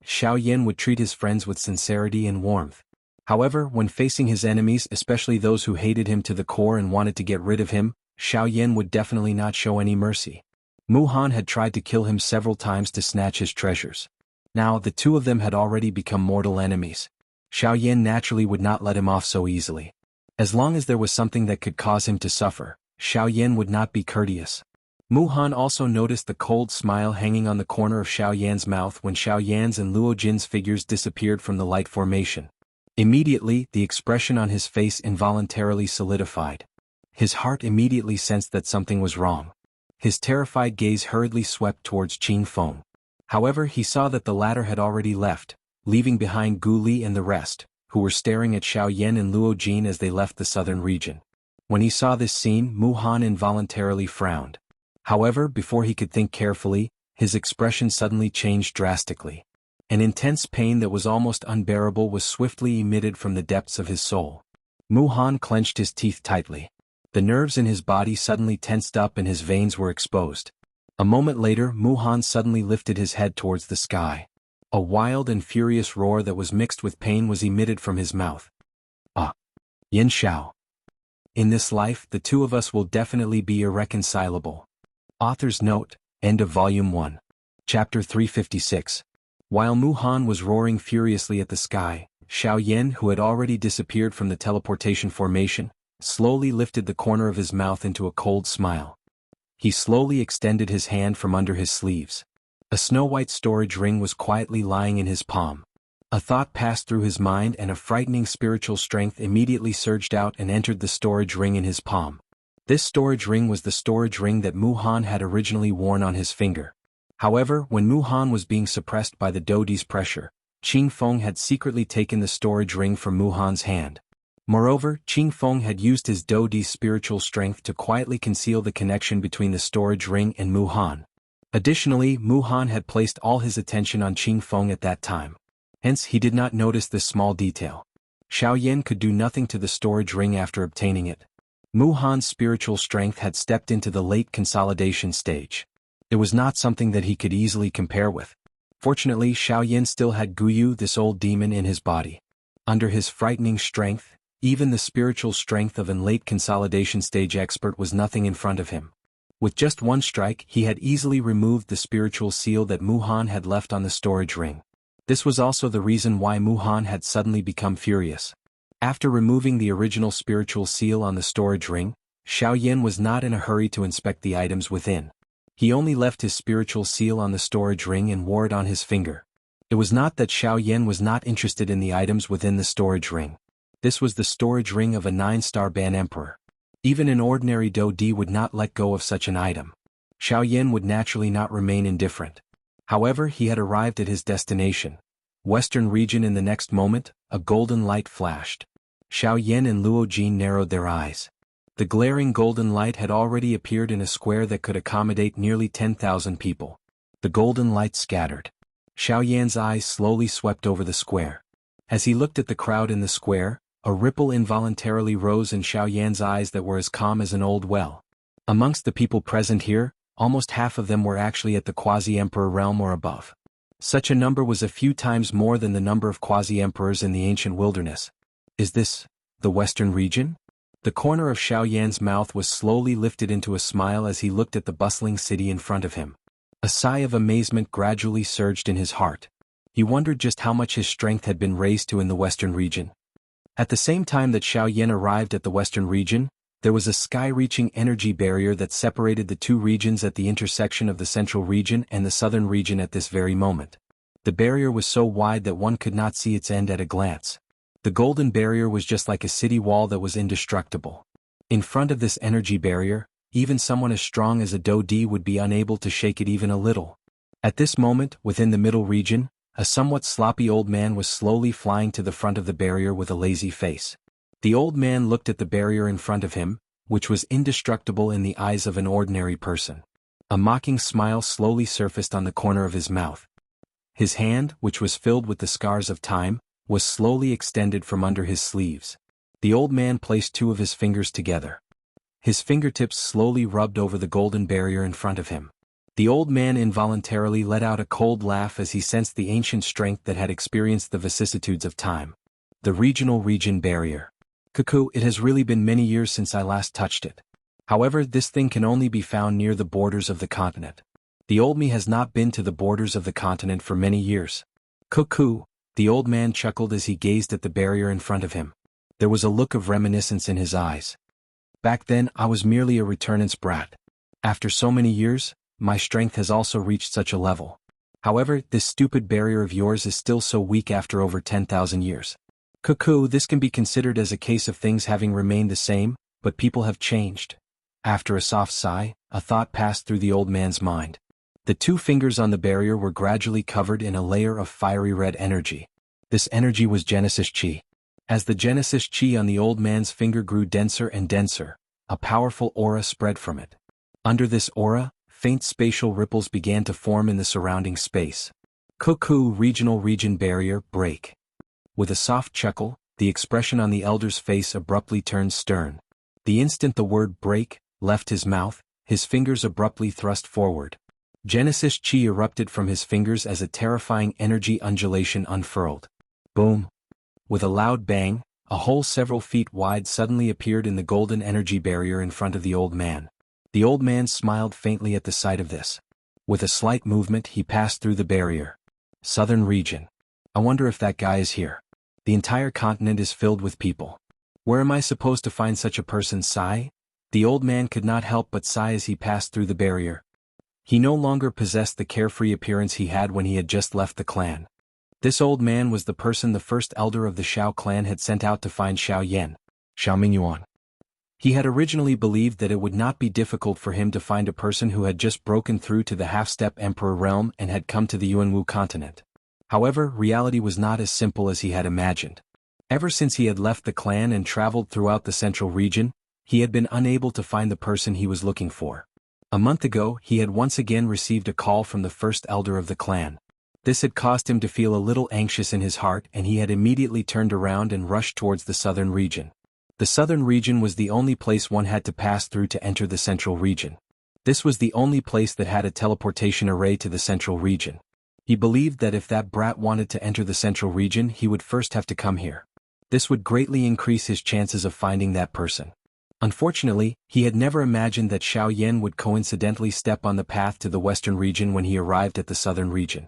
Xiao Yan would treat his friends with sincerity and warmth. However, when facing his enemies, especially those who hated him to the core and wanted to get rid of him, Xiao Yan would definitely not show any mercy. Mu Han had tried to kill him several times to snatch his treasures. Now, the two of them had already become mortal enemies. Xiao Yan naturally would not let him off so easily. As long as there was something that could cause him to suffer, Xiao Yan would not be courteous. Mu Han also noticed the cold smile hanging on the corner of Xiao Yan's mouth when Xiao Yan's and Luo Jin's figures disappeared from the light formation. Immediately, the expression on his face involuntarily solidified. His heart immediately sensed that something was wrong. His terrified gaze hurriedly swept towards Qing Feng. However, he saw that the latter had already left, leaving behind Gu Li and the rest, who were staring at Xiao Yan and Luo Jin as they left the southern region. When he saw this scene, Mu Han involuntarily frowned. However, before he could think carefully, his expression suddenly changed drastically. An intense pain that was almost unbearable was swiftly emitted from the depths of his soul. Mu Han clenched his teeth tightly. The nerves in his body suddenly tensed up and his veins were exposed. A moment later, Mu Han suddenly lifted his head towards the sky. A wild and furious roar that was mixed with pain was emitted from his mouth. "Ah! Yin Shao. In this life, the two of us will definitely be irreconcilable." Author's note, end of Volume 1. Chapter 356. While Mu Han was roaring furiously at the sky, Xiao Yan, who had already disappeared from the teleportation formation, slowly lifted the corner of his mouth into a cold smile. He slowly extended his hand from under his sleeves. A snow-white storage ring was quietly lying in his palm. A thought passed through his mind and a frightening spiritual strength immediately surged out and entered the storage ring in his palm. This storage ring was the storage ring that Mu Han had originally worn on his finger. However, when Mu Han was being suppressed by the Dodi's pressure, Qing Feng had secretly taken the storage ring from Mu Han's hand. Moreover, Qing Feng had used his Dodi's spiritual strength to quietly conceal the connection between the storage ring and Mu Han. Additionally, Mu Han had placed all his attention on Qing Feng at that time. Hence, he did not notice this small detail. Xiao Yan could do nothing to the storage ring after obtaining it. Mu Han's spiritual strength had stepped into the late consolidation stage. It was not something that he could easily compare with. Fortunately, Xiao Yan still had Guyu, this old demon, in his body. Under his frightening strength, even the spiritual strength of an late consolidation stage expert was nothing in front of him. With just one strike, he had easily removed the spiritual seal that Mu Han had left on the storage ring. This was also the reason why Mu Han had suddenly become furious. After removing the original spiritual seal on the storage ring, Xiao Yan was not in a hurry to inspect the items within. He only left his spiritual seal on the storage ring and wore it on his finger. It was not that Xiao Yan was not interested in the items within the storage ring. This was the storage ring of a 9-star Ban Emperor. Even an ordinary Dodi would not let go of such an item. Xiao Yan would naturally not remain indifferent. However, he had arrived at his destination, Western region. In the next moment, a golden light flashed. Xiao Yan and Luo Jin narrowed their eyes. The glaring golden light had already appeared in a square that could accommodate nearly 10,000 people. The golden light scattered. Xiao Yan's eyes slowly swept over the square. As he looked at the crowd in the square, a ripple involuntarily rose in Xiao Yan's eyes that were as calm as an old well. Amongst the people present here, almost half of them were actually at the quasi-emperor realm or above. Such a number was a few times more than the number of quasi-emperors in the ancient wilderness. Is this the Western region? The corner of Xiao Yan's mouth was slowly lifted into a smile as he looked at the bustling city in front of him. A sigh of amazement gradually surged in his heart. He wondered just how much his strength had been raised to in the western region. At the same time that Xiao Yan arrived at the western region, there was a sky-reaching energy barrier that separated the two regions at the intersection of the central region and the southern region at this very moment. The barrier was so wide that one could not see its end at a glance. The golden barrier was just like a city wall that was indestructible. In front of this energy barrier, even someone as strong as a Dodi would be unable to shake it even a little. At this moment, within the middle region, a somewhat sloppy old man was slowly flying to the front of the barrier with a lazy face. The old man looked at the barrier in front of him, which was indestructible in the eyes of an ordinary person. A mocking smile slowly surfaced on the corner of his mouth. His hand, which was filled with the scars of time, was slowly extended from under his sleeves. The old man placed two of his fingers together. His fingertips slowly rubbed over the golden barrier in front of him. The old man involuntarily let out a cold laugh as he sensed the ancient strength that had experienced the vicissitudes of time. The region barrier. Cuckoo, it has really been many years since I last touched it. However, this thing can only be found near the borders of the continent. The old me has not been to the borders of the continent for many years. Cuckoo, the old man chuckled as he gazed at the barrier in front of him. There was a look of reminiscence in his eyes. Back then, I was merely a returnant's brat. After so many years, my strength has also reached such a level. However, this stupid barrier of yours is still so weak after over 10,000 years. Cuckoo, this can be considered as a case of things having remained the same, but people have changed. After a soft sigh, a thought passed through the old man's mind. The two fingers on the barrier were gradually covered in a layer of fiery red energy. This energy was Genesis Chi. As the Genesis Chi on the old man's finger grew denser and denser, a powerful aura spread from it. Under this aura, faint spatial ripples began to form in the surrounding space. Cuckoo, region barrier, break. With a soft chuckle, the expression on the elder's face abruptly turned stern. The instant the word break left his mouth, his fingers abruptly thrust forward. Genesis Chi erupted from his fingers as a terrifying energy undulation unfurled. Boom! With a loud bang, a hole several feet wide suddenly appeared in the golden energy barrier in front of the old man. The old man smiled faintly at the sight of this. With a slight movement, he passed through the barrier. Southern region. I wonder if that guy is here. The entire continent is filled with people. Where am I supposed to find such a person? Sigh? The old man could not help but sigh as he passed through the barrier. He no longer possessed the carefree appearance he had when he had just left the clan. This old man was the person the first elder of the Xiao clan had sent out to find Xiao Yan. Xiao Mingyuan. He had originally believed that it would not be difficult for him to find a person who had just broken through to the half-step emperor realm and had come to the Yuanwu continent. However, reality was not as simple as he had imagined. Ever since he had left the clan and traveled throughout the central region, he had been unable to find the person he was looking for. A month ago, he had once again received a call from the first elder of the clan. This had caused him to feel a little anxious in his heart, and he had immediately turned around and rushed towards the southern region. The southern region was the only place one had to pass through to enter the central region. This was the only place that had a teleportation array to the central region. He believed that if that brat wanted to enter the central region, he would first have to come here. This would greatly increase his chances of finding that person. Unfortunately, he had never imagined that Xiao Yan would coincidentally step on the path to the western region when he arrived at the southern region.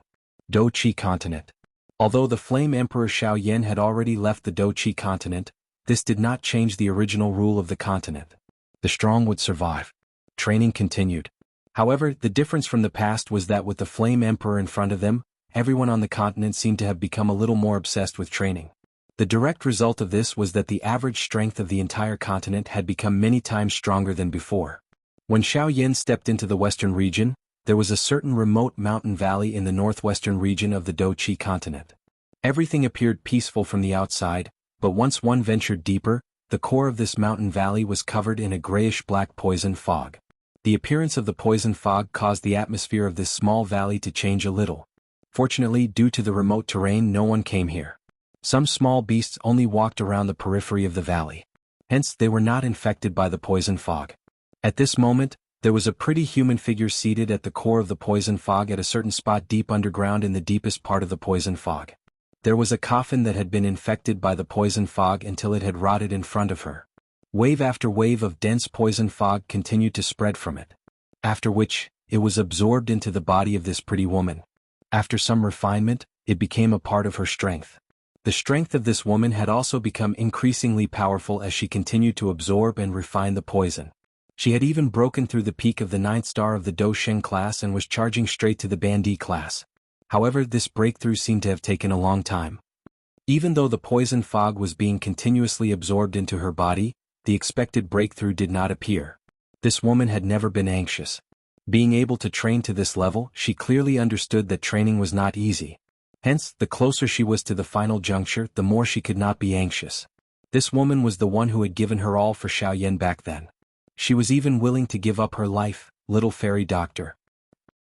Doqi continent. Although the Flame Emperor Xiao Yan had already left the Doqi continent, this did not change the original rule of the continent. The strong would survive. Training continued. However, the difference from the past was that with the Flame Emperor in front of them, everyone on the continent seemed to have become a little more obsessed with training. The direct result of this was that the average strength of the entire continent had become many times stronger than before. When Xiao Yan stepped into the western region, there was a certain remote mountain valley in the northwestern region of the Doqi continent. Everything appeared peaceful from the outside, but once one ventured deeper, the core of this mountain valley was covered in a grayish-black poison fog. The appearance of the poison fog caused the atmosphere of this small valley to change a little. Fortunately, due to the remote terrain, no one came here. Some small beasts only walked around the periphery of the valley. Hence, they were not infected by the poison fog. At this moment, there was a pretty human figure seated at the core of the poison fog at a certain spot deep underground in the deepest part of the poison fog. There was a coffin that had been infected by the poison fog until it had rotted in front of her. Wave after wave of dense poison fog continued to spread from it. After which, it was absorbed into the body of this pretty woman. After some refinement, it became a part of her strength. The strength of this woman had also become increasingly powerful as she continued to absorb and refine the poison. She had even broken through the peak of the 9th star of the Do Sheng class and was charging straight to the Bandi class. However, this breakthrough seemed to have taken a long time. Even though the poison fog was being continuously absorbed into her body, the expected breakthrough did not appear. This woman had never been anxious. Being able to train to this level, she clearly understood that training was not easy. Hence, the closer she was to the final juncture, the more she could not be anxious. This woman was the one who had given her all for Xiaoyan back then. She was even willing to give up her life, little fairy doctor.